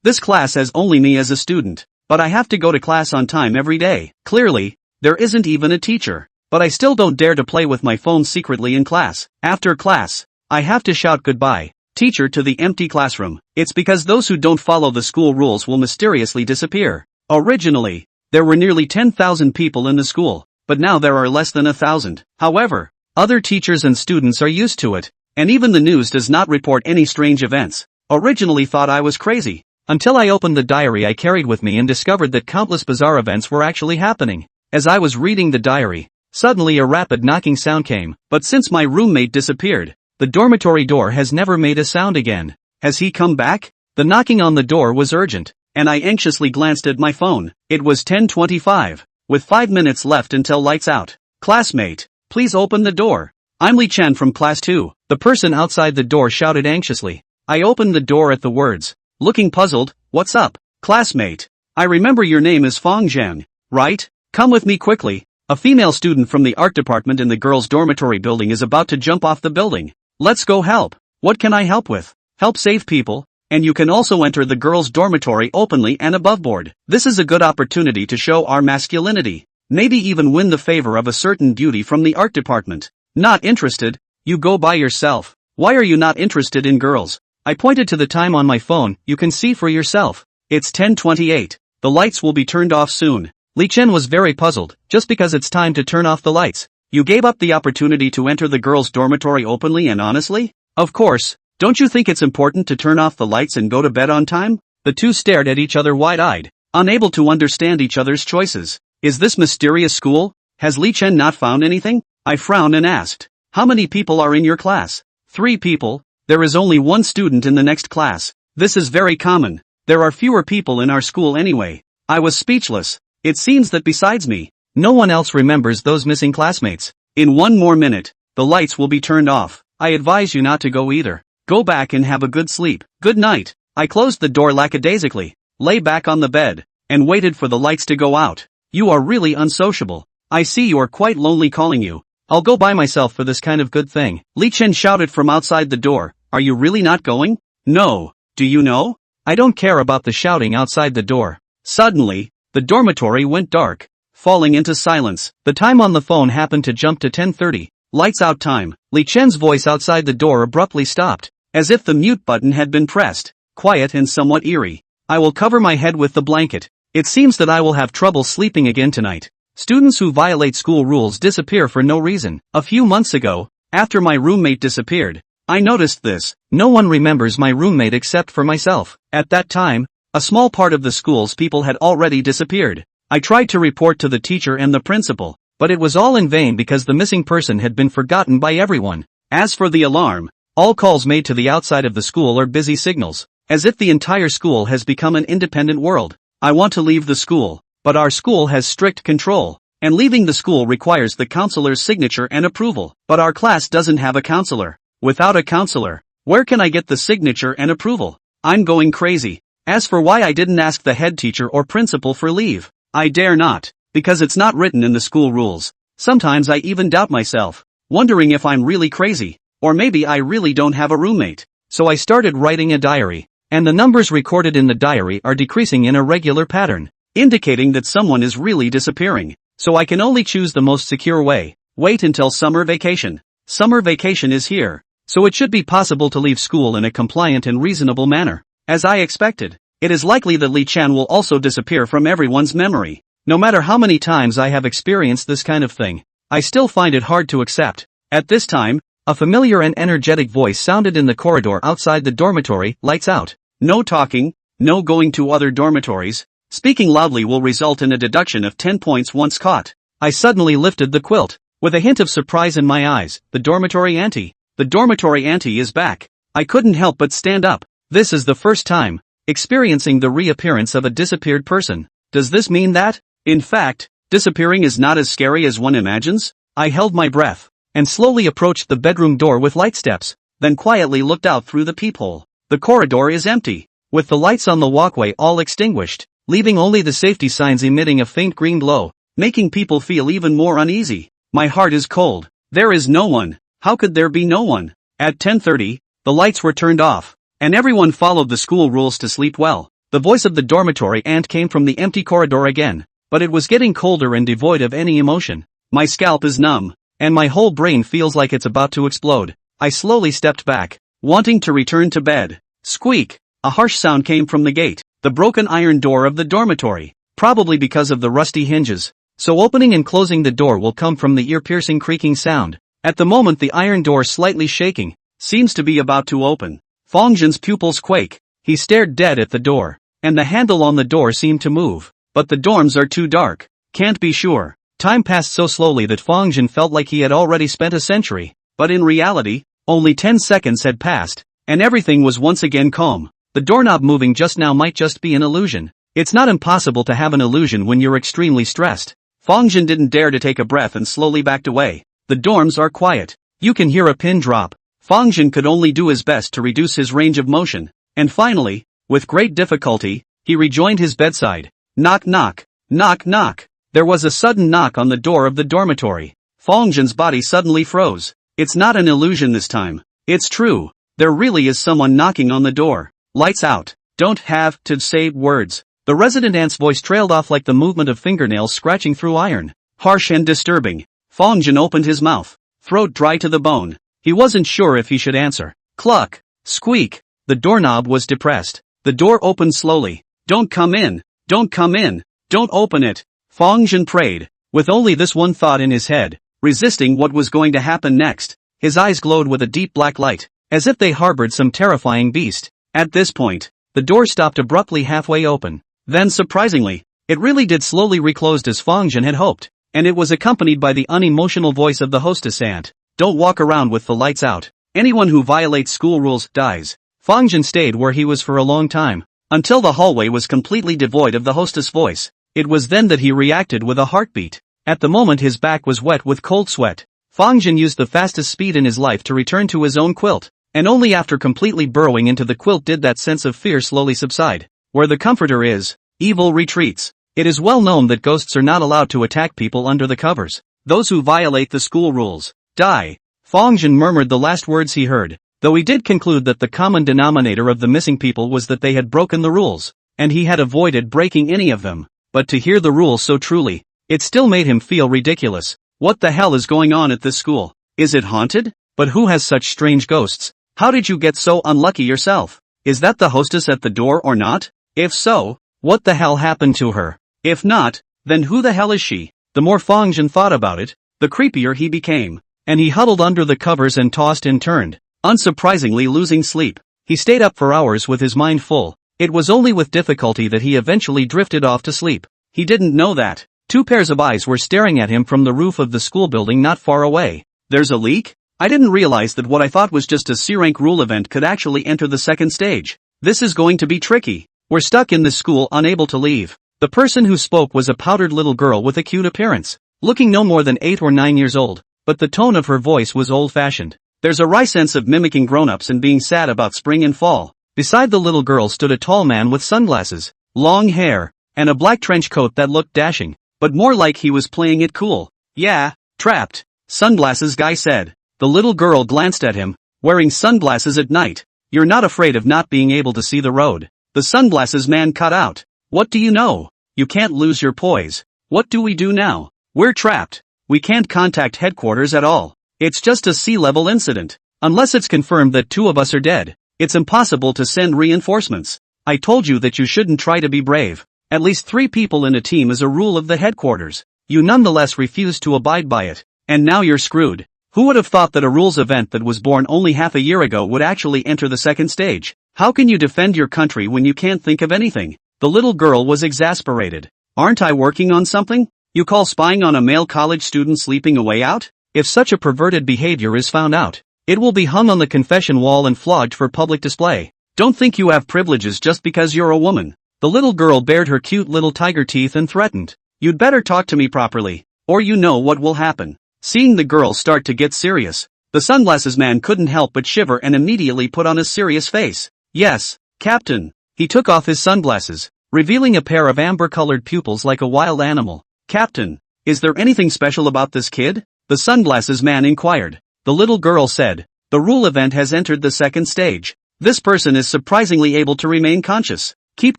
This class has only me as a student, but I have to go to class on time every day. Clearly, there isn't even a teacher, but I still don't dare to play with my phone secretly in class. After class, I have to shout goodbye, teacher, to the empty classroom. It's because those who don't follow the school rules will mysteriously disappear. Originally, there were nearly 10,000 people in the school, but now there are less than 1,000. However, other teachers and students are used to it, and even the news does not report any strange events. Originally thought I was crazy, until I opened the diary I carried with me and discovered that countless bizarre events were actually happening. As I was reading the diary, suddenly a rapid knocking sound came, but since my roommate disappeared, the dormitory door has never made a sound again. Has he come back? The knocking on the door was urgent, and I anxiously glanced at my phone. It was 10:25, with 5 minutes left until lights out. Classmate, please open the door. I'm Li Chen from class 2, the person outside the door shouted anxiously. I opened the door at the words, looking puzzled. What's up, classmate? I remember your name is Fang Zhen, right? Come with me quickly. A female student from the art department in the girls' dormitory building is about to jump off the building. Let's go help. What can I help with? Help save people, and you can also enter the girls' dormitory openly and aboveboard. This is a good opportunity to show our masculinity. Maybe even win the favor of a certain beauty from the art department. Not interested? You go by yourself. Why are you not interested in girls? I pointed to the time on my phone. You can see for yourself. It's 10:28. The lights will be turned off soon. Li Chen was very puzzled. Just because it's time to turn off the lights, you gave up the opportunity to enter the girls' dormitory openly and honestly? Of course. Don't you think it's important to turn off the lights and go to bed on time? The two stared at each other wide-eyed, unable to understand each other's choices. Is this mysterious school? Has Li Chen not found anything? I frowned and asked, how many people are in your class? 3 people. There is only 1 student in the next class. This is very common. There are fewer people in our school anyway. I was speechless. It seems that besides me, no one else remembers those missing classmates. In 1 more minute, the lights will be turned off. I advise you not to go either. Go back and have a good sleep. Good night. I closed the door lackadaisically, lay back on the bed, and waited for the lights to go out. You are really unsociable. I see you are quite lonely. Calling you. I'll go by myself for this kind of good thing. Li Chen shouted from outside the door. Are you really not going? No. Do you know? I don't care about the shouting outside the door. Suddenly, the dormitory went dark, falling into silence. The time on the phone happened to jump to 10:30. Lights out time. Li Chen's voice outside the door abruptly stopped, as if the mute button had been pressed. Quiet and somewhat eerie. I will cover my head with the blanket. It seems that I will have trouble sleeping again tonight. Students who violate school rules disappear for no reason. A few months ago, after my roommate disappeared, I noticed this. No one remembers my roommate except for myself. At that time, a small part of the school's people had already disappeared. I tried to report to the teacher and the principal, but it was all in vain because the missing person had been forgotten by everyone. As for the alarm, all calls made to the outside of the school are busy signals, as if the entire school has become an independent world. I want to leave the school, but our school has strict control, and leaving the school requires the counselor's signature and approval. But our class doesn't have a counselor. Without a counselor, where can I get the signature and approval? I'm going crazy. As for why I didn't ask the head teacher or principal for leave, I dare not, because it's not written in the school rules. Sometimes I even doubt myself, wondering if I'm really crazy, or maybe I really don't have a roommate. So I started writing a diary, and the numbers recorded in the diary are decreasing in a regular pattern, indicating that someone is really disappearing. So I can only choose the most secure way. Wait until summer vacation. Summer vacation is here, so it should be possible to leave school in a compliant and reasonable manner. As I expected, it is likely that Li Chen will also disappear from everyone's memory. No matter how many times I have experienced this kind of thing, I still find it hard to accept. At this time, a familiar and energetic voice sounded in the corridor outside the dormitory. Lights out. No talking, no going to other dormitories. Speaking loudly will result in a deduction of 10 points once caught. I suddenly lifted the quilt, with a hint of surprise in my eyes. The dormitory auntie. The dormitory auntie is back. I couldn't help but stand up. This is the first time experiencing the reappearance of a disappeared person. Does this mean that, in fact, disappearing is not as scary as one imagines? I held my breath, and slowly approached the bedroom door with light steps, then quietly looked out through the peephole. The corridor is empty, with the lights on the walkway all extinguished, leaving only the safety signs emitting a faint green glow, making people feel even more uneasy. My heart is cold. There is no one. How could there be no one? At 10:30, the lights were turned off, and everyone followed the school rules to sleep well. The voice of the dormitory ant came from the empty corridor again, but it was getting colder and devoid of any emotion. My scalp is numb, and my whole brain feels like it's about to explode. I slowly stepped back, wanting to return to bed. Squeak! A harsh sound came from the gate, the broken iron door of the dormitory, probably because of the rusty hinges. So opening and closing the door will come from the ear-piercing creaking sound. At the moment the iron door slightly shaking, seems to be about to open. Fang Zhen's pupils quake. He stared dead at the door, and the handle on the door seemed to move. But the dorms are too dark. Can't be sure. Time passed so slowly that Fang Zhen felt like he had already spent a century. But in reality, only 10 seconds had passed, and everything was once again calm. The doorknob moving just now might just be an illusion. It's not impossible to have an illusion when you're extremely stressed. Fang Zhen didn't dare to take a breath and slowly backed away. The dorms are quiet. You can hear a pin drop. Fang Zhen could only do his best to reduce his range of motion. And finally, with great difficulty, he rejoined his bedside. Knock knock. Knock knock. There was a sudden knock on the door of the dormitory. Fang Zhen's body suddenly froze. It's not an illusion this time. It's true. There really is someone knocking on the door. Lights out. Don't have to say words. The resident ant's voice trailed off like the movement of fingernails scratching through iron. Harsh and disturbing. Fang Zhen opened his mouth, throat dry to the bone. He wasn't sure if he should answer. Cluck. Squeak. The doorknob was depressed. The door opened slowly. Don't come in. Don't come in. Don't open it. Fang Zhen prayed, with only this one thought in his head, resisting what was going to happen next. His eyes glowed with a deep black light, as if they harbored some terrifying beast. At this point, the door stopped abruptly halfway open. Then surprisingly, it really did slowly reclose as Fang Zhen had hoped, and it was accompanied by the unemotional voice of the hostess ant. Don't walk around with the lights out. Anyone who violates school rules dies. Fang Zhen stayed where he was for a long time, until the hallway was completely devoid of the hostess voice. It was then that he reacted with a heartbeat. At the moment his back was wet with cold sweat. Fang Zhen used the fastest speed in his life to return to his own quilt, and only after completely burrowing into the quilt did that sense of fear slowly subside. Where the comforter is, evil retreats. It is well known that ghosts are not allowed to attack people under the covers. Those who violate the school rules die. Fang Zhen murmured the last words he heard, though he did conclude that the common denominator of the missing people was that they had broken the rules, and he had avoided breaking any of them. But to hear the rules so truly, it still made him feel ridiculous. What the hell is going on at this school? Is it haunted? But who has such strange ghosts? How did you get so unlucky yourself? Is that the hostess at the door or not? If so, what the hell happened to her? If not, then who the hell is she? The more Fang Zhen thought about it, the creepier he became, and he huddled under the covers and tossed and turned, unsurprisingly losing sleep. He stayed up for hours with his mind full. It was only with difficulty that he eventually drifted off to sleep. He didn't know that 2 pairs of eyes were staring at him from the roof of the school building not far away. There's a leak? I didn't realize that what I thought was just a C-rank rule event could actually enter the second stage. This is going to be tricky. We're stuck in this school unable to leave. The person who spoke was a powdered little girl with a cute appearance, looking no more than 8 or 9 years old, but the tone of her voice was old-fashioned. There's a wry sense of mimicking grown-ups and being sad about spring and fall. Beside the little girl stood a tall man with sunglasses, long hair, and a black trench coat that looked dashing, but more like he was playing it cool. Yeah, trapped. Sunglasses guy said. The little girl glanced at him, wearing sunglasses at night. You're not afraid of not being able to see the road. The sunglasses man cut out. What do you know? You can't lose your poise. What do we do now? We're trapped. We can't contact headquarters at all. It's just a sea-level incident. Unless it's confirmed that 2 of us are dead, it's impossible to send reinforcements. I told you that you shouldn't try to be brave. At least 3 people in a team is a rule of the headquarters. You nonetheless refused to abide by it, and now you're screwed. Who would have thought that a rules event that was born only half a year ago would actually enter the second stage? How can you defend your country when you can't think of anything? The little girl was exasperated. Aren't I working on something? You call spying on a male college student sleeping a way out? If such a perverted behavior is found out, it will be hung on the confession wall and flogged for public display. Don't think you have privileges just because you're a woman. The little girl bared her cute little tiger teeth and threatened. You'd better talk to me properly, or you know what will happen. Seeing the girl start to get serious, the sunglasses man couldn't help but shiver and immediately put on a serious face. Yes, Captain. He took off his sunglasses, revealing a pair of amber-colored pupils like a wild animal. Captain, is there anything special about this kid? The sunglasses man inquired. The little girl said, the rule event has entered the second stage. This person is surprisingly able to remain conscious. keep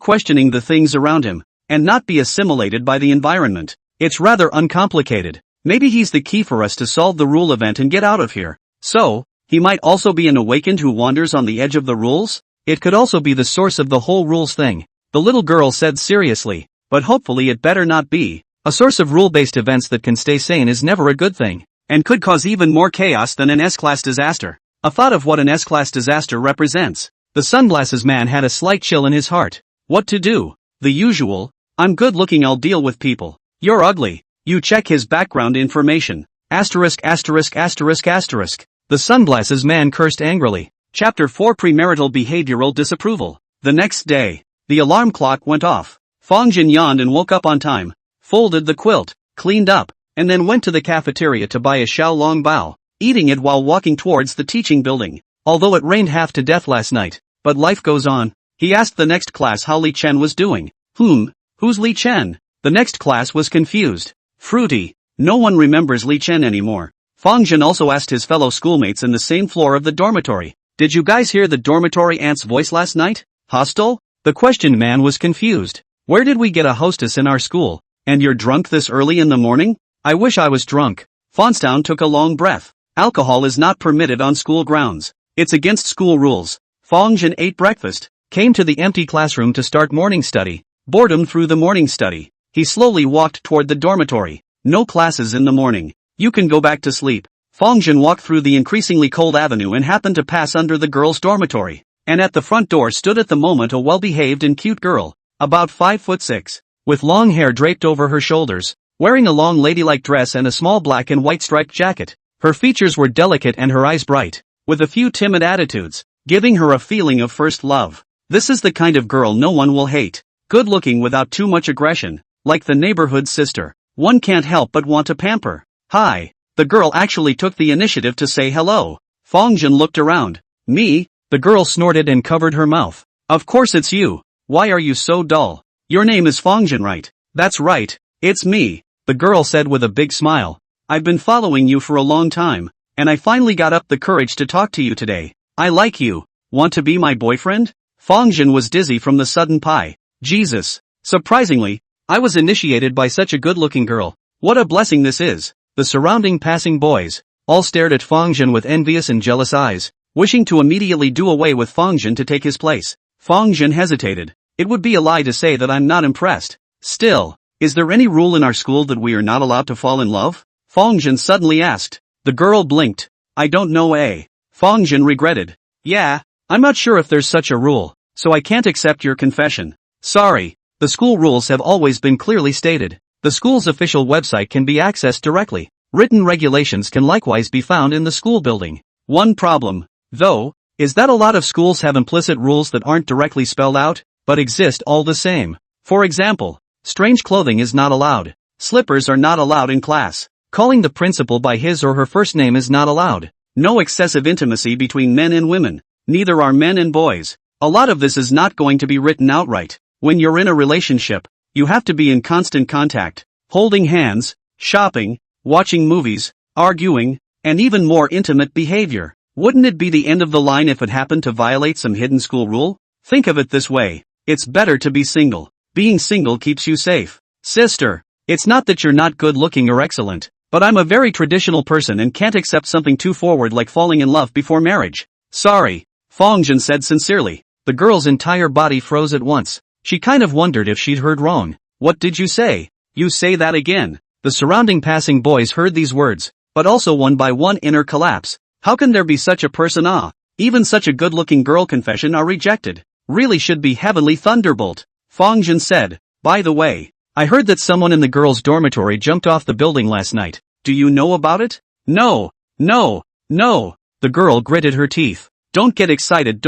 questioning the things around him, and not be assimilated by the environment. It's rather uncomplicated. Maybe he's the key for us to solve the rule event and get out of here. So, he might also be an awakened who wanders on the edge of the rules? It could also be the source of the whole rules thing, the little girl said seriously, but hopefully it better not be. A source of rule-based events that can stay sane is never a good thing, and could cause even more chaos than an S-class disaster. A thought of what an S-class disaster represents. The sunglasses man had a slight chill in his heart. What to do? The usual. I'm good looking, I'll deal with people. You're ugly. You check his background information. Asterisk asterisk asterisk asterisk. The sunglasses man cursed angrily. Chapter 4 Premarital Behavioral Disapproval. The next day, the alarm clock went off. Fang Zhen yawned and woke up on time, folded the quilt, cleaned up, and then went to the cafeteria to buy a xiaolong bao, eating it while walking towards the teaching building. Although it rained half to death last night, but life goes on. He asked the next class how Li Chen was doing. Who's Li Chen? The next class was confused. Fruity. No one remembers Li Chen anymore. Fang Zhen also asked his fellow schoolmates in the same floor of the dormitory. Did you guys hear the dormitory aunt's voice last night? Hostile? The questioned man was confused. Where did we get a hostess in our school? And you're drunk this early in the morning? I wish I was drunk. Fonstown took a long breath. Alcohol is not permitted on school grounds. It's against school rules. Fang Zhen ate breakfast, came to the empty classroom to start morning study. Boredom through the morning study. He slowly walked toward the dormitory. No classes in the morning. You can go back to sleep. Fang Zhen walked through the increasingly cold avenue and happened to pass under the girls' dormitory. And at the front door stood at the moment a well-behaved and cute girl, about 5'6", with long hair draped over her shoulders, wearing a long ladylike dress and a small black and white striped jacket. Her features were delicate and her eyes bright, with a few timid attitudes, giving her a feeling of first love. This is the kind of girl no one will hate. Good-looking without too much aggression, like the neighborhood sister. One can't help but want to pamper. Hi. The girl actually took the initiative to say hello. Fang Zhen looked around. Me? The girl snorted and covered her mouth. Of course it's you. Why are you so dull? Your name is Fang Zhen, right? That's right. It's me. The girl said with a big smile. I've been following you for a long time, and I finally got up the courage to talk to you today. I like you. Want to be my boyfriend? Fang Zhen was dizzy from the sudden pie. Jesus. Surprisingly, I was initiated by such a good-looking girl. What a blessing this is. The surrounding passing boys all stared at Fang Zhen with envious and jealous eyes, wishing to immediately do away with Fang Zhen to take his place. Fang Zhen hesitated. It would be a lie to say that I'm not impressed. Still, is there any rule in our school that we are not allowed to fall in love? Fang Zhen suddenly asked. The girl blinked. I don't know. Fang Zhen regretted. Yeah, I'm not sure if there's such a rule, so I can't accept your confession. Sorry, the school rules have always been clearly stated. The school's official website can be accessed directly. Written regulations can likewise be found in the school building. One problem, though, is that a lot of schools have implicit rules that aren't directly spelled out, but exist all the same. For example, strange clothing is not allowed. Slippers are not allowed in class. Calling the principal by his or her first name is not allowed. No excessive intimacy between men and women. Neither are men and boys. A lot of this is not going to be written outright. When you're in a relationship, you have to be in constant contact, holding hands, shopping, watching movies, arguing, and even more intimate behavior. Wouldn't it be the end of the line if it happened to violate some hidden school rule? Think of it this way. It's better to be single. Being single keeps you safe. Sister, it's not that you're not good looking or excellent, but I'm a very traditional person and can't accept something too forward like falling in love before marriage. Sorry, Fang Zhen said sincerely. The girl's entire body froze at once. She kind of wondered if she'd heard wrong. What did you say? You say that again. The surrounding passing boys heard these words, but also one by one inner collapse. How can there be such a person? Even such a good-looking girl confession are rejected. Really should be heavenly thunderbolt. Fang Zhen said, by the way, I heard that someone in the girls' dormitory jumped off the building last night. Do you know about it? No. The girl gritted her teeth. Don't get excited.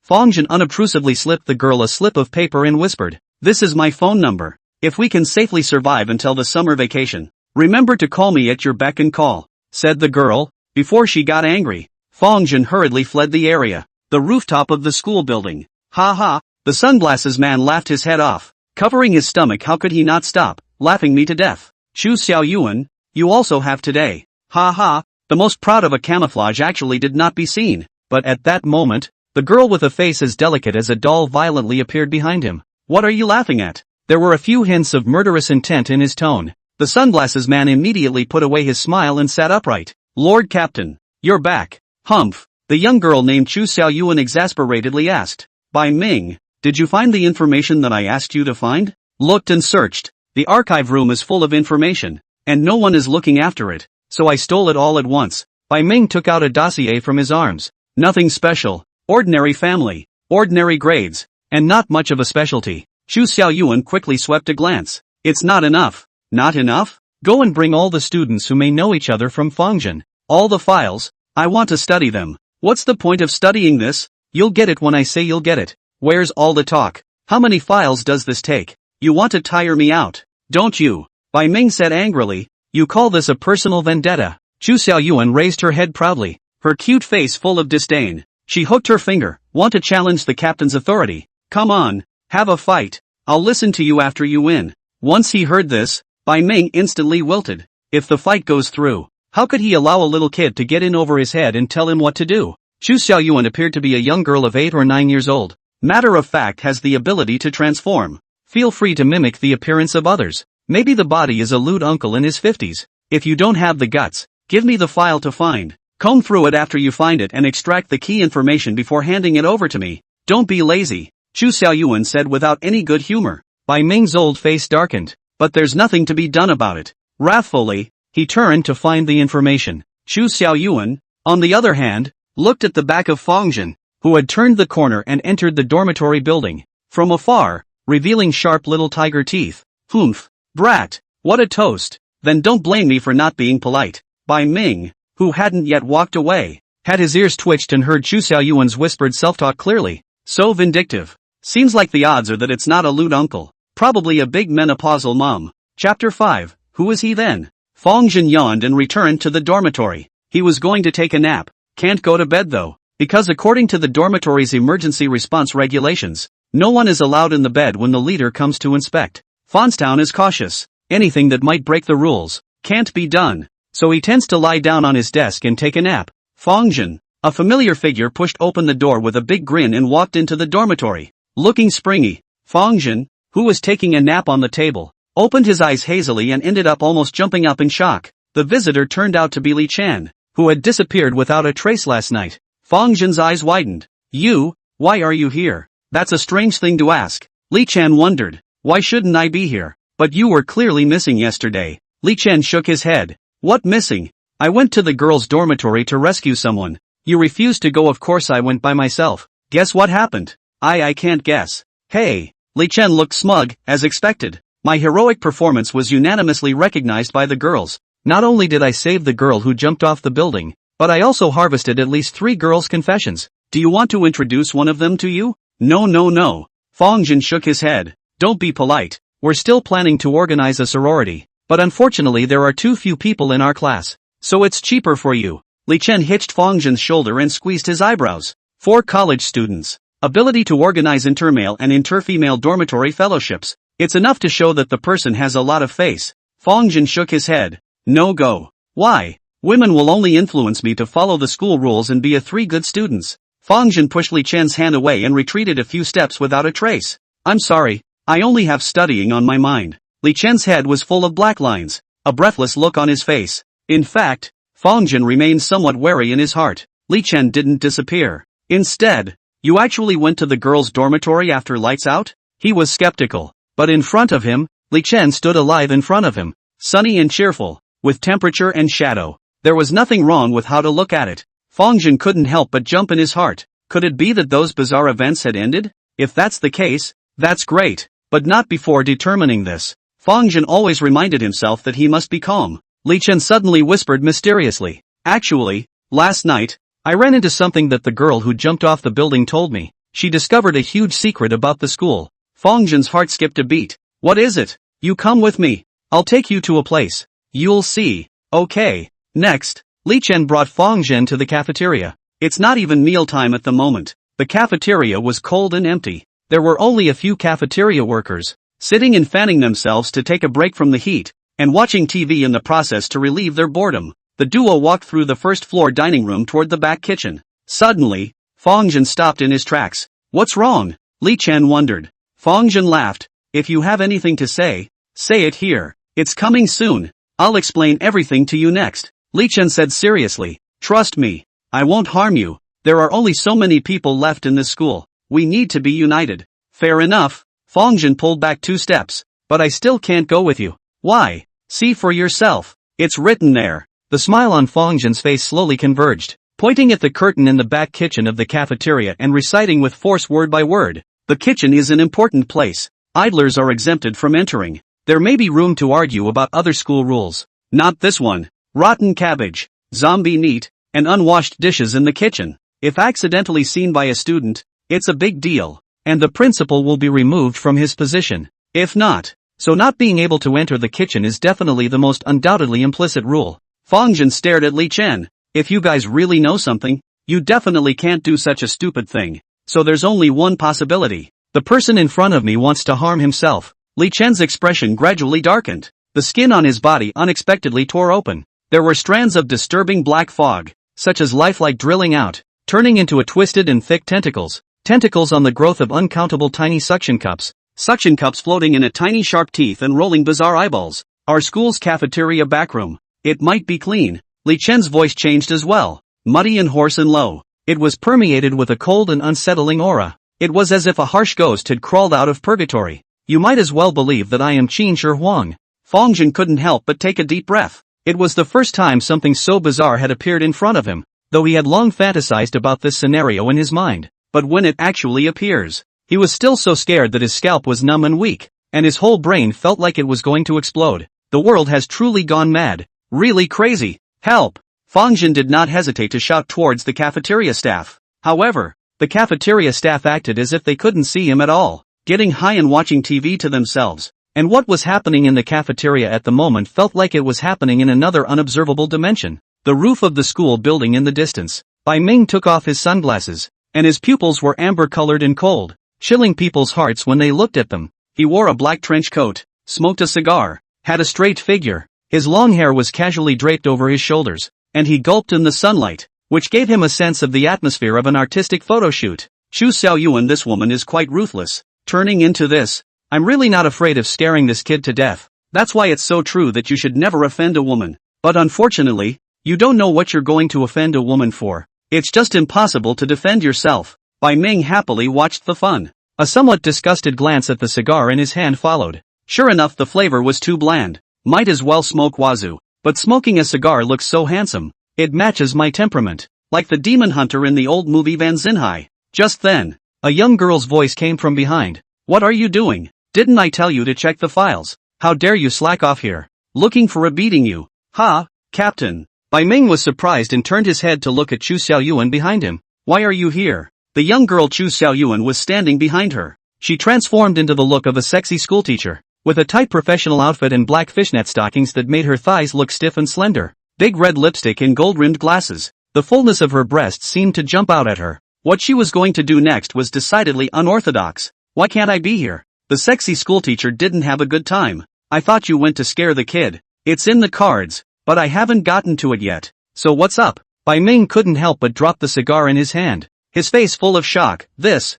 Fang Zhen unobtrusively slipped the girl a slip of paper and whispered, this is my phone number. If we can safely survive until the summer vacation, remember to call me at your beck and call, said the girl. Before she got angry, Fang Zhen hurriedly fled the area, the rooftop of the school building. Ha ha, the sunglasses man laughed his head off, covering his stomach. How could he not stop laughing me to death? Chu Xiao Yuan, you also have today. Ha ha, the most proud of a camouflage actually did not be seen, but at that moment, The girl with a face as delicate as a doll violently appeared behind him. What are you laughing at? There were a few hints of murderous intent in his tone. The sunglasses man immediately put away his smile and sat upright. Lord Captain, you're back. Humph, the young girl named Chu Xiaoyuan exasperatedly asked. By Ming, did you find the information that I asked you to find? Looked and searched. The archive room is full of information, and no one is looking after it, so I stole it all at once. Bai Ming took out a dossier from his arms. Nothing special, ordinary family, ordinary grades, and not much of a specialty. Chu Xiaoyuan quickly swept a glance. It's not enough. Not enough? Go and bring all the students who may know each other from Fang Zhen. All the files, I want to study them. What's the point of studying this? You'll get it when I say you'll get it. Where's all the talk? How many files does this take? You want to tire me out, don't you? Bai Ming said angrily. You call this a personal vendetta? Chu Xiaoyuan raised her head proudly, her cute face full of disdain. She hooked her finger. Want to challenge the captain's authority? Come on, have a fight. I'll listen to you after you win. Once he heard this, Bai Ming instantly wilted. If the fight goes through, how could he allow a little kid to get in over his head and tell him what to do? Chu Xiaoyuan appeared to be a young girl of 8 or 9 years old. Matter of fact, has the ability to transform. Feel free to mimic the appearance of others. Maybe the body is a lewd uncle in his 50s. If you don't have the guts, give me the file to find. Comb through it after you find it and extract the key information before handing it over to me. Don't be lazy, Chu Xiaoyuan said without any good humor. Bai Ming's old face darkened, but there's nothing to be done about it. Wrathfully, he turned to find the information. Chu Xiaoyuan, on the other hand, looked at the back of Fang Zhen, who had turned the corner and entered the dormitory building. From afar, revealing sharp little tiger teeth. Humph, brat, what a toast. Then don't blame me for not being polite. Bai Ming, who hadn't yet walked away, had his ears twitched and heard Chu Xiaoyuan's whispered self-talk clearly. So vindictive. Seems like the odds are that it's not a lewd uncle. Probably a big menopausal mom. Chapter 5, who is he then? Fang Zhen yawned and returned to the dormitory. He was going to take a nap. Can't go to bed though, because according to the dormitory's emergency response regulations, no one is allowed in the bed when the leader comes to inspect. Fonstown is cautious. Anything that might break the rules can't be done, so he tends to lie down on his desk and take a nap. Fang Zhen, a familiar figure, pushed open the door with a big grin and walked into the dormitory. Looking springy, Fang Zhen, who was taking a nap on the table, opened his eyes hazily and ended up almost jumping up in shock. The visitor turned out to be Li Chan, who had disappeared without a trace last night. Fang Zhen's eyes widened. You, why are you here? That's a strange thing to ask. Li Chan wondered. Why shouldn't I be here? But you were clearly missing yesterday. Li Chen shook his head. What missing? I went to the girls' dormitory to rescue someone. You refused to go. Of course I went by myself. Guess what happened? I can't guess. Hey. Li Chen looked smug, as expected. My heroic performance was unanimously recognized by the girls. Not only did I save the girl who jumped off the building, but I also harvested at least 3 girls' confessions. Do you want to introduce one of them to you? No. Fang Zhen shook his head. Don't be polite. We're still planning to organize a sorority, but unfortunately there are too few people in our class, so it's cheaper for you. Li Chen hitched Fang Zhen's shoulder and squeezed his eyebrows. 4 college students. Ability to organize intermale and interfemale dormitory fellowships. It's enough to show that the person has a lot of face. Fang Zhen shook his head. No go. Why? Women will only influence me to follow the school rules and be a 3 good students. Fang Zhen pushed Li Chen's hand away and retreated a few steps without a trace. I'm sorry. I only have studying on my mind. Li Chen's head was full of black lines, a breathless look on his face. In fact, Fang Zhen remained somewhat wary in his heart. Li Chen didn't disappear. Instead, you actually went to the girls' dormitory after lights out? He was skeptical. But in front of him, Li Chen stood alive in front of him, sunny and cheerful, with temperature and shadow. There was nothing wrong with how to look at it. Fang Zhen couldn't help but jump in his heart. Could it be that those bizarre events had ended? If that's the case, that's great. But not before determining this. Fang Zhen always reminded himself that he must be calm. Li Chen suddenly whispered mysteriously. Actually, last night, I ran into something that the girl who jumped off the building told me. She discovered a huge secret about the school. Fang Zhen's heart skipped a beat. What is it? You come with me. I'll take you to a place. You'll see. Okay. Next, Li Chen brought Fang Zhen to the cafeteria. It's not even mealtime at the moment. The cafeteria was cold and empty. There were only a few cafeteria workers, sitting and fanning themselves to take a break from the heat, and watching TV in the process to relieve their boredom. The duo walked through the first-floor dining room toward the back kitchen. Suddenly, Fang Zhen stopped in his tracks. What's wrong? Li Chen wondered. Fang Zhen laughed. If you have anything to say it here. It's coming soon. I'll explain everything to you next. Li Chen said seriously. Trust me. I won't harm you. There are only so many people left in this school. We need to be united. Fair enough. Fang Zhen pulled back 2 steps. But I still can't go with you. Why? See for yourself. It's written there. The smile on Fang Zhen's face slowly converged, pointing at the curtain in the back kitchen of the cafeteria and reciting with force word by word. The kitchen is an important place. Idlers are exempted from entering. There may be room to argue about other school rules. Not this one. Rotten cabbage, zombie meat, and unwashed dishes in the kitchen. If accidentally seen by a student, it's a big deal, and the principal will be removed from his position. If not, so not being able to enter the kitchen is definitely the most undoubtedly implicit rule. Fang Zhen stared at Li Chen. If you guys really know something, you definitely can't do such a stupid thing. So there's only one possibility. The person in front of me wants to harm himself. Li Chen's expression gradually darkened. The skin on his body unexpectedly tore open. There were strands of disturbing black fog, such as lifelike drilling out, turning into a twisted and thick tentacles. Tentacles on the growth of uncountable tiny suction cups. Suction cups floating in a tiny sharp teeth and rolling bizarre eyeballs. Our school's cafeteria backroom. It might be clean. Li Chen's voice changed as well. Muddy and hoarse and low. It was permeated with a cold and unsettling aura. It was as if a harsh ghost had crawled out of purgatory. You might as well believe that I am Qin Shi Huang. Fang Zhen couldn't help but take a deep breath. It was the first time something so bizarre had appeared in front of him, though he had long fantasized about this scenario in his mind. But when it actually appears, he was still so scared that his scalp was numb and weak, and his whole brain felt like it was going to explode. The world has truly gone mad. Really crazy. Help! Fang Zhen did not hesitate to shout towards the cafeteria staff. However, the cafeteria staff acted as if they couldn't see him at all, getting high and watching TV to themselves. And what was happening in the cafeteria at the moment felt like it was happening in another unobservable dimension. The roof of the school building in the distance. Bai Ming took off his sunglasses, and his pupils were amber-colored and cold, chilling people's hearts when they looked at them. He wore a black trench coat, smoked a cigar, had a straight figure, his long hair was casually draped over his shoulders, and he gulped in the sunlight, which gave him a sense of the atmosphere of an artistic photo shoot. Chu Xiaoyuan, this woman is quite ruthless. Turning into this. I'm really not afraid of scaring this kid to death. That's why it's so true that you should never offend a woman. But unfortunately, you don't know what you're going to offend a woman for. It's just impossible to defend yourself. Bai Ming happily watched the fun. A somewhat disgusted glance at the cigar in his hand followed. Sure enough, the flavor was too bland. Might as well smoke wazoo. But smoking a cigar looks so handsome. It matches my temperament. Like the demon hunter in the old movie Van Zinhai. Just then, a young girl's voice came from behind. What are you doing? Didn't I tell you to check the files? How dare you slack off here? Looking for a beating you. Ha, Captain. Bai Ming was surprised and turned his head to look at Chu Xiaoyuan behind him. Why are you here? The young girl Chu Xiaoyuan was standing behind her. She transformed into the look of a sexy schoolteacher, with a tight professional outfit and black fishnet stockings that made her thighs look stiff and slender, big red lipstick and gold-rimmed glasses. The fullness of her breasts seemed to jump out at her. What she was going to do next was decidedly unorthodox. Why can't I be here? The sexy schoolteacher didn't have a good time. I thought you went to scare the kid. It's in the cards, but I haven't gotten to it yet. So what's up? Bai Ming couldn't help but drop the cigar in his hand, his face full of shock. This,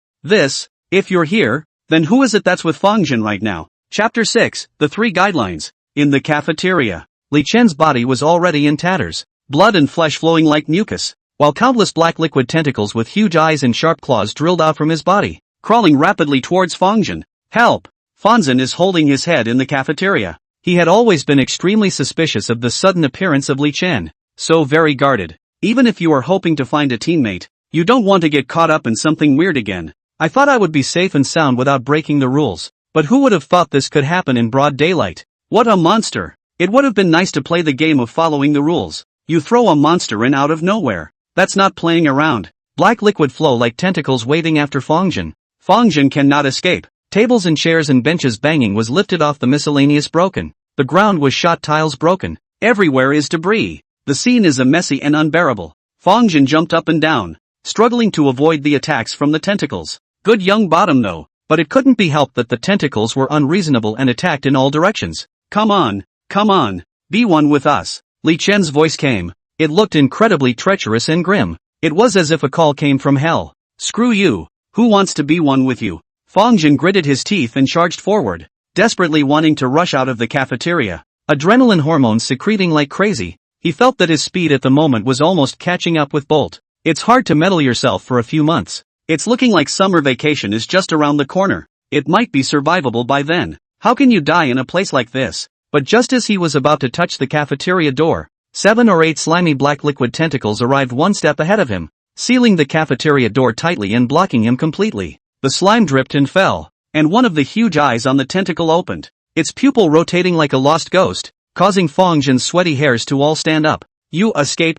if you're here, then who is it that's with Fang Zhen right now? Chapter 6, The 3 Guidelines. In the cafeteria, Li Chen's body was already in tatters, blood and flesh flowing like mucus, while countless black liquid tentacles with huge eyes and sharp claws drilled out from his body, crawling rapidly towards Fang Zhen. Help! Fang Zhen is holding his head in the cafeteria. He had always been extremely suspicious of the sudden appearance of Li Chen, so very guarded. Even if you are hoping to find a teammate, you don't want to get caught up in something weird again. I thought I would be safe and sound without breaking the rules, but who would have thought this could happen in broad daylight? What a monster! It would have been nice to play the game of following the rules. You throw a monster in out of nowhere. That's not playing around. Black liquid flow like tentacles waving after Fang Zhen. Fang Zhen cannot escape. Tables and chairs and benches banging was lifted off the miscellaneous broken. The ground was shot tiles broken. Everywhere is debris. The scene is a messy and unbearable. Fang Zhen jumped up and down, struggling to avoid the attacks from the tentacles. Good young bottom though, but it couldn't be helped that the tentacles were unreasonable and attacked in all directions. Come on, be one with us. Li Chen's voice came. It looked incredibly treacherous and grim. It was as if a call came from hell. Screw you. Who wants to be one with you? Fang Zhen gritted his teeth and charged forward, desperately wanting to rush out of the cafeteria. Adrenaline hormones secreting like crazy, he felt that his speed at the moment was almost catching up with Bolt. It's hard to medal yourself for a few months. It's looking like summer vacation is just around the corner. It might be survivable by then. How can you die in a place like this? But just as he was about to touch the cafeteria door, 7 or 8 slimy black liquid tentacles arrived one step ahead of him, sealing the cafeteria door tightly and blocking him completely. The slime dripped and fell, and one of the huge eyes on the tentacle opened, its pupil rotating like a lost ghost, causing Fang Zhen's sweaty hairs to all stand up. You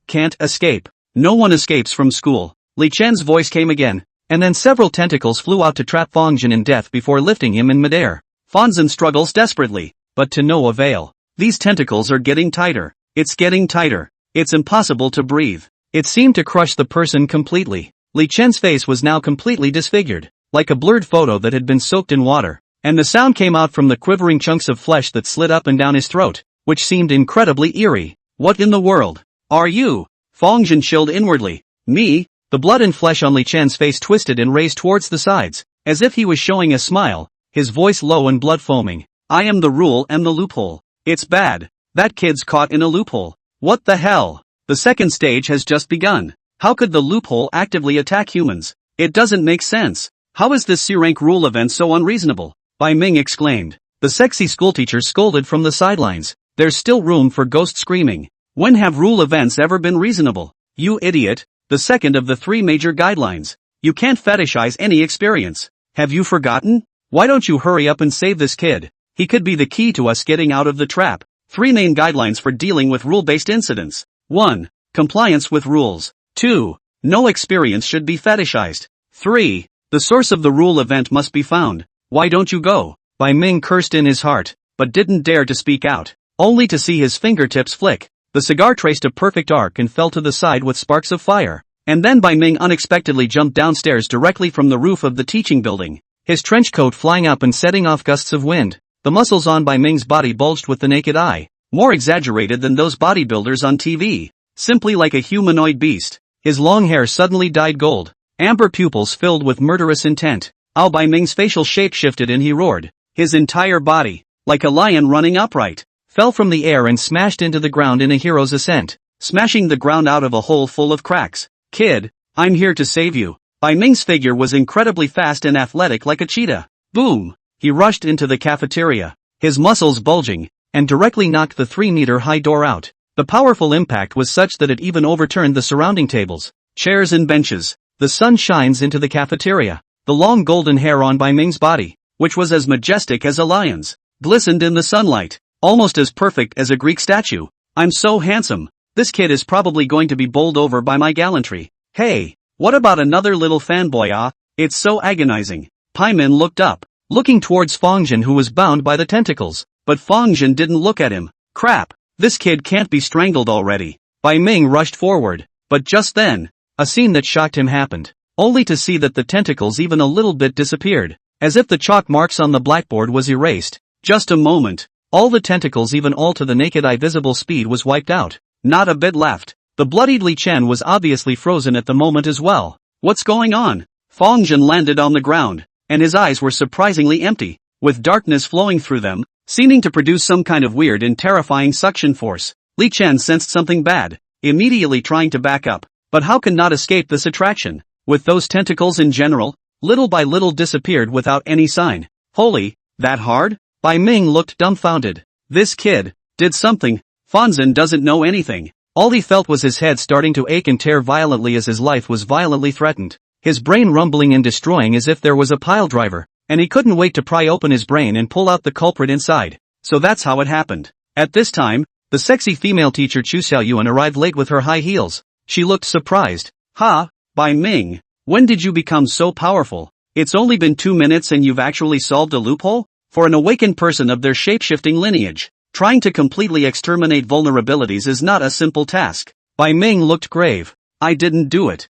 can't escape. No one escapes from school. Li Chen's voice came again, and then several tentacles flew out to trap Fang Zhen in death before lifting him in midair. Fang Zhen struggles desperately, but to no avail. These tentacles are getting tighter. It's getting tighter. It's impossible to breathe. It seemed to crush the person completely. Li Chen's face was now completely disfigured, like a blurred photo that had been soaked in water, and the sound came out from the quivering chunks of flesh that slid up and down his throat, which seemed incredibly eerie. What in the world are you? Fang Zhen chilled inwardly. Me? The blood and flesh on Li Chen's face twisted and raised towards the sides, as if he was showing a smile, his voice low and blood foaming. I am the rule and the loophole. It's bad. That kid's caught in a loophole. What the hell? The second stage has just begun. How could the loophole actively attack humans? It doesn't make sense. How is this C-rank rule event so unreasonable? Bai Ming exclaimed. The sexy schoolteacher scolded from the sidelines. There's still room for ghost screaming. When have rule events ever been reasonable? You idiot. The second of the 3 major guidelines. You can't fetishize any experience. Have you forgotten? Why don't you hurry up and save this kid? He could be the key to us getting out of the trap. 3 main guidelines for dealing with rule-based incidents. 1. Compliance with rules. 2. No experience should be fetishized. 3. The source of the rule event must be found. Why don't you go? Bai Ming cursed in his heart, but didn't dare to speak out, only to see his fingertips flick. The cigar traced a perfect arc and fell to the side with sparks of fire. And then Bai Ming unexpectedly jumped downstairs directly from the roof of the teaching building, his trench coat flying up and setting off gusts of wind. The muscles on Bai Ming's body bulged with the naked eye, more exaggerated than those bodybuilders on TV, simply like a humanoid beast. His long hair suddenly dyed gold, amber pupils filled with murderous intent. Bai Ming's facial shape shifted and he roared. His entire body, like a lion running upright, fell from the air and smashed into the ground in a hero's ascent, smashing the ground out of a hole full of cracks. Kid, I'm here to save you. Bai Ming's figure was incredibly fast and athletic like a cheetah. Boom! He rushed into the cafeteria, his muscles bulging, and directly knocked the 3-meter-high door out. The powerful impact was such that it even overturned the surrounding tables, chairs and benches. The sun shines into the cafeteria. The long golden hair on Bai Ming's body, which was as majestic as a lion's, glistened in the sunlight, almost as perfect as a Greek statue. I'm so handsome. This kid is probably going to be bowled over by my gallantry. Hey, what about another little fanboy? It's so agonizing. Pai Min looked up, looking towards Fang Zhen who was bound by the tentacles, but Fang Zhen didn't look at him. Crap, this kid can't be strangled already. Bai Ming rushed forward, but just then, a scene that shocked him happened, only to see that the tentacles even a little bit disappeared, as if the chalk marks on the blackboard was erased. Just a moment, all the tentacles even all to the naked eye visible speed was wiped out. Not a bit left. The bloodied Li Chen was obviously frozen at the moment as well. What's going on? Fang Zhen landed on the ground, and his eyes were surprisingly empty, with darkness flowing through them, seeming to produce some kind of weird and terrifying suction force. Li Chen sensed something bad, immediately trying to back up, but how can not escape this attraction? With those tentacles in general, little by little disappeared without any sign. Holy, that hard? Bai Ming looked dumbfounded. This kid did something. Fang Zhen doesn't know anything. All he felt was his head starting to ache and tear violently as his life was violently threatened. His brain rumbling and destroying as if there was a pile driver, and he couldn't wait to pry open his brain and pull out the culprit inside. So that's how it happened. At this time, the sexy female teacher Chu Xiaoyuan arrived late with her high heels. She looked surprised. Ha, Bai Ming, when did you become so powerful? It's only been 2 minutes and you've actually solved a loophole? For an awakened person of their shape-shifting lineage, trying to completely exterminate vulnerabilities is not a simple task. Bai Ming looked grave. I didn't do it.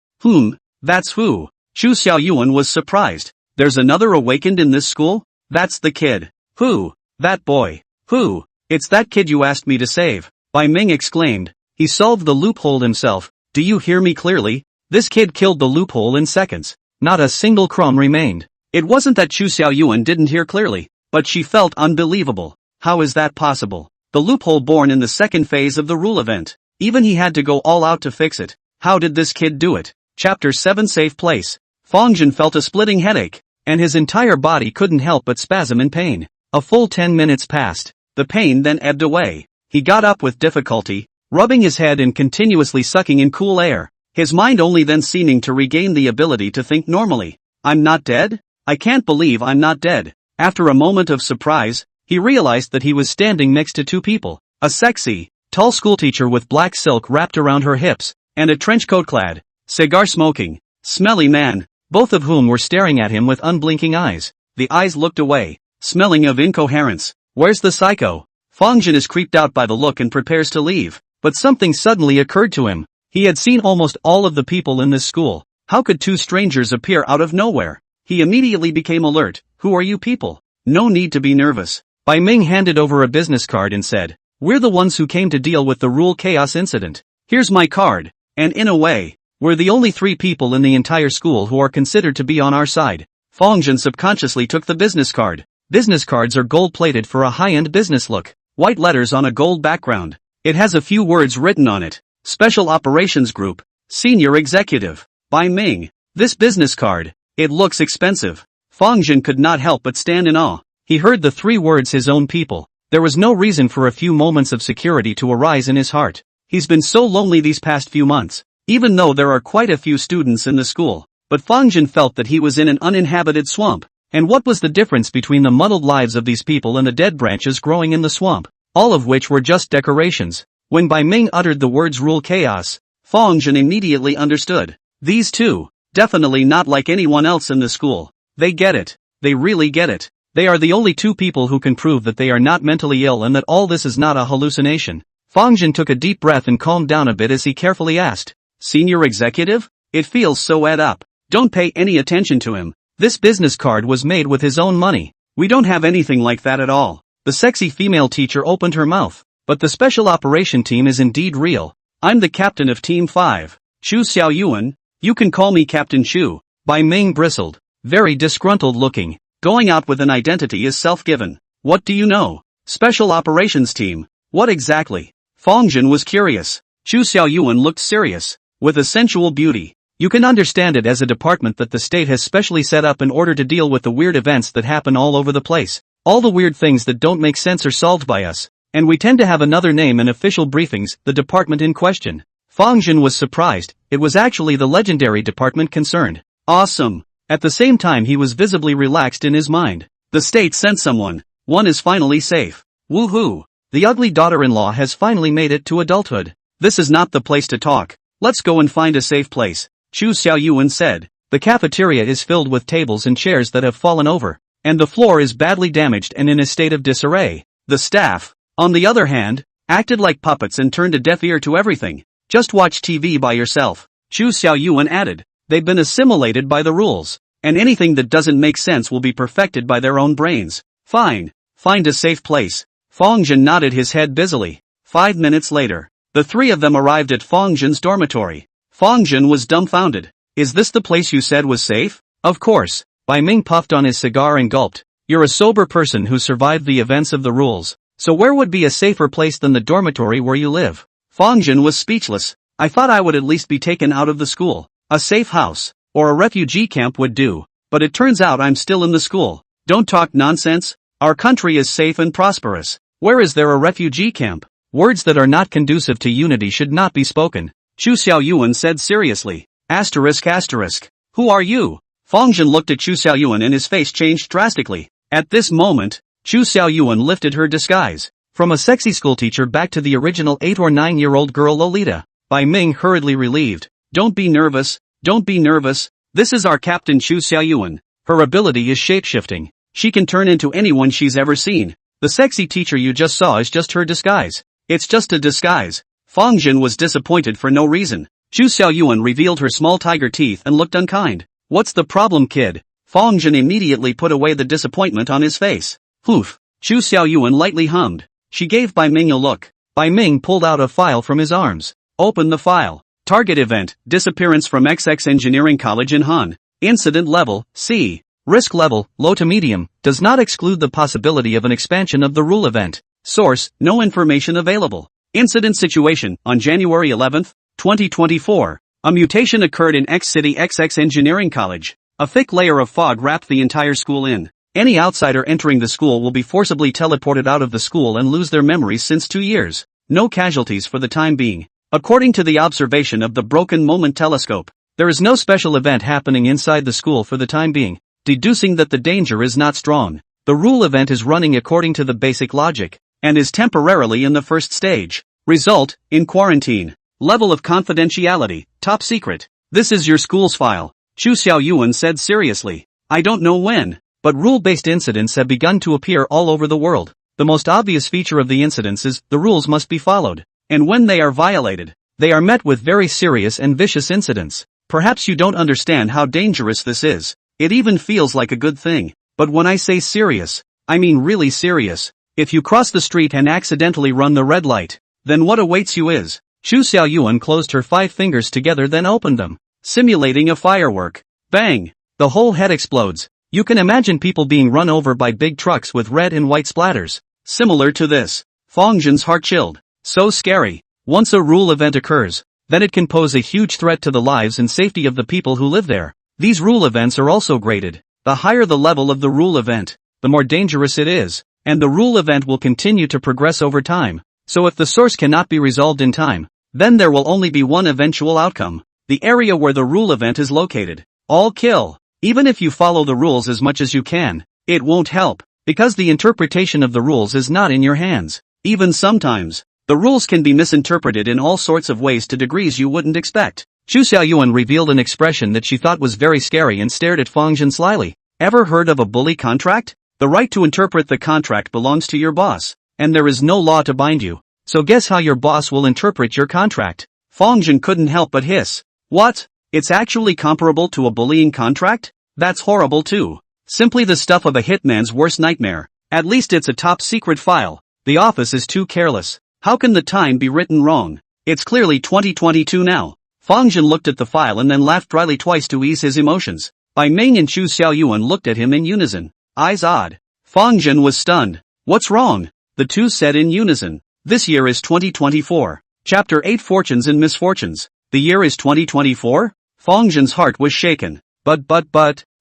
That's who. Chu Xiaoyuan was surprised. There's another awakened in this school? That's the kid. Who? That boy. Who? It's that kid you asked me to save. Bai Ming exclaimed. He solved the loophole himself. Do you hear me clearly? This kid killed the loophole in seconds. Not a single crumb remained. It wasn't that Chu Xiaoyuan didn't hear clearly, but she felt unbelievable. How is that possible? The loophole born in the second phase of the rule event. Even he had to go all out to fix it. How did this kid do it? Chapter 7 Safe Place. Fang Zhen felt a splitting headache, and his entire body couldn't help but spasm in pain. A full 10 minutes passed. The pain then ebbed away. He got up with difficulty, rubbing his head and continuously sucking in cool air, his mind only then seeming to regain the ability to think normally. I'm not dead? I can't believe I'm not dead. After a moment of surprise, he realized that he was standing next to two people, a sexy, tall schoolteacher with black silk wrapped around her hips, and a trenchcoat-clad, cigar-smoking, smelly man, both of whom were staring at him with unblinking eyes. The eyes looked away, smelling of incoherence. Where's the psycho? Fang Zhen is creeped out by the look and prepares to leave, but something suddenly occurred to him. He had seen almost all of the people in this school. How could two strangers appear out of nowhere? He immediately became alert. Who are you people? No need to be nervous. Bai Ming handed over a business card and said, we're the ones who came to deal with the rule chaos incident. Here's my card. And in a way, we're the only 3 people in the entire school who are considered to be on our side. Fang Zhen subconsciously took the business card. Business cards are gold-plated for a high-end business look. White letters on a gold background. It has a few words written on it. Special Operations Group. Senior Executive. Bai Ming. This business card. It looks expensive. Fang Zhen could not help but stand in awe. He heard the 3 words his own people. There was no reason for a few moments of security to arise in his heart. He's been so lonely these past few months, even though there are quite a few students in the school. But Fang Zhen felt that he was in an uninhabited swamp. And what was the difference between the muddled lives of these people and the dead branches growing in the swamp? All of which were just decorations. When Bai Ming uttered the words rule chaos, Fang Zhen immediately understood. These two, definitely not like anyone else in the school. They get it. They really get it. They are the only 2 people who can prove that they are not mentally ill and that all this is not a hallucination. Fang Zhen took a deep breath and calmed down a bit as he carefully asked, Senior Executive? It feels so ed up. Don't pay any attention to him. This business card was made with his own money. We don't have anything like that at all. The sexy female teacher opened her mouth. But the special operation team is indeed real. I'm the captain of Team 5. Chu Xiaoyuan. You can call me Captain Chu. Bai Ming bristled. Very disgruntled looking. Going out with an identity is self-given. What do you know? Special Operations Team. What exactly? Fang Zhen was curious. Chu Xiaoyuan looked serious. With a sensual beauty. You can understand it as a department that the state has specially set up in order to deal with the weird events that happen all over the place. All the weird things that don't make sense are solved by us. And we tend to have another name in official briefings, the department in question. Fang Zhen was surprised. It was actually the legendary department concerned. Awesome. At the same time he was visibly relaxed in his mind. The state sent someone. One is finally safe. Woohoo. The ugly daughter-in-law has finally made it to adulthood. This is not the place to talk. Let's go and find a safe place. Chu Xiaoyuan said. The cafeteria is filled with tables and chairs that have fallen over. And the floor is badly damaged and in a state of disarray. The staff, on the other hand, acted like puppets and turned a deaf ear to everything. Just watch TV by yourself. Chu Xiaoyuan added. They've been assimilated by the rules. And anything that doesn't make sense will be perfected by their own brains. Fine. Find a safe place. Fang Zhen nodded his head busily. 5 minutes later, the 3 of them arrived at Fang Zhen's dormitory. Fang Zhen was dumbfounded. Is this the place you said was safe? Of course. Bai Ming puffed on his cigar and gulped. You're a sober person who survived the events of the rules. So where would be a safer place than the dormitory where you live? Fang Zhen was speechless. I thought I would at least be taken out of the school. A safe house, or a refugee camp would do. But it turns out I'm still in the school. Don't talk nonsense. Our country is safe and prosperous. Where is there a refugee camp? Words that are not conducive to unity should not be spoken. Chu Xiaoyuan said seriously. Asterisk asterisk. Who are you? Fang Zhen looked at Chu Xiaoyuan and his face changed drastically. At this moment, Chu Xiaoyuan lifted her disguise. From a sexy schoolteacher back to the original 8 or 9-year-old girl Lolita. Bai Ming hurriedly relieved. Don't be nervous. Don't be nervous. This is our captain Chu Xiaoyuan. Her ability is shapeshifting. She can turn into anyone she's ever seen. The sexy teacher you just saw is just her disguise. It's just a disguise. Fang Zhen was disappointed for no reason. Chu Xiaoyuan revealed her small tiger teeth and looked unkind. What's the problem, kid? Fang Zhen immediately put away the disappointment on his face. Poof. Chu Xiaoyuan lightly hummed. She gave Bai Ming a look. Bai Ming pulled out a file from his arms. Open the file. Target event, disappearance from XX Engineering College in Han. Incident level, C. Risk level, low to medium, does not exclude the possibility of an expansion of the rule event. Source, no information available. Incident situation, on January 11, 2024. A mutation occurred in X City XX Engineering College. A thick layer of fog wrapped the entire school in. Any outsider entering the school will be forcibly teleported out of the school and lose their memories since 2 years. No casualties for the time being. According to the observation of the Broken Moment telescope, there is no special event happening inside the school for the time being, deducing that the danger is not strong. The rule event is running according to the basic logic, and is temporarily in the first stage. Result, in quarantine. Level of confidentiality, top secret. This is your school's file, Chu Xiaoyuan said seriously. I don't know when, but rule-based incidents have begun to appear all over the world. The most obvious feature of the incidents is, the rules must be followed, and when they are violated, they are met with very serious and vicious incidents. Perhaps you don't understand how dangerous this is. It even feels like a good thing. But when I say serious, I mean really serious. If you cross the street and accidentally run the red light, then what awaits you is. Chu Xiaoyuan closed her 5 fingers together then opened them, simulating a firework. Bang! The whole head explodes. You can imagine people being run over by big trucks with red and white splatters. Similar to this. Fang Zhen's heart chilled. So scary. Once a rule event occurs, then it can pose a huge threat to the lives and safety of the people who live there. These rule events are also graded. The higher the level of the rule event, the more dangerous it is, and the rule event will continue to progress over time. So if the source cannot be resolved in time, then there will only be one eventual outcome. The area where the rule event is located. All kill. Even if you follow the rules as much as you can, it won't help, because the interpretation of the rules is not in your hands. Even sometimes, the rules can be misinterpreted in all sorts of ways to degrees you wouldn't expect. Chu Xiaoyuan revealed an expression that she thought was very scary and stared at Fang Zhen slyly. Ever heard of a bully contract? The right to interpret the contract belongs to your boss, and there is no law to bind you. So guess how your boss will interpret your contract? Fang Zhen couldn't help but hiss. What? It's actually comparable to a bullying contract? That's horrible too. Simply the stuff of a hitman's worst nightmare. At least it's a top secret file. The office is too careless. How can the time be written wrong? It's clearly 2022 now. Fang Zhen looked at the file and then laughed dryly twice to ease his emotions. Bai Ming and Chu Xiaoyuan looked at him in unison. Eyes odd. Fang Zhen was stunned. What's wrong? The two said in unison. This year is 2024. Chapter 8 Fortunes and Misfortunes. The year is 2024? Fang Zhen's heart was shaken. But.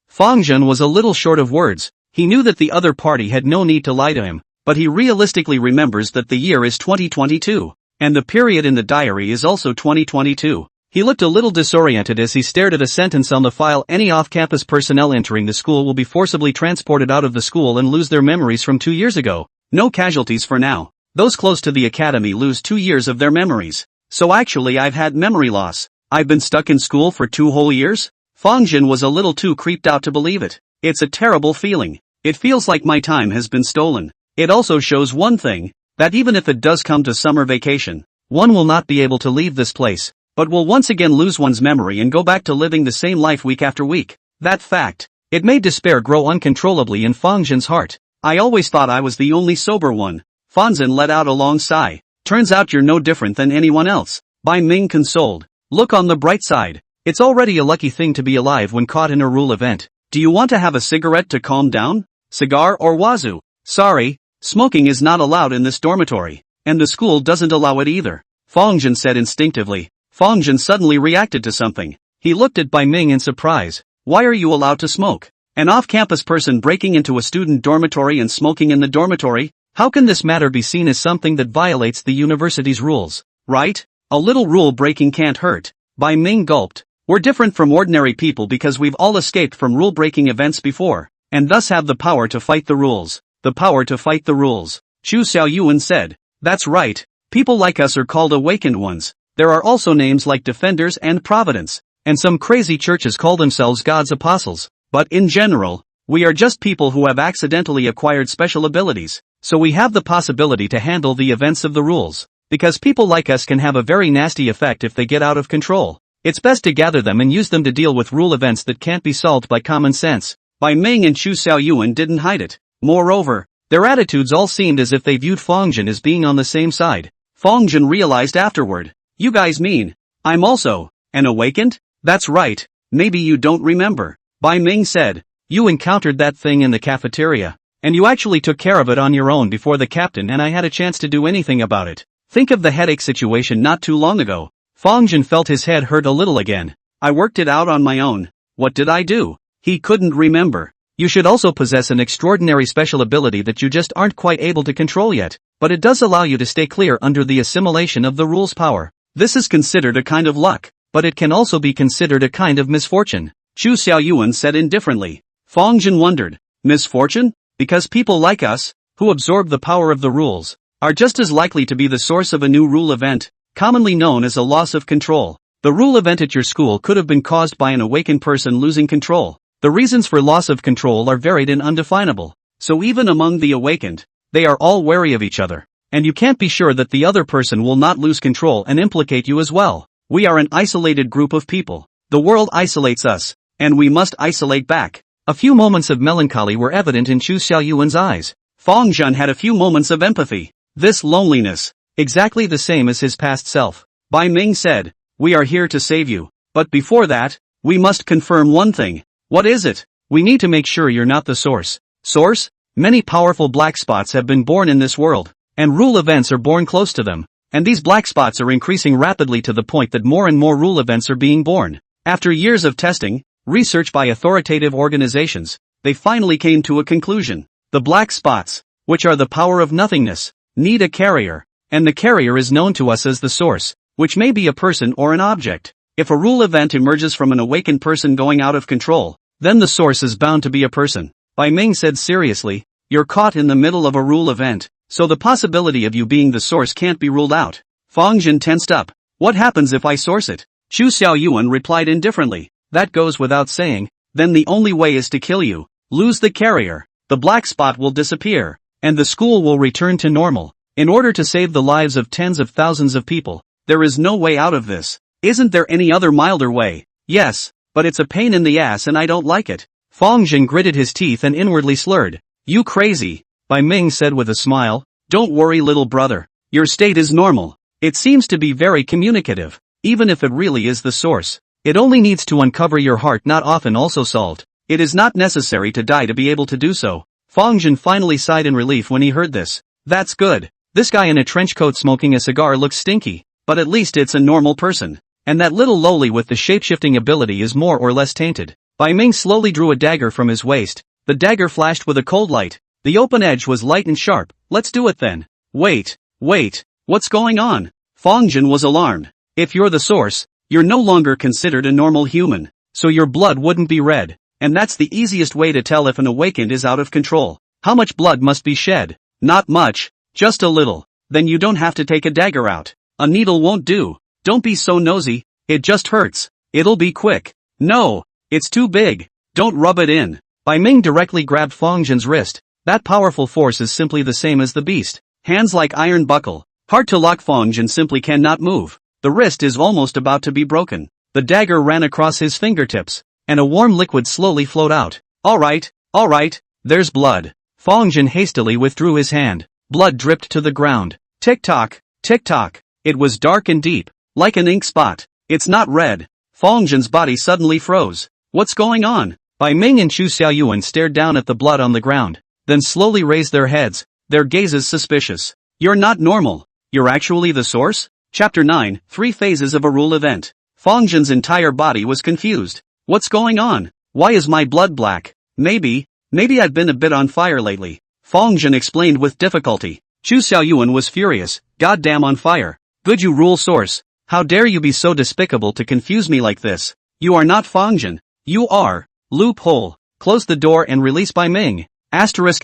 Fang Zhen was a little short of words. He knew that the other party had no need to lie to him, but he realistically remembers that the year is 2022, and the period in the diary is also 2022. He looked a little disoriented as he stared at a sentence on the file. Any off-campus personnel entering the school will be forcibly transported out of the school and lose their memories from 2 years ago. No casualties for now. Those close to the academy lose 2 years of their memories. So actually I've had memory loss. I've been stuck in school for 2 whole years? Fang Zhen was a little too creeped out to believe it. It's a terrible feeling. It feels like my time has been stolen. It also shows one thing, that even if it does come to summer vacation, one will not be able to leave this place, but will once again lose one's memory and go back to living the same life week after week. That fact, it made despair grow uncontrollably in Fang Zhen's heart. I always thought I was the only sober one. Fang Zhen let out a long sigh. Turns out you're no different than anyone else. Bai Ming consoled. Look on the bright side. It's already a lucky thing to be alive when caught in a rule event. Do you want to have a cigarette to calm down? Cigar or wazoo? Sorry, smoking is not allowed in this dormitory, and the school doesn't allow it either. Fang Zhen said instinctively. Fang Zhen suddenly reacted to something. He looked at Bai Ming in surprise. Why are you allowed to smoke? An off-campus person breaking into a student dormitory and smoking in the dormitory? How can this matter be seen as something that violates the university's rules? Right? A little rule breaking can't hurt. Bai Ming gulped. We're different from ordinary people because we've all escaped from rule-breaking events before, and thus have the power to fight the rules. The power to fight the rules. Chu Xiaoyuan said. That's right. People like us are called awakened ones. There are also names like Defenders and Providence, and some crazy churches call themselves God's apostles. But in general, we are just people who have accidentally acquired special abilities, so we have the possibility to handle the events of the rules. Because people like us can have a very nasty effect if they get out of control. It's best to gather them and use them to deal with rule events that can't be solved by common sense. Bai Ming and Chu Xiaoyuan didn't hide it. Moreover, their attitudes all seemed as if they viewed Fang Zhen as being on the same side. Fang Zhen realized afterward. You guys mean, I'm also an awakened? That's right, maybe you don't remember. Bai Ming said. You encountered that thing in the cafeteria. And you actually took care of it on your own before the captain and I had a chance to do anything about it. Think of the headache situation not too long ago. Fang Zhen felt his head hurt a little again. I worked it out on my own. What did I do? He couldn't remember. You should also possess an extraordinary special ability that you just aren't quite able to control yet, but it does allow you to stay clear under the assimilation of the rule's power. This is considered a kind of luck, but it can also be considered a kind of misfortune. Chu Xiaoyuan said indifferently. Fang Zhen wondered. Misfortune? Because people like us, who absorb the power of the rules, are just as likely to be the source of a new rule event, commonly known as a loss of control. The rule event at your school could have been caused by an awakened person losing control. The reasons for loss of control are varied and undefinable. So even among the awakened, they are all wary of each other. And you can't be sure that the other person will not lose control and implicate you as well. We are an isolated group of people. The world isolates us, and we must isolate back. A few moments of melancholy were evident in Chu Xiaoyuan's eyes. Fang Zhen had a few moments of empathy. This loneliness, exactly the same as his past self. Bai Ming said, we are here to save you. But before that, we must confirm one thing. What is it? We need to make sure you're not the source. Source? Many powerful black spots have been born in this world, and rule events are born close to them. And these black spots are increasing rapidly to the point that more and more rule events are being born. After years of testing, research by authoritative organizations, they finally came to a conclusion. The black spots, which are the power of nothingness, need a carrier, and the carrier is known to us as the source, which may be a person or an object. If a rule event emerges from an awakened person going out of control, then the source is bound to be a person. Bai Ming said seriously, you're caught in the middle of a rule event, so the possibility of you being the source can't be ruled out. Fang Zhen tensed up. What happens if I source it? Chu Xiaoyuan replied indifferently. That goes without saying. Then the only way is to kill you. Lose the carrier. The black spot will disappear, and the school will return to normal. In order to save the lives of tens of thousands of people, there is no way out of this. Isn't there any other milder way? Yes, but it's a pain in the ass and I don't like it. Fang Zhen gritted his teeth and inwardly slurred. You crazy, Bai Ming said with a smile. Don't worry little brother. Your state is normal. It seems to be very communicative, even if it really is the source. It only needs to uncover your heart, not often also solved. It is not necessary to die to be able to do so. Fang Zhen finally sighed in relief when he heard this. That's good. This guy in a trench coat smoking a cigar looks stinky, but at least it's a normal person. And that little lowly with the shape-shifting ability is more or less tainted. Bai Ming slowly drew a dagger from his waist. The dagger flashed with a cold light. The open edge was light and sharp. Let's do it then. Wait, what's going on? Fang Zhen was alarmed. If you're the source, you're no longer considered a normal human, so your blood wouldn't be red. And that's the easiest way to tell if an awakened is out of control. How much blood must be shed? Not much, just a little. Then you don't have to take a dagger out. A needle won't do. Don't be so nosy, it just hurts. It'll be quick. No, it's too big. Don't rub it in. Bai Ming directly grabbed Fang Zhen's wrist. That powerful force is simply the same as the beast. Hands like iron buckle. Hard to lock. Fang Zhen simply cannot move. The wrist is almost about to be broken. The dagger ran across his fingertips, and a warm liquid slowly flowed out. Alright, there's blood. Fang Zhen hastily withdrew his hand. Blood dripped to the ground. Tick-tock, tick-tock. It was dark and deep, like an ink spot. It's not red. Fang Zhen's body suddenly froze. What's going on? Bai Ming and Chu Xiaoyuan stared down at the blood on the ground, then slowly raised their heads, their gazes suspicious. You're not normal. You're actually the source? Chapter 9, 3 Phases of a Rule Event. Fang Zhen's entire body was confused. What's going on? Why is my blood black? Maybe I've been a bit on fire lately. Fang Zhen explained with difficulty. Chu Xiaoyuan was furious. Goddamn on fire. Good you rule source. How dare you be so despicable to confuse me like this? You are not Fang Zhen. You are. Loophole. Close the door and release Bai Ming. Asterisk.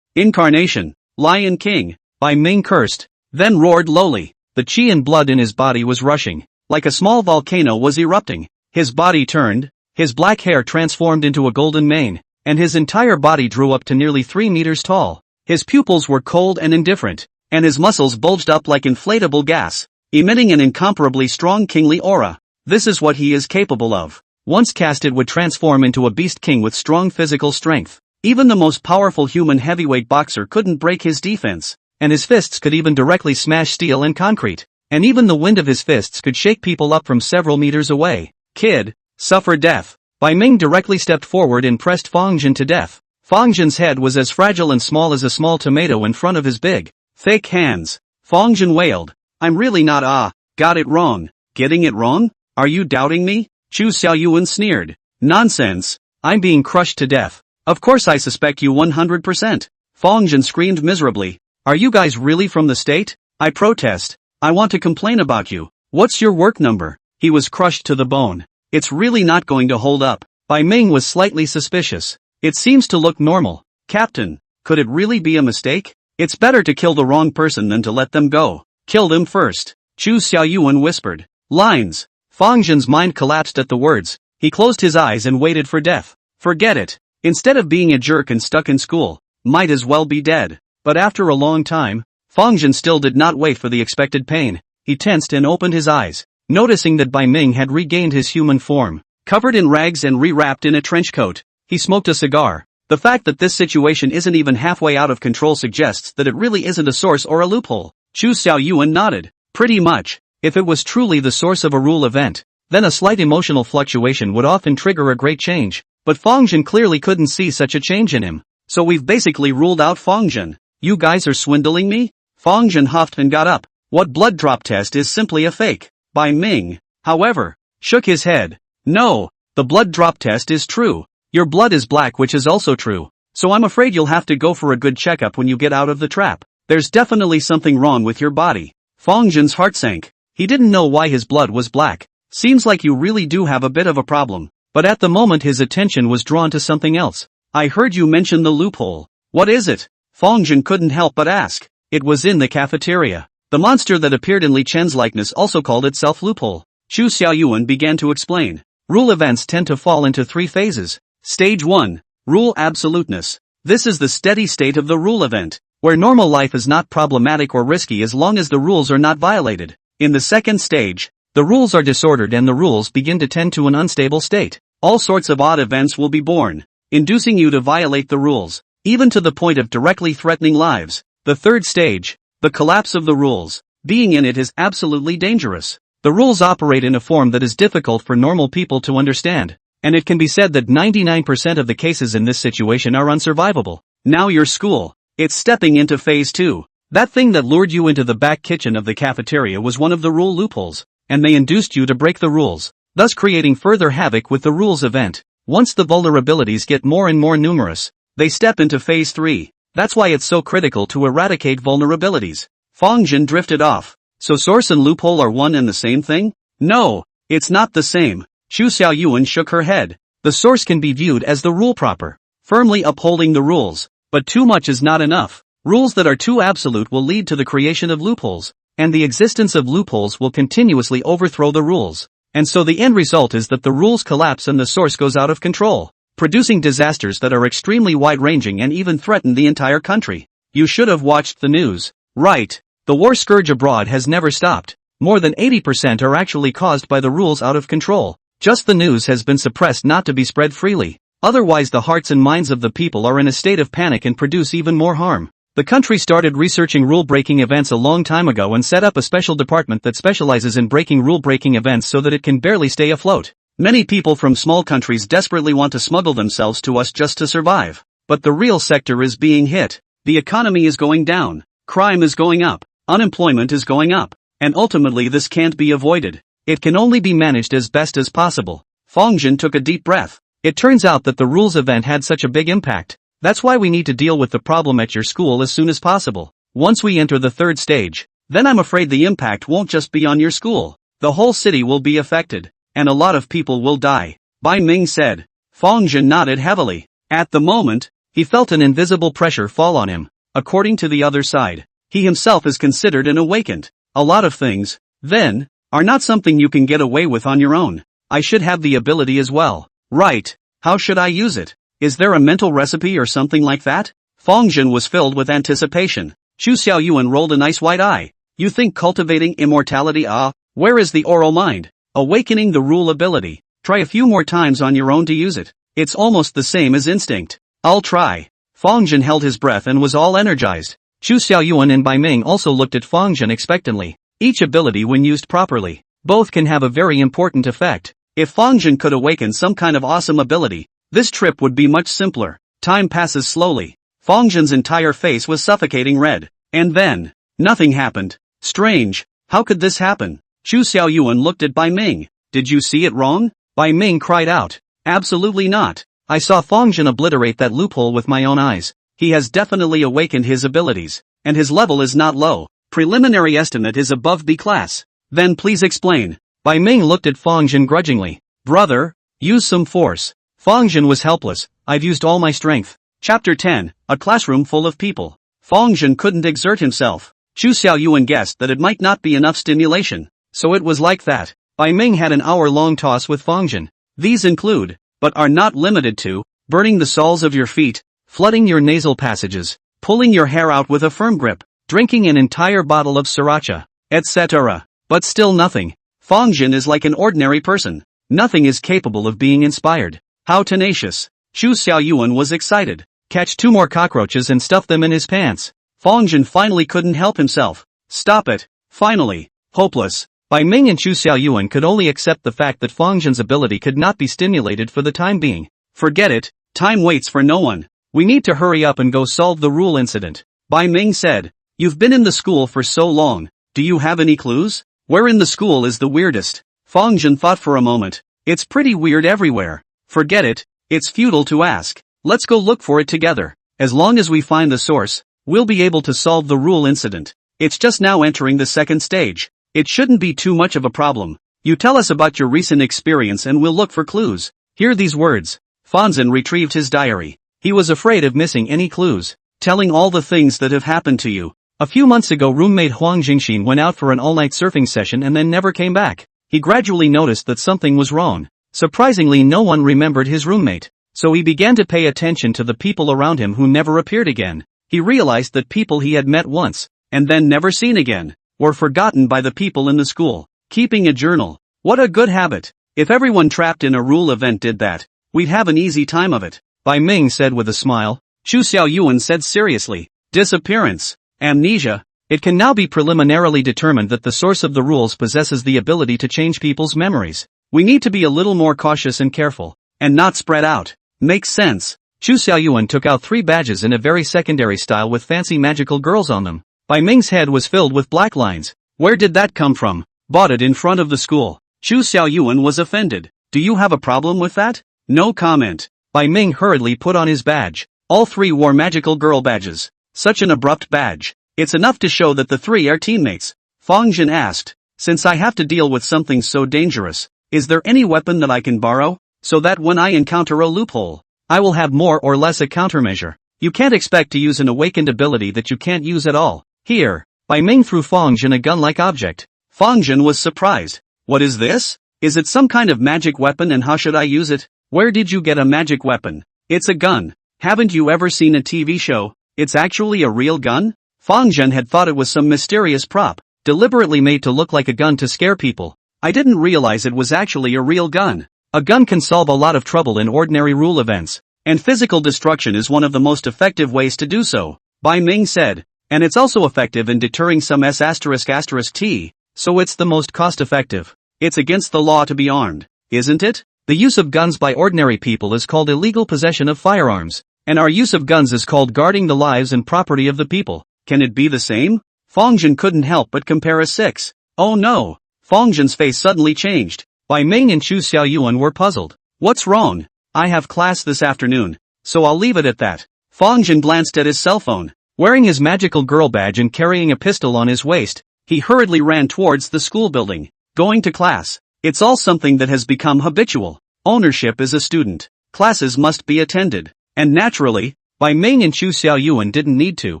Incarnation. Lion King. Bai Ming cursed, then roared lowly. The chi and blood in his body was rushing. Like a small volcano was erupting. His body turned, his black hair transformed into a golden mane, and his entire body drew up to nearly 3 meters tall. His pupils were cold and indifferent, and his muscles bulged up like inflatable gas, emitting an incomparably strong kingly aura. This is what he is capable of. Once cast, it would transform into a beast king with strong physical strength. Even the most powerful human heavyweight boxer couldn't break his defense, and his fists could even directly smash steel and concrete. And even the wind of his fists could shake people up from several meters away. Kid, suffer death. Bai Ming directly stepped forward and pressed Fang Zhen to death. Fang Zhen's head was as fragile and small as a small tomato in front of his big, thick hands. Fang Zhen wailed. I'm really not got it wrong. Getting it wrong? Are you doubting me? Chu Xiaoyuan sneered. Nonsense. I'm being crushed to death. Of course I suspect you 100%. Fang Zhen screamed miserably. Are you guys really from the state? I protest. I want to complain about you. What's your work number? He was crushed to the bone. It's really not going to hold up. Bai Ming was slightly suspicious. It seems to look normal. Captain, could it really be a mistake? It's better to kill the wrong person than to let them go. Kill them first. Chu Xiaoyuan whispered. Lines. Fang Zhen's mind collapsed at the words. He closed his eyes and waited for death. Forget it. Instead of being a jerk and stuck in school, might as well be dead. But after a long time, Fang Zhen still did not wait for the expected pain. He tensed and opened his eyes, noticing that Bai Ming had regained his human form. Covered in rags and re-wrapped in a trench coat, he smoked a cigar. The fact that this situation isn't even halfway out of control suggests that it really isn't a source or a loophole. Chu Xiaoyuan nodded. Pretty much. If it was truly the source of a rule event, then a slight emotional fluctuation would often trigger a great change. But Fang Zhen clearly couldn't see such a change in him. So we've basically ruled out Fang Zhen. You guys are swindling me? Fang Zhen huffed and got up. What blood drop test is simply a fake. Bai Ming, however, shook his head. No, the blood drop test is true. Your blood is black, which is also true. So I'm afraid you'll have to go for a good checkup when you get out of the trap. There's definitely something wrong with your body. Fang Zhen's heart sank. He didn't know why his blood was black. Seems like you really do have a bit of a problem. But at the moment his attention was drawn to something else. I heard you mention the loophole. What is it? Fang Zhen couldn't help but ask. It was in the cafeteria. The monster that appeared in Li Chen's likeness also called itself loophole. Chu Xiaoyuan began to explain. Rule events tend to fall into 3 phases. Stage 1. Rule absoluteness. This is the steady state of the rule event, where normal life is not problematic or risky as long as the rules are not violated. In the second stage, the rules are disordered and the rules begin to tend to an unstable state. All sorts of odd events will be born, inducing you to violate the rules, even to the point of directly threatening lives. The third stage, the collapse of the rules. Being in it is absolutely dangerous. The rules operate in a form that is difficult for normal people to understand, and it can be said that 99% of the cases in this situation are unsurvivable. Now your school, it's stepping into phase 2. That thing that lured you into the back kitchen of the cafeteria was one of the rule loopholes, and they induced you to break the rules, thus creating further havoc with the rules event. Once the vulnerabilities get more and more numerous, they step into phase 3. That's why it's so critical to eradicate vulnerabilities. Fang Zhen drifted off. So source and loophole are one and the same thing? No, it's not the same. Chu Xiaoyuan shook her head. The source can be viewed as the rule proper, firmly upholding the rules. But too much is not enough. Rules that are too absolute will lead to the creation of loopholes, and the existence of loopholes will continuously overthrow the rules. And so the end result is that the rules collapse and the source goes out of control, producing disasters that are extremely wide-ranging and even threaten the entire country. You should have watched the news. Right. The war scourge abroad has never stopped. More than 80% are actually caused by the rules out of control. Just the news has been suppressed not to be spread freely. Otherwise the hearts and minds of the people are in a state of panic and produce even more harm. The country started researching rule-breaking events a long time ago and set up a special department that specializes in breaking rule-breaking events so that it can barely stay afloat. Many people from small countries desperately want to smuggle themselves to us just to survive. But the real sector is being hit. The economy is going down. Crime is going up. Unemployment is going up. And ultimately this can't be avoided. It can only be managed as best as possible. Fang Zhen took a deep breath. It turns out that the rules event had such a big impact. That's why we need to deal with the problem at your school as soon as possible. Once we enter the third stage, then I'm afraid the impact won't just be on your school. The whole city will be affected. And a lot of people will die. Bai Ming said. Fang Zhen nodded heavily. At the moment, he felt an invisible pressure fall on him. According to the other side, he himself is considered an awakened. A lot of things, then, are not something you can get away with on your own. I should have the ability as well. Right. How should I use it? Is there a mental recipe or something like that? Fang Zhen was filled with anticipation. Chu Xiaoyuan rolled a nice white eye. You think cultivating immortality? Where is the oral mind? Awakening the rule ability. Try a few more times on your own to use it. It's almost the same as instinct. I'll try. Fang Zhen held his breath and was all energized. Chu Xiaoyuan and Bai Ming also looked at Fang Zhen expectantly. Each ability when used properly, both can have a very important effect. If Fang Zhen could awaken some kind of awesome ability, this trip would be much simpler. Time passes slowly. Fang Zhen's entire face was suffocating red. And then, nothing happened. Strange. How could this happen? Chu Xiaoyuan looked at Bai Ming. Did you see it wrong? Bai Ming cried out. Absolutely not. I saw Fang Zhen obliterate that loophole with my own eyes. He has definitely awakened his abilities. And his level is not low. Preliminary estimate is above B class. Then please explain. Bai Ming looked at Fang Zhen grudgingly. Brother, use some force. Fang Zhen was helpless. I've used all my strength. Chapter 10, a classroom full of people. Fang Zhen couldn't exert himself. Chu Xiaoyuan guessed that it might not be enough stimulation. So it was like that. Bai Ming had an hour-long toss with Fang Zhen. These include, but are not limited to, burning the soles of your feet, flooding your nasal passages, pulling your hair out with a firm grip, drinking an entire bottle of sriracha, etc. But still nothing. Fang Zhen is like an ordinary person. Nothing is capable of being inspired. How tenacious. Chu Xiaoyuan was excited. Catch 2 more cockroaches and stuff them in his pants. Fang Zhen finally couldn't help himself. Stop it. Finally. Hopeless. Bai Ming and Chu Xiaoyuan could only accept the fact that Fang Zhen's ability could not be stimulated for the time being. Forget it. Time waits for no one. We need to hurry up and go solve the rule incident. Bai Ming said. You've been in the school for so long. Do you have any clues? Where in the school is the weirdest? Fang Zhen thought for a moment. It's pretty weird everywhere. Forget it. It's futile to ask. Let's go look for it together. As long as we find the source, we'll be able to solve the rule incident. It's just now entering the second stage. It shouldn't be too much of a problem. You tell us about your recent experience and we'll look for clues. Hear these words. Fang Zhen retrieved his diary. He was afraid of missing any clues. Telling all the things that have happened to you. A few months ago roommate Huang Jingxin went out for an all-night surfing session and then never came back. He gradually noticed that something was wrong. Surprisingly no one remembered his roommate. So he began to pay attention to the people around him who never appeared again. He realized that people he had met once, and then never seen again, were forgotten by the people in the school. Keeping a journal. What a good habit. If everyone trapped in a rule event did that, we'd have an easy time of it. Bai Ming said with a smile. Chu Xiaoyuan said seriously. Disappearance. Amnesia. It can now be preliminarily determined that the source of the rules possesses the ability to change people's memories. We need to be a little more cautious and careful, and not spread out. Makes sense. Chu Xiaoyuan took out 3 badges in a very secondary style with fancy magical girls on them. Bai Ming's head was filled with black lines. Where did that come from? Bought it in front of the school. Chu Xiaoyuan was offended. Do you have a problem with that? No comment. Bai Ming hurriedly put on his badge. All 3 wore magical girl badges. Such an abrupt badge. It's enough to show that the 3 are teammates. Fang Zhen asked. Since I have to deal with something so dangerous, is there any weapon that I can borrow? So that when I encounter a loophole, I will have more or less a countermeasure. You can't expect to use an awakened ability that you can't use at all. Here. Bai Ming threw Fang Zhen a gun-like object. Fang Zhen was surprised. What is this? Is it some kind of magic weapon and how should I use it? Where did you get a magic weapon? It's a gun. Haven't you ever seen a TV show? It's actually a real gun? Fang Zhen had thought it was some mysterious prop, deliberately made to look like a gun to scare people. I didn't realize it was actually a real gun. A gun can solve a lot of trouble in ordinary rule events, and physical destruction is one of the most effective ways to do so, Bai Ming said, and it's also effective in deterring some S***T, so it's the most cost-effective. It's against the law to be armed, isn't it? The use of guns by ordinary people is called illegal possession of firearms, and our use of guns is called guarding the lives and property of the people. Can it be the same? Fang Zhen couldn't help but compare a 6. Oh no! Fang Zhen's face suddenly changed. Bai Ming and Chu Xiaoyuan were puzzled. What's wrong? I have class this afternoon, so I'll leave it at that. Fang Zhen glanced at his cell phone. Wearing his magical girl badge and carrying a pistol on his waist, he hurriedly ran towards the school building. Going to class. It's all something that has become habitual. Ownership is a student. Classes must be attended. And naturally, Bai Ming and Chu Xiaoyuan didn't need to.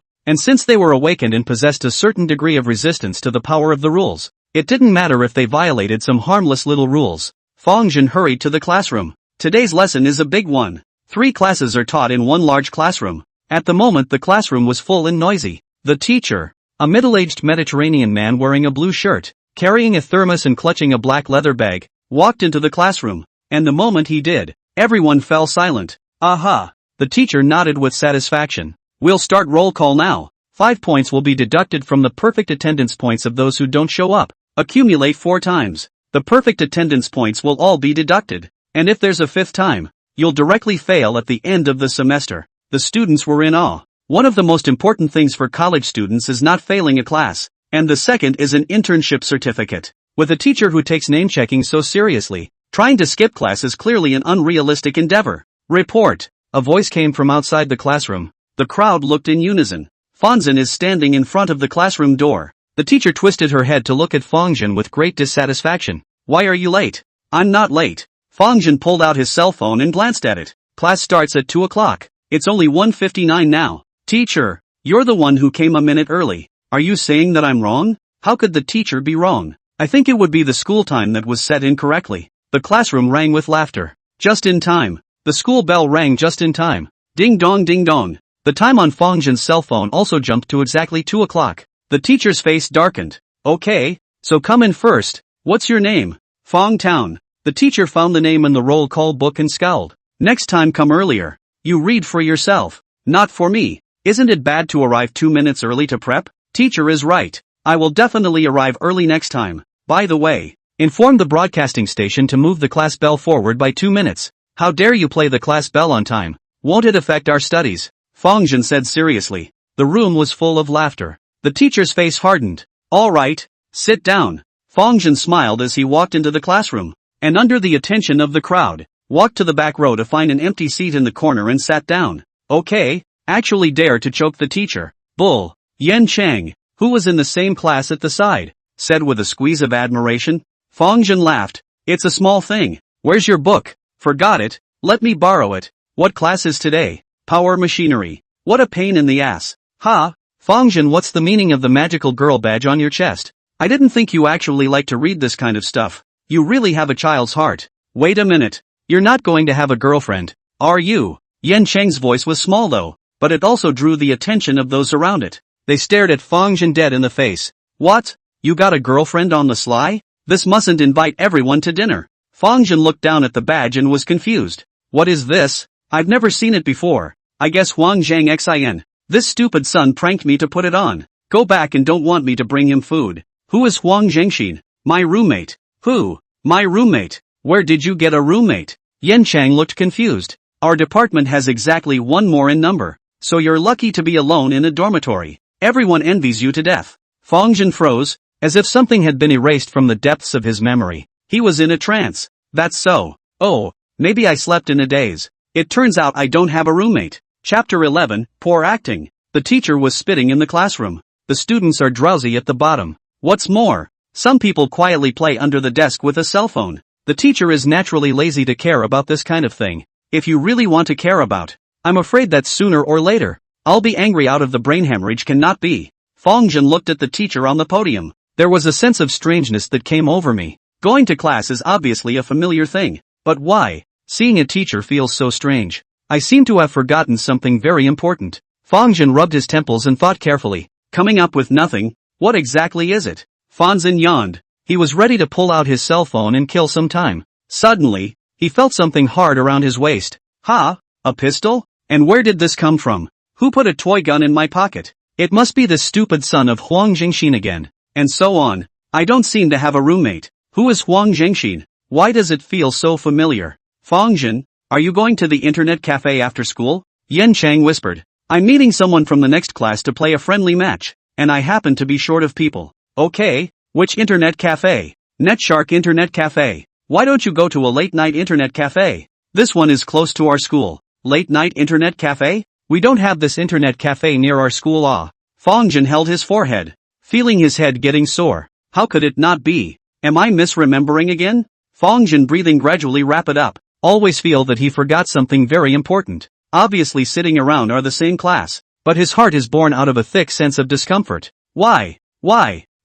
And since they were awakened and possessed a certain degree of resistance to the power of the rules, it didn't matter if they violated some harmless little rules. Fang Zhen hurried to the classroom. Today's lesson is a big one. 3 classes are taught in one large classroom. At the moment the classroom was full and noisy. The teacher, a middle-aged Mediterranean man wearing a blue shirt, carrying a thermos and clutching a black leather bag, walked into the classroom. And the moment he did, everyone fell silent. Aha! The teacher nodded with satisfaction. We'll start roll call now. 5 points will be deducted from the perfect attendance points of those who don't show up. Accumulate 4 times. the perfect attendance points will all be deducted. And if there's a fifth time, you'll directly fail at the end of the semester. The students were in awe. One of the most important things for college students is not failing a class, and the second is an internship certificate. With a teacher who takes name-checking so seriously, trying to skip class is clearly an unrealistic endeavor. Report. A voice came from outside the classroom. The crowd looked in unison. Fang Zhen is standing in front of the classroom door. The teacher twisted her head to look at Fang Zhen with great dissatisfaction. Why are you late? I'm not late. Fang Zhen pulled out his cell phone and glanced at it. Class starts at 2 o'clock. It's only 1:59 now. Teacher, you're the one who came a minute early. Are you saying that I'm wrong? How could the teacher be wrong? I think it would be the school time that was set incorrectly. The classroom rang with laughter. Just in time. The school bell rang just in time. Ding dong ding dong. The time on Fang Zhen's cell phone also jumped to exactly 2 o'clock. The teacher's face darkened. Okay, so come in first. What's your name? Fang Town. The teacher found the name in the roll call book and scowled. Next time come earlier. You read for yourself. Not for me. Isn't it bad to arrive 2 minutes early to prep? Teacher is right. I will definitely arrive early next time. By the way, inform the broadcasting station to move the class bell forward by 2 minutes. How dare you play the class bell on time? Won't it affect our studies? Fang Zhen said seriously. The room was full of laughter. The teacher's face hardened. All right, sit down. Fang Zhen smiled as he walked into the classroom, and under the attention of the crowd, walked to the back row to find an empty seat in the corner and sat down. Okay, actually dare to choke the teacher. Bull. Yan Chang, who was in the same class at the side, said with a squeeze of admiration. Fang Zhen laughed. It's a small thing. Where's your book? Forgot it. Let me borrow it. What class is today? Power machinery. What a pain in the ass. Ha! Fang Zhen, what's the meaning of the magical girl badge on your chest? I didn't think you actually like to read this kind of stuff. You really have a child's heart. Wait a minute. You're not going to have a girlfriend, are you? Yan Cheng's voice was small though, but it also drew the attention of those around it. They stared at Fang Zhen dead in the face. What? You got a girlfriend on the sly? This mustn't invite everyone to dinner. Fang Zhen looked down at the badge and was confused. What is this? I've never seen it before. I guess Wang Zhang Xin. This stupid son pranked me to put it on. Go back and don't want me to bring him food. Who is Huang Zhengxin? My roommate. Who? My roommate. Where did you get a roommate? Yan Chang looked confused. Our department has exactly one more in number, so you're lucky to be alone in a dormitory. Everyone envies you to death. Fang Zhen froze, as if something had been erased from the depths of his memory. He was in a trance. That's so. Oh, maybe I slept in a daze. It turns out I don't have a roommate. Chapter 11, Poor Acting. The teacher was spitting in the classroom. The students are drowsy at the bottom. What's more, some people quietly play under the desk with a cell phone. The teacher is naturally lazy to care about this kind of thing. If you really want to care about, I'm afraid that sooner or later, I'll be angry out of the brain hemorrhage cannot be. Fang Zhen looked at the teacher on the podium. There was a sense of strangeness that came over me. Going to class is obviously a familiar thing, but why? Seeing a teacher feels so strange. I seem to have forgotten something very important. Fang Zhen rubbed his temples and thought carefully. Coming up with nothing, what exactly is it? Fang Zhen yawned. He was ready to pull out his cell phone and kill some time. Suddenly, he felt something hard around his waist. Ha! A pistol? And where did this come from? Who put a toy gun in my pocket? It must be the stupid son of Huang Zhengxin again. And so on. I don't seem to have a roommate. Who is Huang Zhengxin? Why does it feel so familiar? Fang Zhen, are you going to the internet cafe after school? Yan Chang whispered. I'm meeting someone from the next class to play a friendly match, and I happen to be short of people. Okay, which internet cafe? Netshark Internet Cafe. Why don't you go to a late-night internet cafe? This one is close to our school. Late-night internet cafe? We don't have this internet cafe near our school. Fang Zhen held his forehead, feeling his head getting sore. How could it not be? Am I misremembering again? Fang Zhen breathing gradually rapid up. Always feel that he forgot something very important. Obviously sitting around are the same class, but his heart is born out of a thick sense of discomfort. Why?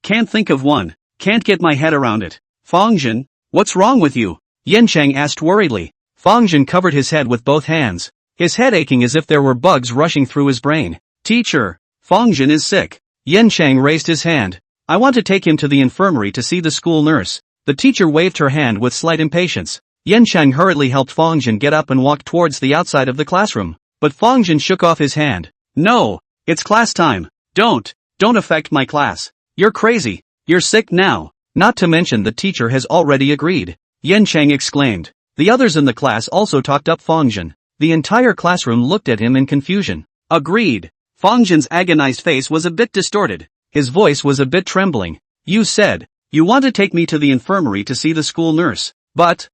Can't think of one. Can't get my head around it. Fang Zhen, what's wrong with you? Yan Chang asked worriedly. Fang Zhen covered his head with both hands, his head aching as if there were bugs rushing through his brain. Teacher, Fang Zhen is sick. Yan Chang raised his hand. I want to take him to the infirmary to see the school nurse. The teacher waved her hand with slight impatience. Yan Chang hurriedly helped Fang Zhen get up and walk towards the outside of the classroom. But Fang Zhen shook off his hand. No, it's class time. Don't affect my class. You're crazy. You're sick now. Not to mention the teacher has already agreed. Yan Chang exclaimed. The others in the class also talked up Fang Zhen. The entire classroom looked at him in confusion. Agreed. Fang Zhen's agonized face was a bit distorted. His voice was a bit trembling. You said, you want to take me to the infirmary to see the school nurse. But,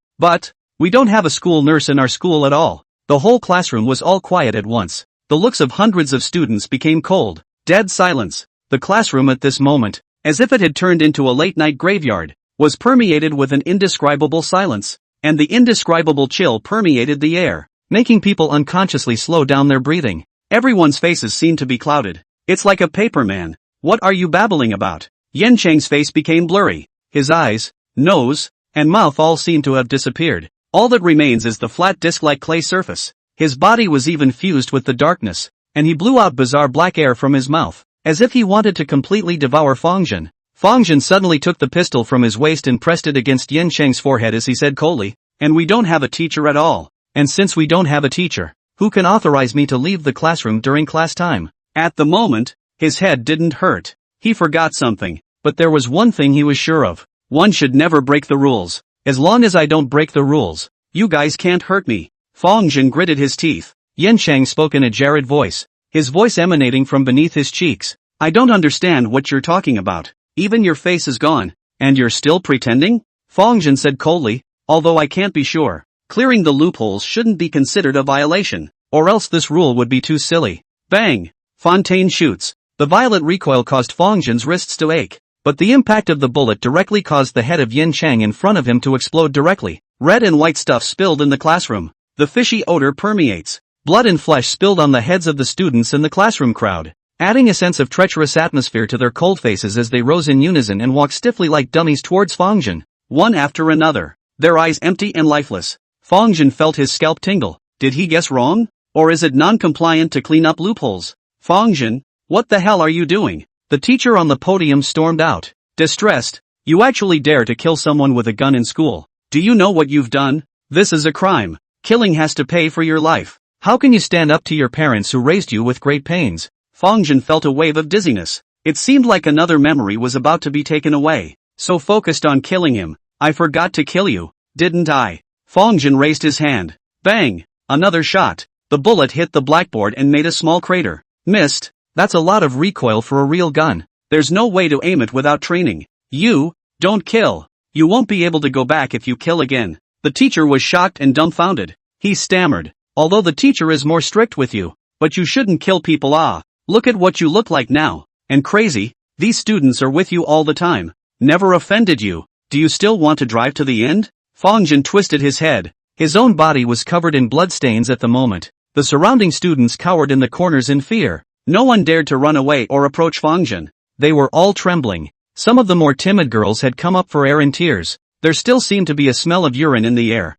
we don't have a school nurse in our school at all. The whole classroom was all quiet at once. The looks of hundreds of students became cold. Dead silence. The classroom at this moment, as if it had turned into a late-night graveyard, was permeated with an indescribable silence. And the indescribable chill permeated the air, making people unconsciously slow down their breathing. Everyone's faces seemed to be clouded. It's like a paper man. What are you babbling about? Yan Chang's face became blurry. His eyes, nose, and mouth all seemed to have disappeared. All that remains is the flat disc-like clay surface. His body was even fused with the darkness, and he blew out bizarre black air from his mouth, as if he wanted to completely devour Fang Zhen. Fang Zhen suddenly took the pistol from his waist and pressed it against Yan Chang's forehead as he said coldly, and we don't have a teacher at all. And since we don't have a teacher, who can authorize me to leave the classroom during class time? At the moment, his head didn't hurt. He forgot something, but there was one thing he was sure of. One should never break the rules. As long as I don't break the rules, you guys can't hurt me. Fang Zhen gritted his teeth. Yan Chang spoke in a jarred voice, his voice emanating from beneath his cheeks. I don't understand what you're talking about. Even your face is gone, and you're still pretending? Fang Zhen said coldly, although I can't be sure. Clearing the loopholes shouldn't be considered a violation, or else this rule would be too silly. Bang! Fontaine shoots. The violent recoil caused Fang Zhen's wrists to ache, but the impact of the bullet directly caused the head of Yan Chang in front of him to explode directly. Red and white stuff spilled in the classroom. The fishy odor permeates. Blood and flesh spilled on the heads of the students in the classroom crowd, adding a sense of treacherous atmosphere to their cold faces as they rose in unison and walked stiffly like dummies towards Fang Zhen, one after another, their eyes empty and lifeless. Fang Zhen felt his scalp tingle. Did he guess wrong? Or is it non-compliant to clean up loopholes? Fang Zhen, what the hell are you doing? The teacher on the podium stormed out, distressed. You actually dare to kill someone with a gun in school. Do you know what you've done? This is a crime. Killing has to pay for your life. How can you stand up to your parents who raised you with great pains? Fang Zhen felt a wave of dizziness. It seemed like another memory was about to be taken away. So focused on killing him, I forgot to kill you, didn't I? Fang Zhen raised his hand. Bang! Another shot. The bullet hit the blackboard and made a small crater. Missed. That's a lot of recoil for a real gun. There's no way to aim it without training. You, don't kill. You won't be able to go back if you kill again. The teacher was shocked and dumbfounded. He stammered. Although the teacher is more strict with you, but you shouldn't kill people. Look at what you look like now. And crazy, these students are with you all the time. Never offended you. Do you still want to drive to the end? Fang Zhen twisted his head. His own body was covered in bloodstains at the moment. The surrounding students cowered in the corners in fear. No one dared to run away or approach Fang Zhen. They were all trembling. Some of the more timid girls had come up for air in tears. There still seemed to be a smell of urine in the air.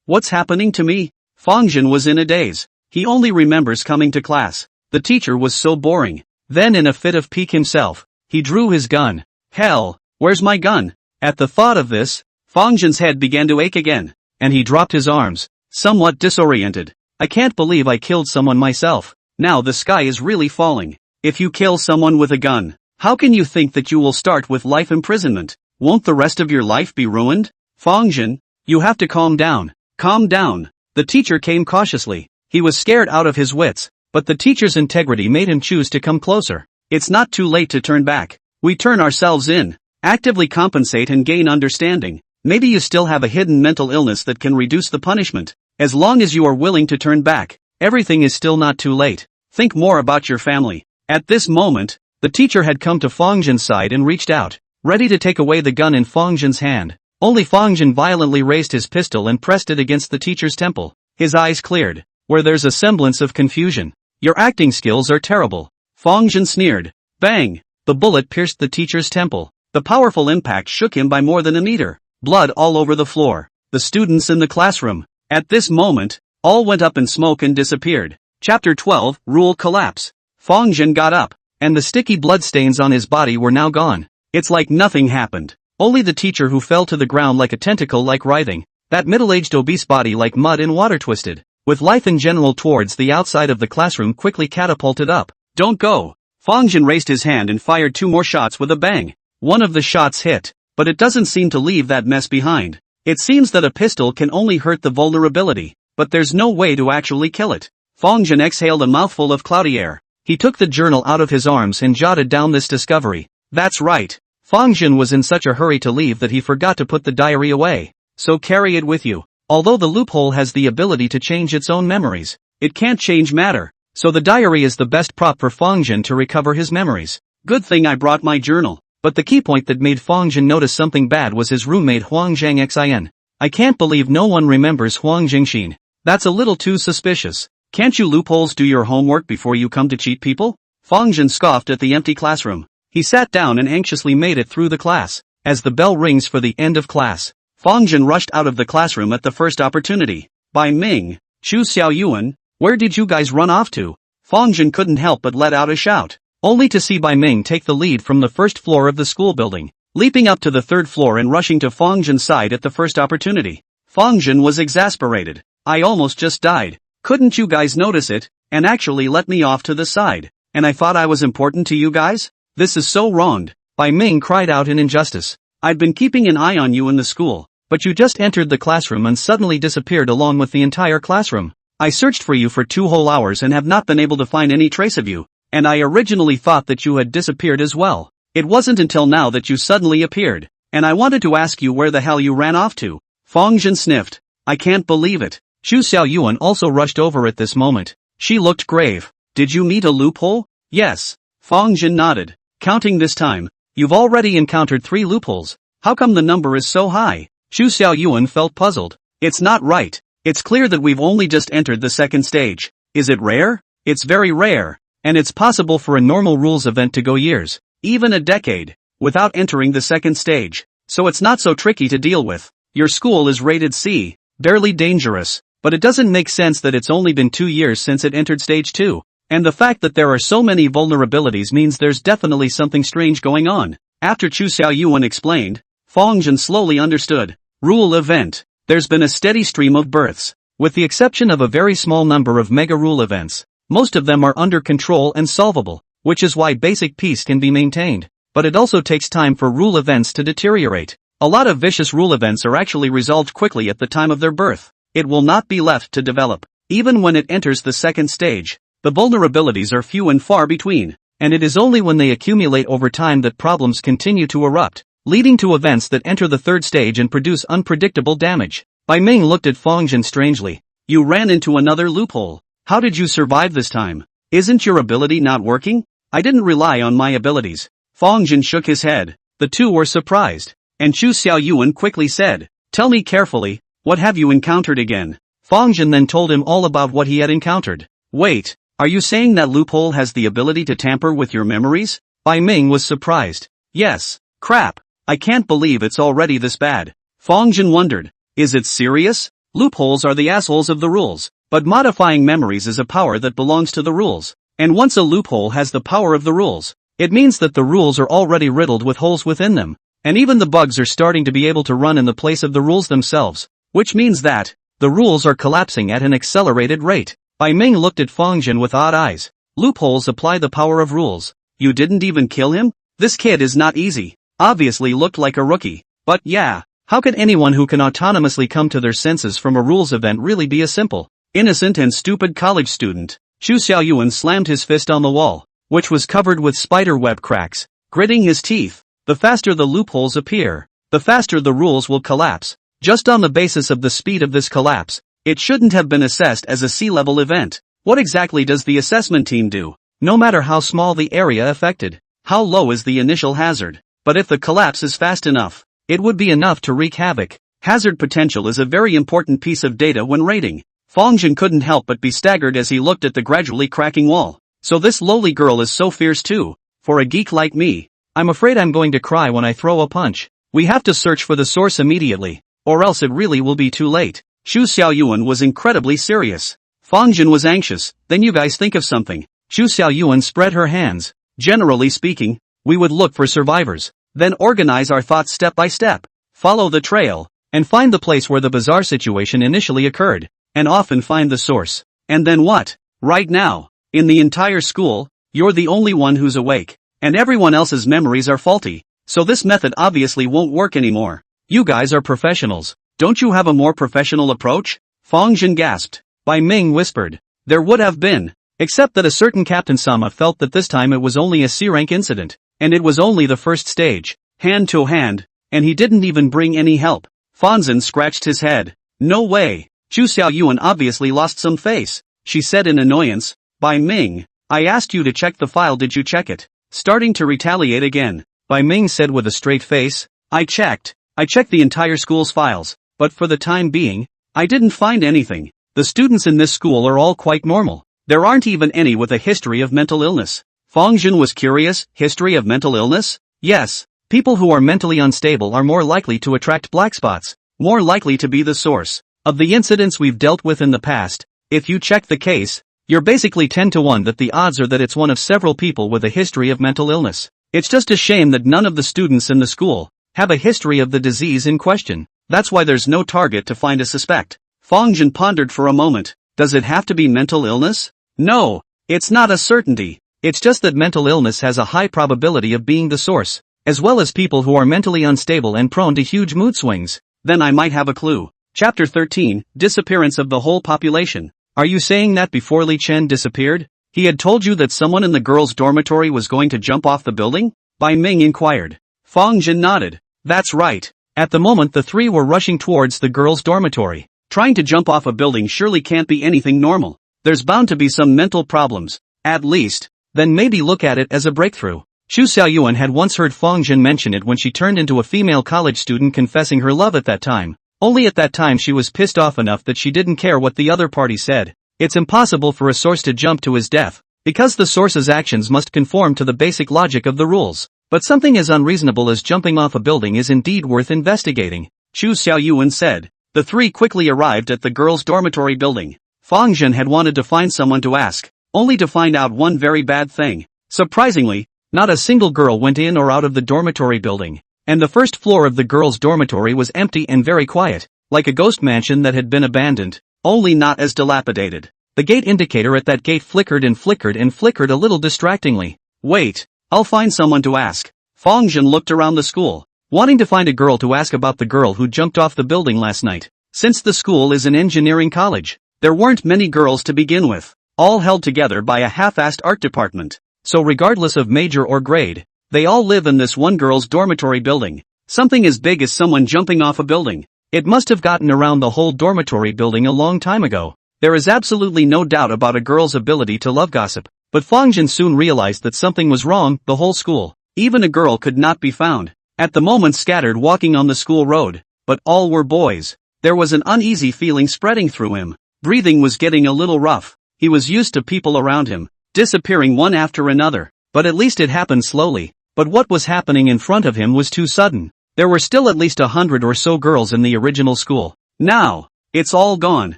What's happening to me? Fang Zhen was in a daze. He only remembers coming to class. The teacher was so boring. Then in a fit of pique himself, he drew his gun. Hell, where's my gun? At the thought of this, Fang Zhen's head began to ache again, and he dropped his arms, somewhat disoriented. I can't believe I killed someone myself. Now the sky is really falling. If you kill someone with a gun, how can you think that you will start with life imprisonment? Won't the rest of your life be ruined? Fang Zhen, you have to calm down. Calm down. The teacher came cautiously. He was scared out of his wits, but the teacher's integrity made him choose to come closer. It's not too late to turn back. We turn ourselves in, actively compensate and gain understanding. Maybe you still have a hidden mental illness that can reduce the punishment. As long as you are willing to turn back, everything is still not too late. Think more about your family. At this moment, the teacher had come to Fang Zhen's side and reached out, ready to take away the gun in Fang Zhen's hand. Only Fang Zhen violently raised his pistol and pressed it against the teacher's temple. His eyes cleared, where there's a semblance of confusion. Your acting skills are terrible. Fang Zhen sneered. Bang! The bullet pierced the teacher's temple. The powerful impact shook him by more than a meter. Blood all over the floor. The students in the classroom. At this moment, all went up in smoke and disappeared. Chapter 12, Rule Collapse. Fang Zhen got up, and the sticky bloodstains on his body were now gone. It's like nothing happened. Only the teacher who fell to the ground like a tentacle like writhing. That middle-aged obese body like mud in water twisted. With life in general towards the outside of the classroom quickly catapulted up. Don't go. Fang Zhen raised his hand and fired 2 more shots with a bang. One of the shots hit, but it doesn't seem to leave that mess behind. It seems that a pistol can only hurt the vulnerability, but there's no way to actually kill it. Fang Zhen exhaled a mouthful of cloudy air. He took the journal out of his arms and jotted down this discovery. That's right. Fang Zhen was in such a hurry to leave that he forgot to put the diary away. So carry it with you. Although the loophole has the ability to change its own memories, it can't change matter. So the diary is the best prop for Fang Zhen to recover his memories. Good thing I brought my journal. But the key point that made Fang Zhen notice something bad was his roommate Huang Zhangxin. I can't believe no one remembers Huang Jingxin. That's a little too suspicious. Can't you loopholes do your homework before you come to cheat people? Fang Zhen scoffed at the empty classroom. He sat down and anxiously made it through the class. As the bell rings for the end of class, Fang Zhen rushed out of the classroom at the first opportunity. By Ming, Chu Xiaoyuan, where did you guys run off to? Fang Zhen couldn't help but let out a shout, only to see Bai Ming take the lead from the first floor of the school building, leaping up to the third floor and rushing to Fang Zhen's side at the first opportunity. Fang Zhen was exasperated. I almost just died. Couldn't you guys notice it, and actually let me off to the side? And I thought I was important to you guys? This is so wronged. Bai Ming cried out in injustice. I'd been keeping an eye on you in the school, but you just entered the classroom and suddenly disappeared along with the entire classroom. I searched for you for 2 whole hours and have not been able to find any trace of you, and I originally thought that you had disappeared as well. It wasn't until now that you suddenly appeared, and I wanted to ask you where the hell you ran off to. Fang Zhen sniffed. I can't believe it. Chu Xiaoyuan also rushed over at this moment. She looked grave. Did you meet a loophole? Yes. Fang Zhen nodded. Counting this time, you've already encountered 3 loopholes. How come the number is so high? Chu Xiaoyuan felt puzzled. It's not right. It's clear that we've only just entered the second stage. Is it rare? It's very rare. And it's possible for a normal rules event to go years, even a decade, without entering the second stage. So it's not so tricky to deal with. Your school is rated C, barely dangerous. But it doesn't make sense that it's only been 2 years since it entered stage 2. And the fact that there are so many vulnerabilities means there's definitely something strange going on. After Chu Xiaoyuan explained, Fang Zhen slowly understood. Rule event. There's been a steady stream of births. With the exception of a very small number of mega rule events, most of them are under control and solvable, which is why basic peace can be maintained. But it also takes time for rule events to deteriorate. A lot of vicious rule events are actually resolved quickly at the time of their birth. It will not be left to develop. Even when it enters the second stage, the vulnerabilities are few and far between, and it is only when they accumulate over time that problems continue to erupt, leading to events that enter the third stage and produce unpredictable damage. Bai Ming looked at Fang Zhen strangely. You ran into another loophole. How did you survive this time? Isn't your ability not working? I didn't rely on my abilities. Fang Zhen shook his head. The two were surprised, and Chu Xiaoyuan quickly said, Tell me carefully. What have you encountered again? Fang Zhen then told him all about what he had encountered. Wait, are you saying that loophole has the ability to tamper with your memories? Bai Ming was surprised. Yes. Crap. I can't believe it's already this bad. Fang Zhen wondered. Is it serious? Loopholes are the assholes of the rules, but modifying memories is a power that belongs to the rules. And once a loophole has the power of the rules, it means that the rules are already riddled with holes within them. And even the bugs are starting to be able to run in the place of the rules themselves. Which means that the rules are collapsing at an accelerated rate. Bai Ming looked at Fang Zhen with odd eyes. Loopholes apply the power of rules. You didn't even kill him? This kid is not easy. Obviously looked like a rookie. But yeah, how could anyone who can autonomously come to their senses from a rules event really be a simple, innocent and stupid college student? Chu Xiaoyuan slammed his fist on the wall, which was covered with spider web cracks, gritting his teeth. The faster the loopholes appear, the faster the rules will collapse. Just on the basis of the speed of this collapse, it shouldn't have been assessed as a C-level event. What exactly does the assessment team do? No matter how small the area affected, how low is the initial hazard? But if the collapse is fast enough, it would be enough to wreak havoc. Hazard potential is a very important piece of data when rating. Fang Zhen couldn't help but be staggered as he looked at the gradually cracking wall. So this lowly girl is so fierce too. For a geek like me, I'm afraid I'm going to cry when I throw a punch. We have to search for the source immediately, or else it really will be too late. Chu Xiaoyuan was incredibly serious. Fang Zhen was anxious. Then you guys think of something. Chu Xiaoyuan spread her hands. Generally speaking, we would look for survivors, then organize our thoughts step by step, follow the trail, and find the place where the bizarre situation initially occurred, and often find the source. And then what? Right now, in the entire school, you're the only one who's awake, and everyone else's memories are faulty. so this method obviously won't work anymore. You guys are professionals. Don't you have a more professional approach? Fang Zhen gasped. Bai Ming whispered. There would have been. Except that a certain Captain Sama felt that this time it was only a C-rank incident, and it was only the first stage, hand to hand, and he didn't even bring any help. Fang Zhen scratched his head. No way. Chu Xiaoyuan obviously lost some face. She said in annoyance. Bai Ming, I asked you to check the file, did you check it? Starting to retaliate again. Bai Ming said with a straight face. I checked the entire school's files, but for the time being, I didn't find anything. The students in this school are all quite normal. There aren't even any with a history of mental illness. Fang Zhen was curious. History of mental illness? Yes. People who are mentally unstable are more likely to attract black spots, more likely to be the source of the incidents we've dealt with in the past. If you check the case, you're basically 10 to 1 that the odds are that it's one of several people with a history of mental illness. It's just a shame that none of the students in the school have a history of the disease in question. That's why there's no target to find a suspect. Fang Zhen pondered for a moment. Does it have to be mental illness? No, it's not a certainty. It's just that mental illness has a high probability of being the source, as well as people who are mentally unstable and prone to huge mood swings. Then I might have a clue. Chapter 13, Disappearance of the Whole Population. Are you saying that before Li Chen disappeared, he had told you that someone in the girls' dormitory was going to jump off the building? Bai Ming inquired. Fang Zhen nodded. That's right. At the moment the three were rushing towards the girls' dormitory. Trying to jump off a building surely can't be anything normal. There's bound to be some mental problems, at least. Then maybe look at it as a breakthrough. Chu Xiaoyuan had once heard Fang Zhen mention it when she turned into a female college student confessing her love at that time. Only at that time she was pissed off enough that she didn't care what the other party said. It's impossible for a source to jump to his death, because the source's actions must conform to the basic logic of the rules. But something as unreasonable as jumping off a building is indeed worth investigating, Chu Xiaoyuan said. The three quickly arrived at the girls' dormitory building. Fang Zhen had wanted to find someone to ask, only to find out one very bad thing. Surprisingly, not a single girl went in or out of the dormitory building, and the first floor of the girls' dormitory was empty and very quiet, like a ghost mansion that had been abandoned, only not as dilapidated. The gate indicator at that gate flickered and flickered and flickered a little distractingly. Wait, I'll find someone to ask. Fang Zhen looked around the school, wanting to find a girl to ask about the girl who jumped off the building last night. Since the school is an engineering college, there weren't many girls to begin with, all held together by a half-assed art department. So regardless of major or grade, they all live in this one girl's dormitory building. Something as big as someone jumping off a building. It must have gotten around the whole dormitory building a long time ago. There is absolutely no doubt about a girl's ability to love gossip. But Fang Zhen soon realized that something was wrong. The whole school, even a girl, could not be found. At the moment scattered walking on the school road, but all were boys. There was an uneasy feeling spreading through him. Breathing was getting a little rough. He was used to people around him disappearing one after another, but at least it happened slowly. But what was happening in front of him was too sudden. There were still at least 100 or so girls in the original school. Now, it's all gone.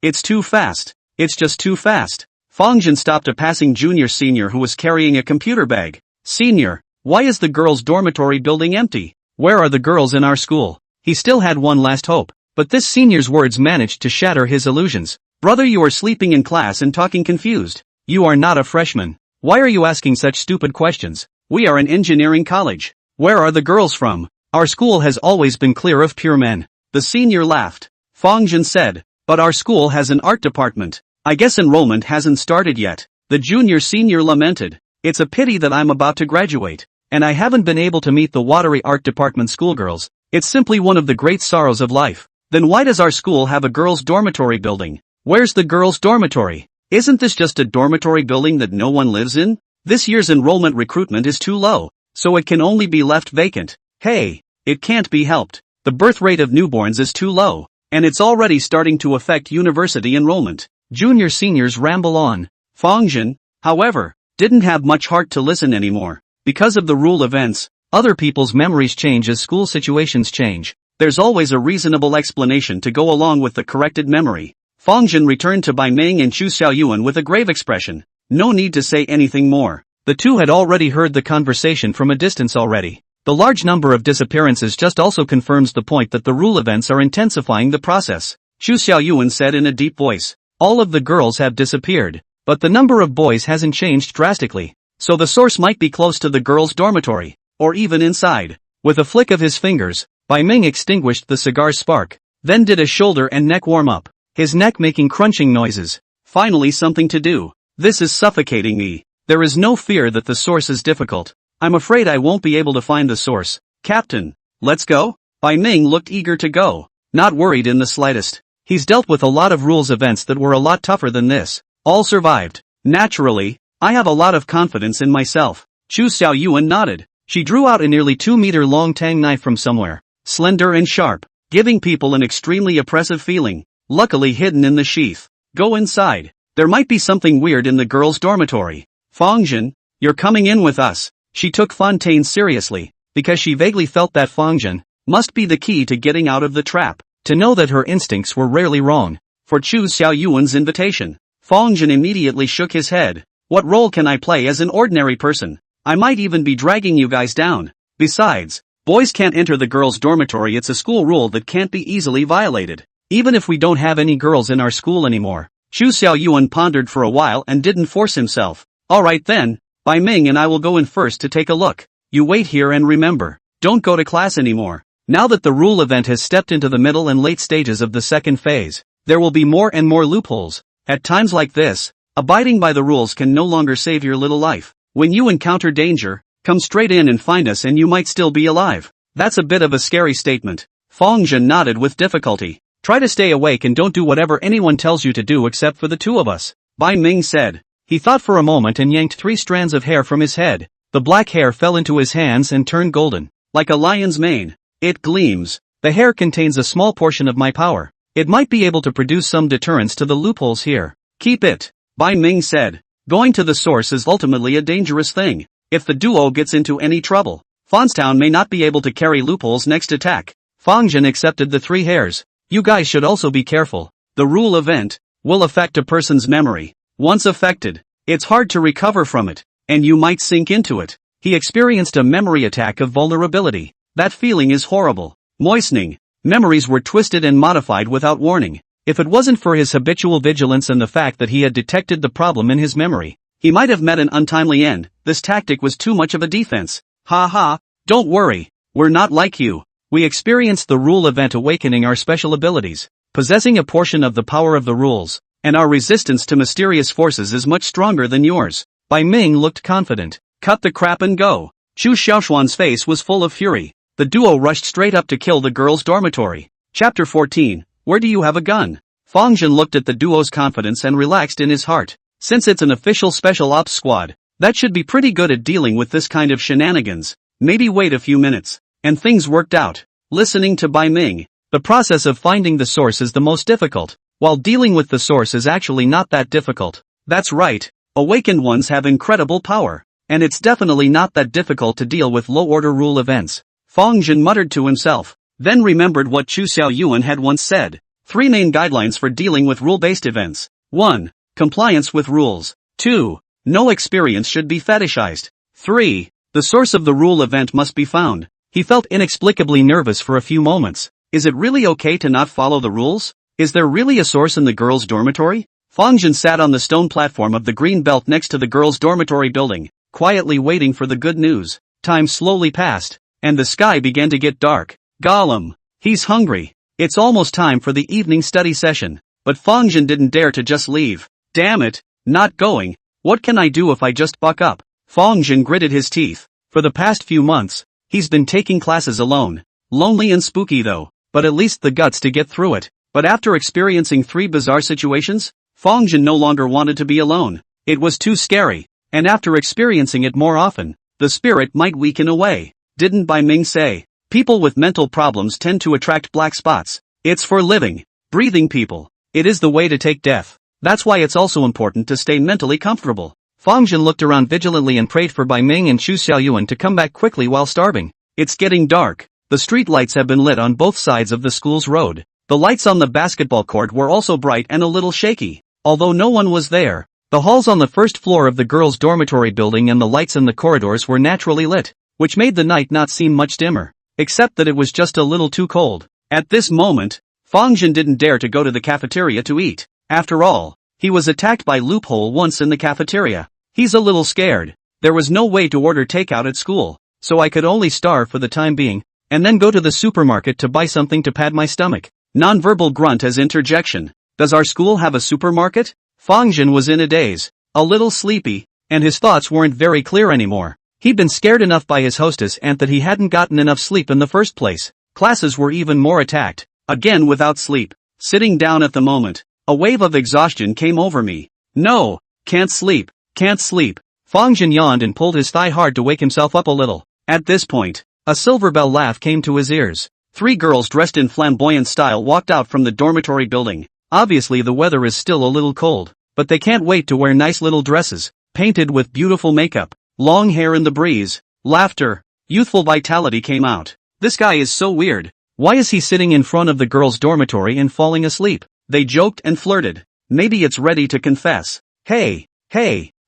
It's too fast. It's just too fast. Fang Zhen stopped a passing junior-senior who was carrying a computer bag. Senior, why is the girls' dormitory building empty? Where are the girls in our school? He still had one last hope, but this senior's words managed to shatter his illusions. Brother, you are sleeping in class and talking confused. You are not a freshman. Why are you asking such stupid questions? We are an engineering college. Where are the girls from? Our school has always been clear of pure men. The senior laughed. Fang Zhen said, but our school has an art department. I guess enrollment hasn't started yet. The junior-senior lamented. It's a pity that I'm about to graduate, and I haven't been able to meet the watery art department schoolgirls. It's simply one of the great sorrows of life. Then why does our school have a girls' dormitory building? Where's the girls' dormitory? Isn't this just a dormitory building that no one lives in? This year's enrollment recruitment is too low, so it can only be left vacant. Hey, it can't be helped. The birth rate of newborns is too low, and it's already starting to affect university enrollment. Junior seniors ramble on. Fang Zhen, however, didn't have much heart to listen anymore. Because of the rule events, other people's memories change as school situations change. There's always a reasonable explanation to go along with the corrected memory. Fang Zhen returned to Bai Ming and Chu Xiaoyuan with a grave expression. No need to say anything more. The two had already heard the conversation from a distance already. The large number of disappearances just also confirms the point that the rule events are intensifying the process. Chu Xiaoyuan said in a deep voice. All of the girls have disappeared, but the number of boys hasn't changed drastically. So the source might be close to the girls' dormitory, or even inside. With a flick of his fingers, Bai Ming extinguished the cigar's spark, then did a shoulder and neck warm-up, his neck making crunching noises. Finally something to do. This is suffocating me. There is no fear that the source is difficult. I'm afraid I won't be able to find the source. Captain, let's go? Bai Ming looked eager to go, not worried in the slightest. He's dealt with a lot of rules events that were a lot tougher than this. All survived. Naturally, I have a lot of confidence in myself. Chu Xiaoyuan nodded. She drew out a nearly 2-meter-long tang knife from somewhere, slender and sharp, giving people an extremely oppressive feeling, luckily hidden in the sheath. Go inside. There might be something weird in the girls' dormitory. Fang Zhen, you're coming in with us. She took Fontaine seriously, because she vaguely felt that Fang Zhen must be the key to getting out of the trap, to know that her instincts were rarely wrong. For Chu Xiaoyuan's invitation, Fang Zhen immediately shook his head. What role can I play as an ordinary person? I might even be dragging you guys down. Besides, boys can't enter the girls' dormitory. It's a school rule that can't be easily violated. Even if we don't have any girls in our school anymore. Chu Xiaoyuan pondered for a while and didn't force himself. Alright then, Bai Ming and I will go in first to take a look. You wait here and remember, don't go to class anymore. Now that the rule event has stepped into the middle and late stages of the second phase, there will be more and more loopholes. At times like this, abiding by the rules can no longer save your little life. When you encounter danger, come straight in and find us and you might still be alive. That's a bit of a scary statement. Fang Zhen nodded with difficulty. Try to stay awake and don't do whatever anyone tells you to do except for the two of us, Bai Ming said. He thought for a moment and yanked 3 strands of hair from his head. The black hair fell into his hands and turned golden, like a lion's mane. It gleams. The hair contains a small portion of my power. It might be able to produce some deterrence to the loopholes here. Keep it, Bai Ming said. Going to the source is ultimately a dangerous thing. If the duo gets into any trouble, Fonstown may not be able to carry loophole's next attack. Fang Zhen accepted the 3 hairs. You guys should also be careful. The rule event will affect a person's memory. Once affected, it's hard to recover from it, and you might sink into it. He experienced a memory attack of vulnerability. That feeling is horrible. Moistening. Memories were twisted and modified without warning. If it wasn't for his habitual vigilance and the fact that he had detected the problem in his memory, he might have met an untimely end. This tactic was too much of a defense. Ha ha, don't worry, we're not like you. We experienced the rule event awakening our special abilities, possessing a portion of the power of the rules, and our resistance to mysterious forces is much stronger than yours. Bai Ming looked confident. Cut the crap and go. Chu Xiaoshuan's face was full of fury. The duo rushed straight up to kill the girls' dormitory. Chapter 14, Where do you have a gun? Fang Zhen looked at the duo's confidence and relaxed in his heart. Since it's an official special ops squad, that should be pretty good at dealing with this kind of shenanigans. Maybe wait a few minutes. And things worked out. Listening to Bai Ming, the process of finding the source is the most difficult, while dealing with the source is actually not that difficult. That's right, awakened ones have incredible power, and it's definitely not that difficult to deal with low-order rule events. Fang Zhen muttered to himself, then remembered what Chu Xiaoyuan had once said. 3 main guidelines for dealing with rule-based events. 1. Compliance with rules. 2. No experience should be fetishized. 3. The source of the rule event must be found. He felt inexplicably nervous for a few moments. Is it really okay to not follow the rules? Is there really a source in the girls' dormitory? Fang Zhen sat on the stone platform of the green belt next to the girls' dormitory building, quietly waiting for the good news. Time slowly passed, and the sky began to get dark. Gollum. He's hungry. It's almost time for the evening study session. But Fang Zhen didn't dare to just leave. Damn it, not going. What can I do if I just buck up? Fang Zhen gritted his teeth. For the past few months, he's been taking classes alone. Lonely and spooky though, but at least the guts to get through it. But after experiencing 3 bizarre situations, Fang Zhen no longer wanted to be alone. It was too scary, and after experiencing it more often, the spirit might weaken away. Didn't Bai Ming say, people with mental problems tend to attract black spots. It's for living, breathing people. It is the way to take death. That's why it's also important to stay mentally comfortable. Fang Zhen looked around vigilantly and prayed for Bai Ming and Chu Xiaoyuan to come back quickly while starving. It's getting dark. The street lights have been lit on both sides of the school's road. The lights on the basketball court were also bright and a little shaky. Although no one was there, the halls on the first floor of the girls' dormitory building and the lights in the corridors were naturally lit, which made the night not seem much dimmer, except that it was just a little too cold. At this moment, Fang Zhen didn't dare to go to the cafeteria to eat. After all, he was attacked by Loophole once in the cafeteria. He's a little scared. There was no way to order takeout at school, so I could only starve for the time being, and then go to the supermarket to buy something to pad my stomach. Nonverbal grunt as interjection. Does our school have a supermarket? Fang Zhen was in a daze, a little sleepy, and his thoughts weren't very clear anymore. He'd been scared enough by his hostess and that he hadn't gotten enough sleep in the first place. Classes were even more attacked. Again without sleep. Sitting down at the moment, a wave of exhaustion came over me. No, can't sleep, can't sleep. Fang Zhen yawned and pulled his thigh hard to wake himself up a little. At this point, a silver bell laugh came to his ears. 3 girls dressed in flamboyant style walked out from the dormitory building. Obviously the weather is still a little cold, but they can't wait to wear nice little dresses, painted with beautiful makeup, long hair in the breeze. Laughter, youthful vitality came out. This guy is so weird. Why is he sitting in front of the girls' dormitory and falling asleep? They joked and flirted. Maybe it's ready to confess. Hey,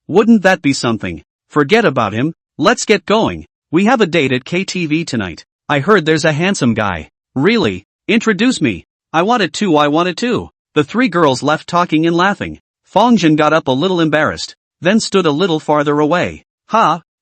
wouldn't that be something? Forget about him, let's get going. We have a date at KTV tonight. I heard there's a handsome guy. Really? Introduce me. I want it too. The 3 girls left talking and laughing. Fang Zhen got up a little embarrassed, then stood a little farther away.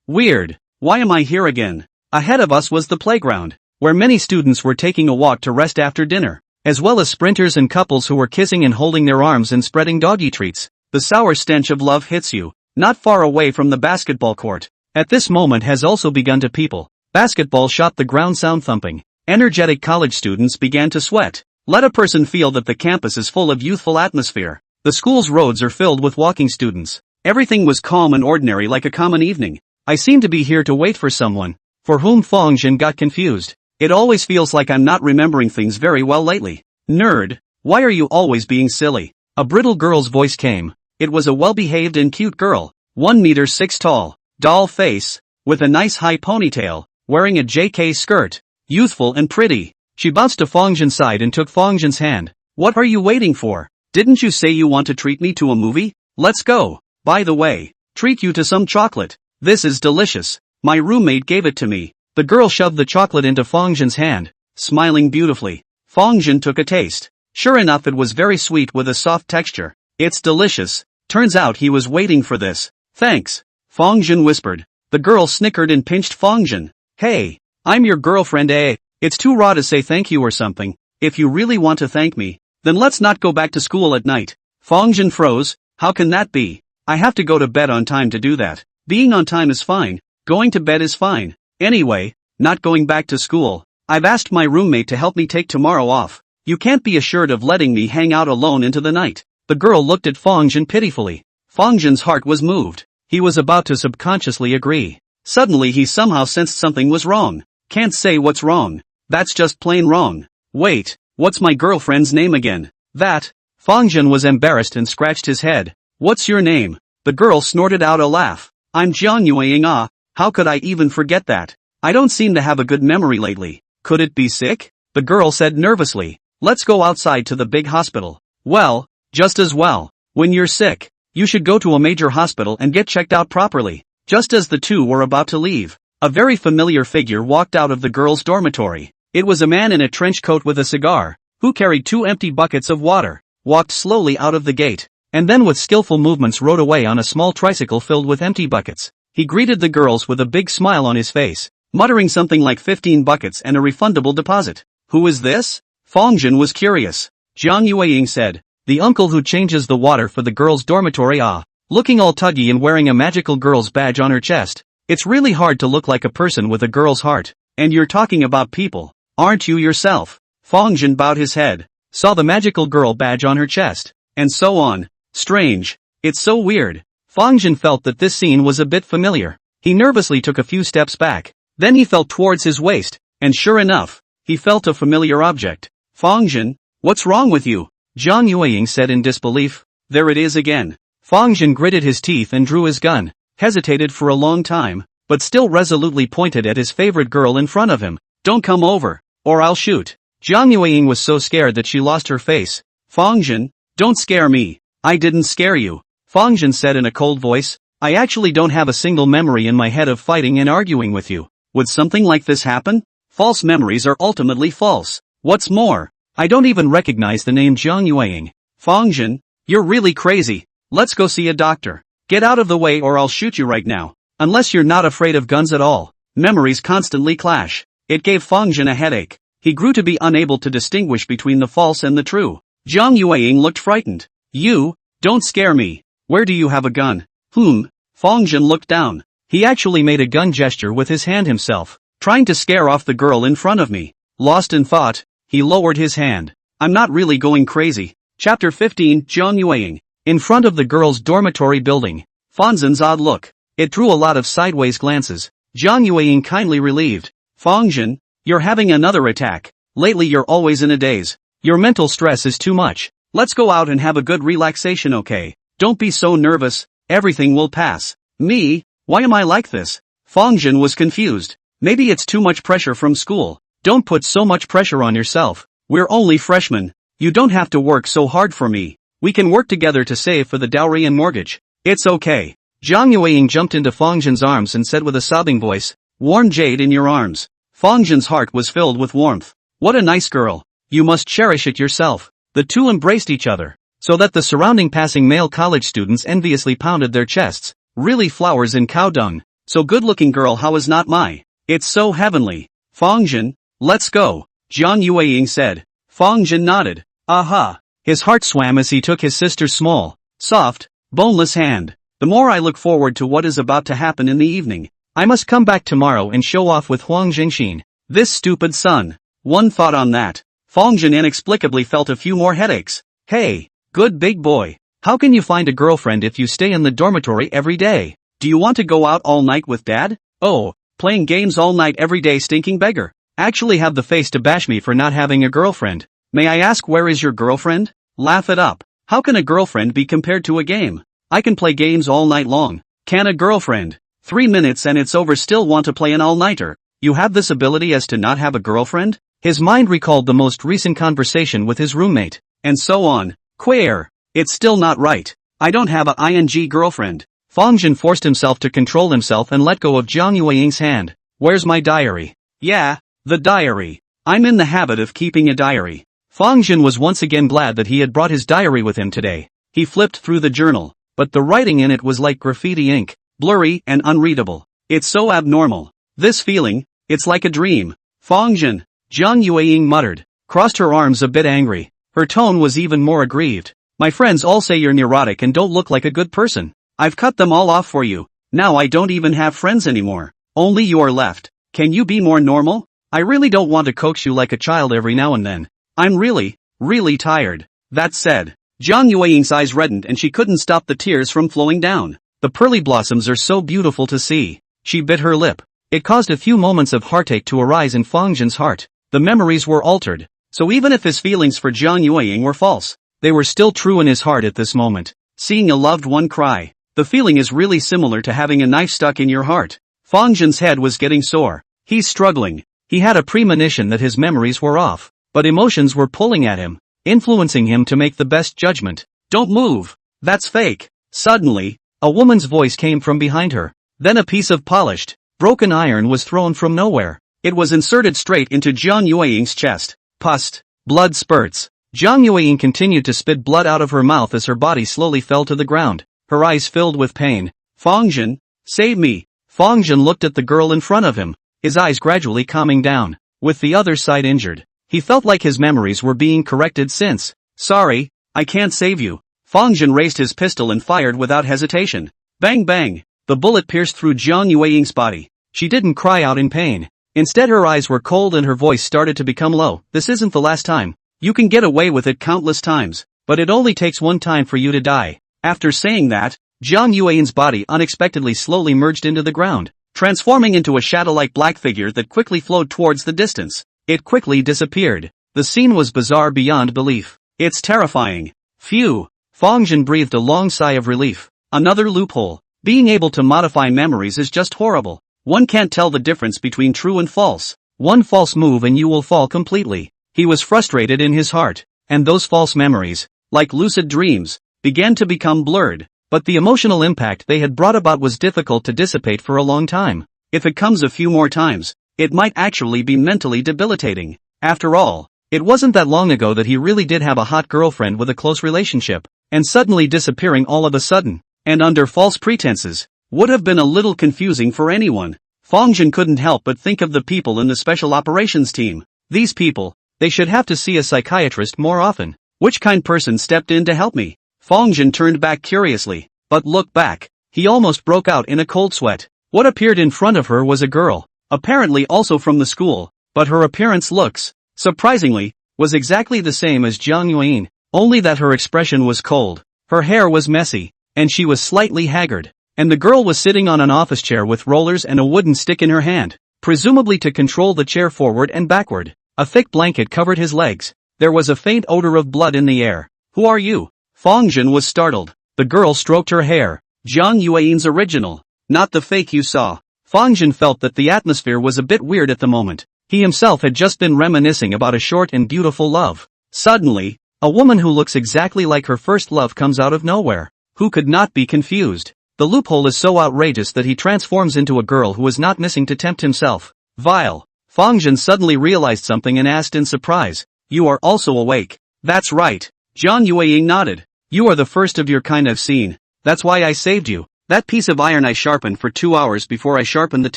Weird. Why am I here again? Ahead of us was the playground, where many students were taking a walk to rest after dinner, as well as sprinters and couples who were kissing and holding their arms and spreading doggy treats. The sour stench of love hits you, not far away from the basketball court. At this moment has also begun to people. Basketball shot the ground sound thumping. Energetic college students began to sweat. Let a person feel that the campus is full of youthful atmosphere. The school's roads are filled with walking students. Everything was calm and ordinary like a common evening. I seem to be here to wait for someone. For whom Fang Zhen got confused. It always feels like I'm not remembering things very well lately. Nerd, why are you always being silly? A brittle girl's voice came. It was a well-behaved and cute girl, 1.6 meters tall, doll face, with a nice high ponytail, wearing a JK skirt, youthful and pretty. She bounced to Fang Zhen's side and took Fang Zhen's hand. What are you waiting for? Didn't you say you want to treat me to a movie? Let's go. By the way, treat you to some chocolate. This is delicious. My roommate gave it to me. The girl shoved the chocolate into Fang Zhen's hand, smiling beautifully. Fang Zhen took a taste. Sure enough, it was very sweet with a soft texture. It's delicious. Turns out he was waiting for this. Thanks. Fang Zhen whispered. The girl snickered and pinched Fang Zhen. Hey, I'm your girlfriend. It's too raw to say thank you or something. If you really want to thank me, then let's not go back to school at night. Fang Zhen froze. How can that be? I have to go to bed on time to do that. Being on time is fine. Going to bed is fine. Anyway, not going back to school. I've asked my roommate to help me take tomorrow off. You can't be assured of letting me hang out alone into the night. The girl looked at Fang Zhen pitifully. Fang Zhen's heart was moved. He was about to subconsciously agree. Suddenly he somehow sensed something was wrong. Can't say what's wrong. That's just plain wrong. Wait, what's my girlfriend's name again? That. Fang Zhen was embarrassed and scratched his head. What's your name? The girl snorted out a laugh. I'm Jiang Yueying. How could I even forget that? I don't seem to have a good memory lately. Could it be sick? The girl said nervously. Let's go outside to the big hospital. Well, just as well. When you're sick, you should go to a major hospital and get checked out properly. Just as the two were about to leave, a very familiar figure walked out of the girls' dormitory. It was a man in a trench coat with a cigar, who carried 2 empty buckets of water, walked slowly out of the gate, and then with skillful movements rode away on a small tricycle filled with empty buckets. He greeted the girls with a big smile on his face, muttering something like 15 buckets and a refundable deposit. Who is this? Fang Zhen was curious. Jiang Yueying said, the uncle who changes the water for the girls' dormitory. Looking all tuggy and wearing a magical girl's badge on her chest. It's really hard to look like a person with a girl's heart. And you're talking about people, aren't you yourself? Fang Zhen bowed his head, saw the magical girl badge on her chest, and so on. Strange. It's so weird. Fang Zhen felt that this scene was a bit familiar. He nervously took a few steps back. Then he felt towards his waist, and sure enough, he felt a familiar object. Fang Zhen, what's wrong with you? Jiang Yueying said in disbelief. There it is again. Fang Zhen gritted his teeth and drew his gun, hesitated for a long time, but still resolutely pointed at his favorite girl in front of him. Don't come over, or I'll shoot. Jiang Yueying was so scared that she lost her face. Fang Zhen, don't scare me. I didn't scare you. Fang Zhen said in a cold voice. I actually don't have a single memory in my head of fighting and arguing with you. Would something like this happen? False memories are ultimately false. What's more, I don't even recognize the name Jiang Yueying. Fang Zhen, you're really crazy. Let's go see a doctor. Get out of the way or I'll shoot you right now. Unless you're not afraid of guns at all. Memories constantly clash. It gave Fang Zhen a headache. He grew to be unable to distinguish between the false and the true. Zhang Yueying looked frightened. You, don't scare me. Where do you have a gun? Fang Zhen looked down. He actually made a gun gesture with his hand himself, trying to scare off the girl in front of me. Lost in thought, he lowered his hand. I'm not really going crazy. Chapter 15, Zhang Yueying. In front of the girls' dormitory building. Fang Zhen's odd look. It drew a lot of sideways glances. Zhang Yueying kindly relieved. Fang Zhen, you're having another attack. Lately you're always in a daze. Your mental stress is too much. Let's go out and have a good relaxation, okay? Don't be so nervous, everything will pass. Me? Why am I like this? Fang Zhen was confused. Maybe it's too much pressure from school. Don't put so much pressure on yourself. We're only freshmen. You don't have to work so hard for me. We can work together to save for the dowry and mortgage. It's okay. Zhang Yueying jumped into Fang Zhen's arms and said with a sobbing voice, warm jade in your arms. Fang Zhen's heart was filled with warmth. What a nice girl. You must cherish it yourself. The two embraced each other, so that the surrounding passing male college students enviously pounded their chests. Really flowers in cow dung. So good-looking girl, how is not my? It's so heavenly. Fang Zhen, let's go, Zhang Yueying said. Fang Zhen nodded. Aha. His heart swam as he took his sister's small, soft, boneless hand. The more I look forward to what is about to happen in the evening. I must come back tomorrow and show off with Huang Jingxin. This stupid son. One thought on that. Fang Zhen inexplicably felt a few more headaches. Hey, good big boy. How can you find a girlfriend if you stay in the dormitory every day? Do you want to go out all night with dad? Oh, playing games all night every day, stinking beggar. Actually have the face to bash me for not having a girlfriend. May I ask, where is your girlfriend? Laugh it up. How can a girlfriend be compared to a game? I can play games all night long. Can a girlfriend? 3 minutes and it's over, still want to play an all-nighter. You have this ability as to not have a girlfriend? His mind recalled the most recent conversation with his roommate. And so on. Queer. It's still not right. I don't have a ing girlfriend. Fang Zhen forced himself to control himself and let go of Zhang Yueying's hand. Where's my diary? Yeah, the diary. I'm in the habit of keeping a diary. Fang Zhen was once again glad that he had brought his diary with him today. He flipped through the journal, but the writing in it was like graffiti ink, blurry and unreadable. It's so abnormal. This feeling, it's like a dream. Fang Zhen, Zhang Yueying muttered, crossed her arms a bit angry. Her tone was even more aggrieved. My friends all say you're neurotic and don't look like a good person. I've cut them all off for you. Now I don't even have friends anymore. Only you are left. Can you be more normal? I really don't want to coax you like a child every now and then. I'm really, really tired. That said, Zhang Yueying's eyes reddened and she couldn't stop the tears from flowing down. The pearly blossoms are so beautiful to see. She bit her lip. It caused a few moments of heartache to arise in Fang Zhen's heart. The memories were altered. So even if his feelings for Zhang Yueying were false, they were still true in his heart at this moment. Seeing a loved one cry, the feeling is really similar to having a knife stuck in your heart. Fang Zhen's head was getting sore. He's struggling. He had a premonition that his memories were off, but emotions were pulling at him, influencing him to make the best judgment. Don't move. That's fake. Suddenly, a woman's voice came from behind her. Then a piece of polished, broken iron was thrown from nowhere. It was inserted straight into Zhang Yueying's chest. Pus. Blood spurts. Zhang Yueying continued to spit blood out of her mouth as her body slowly fell to the ground, her eyes filled with pain. Fang Zhen, save me. Fang Zhen looked at the girl in front of him, his eyes gradually calming down. With the other side injured, he felt like his memories were being corrected since. Sorry, I can't save you. Fang Zhen raised his pistol and fired without hesitation. Bang bang. The bullet pierced through Zhang Yueying's body. She didn't cry out in pain. Instead her eyes were cold and her voice started to become low. This isn't the last time. You can get away with it countless times, but it only takes one time for you to die. After saying that, Zhang Yueying's body unexpectedly slowly merged into the ground, transforming into a shadow-like black figure that quickly flowed towards the distance. It quickly disappeared. The scene was bizarre beyond belief. It's terrifying. Phew. Fang Zhen breathed a long sigh of relief. Another loophole. Being able to modify memories is just horrible. One can't tell the difference between true and false. One false move and you will fall completely. He was frustrated in his heart, and those false memories, like lucid dreams, began to become blurred, but the emotional impact they had brought about was difficult to dissipate for a long time. If it comes a few more times, it might actually be mentally debilitating. After all, it wasn't that long ago that he really did have a hot girlfriend with a close relationship, and suddenly disappearing all of a sudden, and under false pretenses, would have been a little confusing for anyone. Fang Zhen couldn't help but think of the people in the special operations team. These people, they should have to see a psychiatrist more often. Which kind person stepped in to help me? Fang Zhen turned back curiously, but looked back. He almost broke out in a cold sweat. What appeared in front of her was a girl, apparently also from the school, but her appearance looks, surprisingly, was exactly the same as Jiang Yuan, only that her expression was cold. Her hair was messy, and she was slightly haggard. And the girl was sitting on an office chair with rollers and a wooden stick in her hand, presumably to control the chair forward and backward. A thick blanket covered his legs. There was a faint odor of blood in the air. Who are you? Fang Zhen was startled. The girl stroked her hair. Jiang Yuan's original, not the fake you saw. Fang Zhen felt that the atmosphere was a bit weird at the moment. He himself had just been reminiscing about a short and beautiful love. Suddenly, a woman who looks exactly like her first love comes out of nowhere. Who could not be confused? The loophole is so outrageous that he transforms into a girl who is not missing to tempt himself. Vile. Fang Zhen suddenly realized something and asked in surprise, "You are also awake?" "That's right." Jiang Yuan nodded. "You are the first of your kind I've seen. That's why I saved you. That piece of iron I sharpened for 2 hours before I sharpened the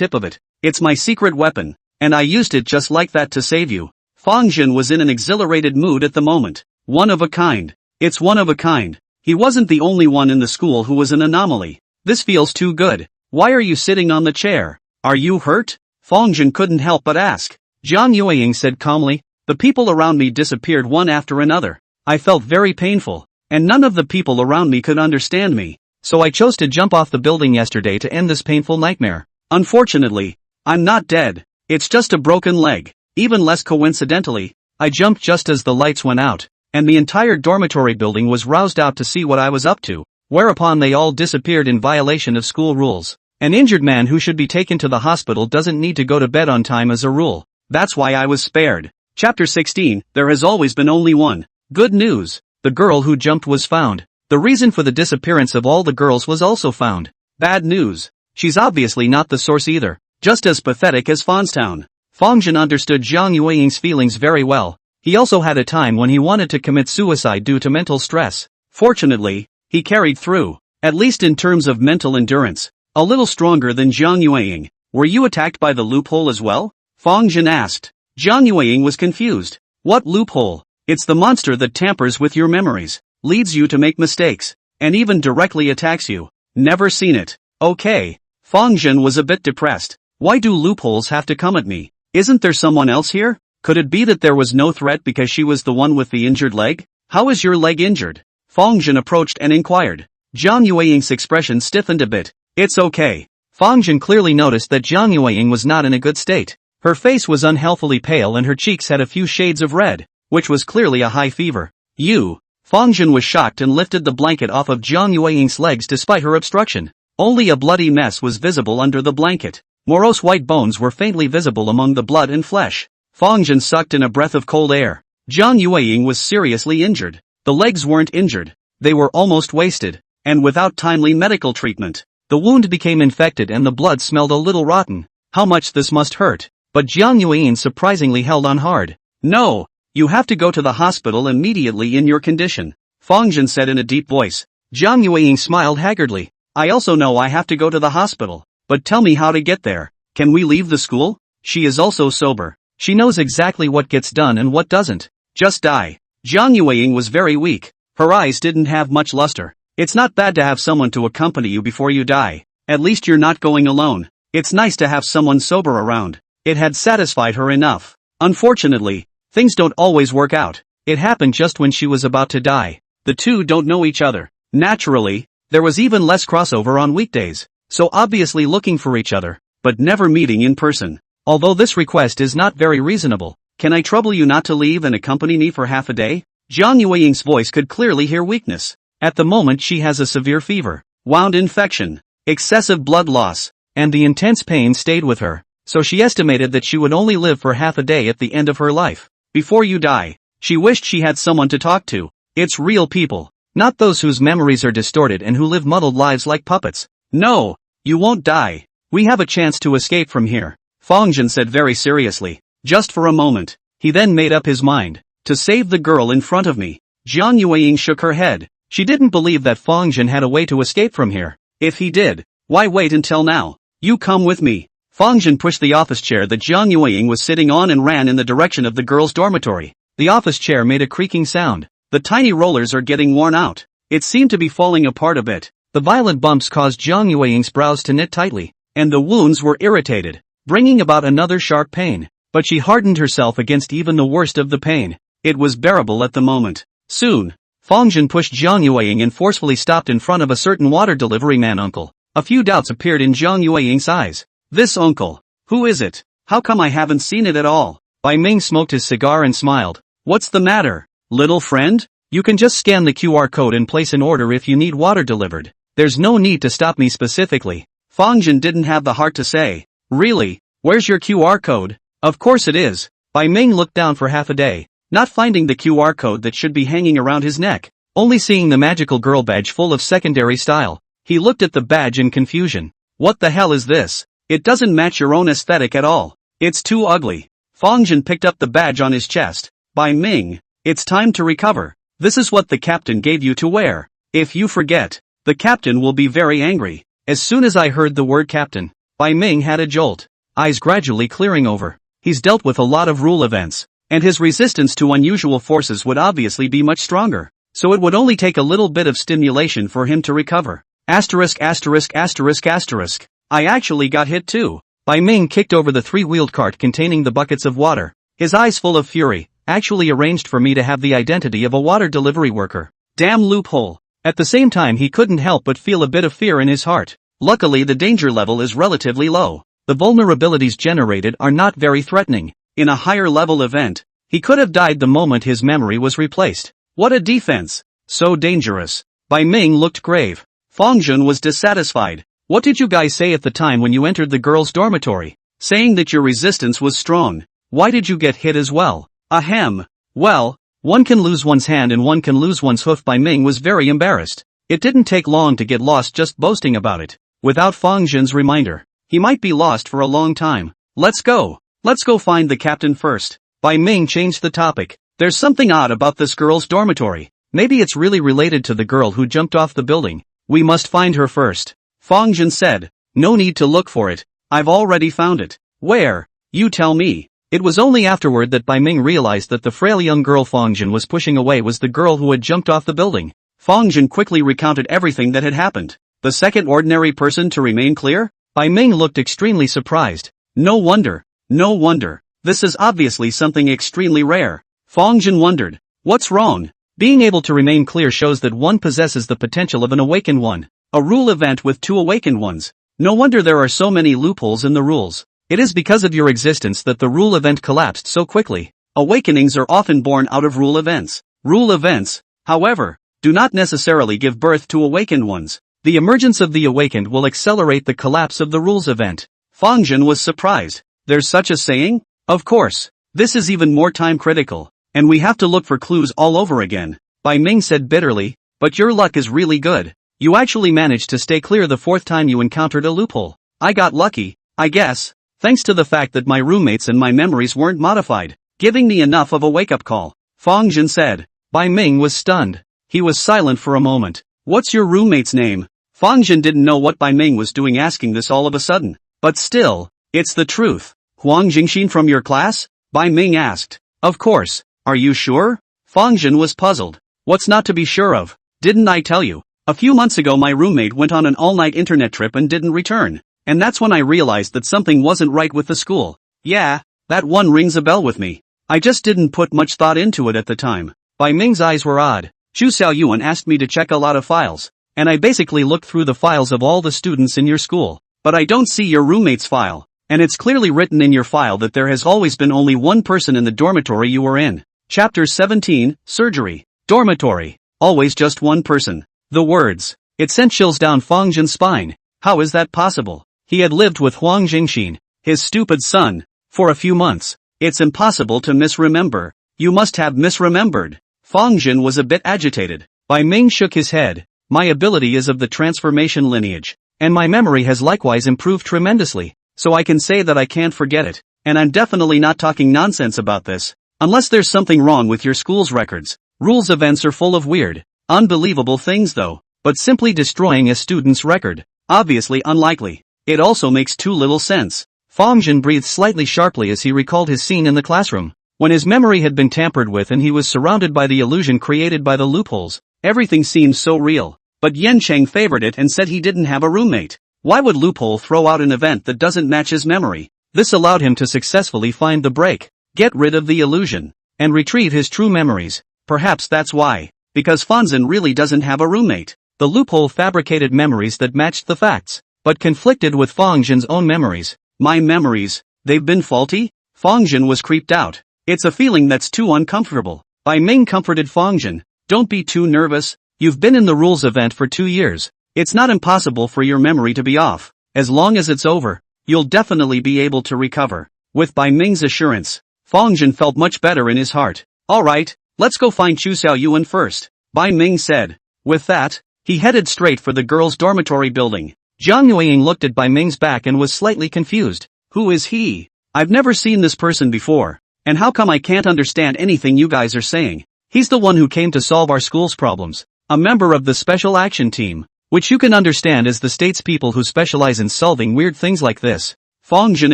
tip of it. It's my secret weapon, and I used it just like that to save you." Fang Zhen was in an exhilarated mood at the moment. One of a kind. It's one of a kind. He wasn't the only one in the school who was an anomaly. This feels too good. Why are you sitting on the chair? Are you hurt? Fang Zhen couldn't help but ask. Jiang Yuan said calmly, "The people around me disappeared one after another. I felt very painful, and none of the people around me could understand me. So I chose to jump off the building yesterday to end this painful nightmare. Unfortunately, I'm not dead. It's just a broken leg. Even less coincidentally, I jumped just as the lights went out, and the entire dormitory building was roused out to see what I was up to. Whereupon they all disappeared in violation of school rules. An injured man who should be taken to the hospital doesn't need to go to bed on time as a rule. That's why I was spared." Chapter 16, There has always been only one. Good news. The girl who jumped was found. The reason for the disappearance of all the girls was also found. Bad news. She's obviously not the source either. Just as pathetic as Fonstown. Fang Zhen understood Jiang Yuan's feelings very well. He also had a time when he wanted to commit suicide due to mental stress. Fortunately, he carried through, at least in terms of mental endurance, a little stronger than Jiang Yuan. "Were you attacked by the loophole as well?" Fang Zhen asked. Jiang Yuan was confused. "What loophole?" "It's the monster that tampers with your memories, leads you to make mistakes, and even directly attacks you." "Never seen it." "Okay." Fang Zhen was a bit depressed. "Why do loopholes have to come at me? Isn't there someone else here? Could it be that there was no threat because she was the one with the injured leg? How is your leg injured?" Fang Zhen approached and inquired. Jiang Yuan's expression stiffened a bit. "It's okay." Fang Zhen clearly noticed that Jiang Yuan was not in a good state. Her face was unhealthily pale and her cheeks had a few shades of red, which was clearly a high fever. "You?" Fang Zhen was shocked and lifted the blanket off of Jiang Yuan's legs despite her obstruction. Only a bloody mess was visible under the blanket. Morose white bones were faintly visible among the blood and flesh. Fang Zhen sucked in a breath of cold air. Jiang Yuan was seriously injured. The legs weren't injured. They were almost wasted, and without timely medical treatment, the wound became infected and the blood smelled a little rotten. How much this must hurt. But Jiang Yuan surprisingly held on hard. "No, you have to go to the hospital immediately in your condition," Fang Zhen said in a deep voice. Jiang Yuan smiled haggardly. "I also know I have to go to the hospital, but tell me how to get there. Can we leave the school?" She is also sober. She knows exactly what gets done and what doesn't. Just die. Jiang Yuan was very weak. Her eyes didn't have much luster. "It's not bad to have someone to accompany you before you die. At least you're not going alone. It's nice to have someone sober around." It had satisfied her enough. Unfortunately, things don't always work out. It happened just when she was about to die. The two don't know each other. Naturally, there was even less crossover on weekdays. So obviously looking for each other, but never meeting in person. Although this request is not very reasonable, "Can I trouble you not to leave and accompany me for half a day?" Jiang Yuan's voice could clearly hear weakness. At the moment she has a severe fever, wound infection, excessive blood loss, and the intense pain stayed with her. So she estimated that she would only live for half a day at the end of her life. Before you die, she wished she had someone to talk to. It's real people, not those whose memories are distorted and who live muddled lives like puppets. "No, you won't die. We have a chance to escape from here," Fang Zhen said very seriously. Just for a moment, he then made up his mind. "To save the girl in front of me." Jiang Yuan shook her head. She didn't believe that Fang Zhen had a way to escape from here. If he did, why wait until now? "You come with me." Fang Zhen pushed the office chair that Jiang Yueying was sitting on and ran in the direction of the girls' dormitory. The office chair made a creaking sound. The tiny rollers are getting worn out. It seemed to be falling apart a bit. The violent bumps caused Jiang Yueying's brows to knit tightly, and the wounds were irritated, bringing about another sharp pain. But she hardened herself against even the worst of the pain. It was bearable at the moment. Soon, Fang Zhen pushed Jiang Yueying and forcefully stopped in front of a certain water delivery man uncle. A few doubts appeared in Jiang Yueying's eyes. This uncle. Who is it? How come I haven't seen it at all? Bai Ming smoked his cigar and smiled. What's the matter, little friend? You can just scan the QR code and place an order if you need water delivered. There's no need to stop me specifically. Fang Zhen didn't have the heart to say. Really? Where's your QR code? Of course it is. Bai Ming looked down for half a day, not finding the QR code that should be hanging around his neck, only seeing the magical girl badge full of secondary style. He looked at the badge in confusion. What the hell is this? It doesn't match your own aesthetic at all. It's too ugly. Fang Zhen picked up the badge on his chest. Bai Ming, it's time to recover. This is what the captain gave you to wear. If you forget, the captain will be very angry. As soon as I heard the word captain, Bai Ming had a jolt, eyes gradually clearing over. He's dealt with a lot of rule events, and his resistance to unusual forces would obviously be much stronger, so it would only take a little bit of stimulation for him to recover. Asterisk asterisk asterisk asterisk. I actually got hit too. Bai Ming kicked over the three-wheeled cart containing the buckets of water, his eyes full of fury. Actually arranged for me to have the identity of a water delivery worker. Damn loophole. At the same time he couldn't help but feel a bit of fear in his heart. Luckily the danger level is relatively low. The vulnerabilities generated are not very threatening. In a higher level event, he could have died the moment his memory was replaced. What a defense. So dangerous. Bai Ming looked grave. Fang Zhen was dissatisfied. What did you guys say at the time when you entered the girls' dormitory? Saying that your resistance was strong. Why did you get hit as well? Ahem. Well, one can lose one's hand and one can lose one's hoof. Bai Ming was very embarrassed. It didn't take long to get lost just boasting about it. Without Fang Zhen's reminder, he might be lost for a long time. Let's go. Let's go find the captain first. Bai Ming changed the topic. There's something odd about this girl's dormitory. Maybe it's really related to the girl who jumped off the building. We must find her first. Fang Zhen said. No need to look for it. I've already found it. Where? You tell me. It was only afterward that Bai Ming realized that the frail young girl Fang Zhen was pushing away was the girl who had jumped off the building. Fang Zhen quickly recounted everything that had happened. The second ordinary person to remain clear? Bai Ming looked extremely surprised. No wonder. No wonder. This is obviously something extremely rare. Fang Zhen wondered. What's wrong? Being able to remain clear shows that one possesses the potential of an awakened one. A rule event with two awakened ones. No wonder there are so many loopholes in the rules. It is because of your existence that the rule event collapsed so quickly. Awakenings are often born out of rule events. Rule events, however, do not necessarily give birth to awakened ones. The emergence of the awakened will accelerate the collapse of the rules event. Fang Zhen was surprised. There's such a saying? Of course. This is even more time critical, and we have to look for clues all over again. Bai Ming said bitterly, but your luck is really good. You actually managed to stay clear the fourth time you encountered a loophole. I got lucky, I guess. Thanks to the fact that my roommates and my memories weren't modified, giving me enough of a wake-up call. Fang Zhen said. Bai Ming was stunned. He was silent for a moment. What's your roommate's name? Fang Zhen didn't know what Bai Ming was doing asking this all of a sudden. But still, it's the truth. Huang Jingxin from your class? Bai Ming asked. Of course. Are you sure? Fang Zhen was puzzled. What's not to be sure of? Didn't I tell you? A few months ago my roommate went on an all-night internet trip and didn't return. And that's when I realized that something wasn't right with the school. Yeah, that one rings a bell with me. I just didn't put much thought into it at the time. Bai Ming's eyes were odd. Chu Xiaoyuan asked me to check a lot of files, and I basically looked through the files of all the students in your school. But I don't see your roommate's file, and it's clearly written in your file that there has always been only one person in the dormitory you were in. Chapter 17, Surgery. Dormitory. Always just one person. The words. It sent chills down Fang Zhen's spine. How is that possible? He had lived with Huang Jingxin, his stupid son, for a few months. It's impossible to misremember. You must have misremembered. Fang Zhen was a bit agitated. Bai Ming shook his head. My ability is of the transformation lineage, and my memory has likewise improved tremendously, so I can say that I can't forget it. And I'm definitely not talking nonsense about this. Unless there's something wrong with your school's records. Rules events are full of weird, unbelievable things though, but simply destroying a student's record, obviously unlikely. It also makes too little sense. Fang Zhen breathed slightly sharply as he recalled his scene in the classroom. When his memory had been tampered with and he was surrounded by the illusion created by the loopholes, everything seemed so real. But Yen Cheng favored it and said he didn't have a roommate. Why would loophole throw out an event that doesn't match his memory? This allowed him to successfully find the break, get rid of the illusion, and retrieve his true memories. Perhaps that's why. Because Fang Zhen really doesn't have a roommate. The loophole fabricated memories that matched the facts, but conflicted with Fang Zhen's own memories. My memories, they've been faulty? Fang Zhen was creeped out. It's a feeling that's too uncomfortable. Bai Ming comforted Fang Zhen. Don't be too nervous. You've been in the rules event for 2 years. It's not impossible for your memory to be off. As long as it's over, you'll definitely be able to recover. With Bai Ming's assurance, Fang Zhen felt much better in his heart. Alright, let's go find Chu Xiaoyuan first, Bai Ming said. With that, he headed straight for the girls' dormitory building. Zhang Yueying looked at Bai Ming's back and was slightly confused. Who is he? I've never seen this person before. And how come I can't understand anything you guys are saying? He's the one who came to solve our school's problems. A member of the special action team, which you can understand as the state's people who specialize in solving weird things like this. Fang Zhen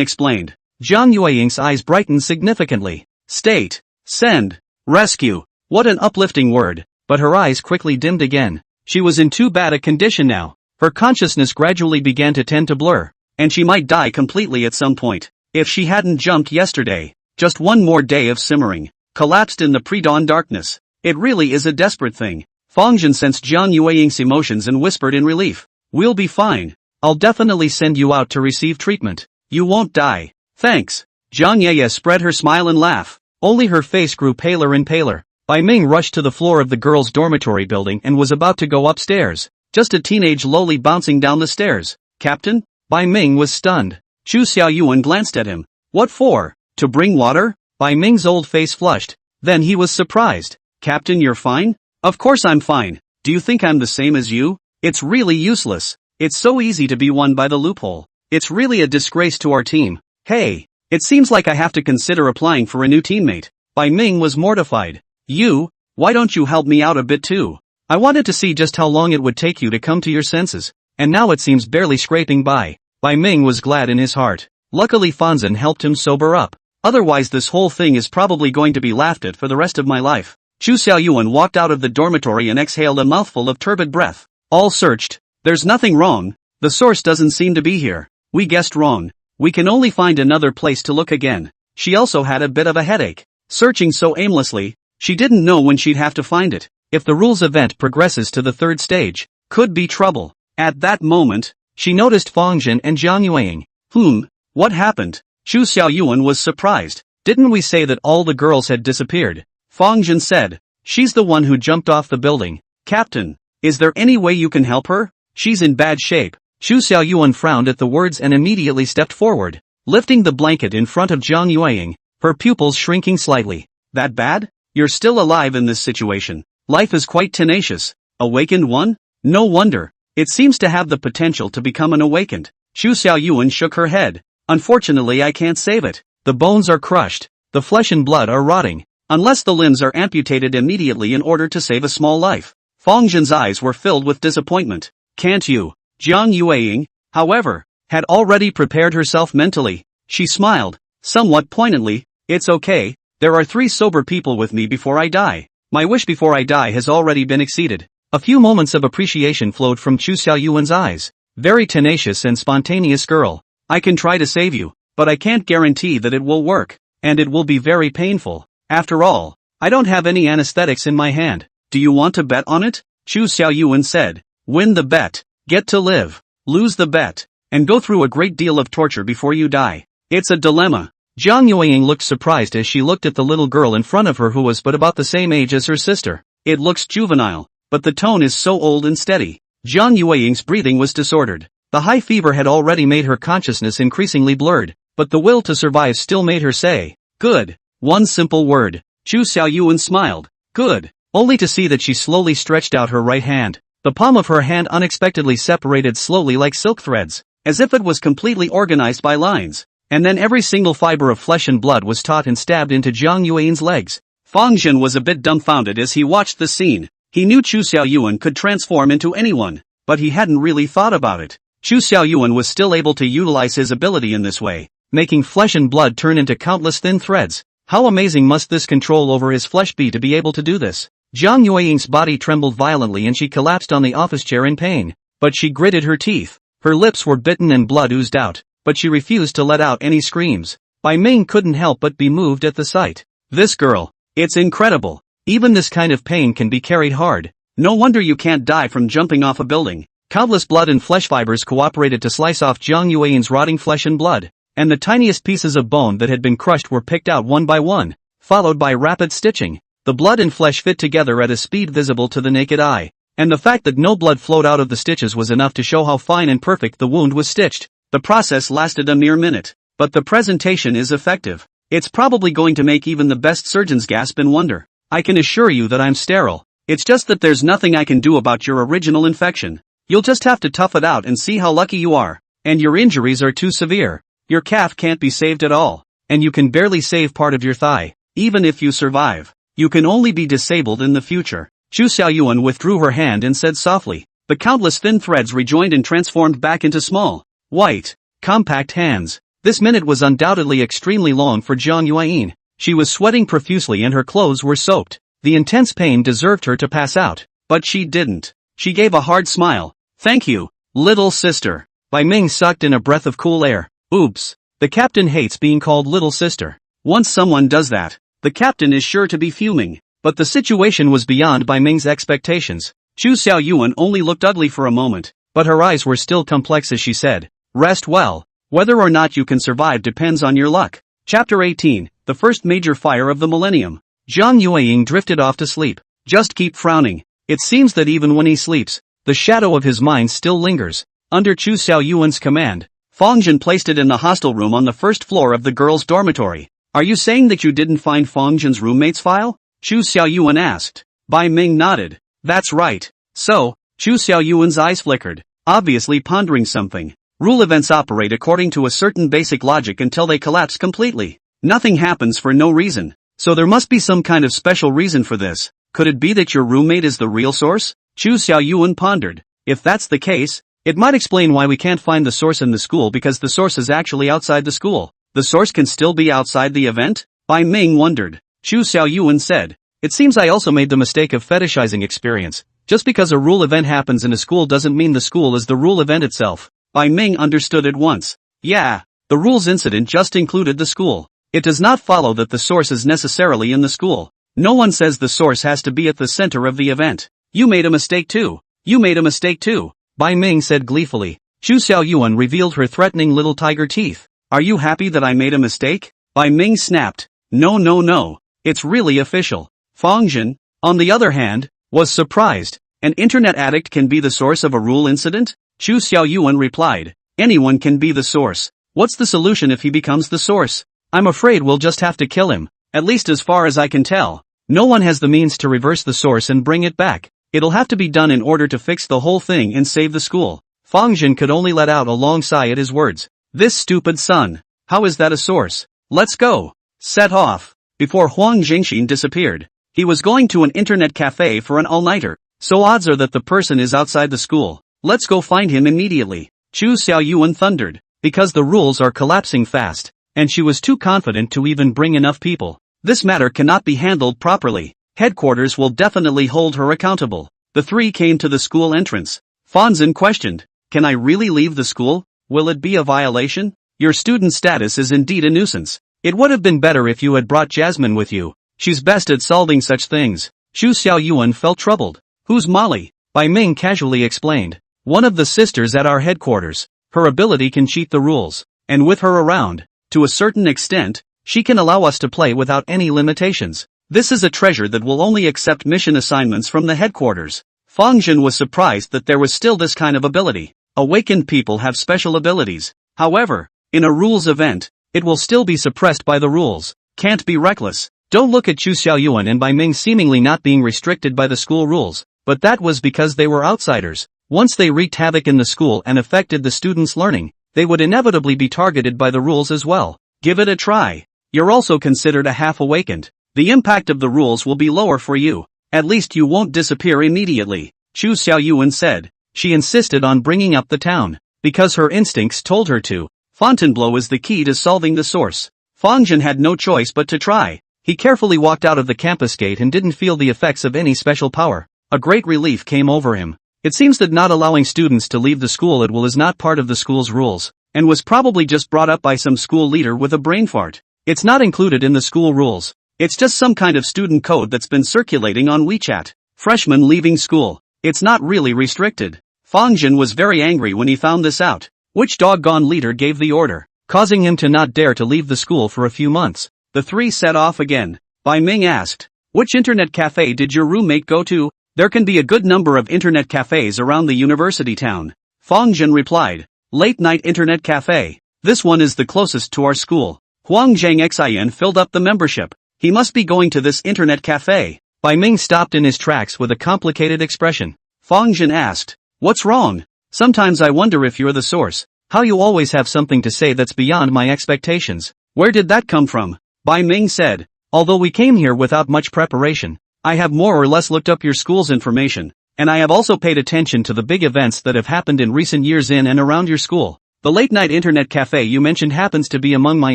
explained. Zhang Yueying's eyes brightened significantly. State, send, rescue. What an uplifting word. But her eyes quickly dimmed again. She was in too bad a condition now. Her consciousness gradually began to tend to blur. And she might die completely at some point. If she hadn't jumped yesterday. Just one more day of simmering, collapsed in the pre-dawn darkness. It really is a desperate thing. Fang Zhen sensed Zhang Yueying's emotions and whispered in relief. We'll be fine. I'll definitely send you out to receive treatment. You won't die. Thanks. Zhang Yeye spread her smile and laugh. Only her face grew paler and paler. Bai Ming rushed to the floor of the girls' dormitory building and was about to go upstairs. Just a teenage loli bouncing down the stairs. Captain? Bai Ming was stunned. Chu Xiaoyuan glanced at him. What for? To bring water? Bai Ming's old face flushed. Then he was surprised. Captain, you're fine? Of course I'm fine. Do you think I'm the same as you? It's really useless. It's so easy to be won by the loophole. It's really a disgrace to our team. Hey, it seems like I have to consider applying for a new teammate. Bai Ming was mortified. You? Why don't you help me out a bit too? I wanted to see just how long it would take you to come to your senses. And now it seems barely scraping by. Bai Ming was glad in his heart. Luckily Fang Zhen helped him sober up. Otherwise this whole thing is probably going to be laughed at for the rest of my life. Chu Xiaoyuan walked out of the dormitory and exhaled a mouthful of turbid breath. All searched. There's nothing wrong. The source doesn't seem to be here. We guessed wrong. We can only find another place to look again. She also had a bit of a headache. Searching so aimlessly, she didn't know when she'd have to find it. If the rules event progresses to the third stage, could be trouble. At that moment, she noticed Fang Zhen and Zhang Yueying. What happened? Chu Xiaoyuan was surprised. Didn't we say that all the girls had disappeared? Fang Zhen said. She's the one who jumped off the building. Captain, is there any way you can help her? She's in bad shape. Chu Xiaoyuan frowned at the words and immediately stepped forward, lifting the blanket in front of Zhang Yueying, her pupils shrinking slightly. That bad? You're still alive in this situation. Life is quite tenacious. Awakened one? No wonder. It seems to have the potential to become an awakened. Chu Xiaoyuan shook her head. Unfortunately I can't save it. The bones are crushed. The flesh and blood are rotting. Unless the limbs are amputated immediately in order to save a small life. Fang Zhen's eyes were filled with disappointment. Can't you? Zhang Yueying, however, had already prepared herself mentally. She smiled, somewhat poignantly. It's okay. There are 3 sober people with me before I die. My wish before I die has already been exceeded. A few moments of appreciation flowed from Chu Xiaoyuan's eyes. Very tenacious and spontaneous girl. I can try to save you, but I can't guarantee that it will work, and it will be very painful. After all, I don't have any anesthetics in my hand. Do you want to bet on it? Chu Xiaoyuan said. Win the bet, get to live, lose the bet, and go through a great deal of torture before you die. It's a dilemma. Zhang Yueying looked surprised as she looked at the little girl in front of her who was but about the same age as her sister. It looks juvenile, but the tone is so old and steady. Zhang Yueying's breathing was disordered. The high fever had already made her consciousness increasingly blurred, but the will to survive still made her say, good. One simple word. Chu Xiaoyuan smiled. Good. Only to see that she slowly stretched out her right hand. The palm of her hand unexpectedly separated slowly like silk threads, as if it was completely organized by lines. And then every single fiber of flesh and blood was taut and stabbed into Zhang Yueying's legs. Fang Zhen was a bit dumbfounded as he watched the scene. He knew Chu Xiaoyuan could transform into anyone, but he hadn't really thought about it. Chu Xiaoyuan was still able to utilize his ability in this way. making flesh and blood turn into countless thin threads. How amazing must this control over his flesh be to be able to do this? Jiang Yueying's body trembled violently and she collapsed on the office chair in pain. But she gritted her teeth. Her lips were bitten and blood oozed out, but she refused to let out any screams. Bai Ming couldn't help but be moved at the sight. This girl. It's incredible. Even this kind of pain can be carried hard. No wonder you can't die from jumping off a building. Countless blood and flesh fibers cooperated to slice off Jiang Yueying's rotting flesh and blood, and the tiniest pieces of bone that had been crushed were picked out one by one, followed by rapid stitching. The blood and flesh fit together at a speed visible to the naked eye, and the fact that no blood flowed out of the stitches was enough to show how fine and perfect the wound was stitched. The process lasted a mere minute, but the presentation is effective. It's probably going to make even the best surgeons gasp in wonder. I can assure you that I'm sterile. It's just that there's nothing I can do about your original infection. You'll just have to tough it out and see how lucky you are. And your injuries are too severe. Your calf can't be saved at all. And you can barely save part of your thigh. Even if you survive, you can only be disabled in the future. Chu Xiaoyuan withdrew her hand and said softly. The countless thin threads rejoined and transformed back into small, white, compact hands. This minute was undoubtedly extremely long for Jiang Yueyin. She was sweating profusely and her clothes were soaked. The intense pain deserved her to pass out. But she didn't. She gave a hard smile. Thank you, little sister. Bai Ming sucked in a breath of cool air. Oops. The captain hates being called little sister. Once someone does that, the captain is sure to be fuming. But the situation was beyond Bai Ming's expectations. Chu Xiaoyuan only looked ugly for a moment, but her eyes were still complex as she said, rest well. Whether or not you can survive depends on your luck. Chapter 18, the first major fire of the millennium. Jiang Yueying drifted off to sleep. Just keep frowning. It seems that even when he sleeps, the shadow of his mind still lingers. Under Chu Xiaoyuan's command, Fang Zhen placed it in the hostel room on the first floor of the girls' dormitory. Are you saying that you didn't find Fang Zhen's roommate's file? Chu Xiaoyuan asked. Bai Ming nodded. That's right. So, Chu Xiaoyuan's eyes flickered, obviously pondering something. Rule events operate according to a certain basic logic until they collapse completely. Nothing happens for no reason. So there must be some kind of special reason for this. Could it be that your roommate is the real source? Chu Xiaoyuan pondered. If that's the case, it might explain why we can't find the source in the school because the source is actually outside the school. The source can still be outside the event? Bai Ming wondered. Chu Xiaoyuan said. It seems I also made the mistake of fetishizing experience. Just because a rule event happens in a school doesn't mean the school is the rule event itself. Bai Ming understood at once. Yeah, the rules incident just included the school. It does not follow that the source is necessarily in the school. No one says the source has to be at the center of the event. You made a mistake too. You made a mistake too. Bai Ming said gleefully. Chu Xiaoyuan revealed her threatening little tiger teeth. Are you happy that I made a mistake? Bai Ming snapped. No. It's really official. Fang Zhen, on the other hand, was surprised. An internet addict can be the source of a rule incident? Chu Xiaoyuan replied. Anyone can be the source. What's the solution if he becomes the source? I'm afraid we'll just have to kill him. At least as far as I can tell. No one has the means to reverse the source and bring it back. It'll have to be done in order to fix the whole thing and save the school. Fang Zhen could only let out a long sigh at his words. This stupid son. How is that a source? Let's go. Set off. Before Huang Jingxin disappeared, he was going to an internet cafe for an all-nighter. So odds are that the person is outside the school. Let's go find him immediately. Chu Xiaoyuan thundered. Because the rules are collapsing fast. And she was too confident to even bring enough people. This matter cannot be handled properly. Headquarters will definitely hold her accountable. The three came to the school entrance. Fang Zhen questioned. Can I really leave the school? Will it be a violation? Your student status is indeed a nuisance. It would have been better if you had brought Jasmine with you. She's best at solving such things. Chu Xiaoyuan felt troubled. Who's Molly? Bai Ming casually explained. One of the sisters at our headquarters. Her ability can cheat the rules. And with her around, to a certain extent, she can allow us to play without any limitations. This is a treasure that will only accept mission assignments from the headquarters. Fang Zhen was surprised that there was still this kind of ability. Awakened people have special abilities. However, in a rules event, it will still be suppressed by the rules. Can't be reckless. Don't look at Chu Xiaoyuan and Bai Ming seemingly not being restricted by the school rules, but that was because they were outsiders. Once they wreaked havoc in the school and affected the students' learning, they would inevitably be targeted by the rules as well. Give it a try. You're also considered a half-awakened. The impact of the rules will be lower for you. At least you won't disappear immediately. Chu Xiaoyuan said. She insisted on bringing up the town. Because her instincts told her to. Fontainebleau is the key to solving the source. Fang Zhen had no choice but to try. He carefully walked out of the campus gate and didn't feel the effects of any special power. A great relief came over him. It seems that not allowing students to leave the school at will is not part of the school's rules, and was probably just brought up by some school leader with a brain fart. It's not included in the school rules. It's just some kind of student code that's been circulating on WeChat. Freshmen leaving school. It's not really restricted. Fang Zhen was very angry when he found this out. Which doggone leader gave the order, causing him to not dare to leave the school for a few months? The three set off again. Bai Ming asked, "Which internet cafe did your roommate go to?" "There can be a good number of internet cafes around the university town." Fang Zhen replied, "Late night internet cafe. This one is the closest to our school." Huang Zhangxian filled up the membership. He must be going to this internet cafe. Bai Ming stopped in his tracks with a complicated expression. Fang Zhen asked, "What's wrong?" "Sometimes I wonder if you're the source. How you always have something to say that's beyond my expectations." "Where did that come from?" Bai Ming said, "Although we came here without much preparation, I have more or less looked up your school's information, and I have also paid attention to the big events that have happened in recent years in and around your school. The late-night internet cafe you mentioned happens to be among my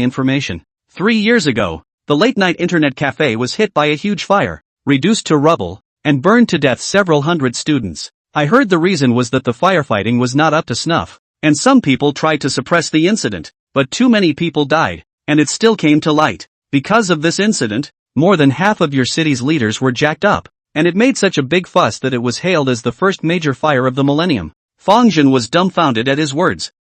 information. 3 years ago, the late-night internet cafe was hit by a huge fire, reduced to rubble, and burned to death several hundred students. I heard the reason was that the firefighting was not up to snuff, and some people tried to suppress the incident, but too many people died, and it still came to light. Because of this incident, more than half of your city's leaders were jacked up, and it made such a big fuss that it was hailed as the first major fire of the millennium." Fang Zhen was dumbfounded at his words.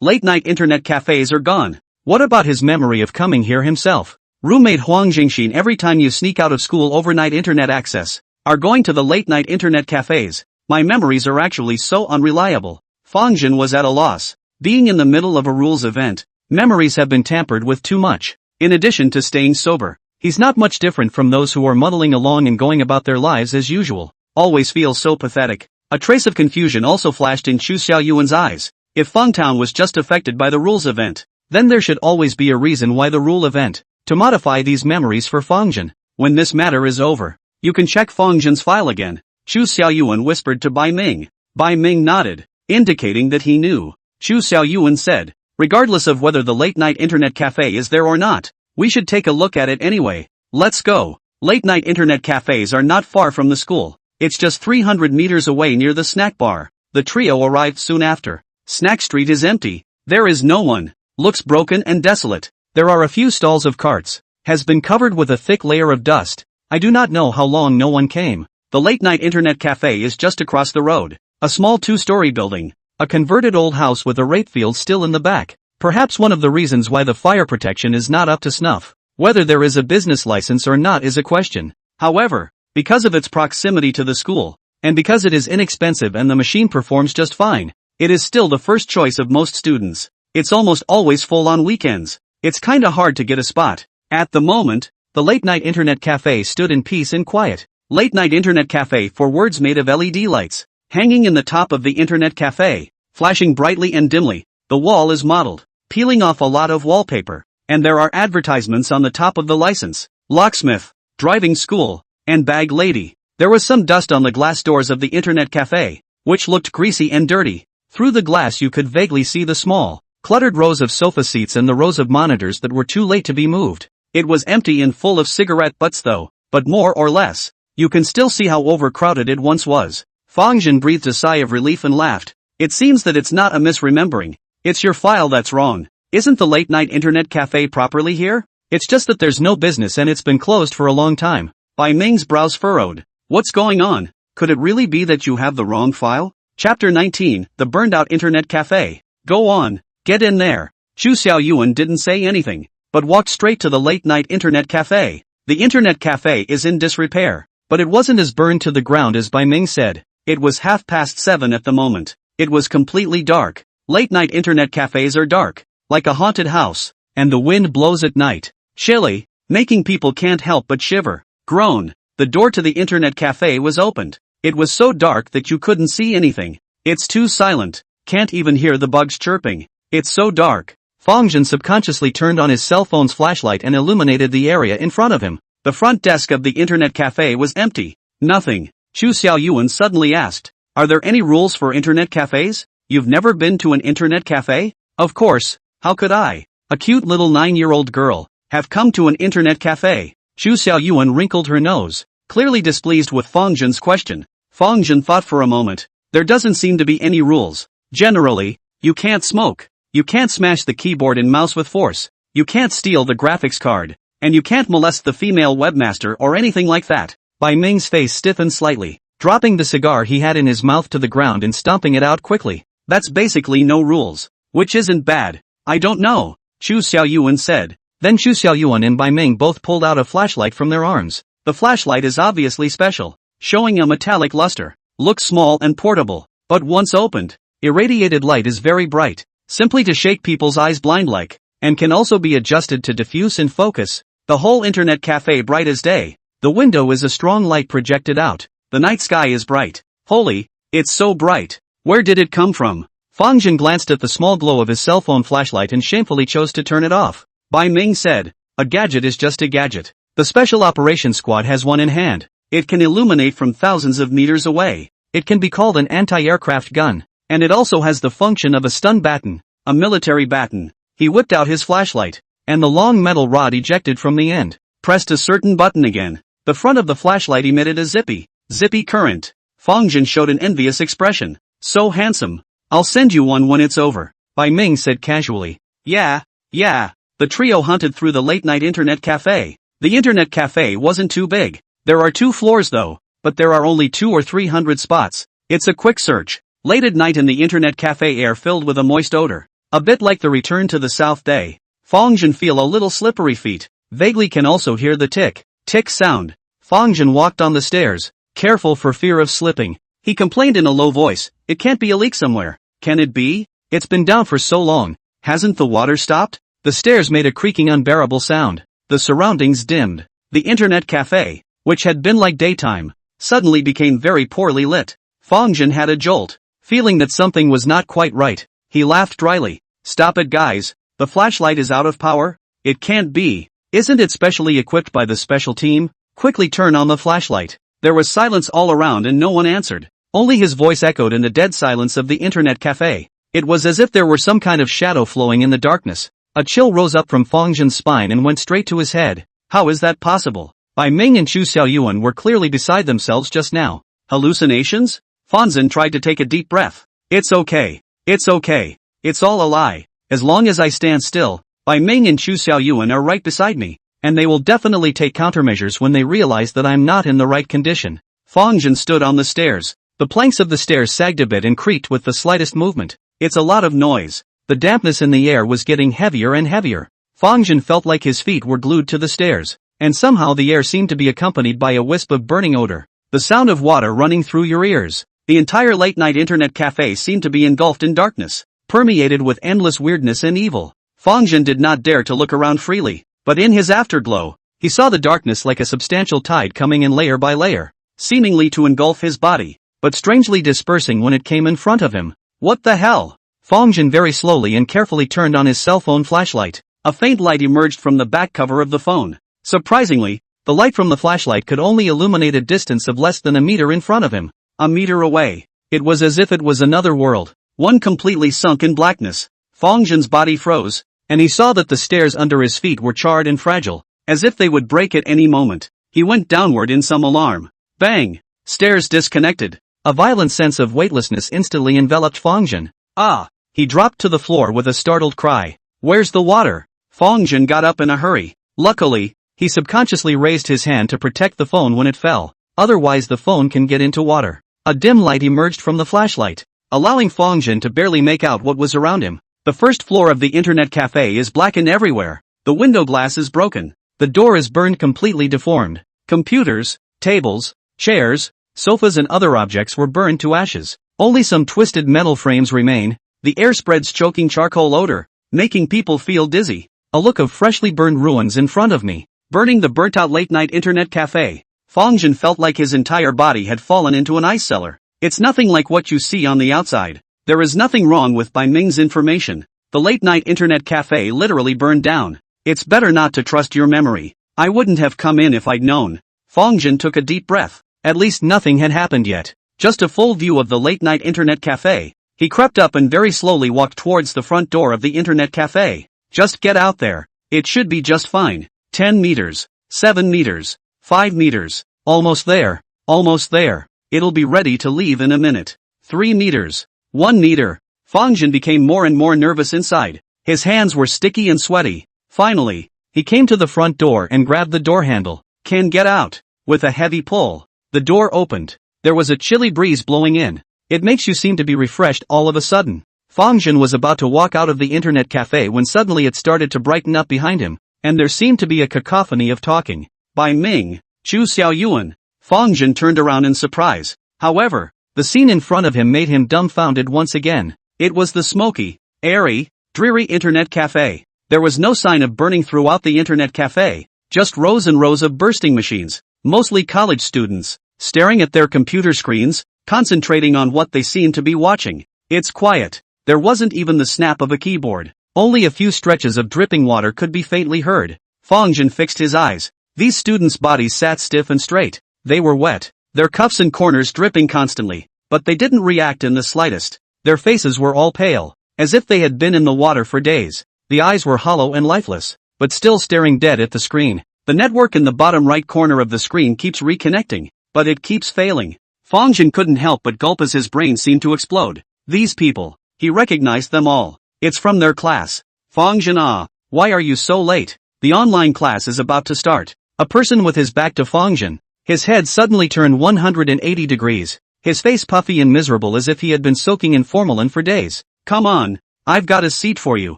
Late-night internet cafes are gone. What about his memory of coming here himself? Roommate Huang Jingxin, every time you sneak out of school overnight internet access, are going to the late-night internet cafes. My memories are actually so unreliable. Fang Zhen was at a loss. Being in the middle of a rules event, memories have been tampered with too much. In addition to staying sober, he's not much different from those who are muddling along and going about their lives as usual. Always feels so pathetic. A trace of confusion also flashed in Chu Xiaoyuan's eyes. If Fengtown was just affected by the rules event, then there should always be a reason why the rule event, to modify these memories for Fang Zhen. When this matter is over, you can check Fang Zhen's file again, Chu Xiaoyuan whispered to Bai Ming. Bai Ming nodded, indicating that he knew. Chu Xiaoyuan said, "Regardless of whether the late-night internet cafe is there or not, we should take a look at it anyway. Let's go." Late-night internet cafes are not far from the school. It's just 300 meters away near the snack bar. The trio arrived soon after. Snack Street is empty. There is no one. Looks broken and desolate. There are a few stalls of carts. Has been covered with a thick layer of dust. I do not know how long no one came. The late-night internet cafe is just across the road. A small 2-story building. A converted old house with a rape field still in the back. Perhaps one of the reasons why the fire protection is not up to snuff. Whether there is a business license or not is a question. However, because of its proximity to the school, and because it is inexpensive and the machine performs just fine, it is still the first choice of most students. It's almost always full on weekends. It's kinda hard to get a spot. At the moment, the late-night internet cafe stood in peace and quiet. Late-night internet cafe for words made of LED lights, hanging in the top of the internet cafe, flashing brightly and dimly. The wall is mottled, peeling off a lot of wallpaper, and there are advertisements on the top of the license. Locksmith, driving school, and bag lady. There was some dust on the glass doors of the internet cafe, which looked greasy and dirty. Through the glass you could vaguely see the small, cluttered rows of sofa seats and the rows of monitors that were too late to be moved. It was empty and full of cigarette butts though, but more or less, you can still see how overcrowded it once was. Fang Zhen breathed a sigh of relief and laughed. It seems that it's not a misremembering. It's your file that's wrong. Isn't the late-night internet cafe properly here? It's just that there's no business and it's been closed for a long time. Bai Ming's brows furrowed. What's going on? Could it really be that you have the wrong file? Chapter 19, The Burned-Out Internet Cafe. Go on, get in there. Chu Xiaoyuan didn't say anything, but walked straight to the late-night internet cafe. The internet cafe is in disrepair, but it wasn't as burned to the ground as Bai Ming said. It was 7:30 at the moment. It was completely dark. Late-night internet cafes are dark, like a haunted house, and the wind blows at night. Chilly, making people can't help but shiver. Groan. The door to the internet cafe was opened. It was so dark that you couldn't see anything. It's too silent. Can't even hear the bugs chirping. It's so dark. Fang Zhen subconsciously turned on his cell phone's flashlight and illuminated the area in front of him. The front desk of the internet cafe was empty. Nothing. Chu Xiaoyuan suddenly asked, "Are there any rules for internet cafes? You've never been to an internet cafe?" "Of course. How could I, a cute little 9-year-old girl, have come to an internet cafe? Xu Xiaoyuan wrinkled her nose, clearly displeased with Fang Zhen's question. Fang Zhen thought for a moment. There doesn't seem to be any rules. Generally, you can't smoke, you can't smash the keyboard and mouse with force, you can't steal the graphics card, and you can't molest the female webmaster or anything like that. Bai Ming's face stiffened slightly, dropping the cigar he had in his mouth to the ground and stomping it out quickly. That's basically no rules. Which isn't bad. I don't know, Xu Xiaoyuan said. Then Xu Xiaoyuan and Bai Ming both pulled out a flashlight from their arms. The flashlight is obviously special, showing a metallic luster. Looks small and portable, but once opened, irradiated light is very bright, simply to shake people's eyes blind-like, and can also be adjusted to diffuse and focus. The whole internet cafe bright as day. The window is a strong light projected out. The night sky is bright. Holy, it's so bright. Where did it come from? Fang Zhen glanced at the small glow of his cell phone flashlight and shamefully chose to turn it off. Bai Ming said, a gadget is just a gadget. The Special Operations Squad has one in hand. It can illuminate from thousands of meters away. It can be called an anti-aircraft gun. And it also has the function of a stun baton, a military baton. He whipped out his flashlight, and the long metal rod ejected from the end, pressed a certain button again. The front of the flashlight emitted a zippy current. Fang Zhen showed an envious expression. So handsome. I'll send you one when it's over, Bai Ming said casually. Yeah. The trio hunted through the late-night internet cafe. The internet cafe wasn't too big. There are 2 floors though, but there are only 200 or 300 spots. It's a quick search. Late at night in the internet cafe, air filled with a moist odor. A bit like the return to the South Day. Fang Zhen feel a little slippery feet. Vaguely can also hear the tick sound. Fang Zhen walked on the stairs, careful for fear of slipping. He complained in a low voice, it can't be a leak somewhere. Can it be? It's been down for so long. Hasn't the water stopped? The stairs made a creaking unbearable sound. The surroundings dimmed. The internet cafe, which had been like daytime, suddenly became very poorly lit. Fang Zhen had a jolt, feeling that something was not quite right. He laughed dryly. Stop it guys, the flashlight is out of power? It can't be. Isn't it specially equipped by the special team? Quickly turn on the flashlight. There was silence all around and no one answered. Only his voice echoed in the dead silence of the internet cafe. It was as if there were some kind of shadow flowing in the darkness. A chill rose up from Fang Zhen's spine and went straight to his head. How is that possible? Bai Ming and Xu Xiaoyuan were clearly beside themselves just now. Hallucinations? Fang Zhen tried to take a deep breath. It's okay. It's all a lie. As long as I stand still, Bai Ming and Xu Xiaoyuan are right beside me, and they will definitely take countermeasures when they realize that I'm not in the right condition. Fang Zhen stood on the stairs. The planks of the stairs sagged a bit and creaked with the slightest movement. It's a lot of noise. The dampness in the air was getting heavier and heavier. Fang Zhen felt like his feet were glued to the stairs, and somehow the air seemed to be accompanied by a wisp of burning odor. The sound of water running through your ears. The entire late-night internet cafe seemed to be engulfed in darkness, permeated with endless weirdness and evil. Fang Zhen did not dare to look around freely, but in his afterglow, he saw the darkness like a substantial tide coming in layer by layer, seemingly to engulf his body, but strangely dispersing when it came in front of him. What the hell? Fang Zhen very slowly and carefully turned on his cell phone flashlight. A faint light emerged from the back cover of the phone. Surprisingly, the light from the flashlight could only illuminate a distance of less than a meter in front of him. A meter away. It was as if it was another world, one completely sunk in blackness. Fang Zhen's body froze, and he saw that the stairs under his feet were charred and fragile, as if they would break at any moment. He went downward in some alarm. Bang! Stairs disconnected. A violent sense of weightlessness instantly enveloped Fang Zhen. Ah! He dropped to the floor with a startled cry. Where's the water? Fang Zhen got up in a hurry. Luckily, he subconsciously raised his hand to protect the phone when it fell. Otherwise the phone can get into water. A dim light emerged from the flashlight, allowing Fang Zhen to barely make out what was around him. The first floor of the internet cafe is blackened everywhere. The window glass is broken. The door is burned completely deformed. Computers, tables, chairs, sofas and other objects were burned to ashes. Only some twisted metal frames remain. The air spreads choking charcoal odor, making people feel dizzy. A look of freshly burned ruins in front of me. Burning the burnt-out late-night internet cafe. Fang Zhen felt like his entire body had fallen into an ice cellar. It's nothing like what you see on the outside. There is nothing wrong with Bai Ming's information. The late-night internet cafe literally burned down. It's better not to trust your memory. I wouldn't have come in if I'd known. Fang Zhen took a deep breath. At least nothing had happened yet. Just a full view of the late-night internet cafe. He crept up and very slowly walked towards the front door of the internet cafe. Just get out there. It should be just fine. 10 meters. 7 meters. 5 meters. Almost there. Almost there. It'll be ready to leave in a minute. 3 meters. 1 meter. Fang Zhen became more and more nervous inside. His hands were sticky and sweaty. Finally, he came to the front door and grabbed the door handle. Can get out. With a heavy pull, the door opened. There was a chilly breeze blowing in. It makes you seem to be refreshed all of a sudden. Fang Zhen was about to walk out of the internet cafe when suddenly it started to brighten up behind him, and there seemed to be a cacophony of talking. By Ming, Chu Xiaoyuan. Fang Zhen turned around in surprise. However, the scene in front of him made him dumbfounded once again. It was the smoky, airy, dreary internet cafe. There was no sign of burning throughout the internet cafe, just rows and rows of bursting machines, mostly college students, staring at their computer screens, concentrating on what they seemed to be watching. It's quiet. There wasn't even the snap of a keyboard. Only a few stretches of dripping water could be faintly heard. Fang Zhen fixed his eyes. These students' bodies sat stiff and straight. They were wet, their cuffs and corners dripping constantly, but they didn't react in the slightest. Their faces were all pale, as if they had been in the water for days. The eyes were hollow and lifeless, but still staring dead at the screen. The network in the bottom right corner of the screen keeps reconnecting, but it keeps failing. Fang Zhen couldn't help but gulp as his brain seemed to explode. These people, he recognized them all. It's from their class. Fang Zhen, why are you so late? The online class is about to start. A person with his back to Fang Zhen. His head suddenly turned 180 degrees. His face puffy and miserable as if he had been soaking in formalin for days. Come on, I've got a seat for you.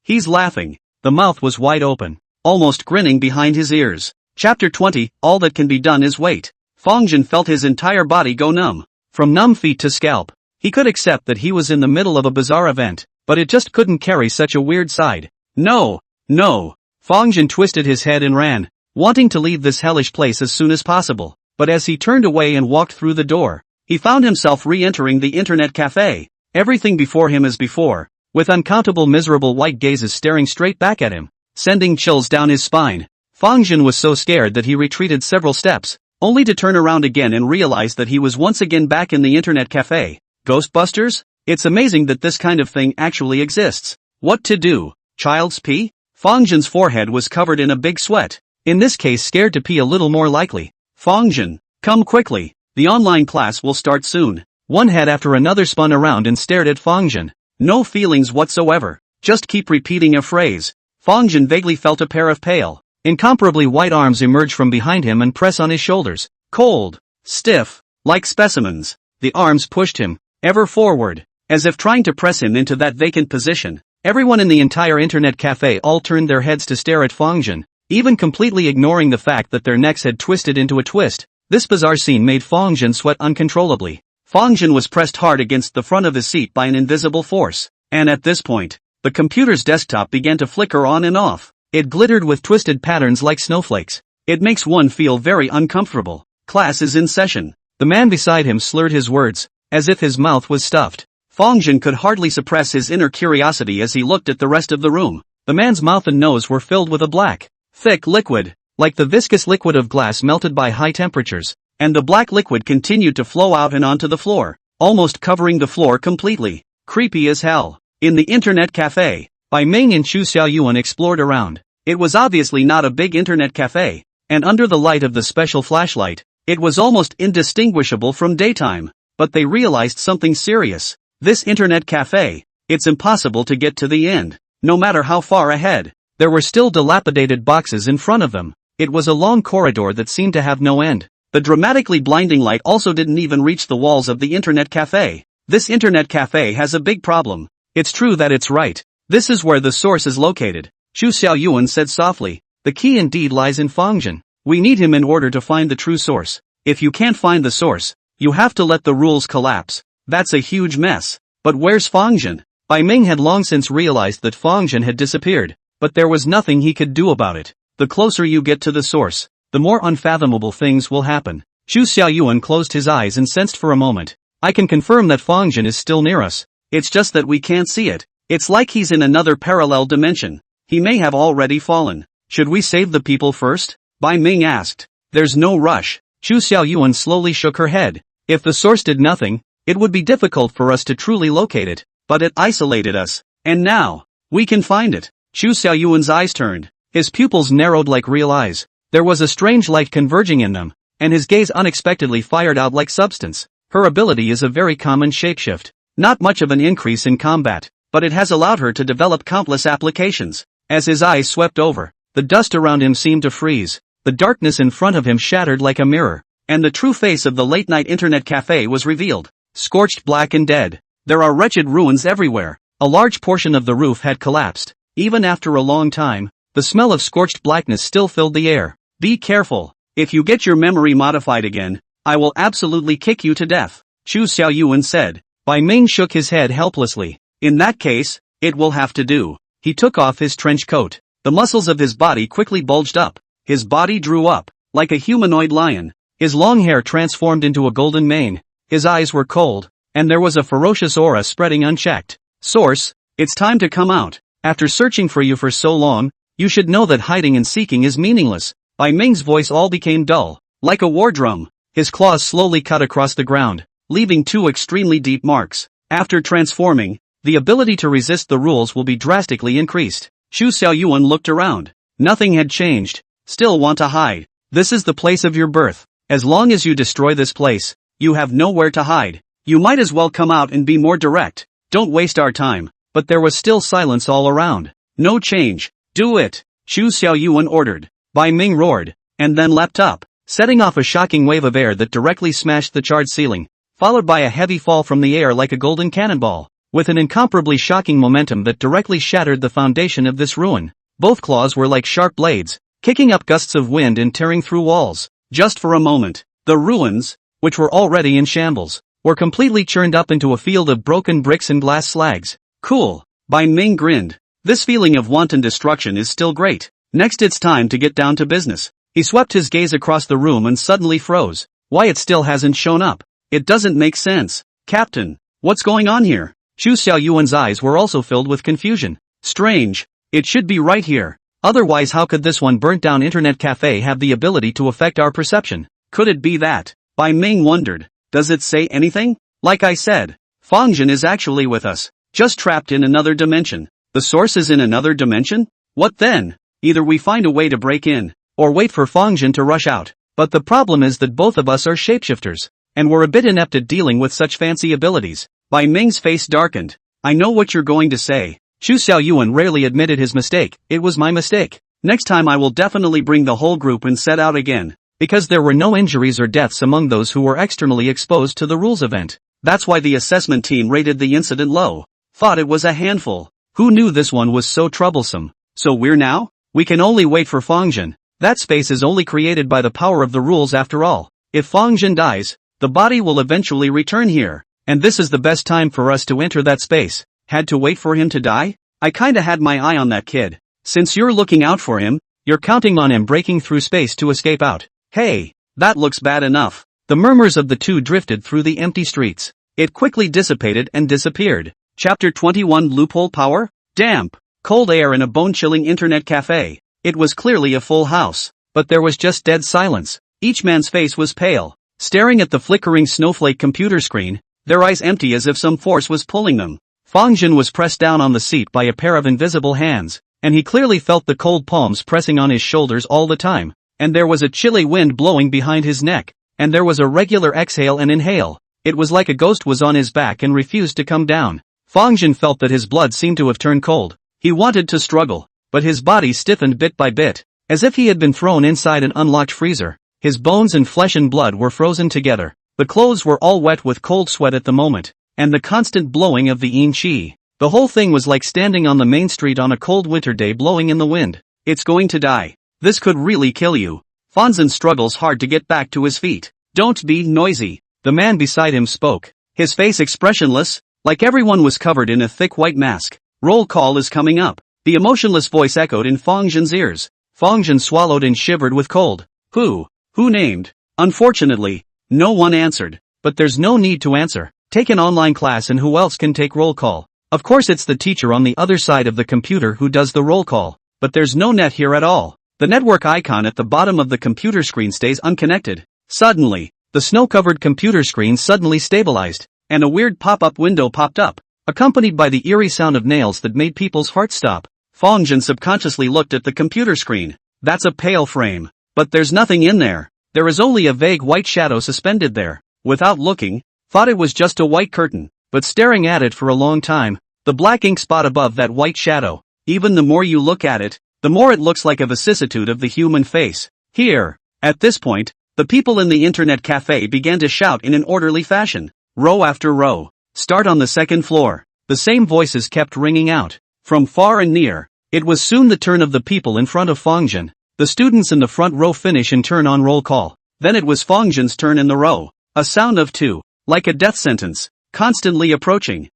He's laughing. The mouth was wide open, almost grinning behind his ears. Chapter 20, all that can be done is wait. Fang Zhen felt his entire body go numb. From numb feet to scalp. He could accept that he was in the middle of a bizarre event, but it just couldn't carry such a weird side. No. Fang Zhen twisted his head and ran, wanting to leave this hellish place as soon as possible. But as he turned away and walked through the door, he found himself re-entering the internet cafe. Everything before him as before, with uncountable miserable white gazes staring straight back at him, sending chills down his spine. Fang Zhen was so scared that he retreated several steps, only to turn around again and realize that he was once again back in the internet cafe. Ghostbusters? It's amazing that this kind of thing actually exists. What to do? Child's pee? Fang Zhen's forehead was covered in a big sweat. In this case, scared to pee a little more likely. Fang Zhen, come quickly. The online class will start soon. One head after another spun around and stared at Fang Zhen. No feelings whatsoever. Just keep repeating a phrase. Fang Zhen vaguely felt a pair of pale, incomparably white arms emerge from behind him and press on his shoulders. Cold. Stiff. Like specimens. The arms pushed him, ever forward, as if trying to press him into that vacant position. Everyone in the entire internet cafe all turned their heads to stare at Fang Zhen, even completely ignoring the fact that their necks had twisted into a twist. This bizarre scene made Fang Zhen sweat uncontrollably. Fang Zhen was pressed hard against the front of his seat by an invisible force, and at this point, the computer's desktop began to flicker on and off. It glittered with twisted patterns like snowflakes. It makes one feel very uncomfortable. Class is in session. The man beside him slurred his words, as if his mouth was stuffed. Fang Zhen could hardly suppress his inner curiosity as he looked at the rest of the room. The man's mouth and nose were filled with a black, thick liquid, like the viscous liquid of glass melted by high temperatures, and the black liquid continued to flow out and onto the floor, almost covering the floor completely. Creepy as hell. In the internet cafe, Bai Ming and Chu Xiaoyuan explored around. It was obviously not a big internet cafe, and under the light of the special flashlight, it was almost indistinguishable from daytime. But they realized something serious. This internet cafe, it's impossible to get to the end, no matter how far ahead. There were still dilapidated boxes in front of them. It was a long corridor that seemed to have no end. The dramatically blinding light also didn't even reach the walls of the internet cafe. This internet cafe has a big problem. It's true that it's right. This is where the source is located. Chu Xiaoyuan said softly. The key indeed lies in Fang Zhen. We need him in order to find the true source. If you can't find the source, you have to let the rules collapse. That's a huge mess. But where's Fang Zhen? Bai Ming had long since realized that Fang Zhen had disappeared, but there was nothing he could do about it. The closer you get to the source, the more unfathomable things will happen. Chu Xiaoyuan closed his eyes and sensed for a moment. I can confirm that Fang Zhen is still near us. It's just that we can't see it. It's like he's in another parallel dimension. He may have already fallen. Should we save the people first? Bai Ming asked. There's no rush. Chu Xiaoyuan slowly shook her head. If the source did nothing, it would be difficult for us to truly locate it. but it isolated us. And now, we can find it. Chu Xiaoyuan's eyes turned. His pupils narrowed like real eyes. There was a strange light converging in them, and his gaze unexpectedly fired out like substance. Her ability is a very common shapeshift. Not much of an increase in combat, but it has allowed her to develop countless applications. As his eyes swept over, the dust around him seemed to freeze. The darkness in front of him shattered like a mirror, and the true face of the late-night internet cafe was revealed. Scorched black and dead. There are wretched ruins everywhere. A large portion of the roof had collapsed. Even after a long time, the smell of scorched blackness still filled the air. Be careful. If you get your memory modified again, I will absolutely kick you to death, Chu Xiaoyuan said. Bai Ming shook his head helplessly. In that case, it will have to do. He took off his trench coat. The muscles of his body quickly bulged up. His body drew up, like a humanoid lion. His long hair transformed into a golden mane. His eyes were cold, and there was a ferocious aura spreading unchecked. Source, it's time to come out. After searching for you for so long, you should know that hiding and seeking is meaningless. Bai Ming's voice all became dull, like a war drum. His claws slowly cut across the ground, leaving 2 extremely deep marks. After transforming, the ability to resist the rules will be drastically increased. Chu Xiaoyuan looked around. Nothing had changed. Still want to hide? This is the place of your birth. As long as you destroy this place, you have nowhere to hide. You might as well come out and be more direct. Don't waste our time. But there was still silence all around. No change. Do it, Chu Xiaoyuan ordered. Bai Ming roared, and then leapt up, setting off a shocking wave of air that directly smashed the charred ceiling, followed by a heavy fall from the air like a golden cannonball, with an incomparably shocking momentum that directly shattered the foundation of this ruin. Both claws were like sharp blades, kicking up gusts of wind and tearing through walls. Just for a moment, the ruins, which were already in shambles, were completely churned up into a field of broken bricks and glass slags. Cool. Bai Ming grinned. This feeling of wanton destruction is still great. Next it's time to get down to business. He swept his gaze across the room and suddenly froze. Why it still hasn't shown up? It doesn't make sense. Captain, what's going on here? Chu Xiaoyuan's eyes were also filled with confusion. Strange. It should be right here. Otherwise how could this one burnt down internet cafe have the ability to affect our perception? Could it be that? Bai Ming wondered. Does it say anything? Like I said, Fang Zhen is actually with us. Just trapped in another dimension. The source is in another dimension? What then? Either we find a way to break in, or wait for Fang Zhen to rush out. But the problem is that both of us are shapeshifters, and we're a bit inept at dealing with such fancy abilities. Bai Ming's face darkened. I know what you're going to say. Chu Xiaoyuan rarely admitted his mistake. It was my mistake. Next time I will definitely bring the whole group and set out again. Because there were no injuries or deaths among those who were externally exposed to the rules event. That's why the assessment team rated the incident low. Thought it was a handful. Who knew this one was so troublesome? So we're now? We can only wait for Fang Zhen. That space is only created by the power of the rules after all. If Fang Zhen dies, the body will eventually return here. And this is the best time for us to enter that space. Had to wait for him to die? I kinda had my eye on that kid. Since you're looking out for him, you're counting on him breaking through space to escape out. Hey, that looks bad enough. The murmurs of the two drifted through the empty streets. It quickly dissipated and disappeared. Chapter 21 Loophole Power? Damp, cold air in a bone-chilling internet cafe. It was clearly a full house, but there was just dead silence. Each man's face was pale, staring at the flickering snowflake computer screen, their eyes empty as if some force was pulling them. Fang Zhen was pressed down on the seat by a pair of invisible hands, and he clearly felt the cold palms pressing on his shoulders all the time. And there was a chilly wind blowing behind his neck, and there was a regular exhale and inhale. It was like a ghost was on his back and refused to come down. Fang Zhen felt that his blood seemed to have turned cold. He wanted to struggle, but his body stiffened bit by bit, as if he had been thrown inside an unlocked freezer. His bones and flesh and blood were frozen together. The clothes were all wet with cold sweat at the moment, and the constant blowing of the yin qi. The whole thing was like standing on the main street on a cold winter day blowing in the wind. It's going to die. This could really kill you. Fang Zhen struggles hard to get back to his feet. Don't be noisy. The man beside him spoke. His face expressionless, like everyone was covered in a thick white mask. Roll call is coming up. The emotionless voice echoed in Fang Zhen's ears. Fang Zhen swallowed and shivered with cold. Who named? Unfortunately, no one answered. But there's no need to answer. Take an online class and who else can take roll call? Of course it's the teacher on the other side of the computer who does the roll call. But there's no net here at all. The network icon at the bottom of the computer screen stays unconnected. Suddenly, the snow-covered computer screen suddenly stabilized, and a weird pop-up window popped up. accompanied by the eerie sound of nails that made people's hearts stop. Fang Zhen subconsciously looked at the computer screen. That's a pale frame. But there's nothing in there. There is only a vague white shadow suspended there. Without looking, thought it was just a white curtain, but staring at it for a long time, the black ink spot above that white shadow, even the more you look at it, the more it looks like a vicissitude of the human face. Here. At this point, the people in the internet cafe began to shout in an orderly fashion. Row after row. Start on the second floor. The same voices kept ringing out. From far and near. It was soon the turn of the people in front of Fang Zhen. The students in the front row finish in turn on roll call. Then it was Fang Zhen's turn in the row. A sound of two. Like a death sentence. Constantly approaching.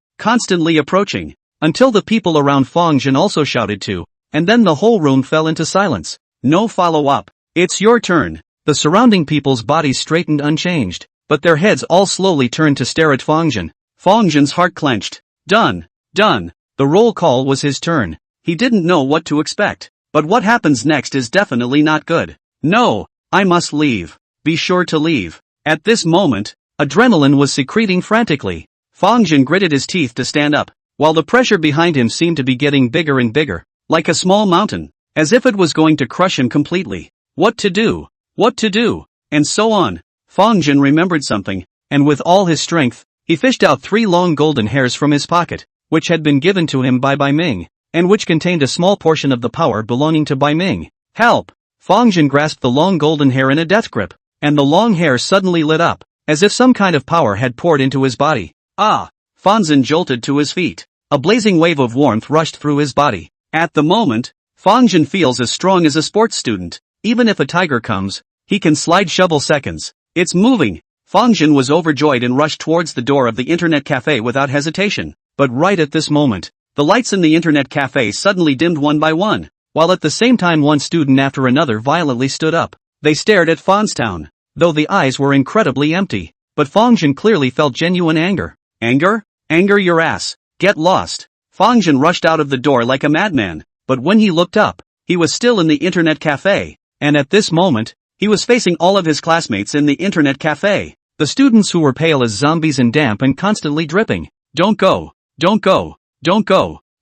Until the people around Fang Zhen also shouted too. And then the whole room fell into silence. No follow-up. It's your turn. The surrounding people's bodies straightened unchanged, but their heads all slowly turned to stare at Fang Zhen. Fang Zhen's heart clenched. Done. The roll call was his turn. He didn't know what to expect. But what happens next is definitely not good. No, I must leave. Be sure to leave. At this moment, adrenaline was secreting frantically. Fang Zhen gritted his teeth to stand up, while the pressure behind him seemed to be getting bigger and bigger, like a small mountain, as if it was going to crush him completely. What to do, and so on. Fang Zhen remembered something, and with all his strength, he fished out 3 long golden hairs from his pocket, which had been given to him by Bai Ming, and which contained a small portion of the power belonging to Bai Ming. Help! Fang Zhen grasped the long golden hair in a death grip, and the long hair suddenly lit up, as if some kind of power had poured into his body. Ah! Fang Zhen jolted to his feet. A blazing wave of warmth rushed through his body. At the moment, Fang Zhen feels as strong as a sports student. Even if a tiger comes, he can slide shovel seconds. It's moving! Fang Zhen was overjoyed and rushed towards the door of the internet cafe without hesitation. But right at this moment, the lights in the internet cafe suddenly dimmed one by one, while at the same time one student after another violently stood up. They stared at Fangstown, though the eyes were incredibly empty. But Fang Zhen clearly felt genuine anger. Anger? Anger your ass. Get lost. Fang Zhen rushed out of the door like a madman, but when he looked up, he was still in the internet cafe, and at this moment, he was facing all of his classmates in the internet cafe. The students who were pale as zombies and damp and constantly dripping. Don't go.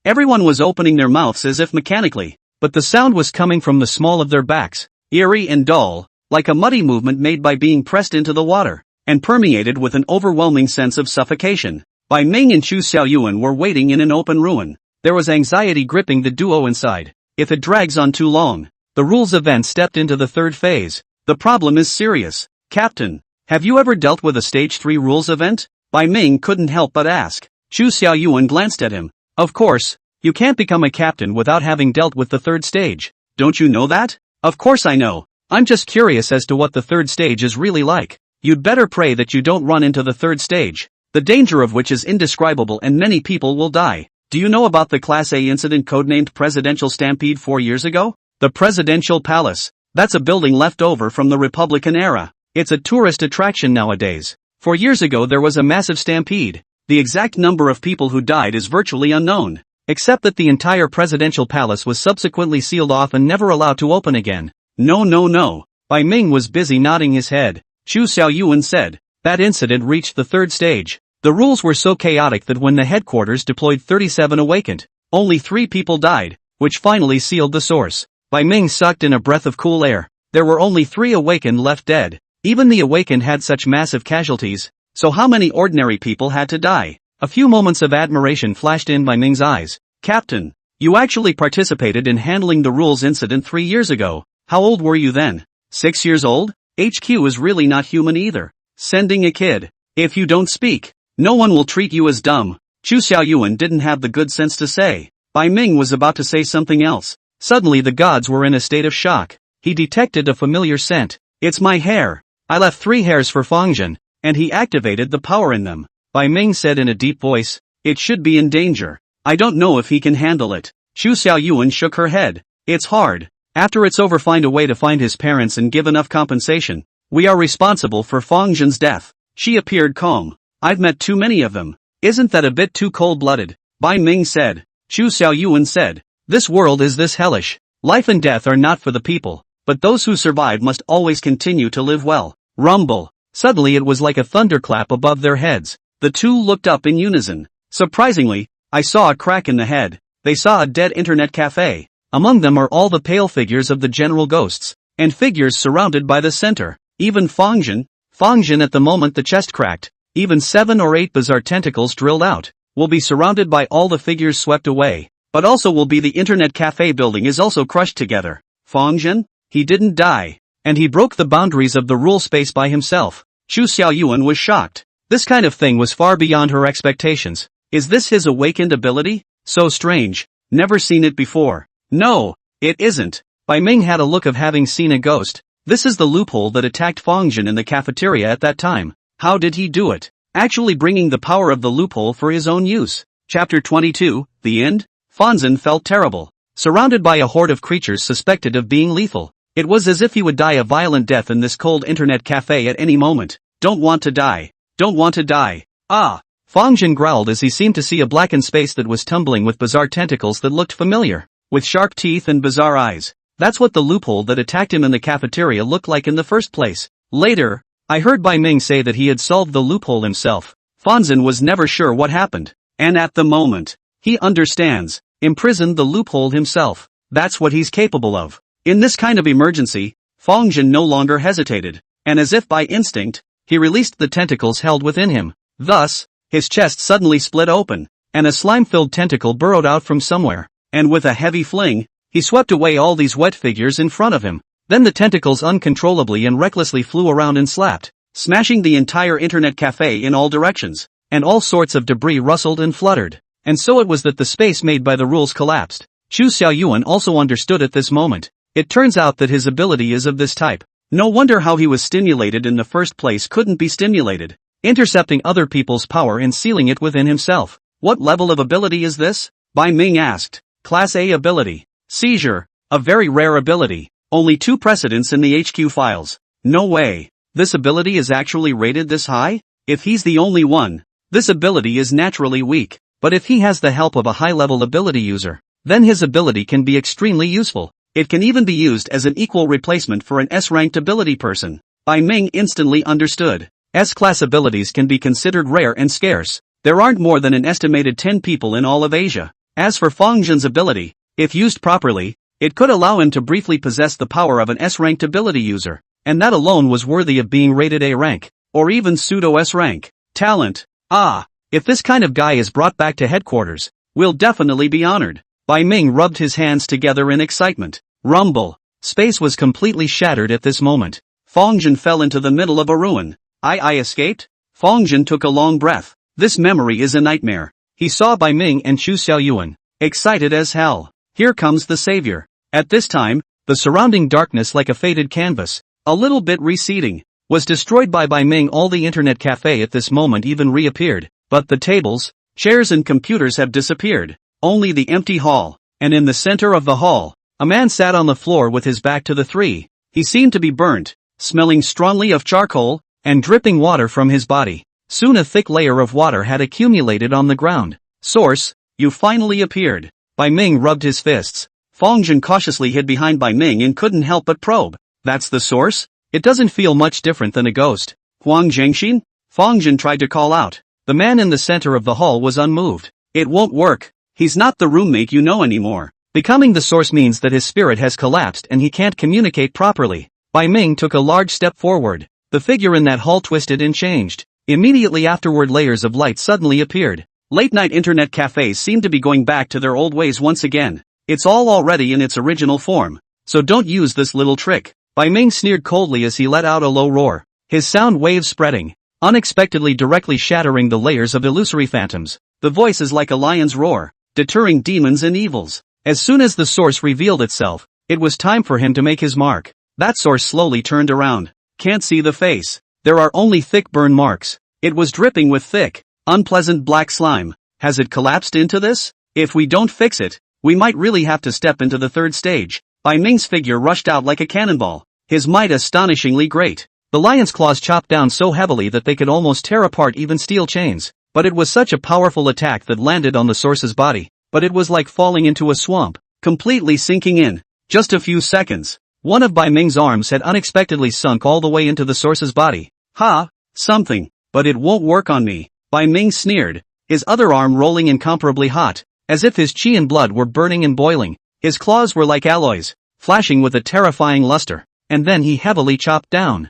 Everyone was opening their mouths as if mechanically, but the sound was coming from the small of their backs, eerie and dull, like a muddy movement made by being pressed into the water, and permeated with an overwhelming sense of suffocation. Bai Ming and Chu Xiaoyuan were waiting in an open ruin. There was anxiety gripping the duo inside. If it drags on too long, the rules event stepped into the third phase. The problem is serious. Captain, have you ever dealt with a stage 3 rules event? Bai Ming couldn't help but ask. Chu Xiaoyuan glanced at him. Of course, you can't become a captain without having dealt with the third stage. Don't you know that? Of course I know. I'm just curious as to what the third stage is really like. You'd better pray that you don't run into the third stage, the danger of which is indescribable and many people will die. Do you know about the Class A incident codenamed Presidential Stampede 4 years ago? The Presidential Palace. That's a building left over from the Republican era. It's a tourist attraction nowadays. 4 years ago there was a massive stampede. The exact number of people who died is virtually unknown, except that the entire presidential palace was subsequently sealed off and never allowed to open again. No. Bai Ming was busy nodding his head. Chu Xiaoyuan said, that incident reached the third stage. The rules were so chaotic that when the headquarters deployed 37 awakened, only 3 people died, which finally sealed the source. Bai Ming sucked in a breath of cool air. There were only 3 awakened left dead. Even the awakened had such massive casualties. So how many ordinary people had to die? A few moments of admiration flashed in Bai Ming's eyes. Captain, you actually participated in handling the rules incident 3 years ago. How old were you then? 6 years old? HQ is really not human either. Sending a kid. If you don't speak, no one will treat you as dumb. Chu Xiaoyuan didn't have the good sense to say. Bai Ming was about to say something else. Suddenly the gods were in a state of shock. He detected a familiar scent. It's my hair. I left 3 hairs for Fang Zhen, and he activated the power in them. Bai Ming said in a deep voice, it should be in danger. I don't know if he can handle it. Chu Xiaoyuan shook her head. It's hard. After it's over, find a way to find his parents and give enough compensation. We are responsible for Fang Zhen's death. She appeared calm. I've met too many of them. Isn't that a bit too cold-blooded? Bai Ming said. Chu Xiaoyuan said, this world is this hellish. Life and death are not for the people, but those who survive must always continue to live well. Rumble. Suddenly it was like a thunderclap above their heads. The two looked up in unison. Surprisingly, I saw a crack in the head. They saw a dead internet cafe. Among them are all the pale figures of the general ghosts, and figures surrounded by the center. Even Fang Zhen at the moment the chest cracked, even 7 or 8 bizarre tentacles drilled out, will be surrounded by all the figures swept away, but also will be the internet cafe building is also crushed together. Fang Zhen? He didn't die. And he broke the boundaries of the rule space by himself. Chu Xiaoyuan was shocked. This kind of thing was far beyond her expectations. Is this his awakened ability? So strange. Never seen it before. No, it isn't. Bai Ming had a look of having seen a ghost. This is the loophole that attacked Fang Zhen in the cafeteria at that time. How did he do it? Actually bringing the power of the loophole for his own use. Chapter 22, The End? Fang Zhen felt terrible. Surrounded by a horde of creatures suspected of being lethal. It was as if he would die a violent death in this cold internet cafe at any moment. Don't want to die. Don't want to die. Ah! Fang Zhen growled as he seemed to see a blackened space that was tumbling with bizarre tentacles that looked familiar, with sharp teeth and bizarre eyes. That's what the loophole that attacked him in the cafeteria looked like in the first place. Later, I heard Bai Ming say that he had solved the loophole himself. Fang Zhen was never sure what happened. And at the moment, he understands. Imprisoned the loophole himself. That's what he's capable of. In this kind of emergency, Fang Zhen no longer hesitated, and as if by instinct, he released the tentacles held within him. Thus, his chest suddenly split open, and a slime-filled tentacle burrowed out from somewhere, and with a heavy fling, he swept away all these wet figures in front of him. Then the tentacles uncontrollably and recklessly flew around and slapped, smashing the entire internet cafe in all directions, and all sorts of debris rustled and fluttered. And so it was that the space made by the rules collapsed. Chu Xiaoyuan also understood at this moment. It turns out that his ability is of this type. No wonder how he was stimulated in the first place couldn't be stimulated. Intercepting other people's power and sealing it within himself. What level of ability is this? Bai Ming asked. Class A ability. Seizure. A very rare ability. Only 2 precedents in the HQ files. No way. This ability is actually rated this high? If he's the only one, this ability is naturally weak. But if he has the help of a high-level ability user, then his ability can be extremely useful. It can even be used as an equal replacement for an S-ranked ability person. Bai Ming instantly understood. S-class abilities can be considered rare and scarce. There aren't more than an estimated 10 people in all of Asia. As for Fang Zhen's ability, if used properly, it could allow him to briefly possess the power of an S-ranked ability user, and that alone was worthy of being rated A rank, or even pseudo-S rank. Talent. Ah, if this kind of guy is brought back to headquarters, we'll definitely be honored. Bai Ming rubbed his hands together in excitement. Rumble. Space was completely shattered at this moment. Fang Zhen fell into the middle of a ruin. I escaped? Fang Zhen took a long breath. This memory is a nightmare. He saw Bai Ming and Chu Xiaoyuan. Excited as hell. Here comes the savior. At this time, the surrounding darkness like a faded canvas, a little bit receding, was destroyed by Bai Ming. All the internet cafe at this moment even reappeared, but the tables, chairs and computers have disappeared. Only the empty hall, and in the center of the hall, a man sat on the floor with his back to the 3. He seemed to be burnt, smelling strongly of charcoal, and dripping water from his body. Soon a thick layer of water had accumulated on the ground. Source, you finally appeared. Bai Ming rubbed his fists. Fang Zhen cautiously hid behind Bai Ming and couldn't help but probe. That's the source? It doesn't feel much different than a ghost. Huang Zhengxin? Fang Zhen tried to call out. The man in the center of the hall was unmoved. It won't work. He's not the roommate you know anymore. Becoming the source means that his spirit has collapsed and he can't communicate properly. Bai Ming took a large step forward. The figure in that hall twisted and changed. Immediately afterward layers of light suddenly appeared. Late-night internet cafes seem to be going back to their old ways once again. It's all already in its original form. So don't use this little trick. Bai Ming sneered coldly as he let out a low roar. His sound waves spreading, unexpectedly directly shattering the layers of illusory phantoms. The voice is like a lion's roar, deterring demons and evils. As soon as the source revealed itself, it was time for him to make his mark. That source slowly turned around. Can't see the face. There are only thick burn marks. It was dripping with thick, unpleasant black slime. Has it collapsed into this? If we don't fix it, we might really have to step into the 3rd stage. Bai Ming's figure rushed out like a cannonball, his might astonishingly great. The lion's claws chopped down so heavily that they could almost tear apart even steel chains. But it was such a powerful attack that landed on the source's body. But it was like falling into a swamp, completely sinking in. Just a few seconds. One of Bai Ming's arms had unexpectedly sunk all the way into the source's body. Ha! Something. But it won't work on me. Bai Ming sneered. his other arm rolling incomparably hot, as if his chi and blood were burning and boiling. His claws were like alloys, flashing with a terrifying luster, and then he heavily chopped down.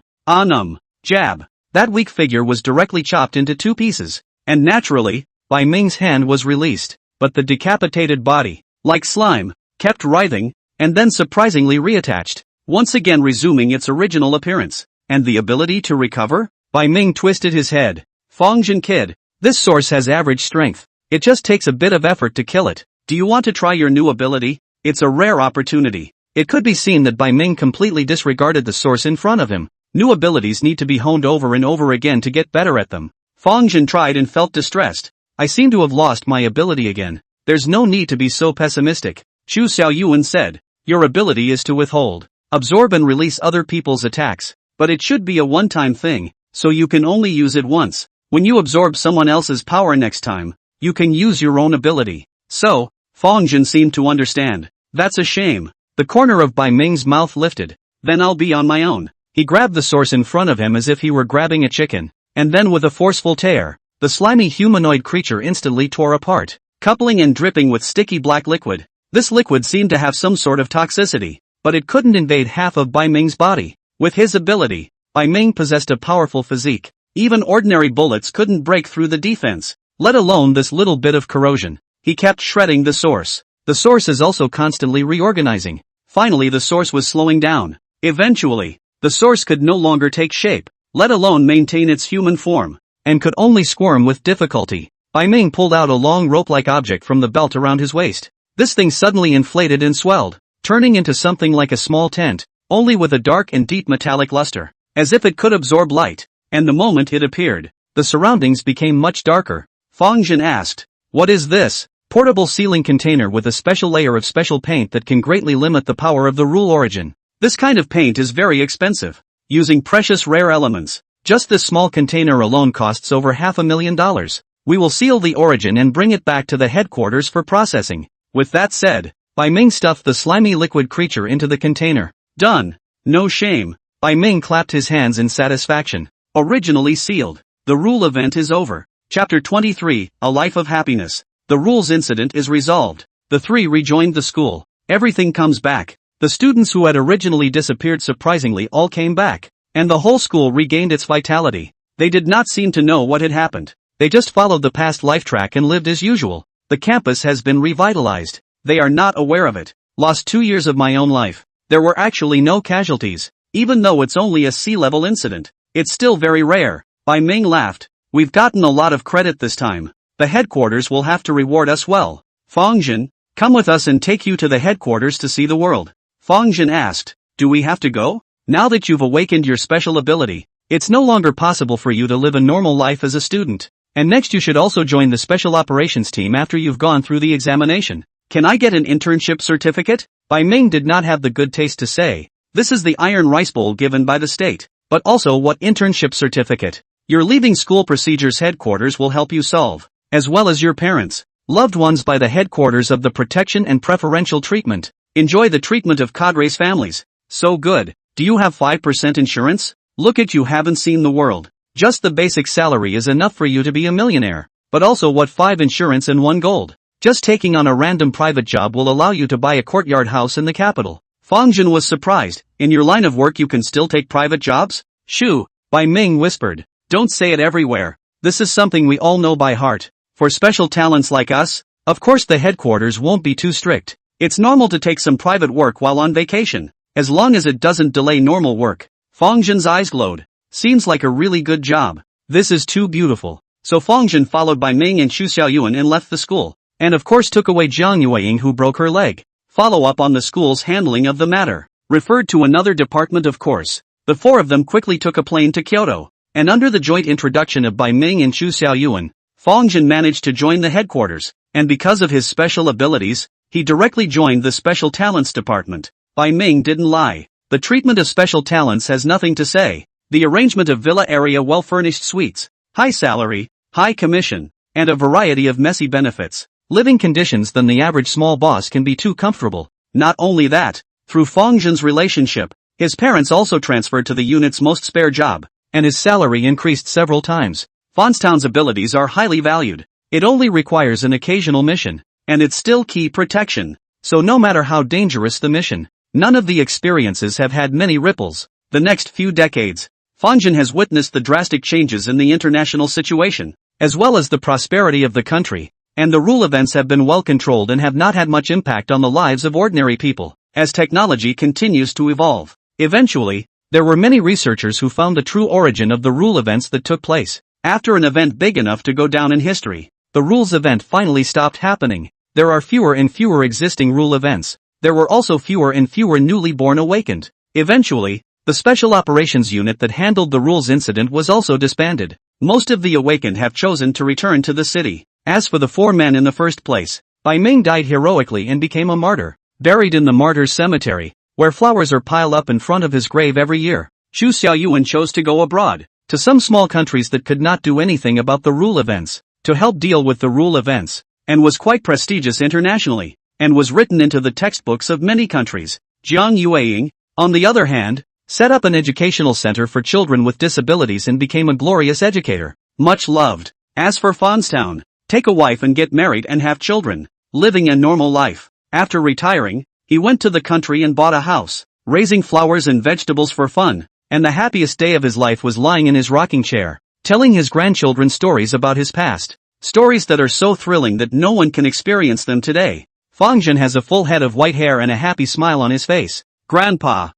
Jab. That weak figure was directly chopped into 2 pieces, and naturally, Bai Ming's hand was released, but the decapitated body, like slime, kept writhing, and then surprisingly reattached, once again resuming its original appearance. And the ability to recover? Bai Ming twisted his head. Fang Zhen kid, this source has average strength. It just takes a bit of effort to kill it. Do you want to try your new ability? It's a rare opportunity. It could be seen that Bai Ming completely disregarded the source in front of him. New abilities need to be honed over and over again to get better at them. Fang Zhen tried and felt distressed. I seem to have lost my ability again. There's no need to be so pessimistic. Chu Xiaoyuan said. Your ability is to withhold, absorb and release other people's attacks. But it should be a one-time thing, so you can only use it once. When you absorb someone else's power next time, you can use your own ability. So, Fang Zhen seemed to understand. That's a shame. The corner of Bai Ming's mouth lifted. Then I'll be on my own. He grabbed the source in front of him as if he were grabbing a chicken, and then with a forceful tear, the slimy humanoid creature instantly tore apart, coupling and dripping with sticky black liquid. This liquid seemed to have some sort of toxicity, but it couldn't invade half of Bai Ming's body. With his ability, Bai Ming possessed a powerful physique. Even ordinary bullets couldn't break through the defense, let alone this little bit of corrosion. He kept shredding the source. The source is also constantly reorganizing. Finally the source was slowing down. Eventually, the source could no longer take shape, let alone maintain its human form, and could only squirm with difficulty. Bai Ming pulled out a long rope-like object from the belt around his waist. This thing suddenly inflated and swelled, turning into something like a small tent, only with a dark and deep metallic luster, as if it could absorb light. And the moment it appeared, the surroundings became much darker. Fang Zhen asked, "What is this?" Portable sealing container with a special layer of special paint that can greatly limit the power of the rule origin. This kind of paint is very expensive, using precious rare elements. Just this small container alone costs over $500,000. We will seal the origin and bring it back to the headquarters for processing. With that said, Bai Ming stuffed the slimy liquid creature into the container. Done. No shame. Bai Ming clapped his hands in satisfaction. Originally sealed. The rule event is over. Chapter 23, A Life of Happiness. The rules incident is resolved. The 3 rejoined the school. Everything comes back. The students who had originally disappeared surprisingly all came back, and the whole school regained its vitality. They did not seem to know what had happened. They just followed the past life track and lived as usual. The campus has been revitalized. They are not aware of it. Lost 2 years of my own life. There were actually no casualties. Even though it's only a sea-level incident, it's still very rare. Bai Ming laughed. We've gotten a lot of credit this time. The headquarters will have to reward us well. Fang Zhen, come with us and take you to the headquarters to see the world. Fang Zhen asked, do we have to go? Now that you've awakened your special ability, it's no longer possible for you to live a normal life as a student. And next you should also join the special operations team after you've gone through the examination. Can I get an internship certificate? Bai Ming did not have the good taste to say, this is the iron rice bowl given by the state. But also what internship certificate? Your leaving school procedures headquarters will help you solve, as well as your parents, loved ones by the headquarters of the protection and preferential treatment. Enjoy the treatment of cadres families. So good. Do you have 5% insurance? Look at you, haven't seen the world. Just the basic salary is enough for you to be a millionaire. But also what 5 insurance and 1 gold? Just taking on a random private job will allow you to buy a courtyard house in the capital. Fang Zhen was surprised. In your line of work you can still take private jobs? Shoo, Bai Ming whispered. Don't say it everywhere. This is something we all know by heart. For special talents like us, of course the headquarters won't be too strict. It's normal to take some private work while on vacation, as long as it doesn't delay normal work. Fang Zhen's eyes glowed. Seems like a really good job. This is too beautiful. So Fang Zhen followed by Ming and Chu Xiaoyuan and left the school. And of course took away Jiang Yueying who broke her leg. Follow up on the school's handling of the matter. Referred to another department of course. The 4 of them quickly took a plane to Kyoto. And under the joint introduction of Bai Ming and Chu Xiaoyuan, Fang Zhen managed to join the headquarters. And because of his special abilities, he directly joined the Special Talents Department. Bai Ming didn't lie. The treatment of special talents has nothing to say. The arrangement of villa area well-furnished suites, high salary, high commission, and a variety of messy benefits. Living conditions than the average small boss can be too comfortable. Not only that, through Fang Zhen's relationship, his parents also transferred to the unit's most spare job, and his salary increased several times. Fonstown's abilities are highly valued. It only requires an occasional mission, and it's still key protection. So no matter how dangerous the mission, none of the experiences have had many ripples. The next few decades, Fang Zhen has witnessed the drastic changes in the international situation, as well as the prosperity of the country, and the rule events have been well controlled and have not had much impact on the lives of ordinary people, as technology continues to evolve. Eventually, there were many researchers who found the true origin of the rule events that took place. After an event big enough to go down in history, the rules event finally stopped happening. There are fewer and fewer existing rule events. There were also fewer and fewer newly born awakened. Eventually, the Special Operations Unit that handled the rules incident was also disbanded. Most of the awakened have chosen to return to the city. As for the 4 men in the first place, Bai Ming died heroically and became a martyr, buried in the martyrs' cemetery, where flowers are piled up in front of his grave every year. Chu Xiaoyuan chose to go abroad, to some small countries that could not do anything about the rule events, to help deal with the rule events, and was quite prestigious internationally, and was written into the textbooks of many countries. Jiang Yueying, on the other hand, set up an educational center for children with disabilities and became a glorious educator, much loved. As for Fanstown, take a wife and get married and have children, living a normal life. After retiring, he went to the country and bought a house, raising flowers and vegetables for fun, and the happiest day of his life was lying in his rocking chair, telling his grandchildren stories about his past. Stories that are so thrilling that no one can experience them today. Fang Zhen has a full head of white hair and a happy smile on his face. Grandpa,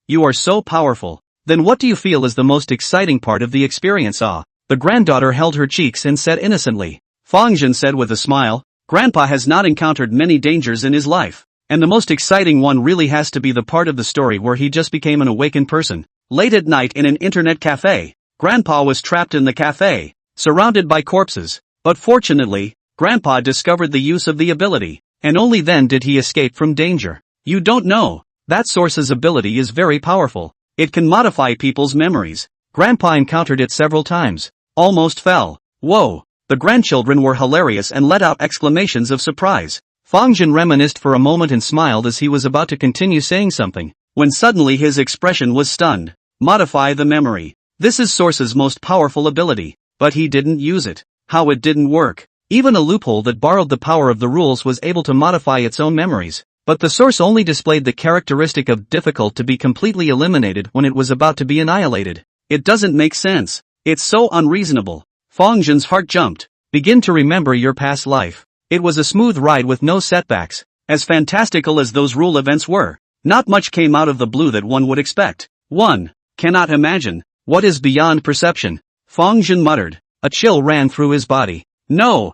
you are so powerful. Then what do you feel is the most exciting part of the experience? The granddaughter held her cheeks and said innocently. Fang Zhen said with a smile, Grandpa has not encountered many dangers in his life, and the most exciting one really has to be the part of the story where he just became an awakened person. Late at night in an internet cafe, Grandpa was trapped in the cafe, surrounded by corpses, but fortunately, Grandpa discovered the use of the ability, and only then did he escape from danger. You don't know, that source's ability is very powerful. It can modify people's memories. Grandpa encountered it several times, almost fell. Whoa! The grandchildren were hilarious and let out exclamations of surprise. Fang Zhen reminisced for a moment and smiled as he was about to continue saying something, when suddenly his expression was stunned. Modify the memory. This is Source's most powerful ability, but he didn't use it. How it didn't work. Even a loophole that borrowed the power of the rules was able to modify its own memories, but the Source only displayed the characteristic of difficult to be completely eliminated when it was about to be annihilated. It doesn't make sense. It's so unreasonable. Fang Zhen's heart jumped. Begin to remember your past life. It was a smooth ride with no setbacks. As fantastical as those rule events were, not much came out of the blue that one would expect. 1. Cannot imagine. What is beyond perception? Fang Zhen muttered. A chill ran through his body. No,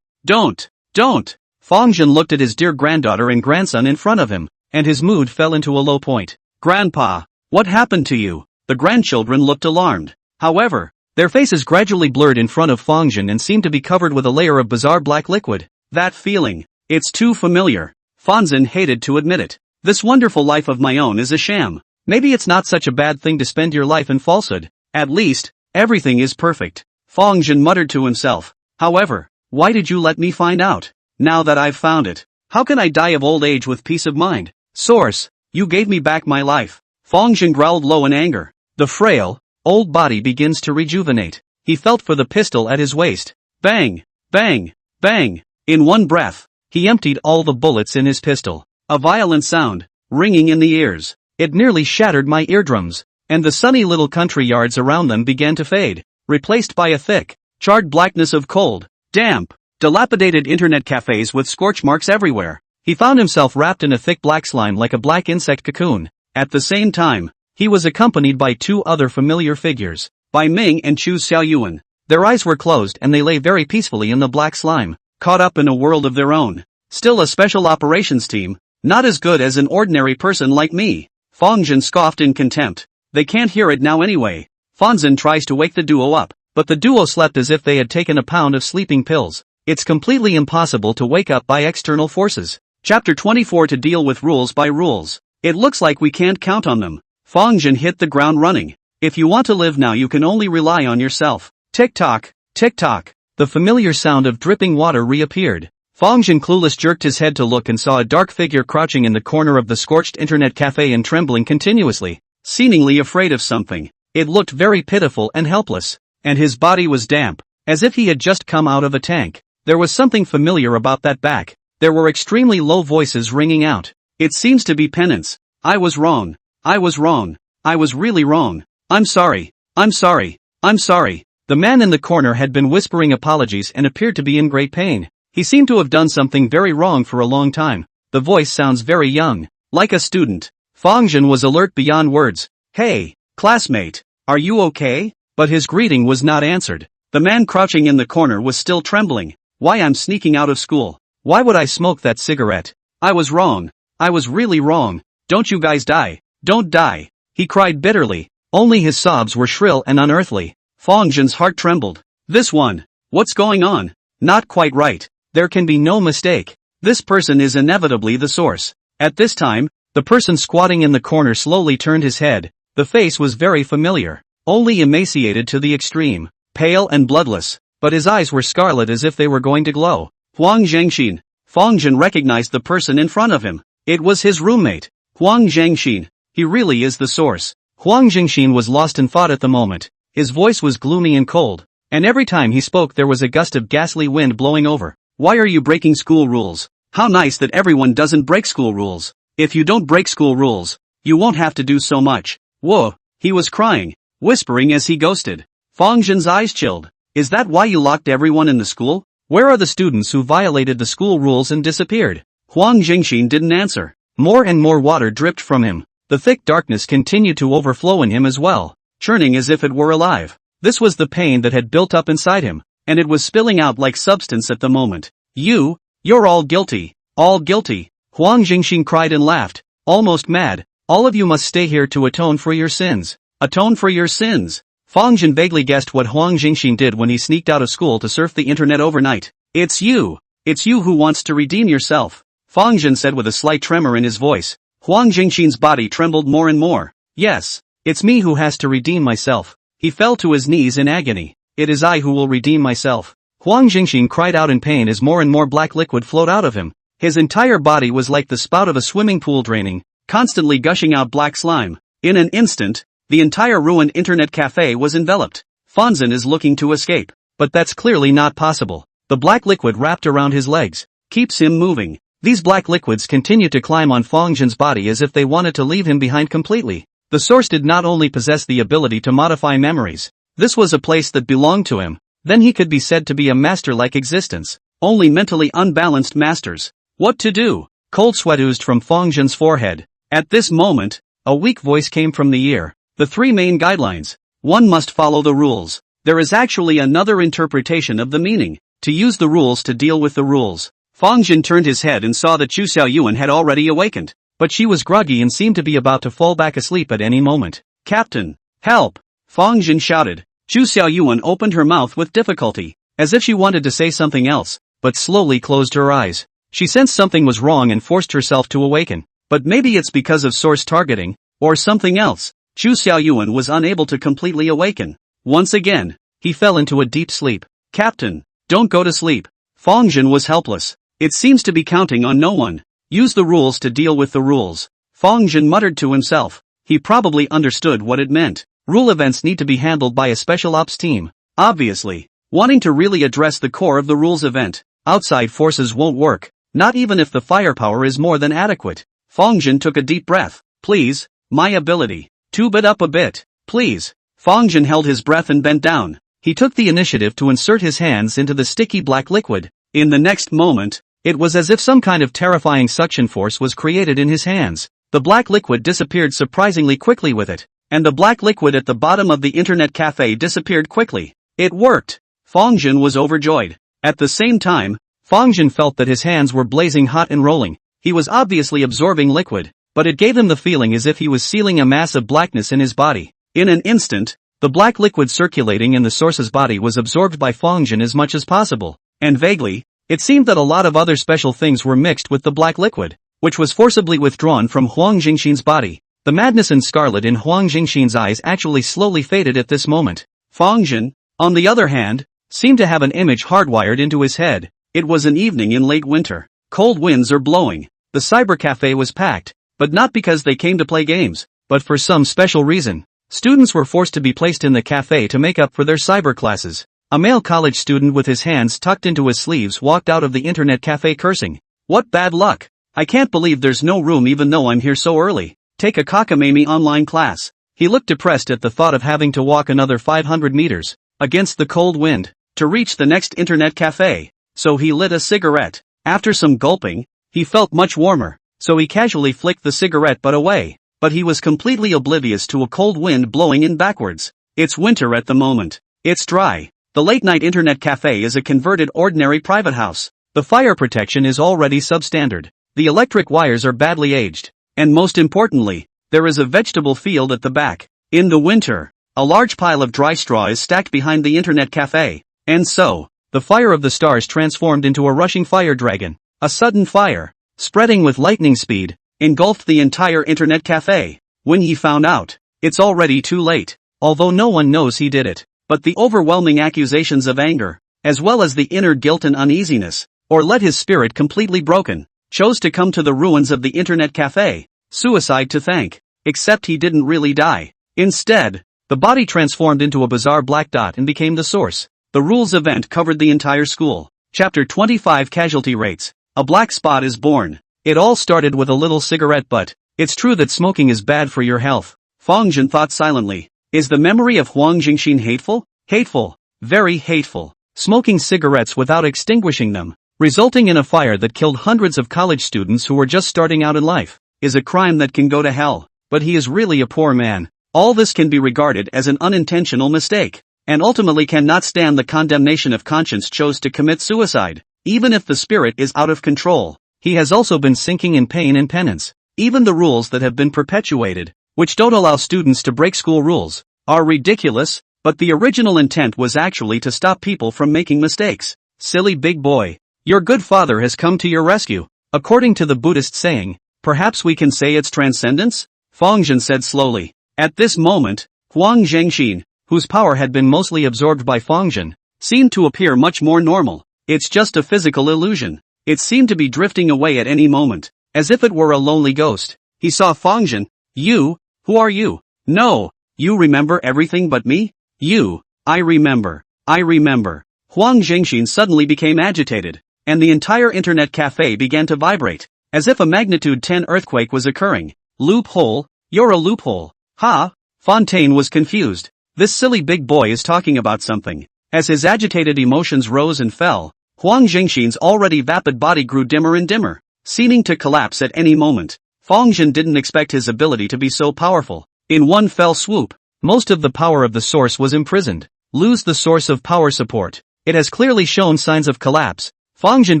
don't. Fang Zhen looked at his dear granddaughter and grandson in front of him, and his mood fell into a low point. Grandpa, what happened to you? The grandchildren looked alarmed. However, their faces gradually blurred in front of Fang Zhen and seemed to be covered with a layer of bizarre black liquid. That feeling. It's too familiar. Fang Zhen hated to admit it. This wonderful life of my own is a sham. Maybe it's not such a bad thing to spend your life in falsehood. At least, everything is perfect. Fang Zhen muttered to himself. However, why did you let me find out? Now that I've found it, how can I die of old age with peace of mind? Source, you gave me back my life. Fang Zhen growled low in anger. The frail, old body begins to rejuvenate. He felt for the pistol at his waist. Bang, bang, bang. In one breath, he emptied all the bullets in his pistol. A violent sound, ringing in the ears. It nearly shattered my eardrums, and the sunny little country yards around them began to fade, replaced by a thick, charred blackness of cold, damp, dilapidated internet cafes with scorch marks everywhere. He found himself wrapped in a thick black slime like a black insect cocoon. At the same time, he was accompanied by 2 other familiar figures, Bai Ming and Chu Xiaoyuan. Their eyes were closed and they lay very peacefully in the black slime, caught up in a world of their own. Still a special operations team, not as good as an ordinary person like me. Fang Zhen scoffed in contempt. They can't hear it now anyway. Fang Zhen tries to wake the duo up, but the duo slept as if they had taken a pound of sleeping pills. It's completely impossible to wake up by external forces. Chapter 24 To deal with rules by rules. It looks like we can't count on them. Fang Zhen hit the ground running. If you want to live now you can only rely on yourself. Tick-tock, tick-tock. The familiar sound of dripping water reappeared. Fang Zhen clueless jerked his head to look and saw a dark figure crouching in the corner of the scorched internet cafe and trembling continuously, seemingly afraid of something. It looked very pitiful and helpless, and his body was damp. as if he had just come out of a tank. There was something familiar about that back. There were extremely low voices ringing out. It seems to be penance. I was wrong. I was wrong. I was really wrong. I'm sorry. I'm sorry. I'm sorry. The man in the corner had been whispering apologies and appeared to be in great pain. He seemed to have done something very wrong for a long time. The voice sounds very young. Like a student. Fang Zhen was alert beyond words. Hey, classmate. Are you okay? But his greeting was not answered. The man crouching in the corner was still trembling. Why I'm sneaking out of school? Why would I smoke that cigarette? I was wrong. I was really wrong. Don't you guys die. Don't die. He cried bitterly. Only his sobs were shrill and unearthly. Fang Zhen's heart trembled. This one. What's going on? Not quite right. There can be no mistake. This person is inevitably the source. At this time, the person squatting in the corner slowly turned his head. The face was very familiar. Only emaciated to the extreme. Pale and bloodless. But his eyes were scarlet as if they were going to glow. Huang Zhengxin. Fang Zhen recognized the person in front of him. It was his roommate. Huang Zhengxin. He really is the source. Huang Zhengxin was lost in thought at the moment. His voice was gloomy and cold. And every time he spoke there was a gust of ghastly wind blowing over. Why are you breaking school rules? How nice that everyone doesn't break school rules. If you don't break school rules, you won't have to do so much. Whoa, he was crying, whispering as he ghosted. Fang Zhen's eyes chilled. Is that why you locked everyone in the school? Where are the students who violated the school rules and disappeared? Huang Zhengxin didn't answer. More and more water dripped from him. The thick darkness continued to overflow in him as well, churning as if it were alive. This was the pain that had built up inside him, and it was spilling out like substance at the moment. You're all guilty. All guilty. Huang Zhengxin cried and laughed, almost mad. All of you must stay here to atone for your sins. Atone for your sins. Fang Zhen vaguely guessed what Huang Zhengxin did when he sneaked out of school to surf the internet overnight. It's you who wants to redeem yourself. Fang Zhen said with a slight tremor in his voice. Huang Zhengxin's body trembled more and more. Yes, it's me who has to redeem myself. He fell to his knees in agony. It is I who will redeem myself. Huang Zhengxin cried out in pain as more and more black liquid flowed out of him. His entire body was like the spout of a swimming pool draining, constantly gushing out black slime. In an instant, the entire ruined internet cafe was enveloped. Fang Zhen is looking to escape, but that's clearly not possible. The black liquid wrapped around his legs keeps him moving. These black liquids continue to climb on Fang Zhen's body as if they wanted to leave him behind completely. The source did not only possess the ability to modify memories. This was a place that belonged to him. Then he could be said to be a master-like existence. Only mentally unbalanced masters. What to do? Cold sweat oozed from Fang Zhen's forehead. At this moment, a weak voice came from the ear. The three main guidelines. One must follow the rules. There is actually another interpretation of the meaning. To use the rules to deal with the rules. Fang Zhen turned his head and saw that Chu Xiaoyuan had already awakened. But she was groggy and seemed to be about to fall back asleep at any moment. Captain, help! Fang Zhen shouted. Chu Xiaoyuan opened her mouth with difficulty, as if she wanted to say something else, but slowly closed her eyes. She sensed something was wrong and forced herself to awaken. But maybe it's because of source targeting, or something else. Chu Xiaoyuan was unable to completely awaken. Once again, he fell into a deep sleep. Captain, don't go to sleep. Fang Zhen was helpless. It seems to be counting on no one. Use the rules to deal with the rules. Fang Zhen muttered to himself. He probably understood what it meant. Rule events need to be handled by a special ops team. Obviously, wanting to really address the core of the rules event, outside forces won't work, not even if the firepower is more than adequate. Fang Zhen took a deep breath. Please, my ability. Tube it up a bit, please. Fang Zhen held his breath and bent down. He took the initiative to insert his hands into the sticky black liquid. In the next moment, it was as if some kind of terrifying suction force was created in his hands. The black liquid disappeared surprisingly quickly with it, and the black liquid at the bottom of the internet cafe disappeared quickly. It worked! Fang Zhen was overjoyed. At the same time, Fang Zhen felt that his hands were blazing hot and rolling. He was obviously absorbing liquid, but it gave him the feeling as if he was sealing a mass of blackness in his body. In an instant, the black liquid circulating in the source's body was absorbed by Fang Zhen as much as possible, and vaguely, it seemed that a lot of other special things were mixed with the black liquid, which was forcibly withdrawn from Huang Jingxin's body. The madness and scarlet in Huang Jingxin's eyes actually slowly faded at this moment. Fang Zhen, on the other hand, seemed to have an image hardwired into his head. It was an evening in late winter. Cold winds are blowing. The cyber cafe was packed, but not because they came to play games, but for some special reason. Students were forced to be placed in the cafe to make up for their cyber classes. A male college student with his hands tucked into his sleeves walked out of the internet cafe cursing. What bad luck! I can't believe there's no room even though I'm here so early. Take a cockamamie online class. He looked depressed at the thought of having to walk another 500 meters, against the cold wind, to reach the next internet cafe. So he lit a cigarette. After some gulping, he felt much warmer, so he casually flicked the cigarette butt away. But he was completely oblivious to a cold wind blowing in backwards. It's winter at the moment. It's dry. The late-night internet cafe is a converted ordinary private house. The fire protection is already substandard. The electric wires are badly aged. And most importantly, there is a vegetable field at the back. In the winter, a large pile of dry straw is stacked behind the internet cafe. And so, the fire of the stars transformed into a rushing fire dragon. A sudden fire, spreading with lightning speed, engulfed the entire internet cafe. When he found out, it's already too late. Although no one knows he did it. But the overwhelming accusations of anger, as well as the inner guilt and uneasiness, or let his spirit completely broken, chose to come to the ruins of the internet cafe. Suicide to thank. Except he didn't really die. Instead, the body transformed into a bizarre black dot and became the source. The rules event covered the entire school. Chapter 25 Casualty Rates. A black spot is born. It all started with a little cigarette butt. It's true that smoking is bad for your health. Fang Zhen thought silently. Is the memory of Huang Jingxin hateful? Hateful. Very hateful. Smoking cigarettes without extinguishing them, resulting in a fire that killed hundreds of college students who were just starting out in life, is a crime that can go to hell. But he is really a poor man. All this can be regarded as an unintentional mistake, and ultimately cannot stand the condemnation of conscience chose to commit suicide, even if the spirit is out of control. He has also been sinking in pain and penance. Even the rules that have been perpetuated, which don't allow students to break school rules, are ridiculous, but the original intent was actually to stop people from making mistakes. Silly big boy. Your good father has come to your rescue. According to the Buddhist saying, perhaps we can say it's transcendence? Fang Zhen said slowly. At this moment, Huang Zhengxin, whose power had been mostly absorbed by Fang Zhen, seemed to appear much more normal. It's just a physical illusion. It seemed to be drifting away at any moment, as if it were a lonely ghost. He saw Fang Zhen. You? Who are you? No. You remember everything but me? You. I remember. I remember. Huang Zhengxin suddenly became agitated, and the entire internet cafe began to vibrate, as if a magnitude 10 earthquake was occurring. Loophole? You're a loophole. Ha? Fontaine was confused. This silly big boy is talking about something. As his agitated emotions rose and fell, Huang Zhengxin's already vapid body grew dimmer and dimmer, seeming to collapse at any moment. Fang Zhen didn't expect his ability to be so powerful. In one fell swoop, most of the power of the source was imprisoned. Lose the source of power support. It has clearly shown signs of collapse. Fang Zhen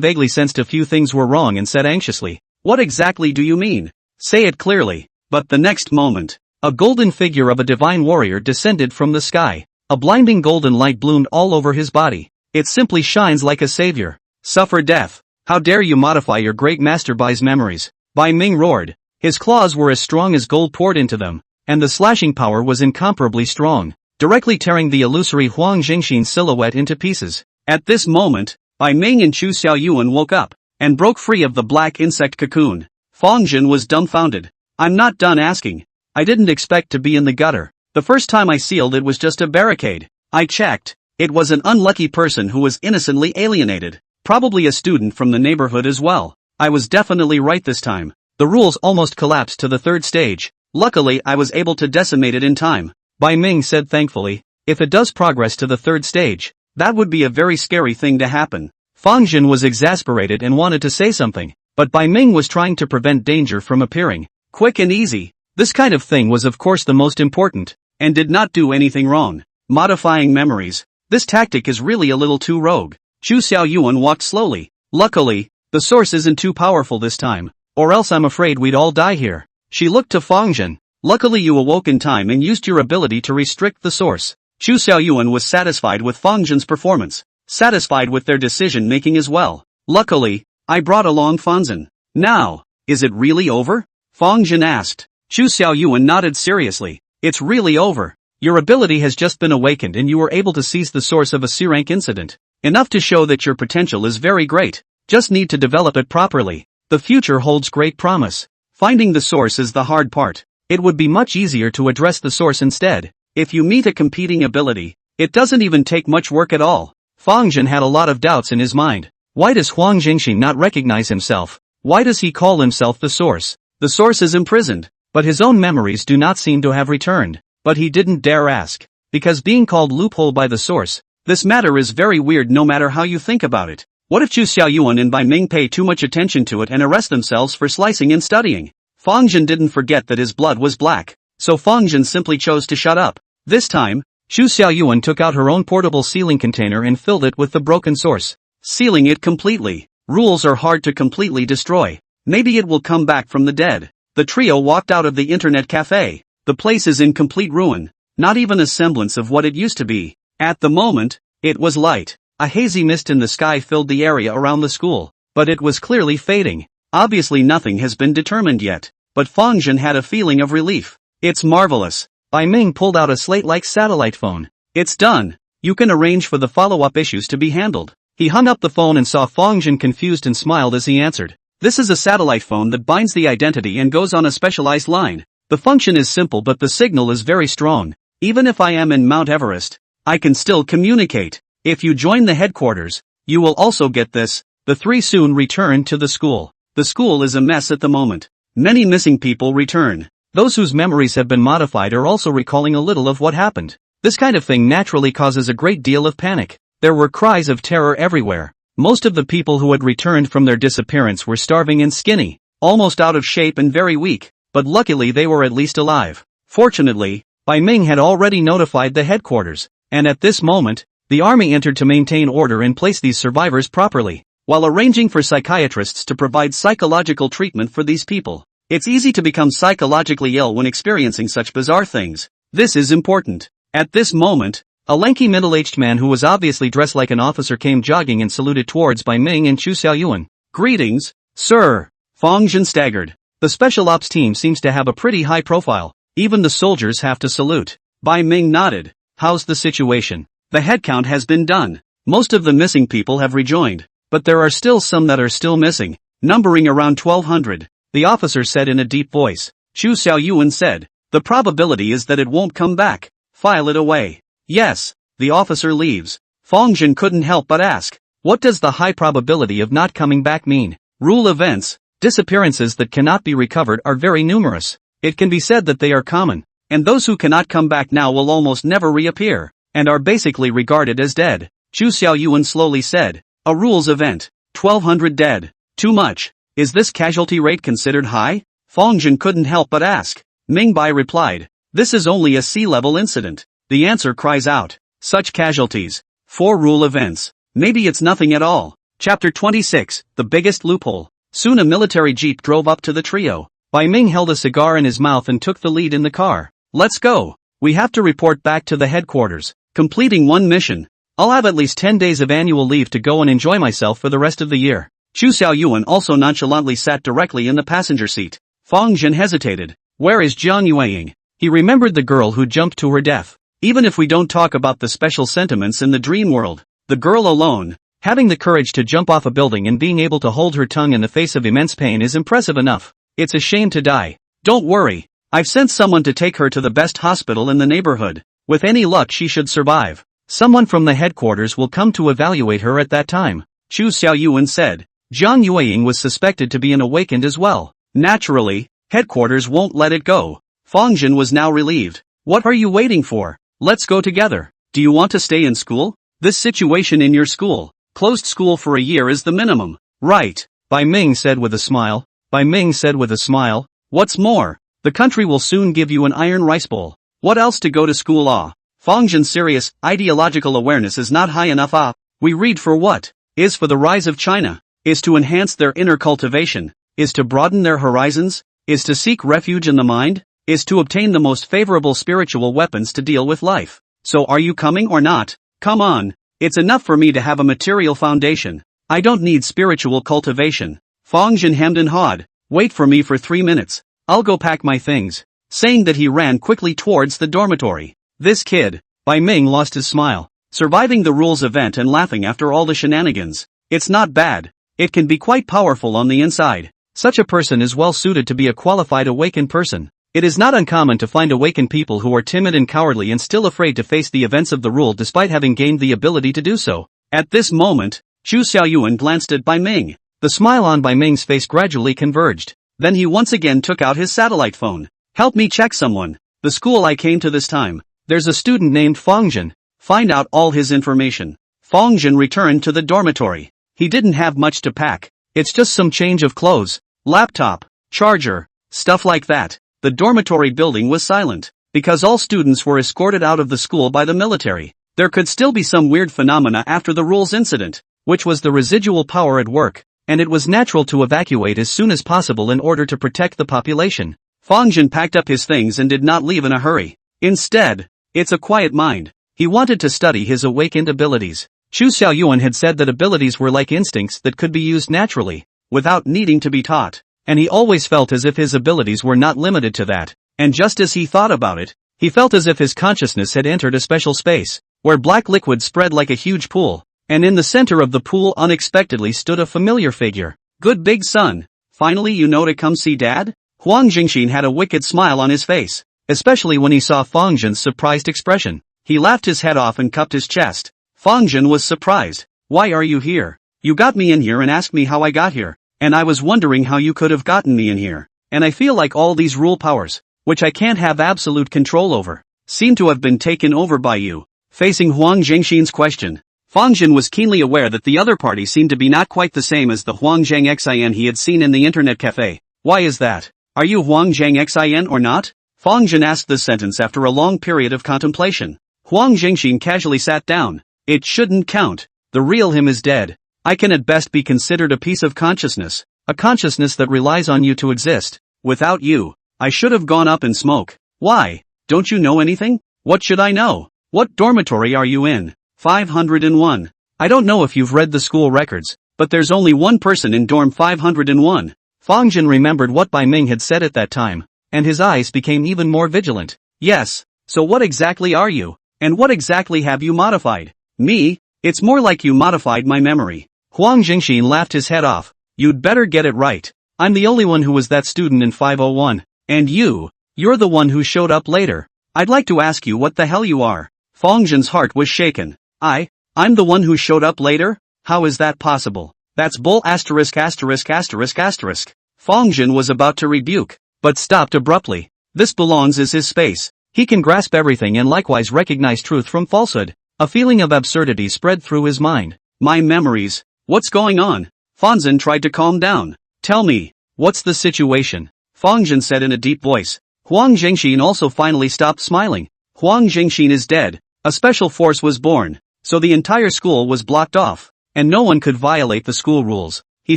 vaguely sensed a few things were wrong and said anxiously, what exactly do you mean? Say it clearly. But the next moment, a golden figure of a divine warrior descended from the sky. A blinding golden light bloomed all over his body. It simply shines like a savior. Suffer death. How dare you modify your great master Bai's memories? Bai Ming roared. His claws were as strong as gold poured into them, and the slashing power was incomparably strong, directly tearing the illusory Huang Jingxin silhouette into pieces. At this moment, Bai Ming and Chu Xiaoyuan woke up, and broke free of the black insect cocoon. Fang Zhen was dumbfounded. I'm not done asking. I didn't expect to be in the gutter. The first time I sealed it was just a barricade. I checked. It was an unlucky person who was innocently alienated. Probably a student from the neighborhood as well. I was definitely right this time. The rules almost collapsed to the third stage. Luckily I was able to decimate it in time. Bai Ming said thankfully. If it does progress to the third stage, that would be a very scary thing to happen. Fang Zhen was exasperated and wanted to say something, but Bai Ming was trying to prevent danger from appearing. Quick and easy. This kind of thing was of course the most important, and did not do anything wrong. Modifying memories. This tactic is really a little too rogue. Chu Xiaoyuan walked slowly. Luckily, the source isn't too powerful this time, or else I'm afraid we'd all die here. She looked to Fang Zhen. Luckily you awoke in time and used your ability to restrict the source. Chu Xiaoyuan was satisfied with Fang Zhen's performance, satisfied with their decision-making as well. Luckily, I brought along Fang Zhen. Now, is it really over? Fang Zhen asked. Chu Xiaoyuan nodded seriously. It's really over. Your ability has just been awakened and you were able to seize the source of a C-rank incident. Enough to show that your potential is very great. Just need to develop it properly. The future holds great promise. Finding the source is the hard part. It would be much easier to address the source instead. If you meet a competing ability, It doesn't even take much work at all. Fang Zhen had a lot of doubts in his mind. Why does Huang Jingxi not recognize himself? Why does he call himself the source? The source is imprisoned, but his own memories do not seem to have returned. But he didn't dare ask. Because being called loophole by the source, this matter is very weird no matter how you think about it. What if Chu Xiaoyuan and Bai Ming pay too much attention to it and arrest themselves for slicing and studying? Fang Zhen didn't forget that his blood was black, so Fang Zhen simply chose to shut up. This time, Chu Xiaoyuan took out her own portable sealing container and filled it with the broken source, sealing it completely. Rules are hard to completely destroy. Maybe it will come back from the dead. The trio walked out of the internet cafe. The place is in complete ruin, not even a semblance of what it used to be. At the moment, it was light. A hazy mist in the sky filled the area around the school, but it was clearly fading. Obviously nothing has been determined yet, but Fang Zhen had a feeling of relief. It's marvelous. Bai Ming pulled out a slate-like satellite phone. It's done. You can arrange for the follow-up issues to be handled. He hung up the phone and saw Fang Zhen confused and smiled as he answered. This is a satellite phone that binds the identity and goes on a specialized line. The function is simple but the signal is very strong. Even if I am in Mount Everest, I can still communicate. If you join the headquarters, you will also get this. The three soon returned to the school. The school is a mess at the moment. Many missing people return. Those whose memories have been modified are also recalling a little of what happened. This kind of thing naturally causes a great deal of panic. There were cries of terror everywhere. Most of the people who had returned from their disappearance were starving and skinny, almost out of shape and very weak, but luckily they were at least alive. Fortunately, Bai Ming had already notified the headquarters, and at this moment, the army entered to maintain order and place these survivors properly, while arranging for psychiatrists to provide psychological treatment for these people. It's easy to become psychologically ill when experiencing such bizarre things. This is important. At this moment, a lanky middle-aged man who was obviously dressed like an officer came jogging and saluted towards Bai Ming and Chu Xiaoyuan. Greetings, sir. Fang Zhen staggered. The special ops team seems to have a pretty high profile. Even the soldiers have to salute. Bai Ming nodded. How's the situation? The headcount has been done. Most of the missing people have rejoined, but there are still some that are still missing, numbering around 1,200. The officer said in a deep voice. Chu Xiaoyuan said, the probability is that it won't come back. File it away. Yes. The officer leaves. Fang Zhen couldn't help but ask, what does the high probability of not coming back mean? Rule events, disappearances that cannot be recovered are very numerous. It can be said that they are common, and those who cannot come back now will almost never reappear, and are basically regarded as dead. Chu Xiaoyuan slowly said, a rules event. 1,200 dead. Too much. Is this casualty rate considered high? Fang Zhen couldn't help but ask. Ming Bai replied, this is only a sea-level incident. The answer cries out, such casualties. 4 rule events. Maybe it's nothing at all. Chapter 26, The Biggest Loophole. Soon a military jeep drove up to the trio. Bai Ming held a cigar in his mouth and took the lead in the car. Let's go. We have to report back to the headquarters. Completing one mission. I'll have at least 10 days of annual leave to go and enjoy myself for the rest of the year. Chu Xiaoyuan also nonchalantly sat directly in the passenger seat. Fang Zhen hesitated. Where is Jiang Yueying? He remembered the girl who jumped to her death. Even if we don't talk about the special sentiments in the dream world, the girl alone, having the courage to jump off a building and being able to hold her tongue in the face of immense pain is impressive enough. It's a shame to die. Don't worry. I've sent someone to take her to the best hospital in the neighborhood. With any luck she should survive. Someone from the headquarters will come to evaluate her at that time. Chu Xiaoyuan said. Jiang Yueying was suspected to be an awakened as well. Naturally, headquarters won't let it go. Fang Zhen was now relieved. What are you waiting for? Let's go together. Do you want to stay in school? This situation in your school, closed school for a year is the minimum. Right, Bai Ming said with a smile. Bai Ming said with a smile. What's more, the country will soon give you an iron rice bowl. What else to go to school? Fang Zhen's serious, ideological awareness is not high enough. We read for what? Is for the rise of China. Is to enhance their inner cultivation, is to broaden their horizons, is to seek refuge in the mind, is to obtain the most favorable spiritual weapons to deal with life. So are you coming or not? Come on, it's enough for me to have a material foundation. I don't need spiritual cultivation. Fang Zhen hemmed and hawed. Wait for me for 3 minutes. I'll go pack my things. Saying that he ran quickly towards the dormitory. This kid, Bai Ming lost his smile. Surviving the rules event and laughing after all the shenanigans. It's not bad. It can be quite powerful on the inside. Such a person is well suited to be a qualified awakened person. It is not uncommon to find awakened people who are timid and cowardly and still afraid to face the events of the rule despite having gained the ability to do so. At this moment, Chu Xiaoyuan glanced at Bai Ming. The smile on Bai Ming's face gradually converged. Then he once again took out his satellite phone. Help me check someone. The school I came to this time. There's a student named Fang Zhen. Find out all his information. Fang Zhen returned to the dormitory. He didn't have much to pack. It's just some change of clothes, laptop, charger, stuff like that. The dormitory building was silent, because all students were escorted out of the school by the military. There could still be some weird phenomena after the rules incident, which was the residual power at work, and it was natural to evacuate as soon as possible in order to protect the population. Fang Zhen packed up his things and did not leave in a hurry. Instead, it's a quiet mind. He wanted to study his awakened abilities. Chu Xiaoyuan had said that abilities were like instincts that could be used naturally, without needing to be taught, and he always felt as if his abilities were not limited to that, and just as he thought about it, he felt as if his consciousness had entered a special space, where black liquid spread like a huge pool, and in the center of the pool unexpectedly stood a familiar figure. Good big son, finally you know to come see dad? Huang Jingxin had a wicked smile on his face, especially when he saw Fang Zhen's surprised expression. He laughed his head off and cupped his chest. Fang Zhen was surprised. Why are you here? You got me in here and asked me how I got here, and I was wondering how you could have gotten me in here, and I feel like all these rule powers, which I can't have absolute control over, seem to have been taken over by you. Facing Huang Jingxin's question, Fang Zhen was keenly aware that the other party seemed to be not quite the same as the Huang Zhang he had seen in the internet cafe. Why is that? Are you Huang Zhang or not? Fang Zhen asked this sentence after a long period of contemplation. Huang Jingxin casually sat down. It shouldn't count. The real him is dead. I can at best be considered a piece of consciousness, a consciousness that relies on you to exist. Without you, I should have gone up in smoke. Why? Don't you know anything? What should I know? What dormitory are you in? 501. I don't know if you've read the school records, but there's only one person in dorm 501. Fang Zhen remembered what Bai Ming had said at that time, and his eyes became even more vigilant. Yes, so what exactly are you? And what exactly have you modified? Me? It's more like you modified my memory. Huang Jingxin laughed his head off. You'd better get it right. I'm the only one who was that student in 501. And you're the one who showed up later. I'd like to ask you what the hell you are. Fang Zhen's heart was shaken. I'm the one who showed up later? How is that possible? That's bull asterisk. Fang Zhen was about to rebuke, but stopped abruptly. This belongs is his space. He can grasp everything and likewise recognize truth from falsehood. A feeling of absurdity spread through his mind. My memories. What's going on? Fang Zhen tried to calm down. Tell me, what's the situation? Fang Zhen said in a deep voice. Huang Jingxin also finally stopped smiling. Huang Jingxin is dead. A special force was born, so the entire school was blocked off, and no one could violate the school rules. He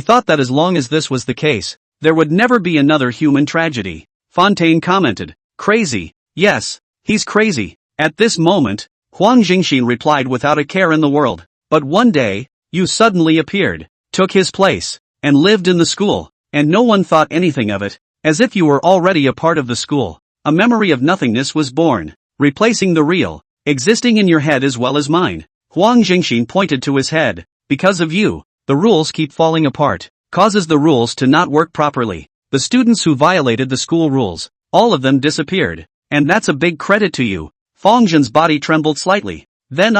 thought that as long as this was the case, there would never be another human tragedy. Fontaine commented. Crazy. Yes, he's crazy. At this moment, Huang Jingxin replied without a care in the world. But one day, you suddenly appeared, took his place, and lived in the school, and no one thought anything of it, as if you were already a part of the school. A memory of nothingness was born, replacing the real, existing in your head as well as mine. Huang Jingxin pointed to his head. Because of you, the rules keep falling apart, causes the rules to not work properly. The students who violated the school rules, all of them disappeared. And that's a big credit to you. Fang Zhen's body trembled slightly. Then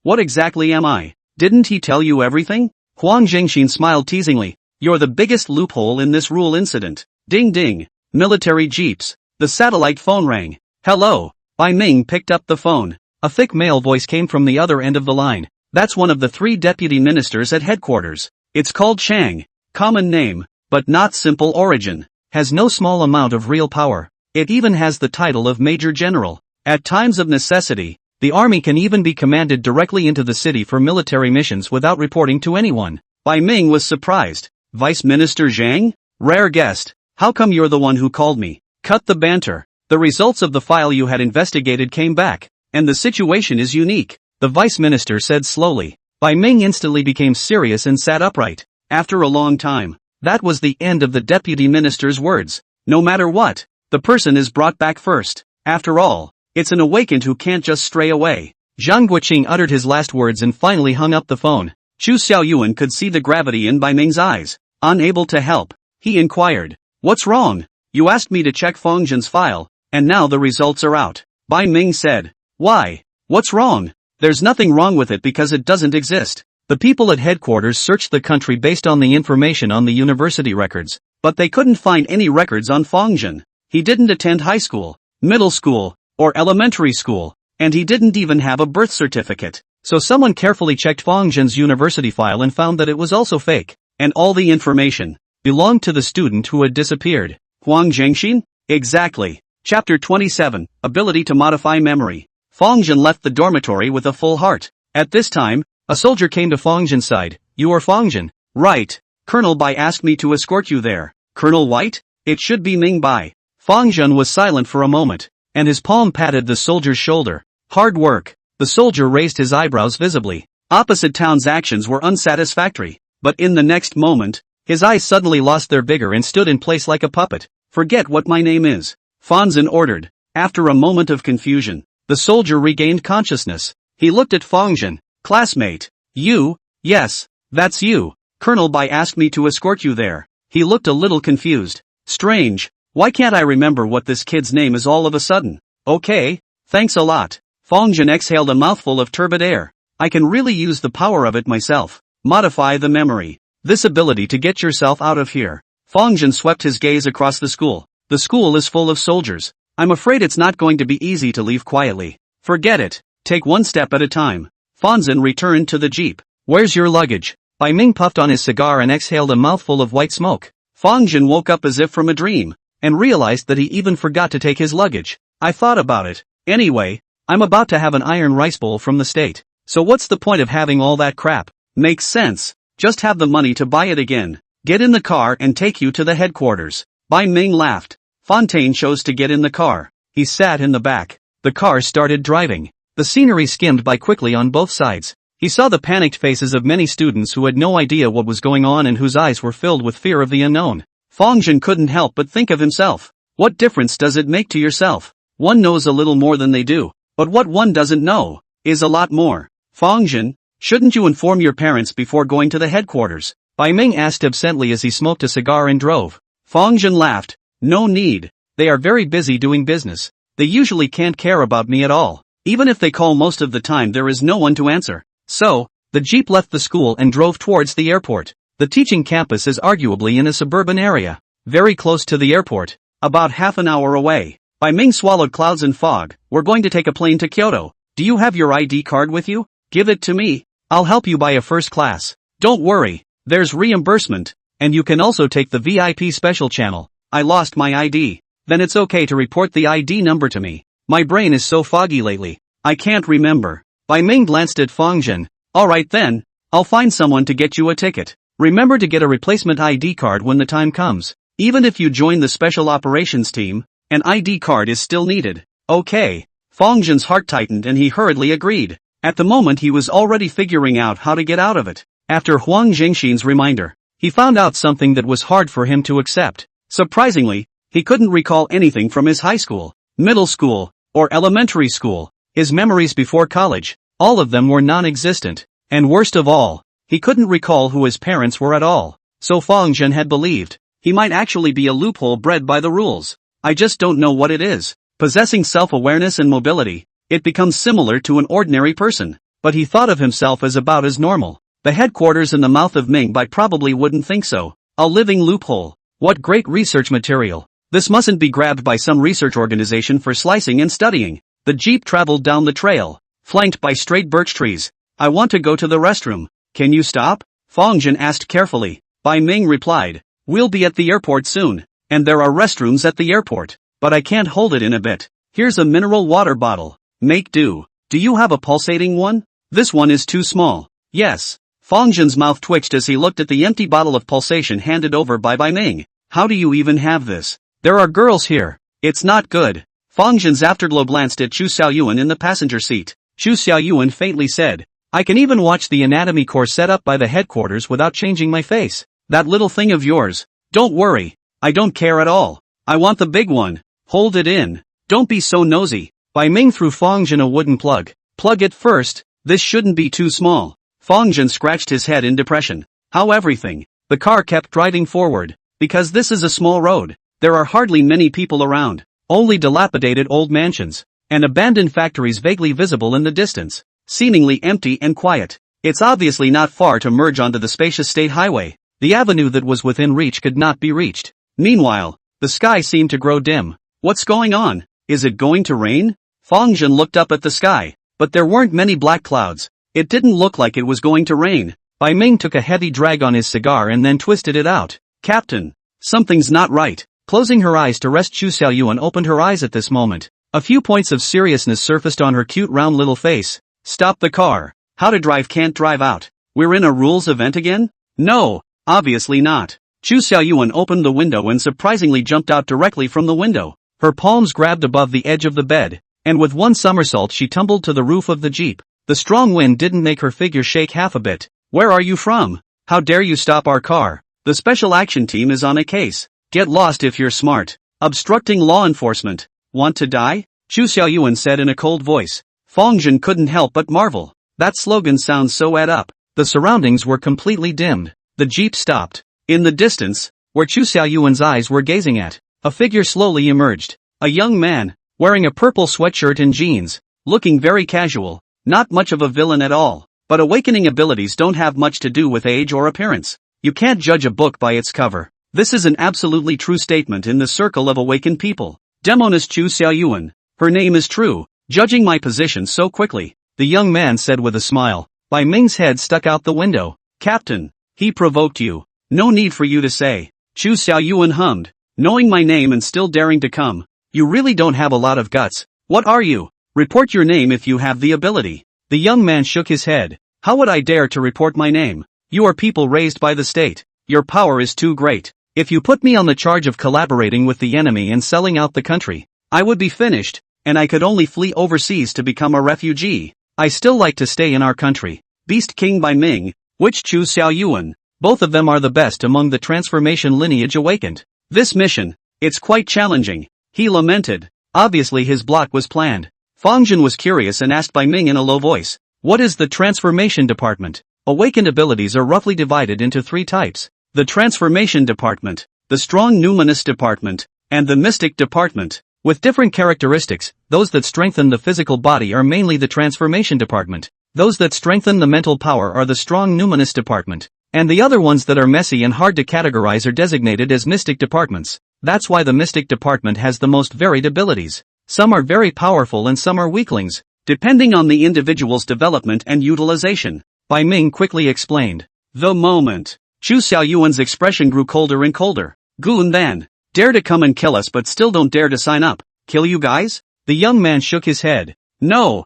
what exactly am I? Didn't he tell you everything? Huang Jingxin smiled teasingly. You're the biggest loophole in this rule incident. Ding ding. Military jeeps. The satellite phone rang. Hello. Bai Ming picked up the phone. A thick male voice came from the other end of the line. That's one of the 3 deputy ministers at headquarters. It's called Chang. Common name, but not simple origin. Has no small amount of real power. It even has the title of Major General. At times of necessity, the army can even be commanded directly into the city for military missions without reporting to anyone. Bai Ming was surprised. Vice Minister Zhang? Rare guest. How come you're the one who called me? Cut the banter. The results of the file you had investigated came back, and the situation is unique, the Vice Minister said slowly. Bai Ming instantly became serious and sat upright. After a long time, that was the end of the Deputy Minister's words. No matter what, the person is brought back first. After all, it's an awakened who can't just stray away. Zhang Guoqing uttered his last words and finally hung up the phone. Chu Xiaoyuan could see the gravity in Bai Ming's eyes. Unable to help, he inquired. What's wrong? You asked me to check Fang Zhen's file, and now the results are out. Bai Ming said. Why? What's wrong? There's nothing wrong with it because it doesn't exist. The people at headquarters searched the country based on the information on the university records, but they couldn't find any records on Fang Zhen. He didn't attend high school, middle school, or elementary school, and he didn't even have a birth certificate. So someone carefully checked Fang Zhen's university file and found that it was also fake, and all the information belonged to the student who had disappeared. Huang Zhengxin? Exactly. Chapter 27, Ability to Modify Memory. Fang Zhen left the dormitory with a full heart. At this time, a soldier came to Fang Zhen's side. You are Fang Zhen? Right. Colonel Bai asked me to escort you there. Colonel White? It should be Ming Bai. Fang Zhen was silent for a moment, and his palm patted the soldier's shoulder. Hard work. The soldier raised his eyebrows visibly. Opposite Town's actions were unsatisfactory, but in the next moment, his eyes suddenly lost their vigor and stood in place like a puppet. Forget what my name is, Fang Zhen ordered. After a moment of confusion, the soldier regained consciousness. He looked at Fang Zhen. Classmate. You? Yes, that's you. Colonel Bai asked me to escort you there. He looked a little confused. Strange. Why can't I remember what this kid's name is all of a sudden? Okay, thanks a lot. Fang Zhen exhaled a mouthful of turbid air. I can really use the power of it myself. Modify the memory. This ability to get yourself out of here. Fang Zhen swept his gaze across the school. The school is full of soldiers. I'm afraid it's not going to be easy to leave quietly. Forget it. Take one step at a time. Fang Zhen returned to the jeep. Where's your luggage? Bai Ming puffed on his cigar and exhaled a mouthful of white smoke. Fang Zhen woke up as if from a dream, and realized that he even forgot to take his luggage. I thought about it. Anyway, I'm about to have an iron rice bowl from the state. So what's the point of having all that crap? Makes sense. Just have the money to buy it again. Get in the car and take you to the headquarters. Bai Ming laughed. Fontaine chose to get in the car. He sat in the back. The car started driving. The scenery skimmed by quickly on both sides. He saw the panicked faces of many students who had no idea what was going on and whose eyes were filled with fear of the unknown. Fang Zhen couldn't help but think of himself. What difference does it make to yourself? One knows a little more than they do, but what one doesn't know is a lot more. Fang Zhen, shouldn't you inform your parents before going to the headquarters? Bai Ming asked absently as he smoked a cigar and drove. Fang Zhen laughed. No need. They are very busy doing business. They usually can't care about me at all. Even if they call most of the time there is no one to answer. So, the jeep left the school and drove towards the airport. The teaching campus is arguably in a suburban area, very close to the airport, about half an hour away. Bai Ming swallowed clouds and fog. We're going to take a plane to Kyoto. Do you have your ID card with you? Give it to me. I'll help you buy a first class. Don't worry, there's reimbursement, and you can also take the VIP special channel. I lost my ID. Then it's okay to report the ID number to me. My brain is so foggy lately. I can't remember. Bai Ming glanced at Fang Zhen. Alright then, I'll find someone to get you a ticket. Remember to get a replacement ID card when the time comes. Even if you join the special operations team, an ID card is still needed. Okay. Fang Zhen's heart tightened and he hurriedly agreed. At the moment he was already figuring out how to get out of it. After Huang Zhengxin's reminder, he found out something that was hard for him to accept. Surprisingly, he couldn't recall anything from his high school, middle school, or elementary school. His memories before college, all of them were non-existent. And worst of all, he couldn't recall who his parents were at all. So Fang Zhen had believed he might actually be a loophole bred by the rules. I just don't know what it is. Possessing self-awareness and mobility, it becomes similar to an ordinary person. But he thought of himself as about as normal. The headquarters in the mouth of Ming Bai probably wouldn't think so. A living loophole. What great research material. This mustn't be grabbed by some research organization for slicing and studying. The jeep traveled down the trail, flanked by straight birch trees. I want to go to the restroom. Can you stop? Fang Zhen asked carefully. Bai Ming replied. We'll be at the airport soon, and there are restrooms at the airport, but I can't hold it in a bit. Here's a mineral water bottle. Make do. Do you have a pulsating one? This one is too small. Yes. Fang Zhen's mouth twitched as he looked at the empty bottle of pulsation handed over by Bai Ming. How do you even have this? There are girls here. It's not good. Fang Zhen's afterglow glanced at Chu Xiaoyuan in the passenger seat. Chu Xiaoyuan faintly said, I can even watch the anatomy course set up by the headquarters without changing my face. That little thing of yours. Don't worry. I don't care at all. I want the big one. Hold it in. Don't be so nosy. Bai Ming threw Fang Zhen a wooden plug. Plug it first. This shouldn't be too small. Fang Zhen scratched his head in depression. How everything. The car kept driving forward. Because this is a small road. There are hardly many people around, only dilapidated old mansions, and abandoned factories vaguely visible in the distance, seemingly empty and quiet. It's obviously not far to merge onto the spacious state highway. The avenue that was within reach could not be reached. Meanwhile, the sky seemed to grow dim. What's going on? Is it going to rain? Fang Zhen looked up at the sky, but there weren't many black clouds. It didn't look like it was going to rain. Bai Ming took a heavy drag on his cigar and then twisted it out. Captain, something's not right. Closing her eyes to rest, Chu Xiaoyuan opened her eyes at this moment. A few points of seriousness surfaced on her cute round little face. Stop the car. How to drive can't drive out. We're in a rules event again? No, obviously not. Chu Xiaoyuan opened the window and surprisingly jumped out directly from the window. Her palms grabbed above the edge of the bed, and with one somersault she tumbled to the roof of the jeep. The strong wind didn't make her figure shake half a bit. Where are you from? How dare you stop our car? The special action team is on a case. Get lost if you're smart. Obstructing law enforcement. Want to die? Chu Xiaoyuan said in a cold voice. Fang Zhen couldn't help but marvel. That slogan sounds so add up. The surroundings were completely dimmed. The jeep stopped. In the distance, where Chu Xiaoyuan's eyes were gazing at, a figure slowly emerged. A young man, wearing a purple sweatshirt and jeans, looking very casual, not much of a villain at all. But awakening abilities don't have much to do with age or appearance. You can't judge a book by its cover. This is an absolutely true statement in the circle of awakened people. Demoness Chu Xiaoyuan. Her name is true. Judging my position so quickly, the young man said with a smile. Bai Ming's head stuck out the window. Captain, he provoked you. No need for you to say. Chu Xiaoyuan hummed. Knowing my name and still daring to come. You really don't have a lot of guts. What are you? Report your name if you have the ability. The young man shook his head. How would I dare to report my name? You are people raised by the state. Your power is too great. If you put me on the charge of collaborating with the enemy and selling out the country, I would be finished, and I could only flee overseas to become a refugee. I still like to stay in our country. Beast King Bai Ming, which Chu Xiaoyuan. Both of them are the best among the transformation lineage awakened. This mission, it's quite challenging. He lamented. Obviously his block was planned. Fang Zhen was curious and asked Bai Ming in a low voice. What is the transformation department? Awakened abilities are roughly divided into 3 types. The transformation department, the strong numinous department, and the mystic department. With different characteristics, those that strengthen the physical body are mainly the transformation department. Those that strengthen the mental power are the strong numinous department. And the other ones that are messy and hard to categorize are designated as mystic departments. That's why the mystic department has the most varied abilities. Some are very powerful and some are weaklings, depending on the individual's development and utilization. Bai Ming quickly explained. The moment. Chu Xiaoyuan's expression grew colder and colder. Goon then. Dare to come and kill us but still don't dare to sign up. Kill you guys? The young man shook his head. No,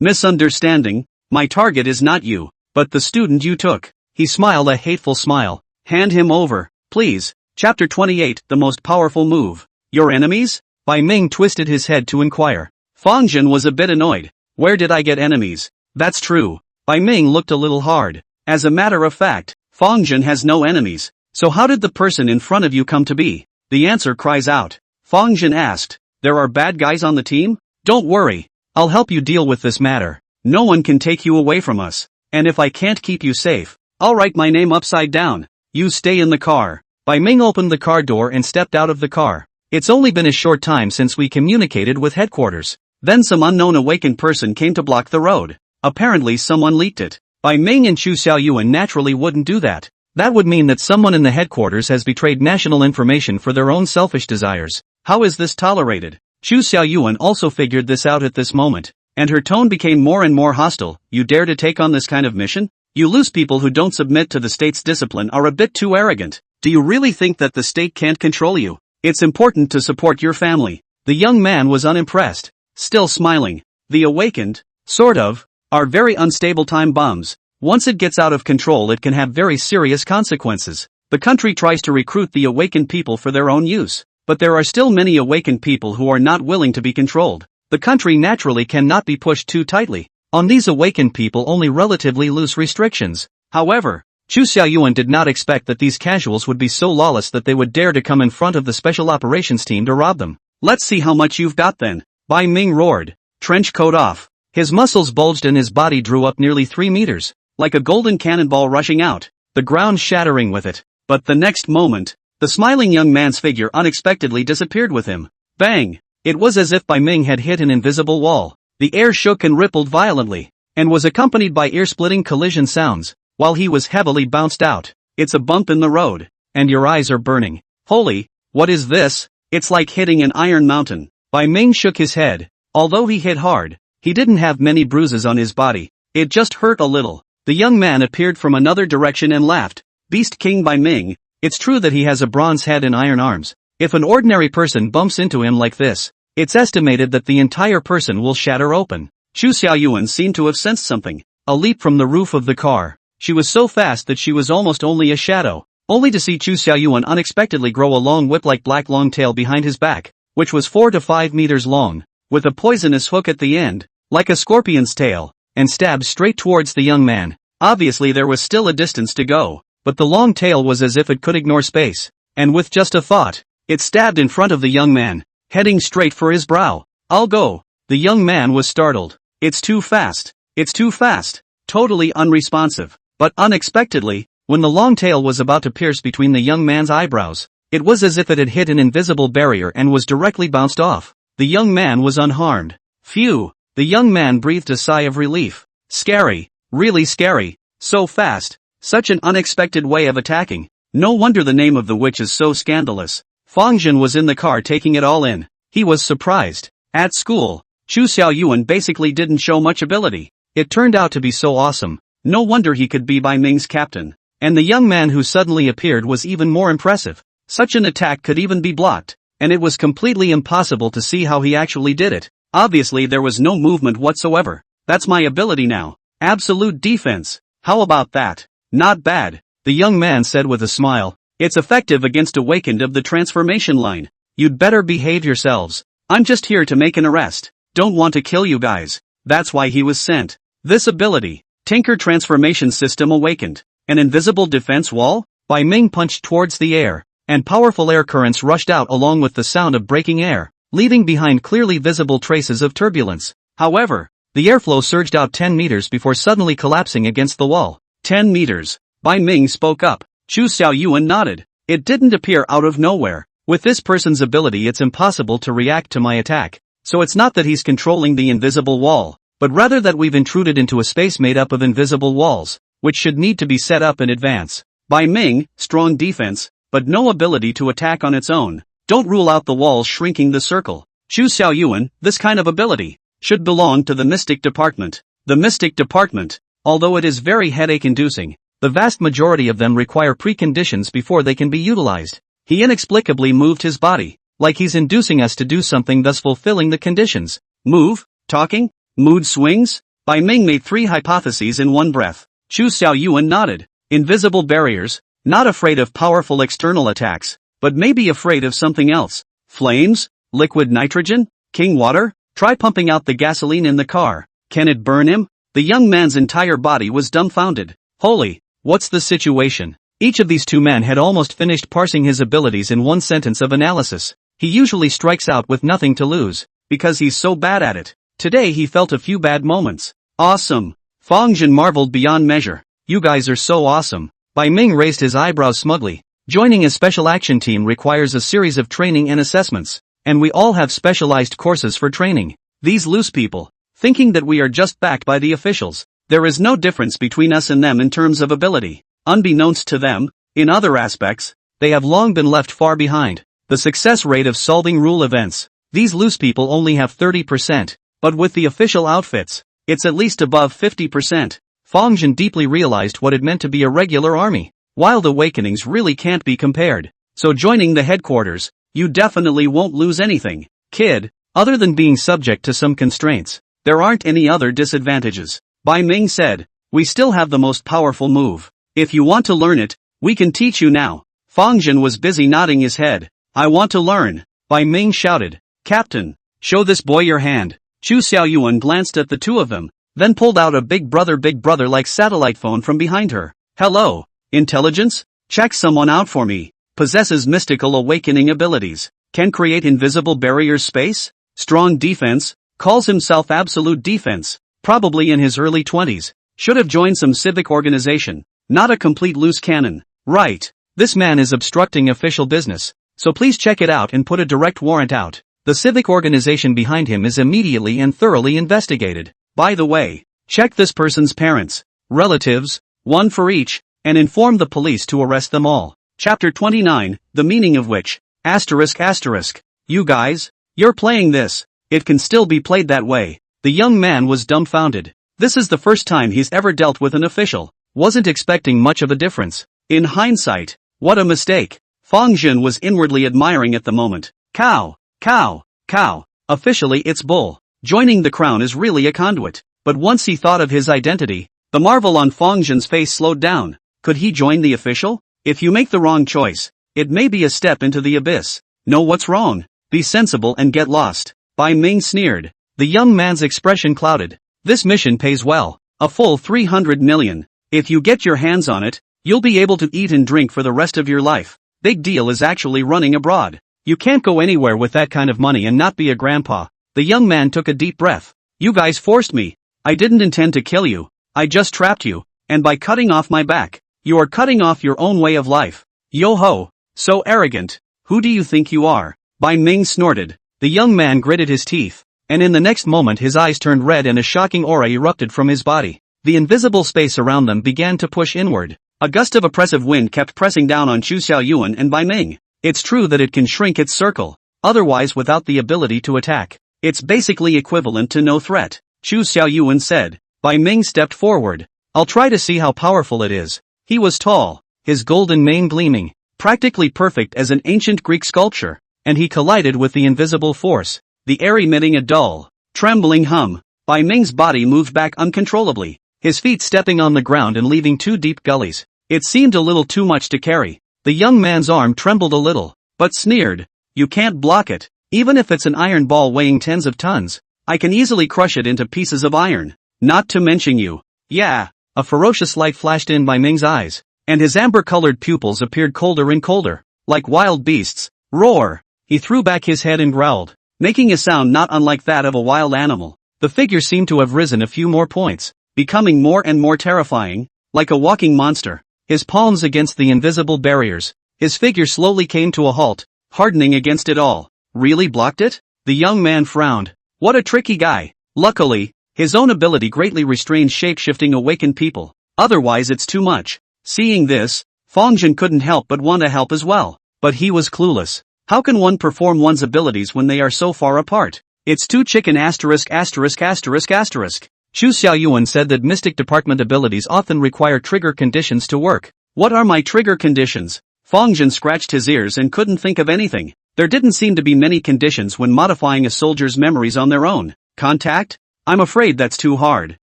misunderstanding. My target is not you, but the student you took. He smiled a hateful smile. Hand him over, please. Chapter 28, the most powerful move. Your enemies? Bai Ming twisted his head to inquire. Fang Zhen was a bit annoyed. Where did I get enemies? That's true. Bai Ming looked a little hard. As a matter of fact, Fang Zhen has no enemies. So how did the person in front of you come to be? The answer cries out. Fang Zhen asked. There are bad guys on the team? Don't worry. I'll help you deal with this matter. No one can take you away from us. And if I can't keep you safe, I'll write my name upside down. You stay in the car. Bai Ming opened the car door and stepped out of the car. It's only been a short time since we communicated with headquarters. Then some unknown awakened person came to block the road. Apparently someone leaked it. Bai Ming and Chu Xiaoyuan naturally wouldn't do that. That would mean that someone in the headquarters has betrayed national information for their own selfish desires. How is this tolerated? Chu Xiaoyuan also figured this out at this moment, and her tone became more and more hostile. You dare to take on this kind of mission? You loose people who don't submit to the state's discipline are a bit too arrogant. Do you really think that the state can't control you? It's important to support your family. The young man was unimpressed, still smiling. The awakened, sort of, are very unstable time bombs. Once it gets out of control it can have very serious consequences. The country tries to recruit the awakened people for their own use, but there are still many awakened people who are not willing to be controlled. The country naturally cannot be pushed too tightly. On these awakened people only relatively loose restrictions. However, Chu Xiaoyuan did not expect that these casuals would be so lawless that they would dare to come in front of the special operations team to rob them. Let's see how much you've got then. Bai Ming roared. Trench coat off. His muscles bulged and his body drew up nearly 3 meters, like a golden cannonball rushing out, the ground shattering with it. But the next moment, The smiling young man's figure unexpectedly disappeared with him. Bang! It was as if Bai Ming had hit an invisible wall. The air shook and rippled violently, and was accompanied by ear-splitting collision sounds, while he was heavily bounced out. It's a bump in the road, and your eyes are burning. Holy, what is this? It's like hitting an iron mountain. Bai Ming shook his head. Although he hit hard, he didn't have many bruises on his body. It just hurt a little. The young man appeared from another direction and laughed. Beast King Bai Ming, it's true that he has a bronze head and iron arms. If an ordinary person bumps into him like this, it's estimated that the entire person will shatter open. Chu Xiaoyuan seemed to have sensed something. A leap from the roof of the car. She was so fast that she was almost only a shadow, only to see Chu Xiaoyuan unexpectedly grow a long whip-like black long tail behind his back, which was 4 to 5 meters long, with a poisonous hook at the end, like a scorpion's tail, and stabbed straight towards the young man. Obviously there was still a distance to go, but the long tail was as if it could ignore space, and with just a thought, it stabbed in front of the young man, heading straight for his brow. I'll go. The young man was startled. It's too fast. It's too fast. Totally unresponsive. But unexpectedly, when the long tail was about to pierce between the young man's eyebrows, it was as if it had hit an invisible barrier and was directly bounced off. The young man was unharmed. Phew! The young man breathed a sigh of relief. Scary. Really scary. So fast. Such an unexpected way of attacking. No wonder the name of the witch is so scandalous. Fang Zhen was in the car taking it all in. He was surprised. At school, Chu Xiaoyuan basically didn't show much ability. It turned out to be so awesome. No wonder he could be Bai Ming's captain. And the young man who suddenly appeared was even more impressive. Such an attack could even be blocked, and it was completely impossible to see how he actually did it. Obviously there was no movement whatsoever. That's my ability now. Absolute defense. How about that? Not bad, the young man said with a smile. It's effective against awakened of the transformation line. You'd better behave yourselves. I'm just here to make an arrest. Don't want to kill you guys. That's why he was sent. This ability, Tinker Transformation System awakened. An invisible defense wall? Bai Ming punched towards the air, and powerful air currents rushed out along with the sound of breaking air, leaving behind clearly visible traces of turbulence. However, the airflow surged out 10 meters before suddenly collapsing against the wall. 10 meters. Bai Ming spoke up. Chu Xiaoyuan nodded. It didn't appear out of nowhere. With this person's ability it's impossible to react to my attack. So it's not that he's controlling the invisible wall, but rather that we've intruded into a space made up of invisible walls, which should need to be set up in advance. Bai Ming, strong defense, but no ability to attack on its own. Don't rule out the walls shrinking the circle. Chu Xiaoyuan, this kind of ability, should belong to the Mystic Department. The Mystic Department, although it is very headache-inducing, the vast majority of them require preconditions before they can be utilized. He inexplicably moved his body, like he's inducing us to do something thus fulfilling the conditions. Move? Talking? Mood swings? Bai Ming made 3 hypotheses in one breath. Chu Xiaoyuan nodded. Invisible barriers, not afraid of powerful external attacks, but maybe afraid of something else. Flames? Liquid nitrogen? King water? Try pumping out the gasoline in the car. Can it burn him? The young man's entire body was dumbfounded. Holy, what's the situation? Each of these two men had almost finished parsing his abilities in one sentence of analysis. He usually strikes out with nothing to lose, because he's so bad at it. Today he felt a few bad moments. Awesome. Fang Zhen marveled beyond measure. You guys are so awesome. Bai Ming raised his eyebrows smugly. Joining a special action team requires a series of training and assessments, and we all have specialized courses for training. These loose people, thinking that we are just backed by the officials. There is no difference between us and them in terms of ability. Unbeknownst to them, in other aspects, they have long been left far behind. The success rate of solving rule events, these loose people only have 30%, but with the official outfits, it's at least above 50%. Fang Zhen deeply realized what it meant to be a regular army. Wild awakenings really can't be compared. So joining the headquarters, you definitely won't lose anything, kid. Other than being subject to some constraints, there aren't any other disadvantages. Bai Ming said, we still have the most powerful move. If you want to learn it, we can teach you now. Fang Zhen was busy nodding his head. I want to learn. Bai Ming shouted. Captain, show this boy your hand. Chu Xiaoyuan glanced at the two of them, then pulled out a big brother like satellite phone from behind her. Hello, intelligence? Check someone out for me. Possesses mystical awakening abilities. Can create invisible barrier space? Strong defense. Calls himself absolute defense. Probably in his early 20s. Should have joined some civic organization. Not a complete loose cannon. Right. This man is obstructing official business, so please check it out and put a direct warrant out. The civic organization behind him is immediately and thoroughly investigated. By the way, check this person's parents, relatives, one for each, and inform the police to arrest them all. Chapter 29, the meaning of which, ****. You guys, you're playing this. It can still be played that way. The young man was dumbfounded. This is the first time he's ever dealt with an official. Wasn't expecting much of a difference. In hindsight, what a mistake. Fang Zhen was inwardly admiring at the moment. Cow, cow, cow. Officially it's bull. Joining the crown is really a conduit. But once he thought of his identity, the marvel on Fang Zhen's face slowed down. Could he join the official? If you make the wrong choice, it may be a step into the abyss. Know what's wrong. Be sensible and get lost. Bai Ming sneered. The young man's expression clouded. This mission pays well. A full 300 million. If you get your hands on it, you'll be able to eat and drink for the rest of your life. Big deal is actually running abroad. You can't go anywhere with that kind of money and not be a grandpa. The young man took a deep breath. You guys forced me. I didn't intend to kill you. I just trapped you. And by cutting off my back, you are cutting off your own way of life. Yo-ho. So arrogant. Who do you think you are? Bai Ming snorted. The young man gritted his teeth, and in the next moment his eyes turned red and a shocking aura erupted from his body. The invisible space around them began to push inward. A gust of oppressive wind kept pressing down on Chu Xiaoyuan and Bai Ming. It's true that it can shrink its circle. Otherwise, without the ability to attack, it's basically equivalent to no threat. Chu Xiaoyuan said. Bai Ming stepped forward. I'll try to see how powerful it is. He was tall, his golden mane gleaming, practically perfect as an ancient Greek sculpture, and he collided with the invisible force, the air emitting a dull, trembling hum. Bai Ming's body moved back uncontrollably, his feet stepping on the ground and leaving 2 deep gullies. It seemed a little too much to carry. The young man's arm trembled a little, but sneered. You can't block it. Even if it's an iron ball weighing tens of tons, I can easily crush it into pieces of iron. Not to mention you. Yeah. A ferocious light flashed in Bai Ming's eyes, and his amber-colored pupils appeared colder and colder, like wild beasts. Roar! He threw back his head and growled, making a sound not unlike that of a wild animal. The figure seemed to have risen a few more points, becoming more and more terrifying, like a walking monster. His palms against the invisible barriers, his figure slowly came to a halt, hardening against it all. Really blocked it? The young man frowned. What a tricky guy. Luckily, his own ability greatly restrains shape-shifting awakened people. Otherwise it's too much. Seeing this, Fang Zhen couldn't help but want to help as well. But he was clueless. How can one perform one's abilities when they are so far apart? It's too chicken *********. Chu Xiaoyuan said that Mystic Department abilities often require trigger conditions to work. What are my trigger conditions? Fang Zhen scratched his ears and couldn't think of anything. There didn't seem to be many conditions when modifying a soldier's memories on their own. Contact? I'm afraid that's too hard.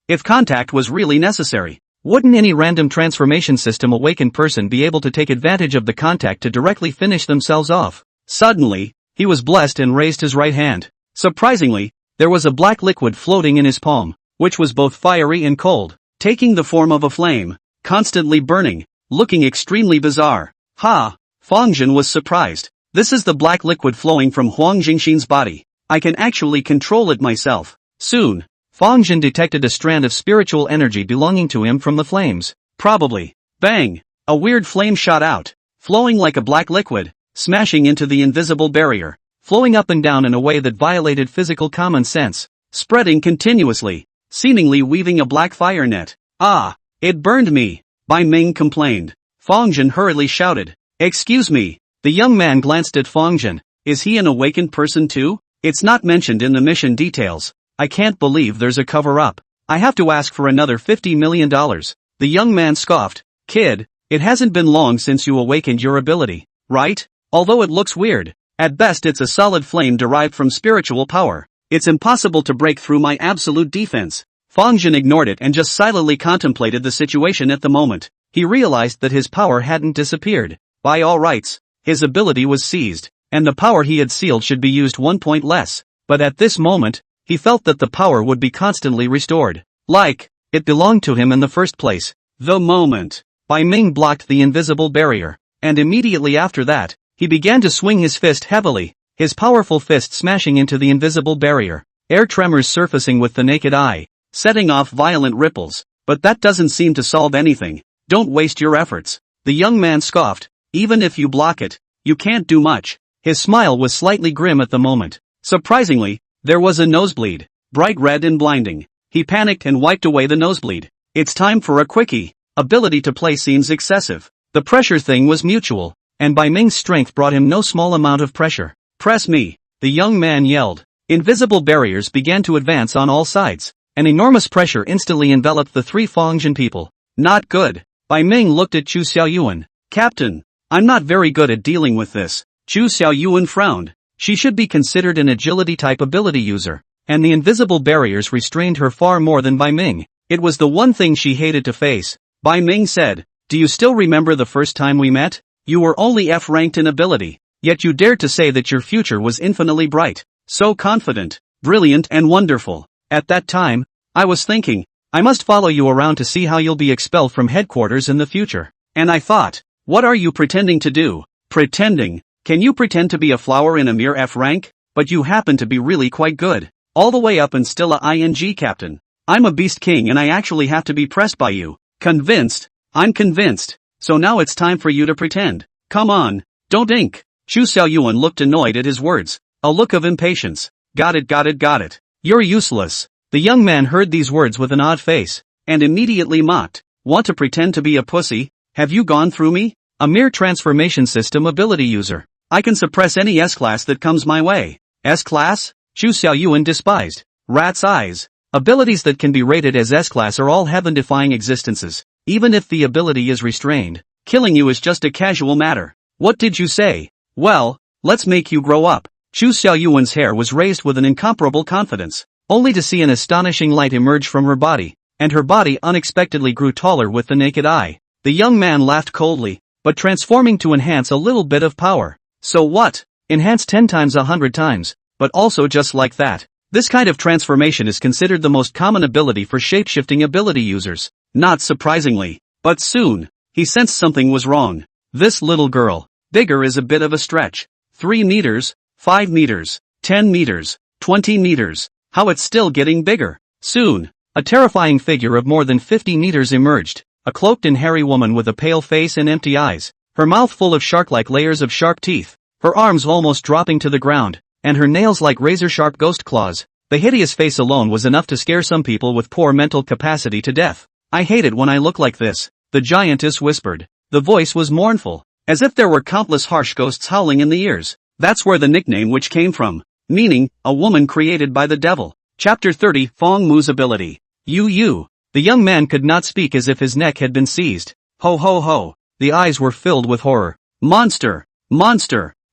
If contact was really necessary, wouldn't any random transformation system awakened person be able to take advantage of the contact to directly finish themselves off? Suddenly, he was blessed and raised his right hand. Surprisingly, there was a black liquid floating in his palm, which was both fiery and cold, taking the form of a flame, constantly burning, looking extremely bizarre. Ha! Fang Zhen was surprised. This is the black liquid flowing from Huang Jingxin's body. I can actually control it myself. Soon, Fang Zhen detected a strand of spiritual energy belonging to him from the flames. Probably. Bang! A weird flame shot out, flowing like a black liquid, smashing into the invisible barrier, flowing up and down in a way that violated physical common sense, spreading continuously, seemingly weaving a black fire net. Ah! It burned me! Bai Ming complained. Fang Zhen hurriedly shouted. Excuse me. The young man glanced at Fang Zhen. Is he an awakened person too? It's not mentioned in the mission details. I can't believe there's a cover-up. I have to ask for another $50 million. The young man scoffed. Kid, it hasn't been long since you awakened your ability, right? Although it looks weird, at best it's a solid flame derived from spiritual power. It's impossible to break through my absolute defense. Fang Zhen ignored it and just silently contemplated the situation at the moment. He realized that his power hadn't disappeared. By all rights, his ability was seized, and the power he had sealed should be used 1 point less. But at this moment, he felt that the power would be constantly restored. Like, it belonged to him in the first place. The moment, Bai Ming blocked the invisible barrier, and immediately after that, he began to swing his fist heavily, his powerful fist smashing into the invisible barrier, air tremors surfacing with the naked eye, setting off violent ripples. But that doesn't seem to solve anything. Don't waste your efforts. The young man scoffed. Even if you block it, you can't do much. His smile was slightly grim at the moment. Surprisingly, there was a nosebleed, bright red and blinding. He panicked and wiped away the nosebleed. It's time for a quickie. Ability to play seems excessive. The pressure thing was mutual, and Bai Ming's strength brought him no small amount of pressure. Press me, the young man yelled. Invisible barriers began to advance on all sides. An enormous pressure instantly enveloped the three Fang Zhen people. Not good. Bai Ming looked at Chu Xiaoyuan. Captain, I'm not very good at dealing with this. Chu Xiaoyuan frowned. She should be considered an agility-type ability user, and the invisible barriers restrained her far more than Bai Ming. It was the one thing she hated to face. Bai Ming said, "Do you still remember the first time we met? You were only F-ranked in ability, yet you dared to say that your future was infinitely bright, so confident, brilliant and wonderful. At that time, I was thinking, I must follow you around to see how you'll be expelled from headquarters in the future. And I thought, what are you pretending to do? Pretending? Can you pretend to be a flower in a mere F rank? But you happen to be really quite good. All the way up and still a ING captain. I'm a beast king and I actually have to be pressed by you. Convinced? I'm convinced. So now it's time for you to pretend. Come on, don't ink." Chu Xiaoyuan looked annoyed at his words. A look of impatience. Got it. You're useless. The young man heard these words with an odd face, and immediately mocked. Want to pretend to be a pussy? Have you gone through me? A mere transformation system ability user. I can suppress any S-class that comes my way. S-class? Chu Xiaoyuan despised. Rat's eyes. Abilities that can be rated as S-class are all heaven-defying existences. Even if the ability is restrained, killing you is just a casual matter. What did you say? Well, let's make you grow up. Chu Xiaoyuan's hair was raised with an incomparable confidence, only to see an astonishing light emerge from her body, and her body unexpectedly grew taller with the naked eye. The young man laughed coldly, but transforming to enhance a little bit of power. So what? Enhance 10 times 100 times, but also just like that. This kind of transformation is considered the most common ability for shape-shifting ability users. Not surprisingly. But soon, he sensed something was wrong. This little girl. Bigger is a bit of a stretch. 3 meters, 5 meters, 10 meters, 20 meters. How it's still getting bigger. Soon, a terrifying figure of more than 50 meters emerged. A cloaked and hairy woman with a pale face and empty eyes. Her mouth full of shark-like layers of sharp teeth. Her arms almost dropping to the ground, and her nails like razor-sharp ghost claws. The hideous face alone was enough to scare some people with poor mental capacity to death. I hate it when I look like this, the giantess whispered. The voice was mournful, as if there were countless harsh ghosts howling in the ears. That's where the nickname which came from, meaning, a woman created by the devil. Chapter 30 Fong Mu's Ability. You. The young man could not speak as if his neck had been seized. Ho ho ho. The eyes were filled with horror. Monster!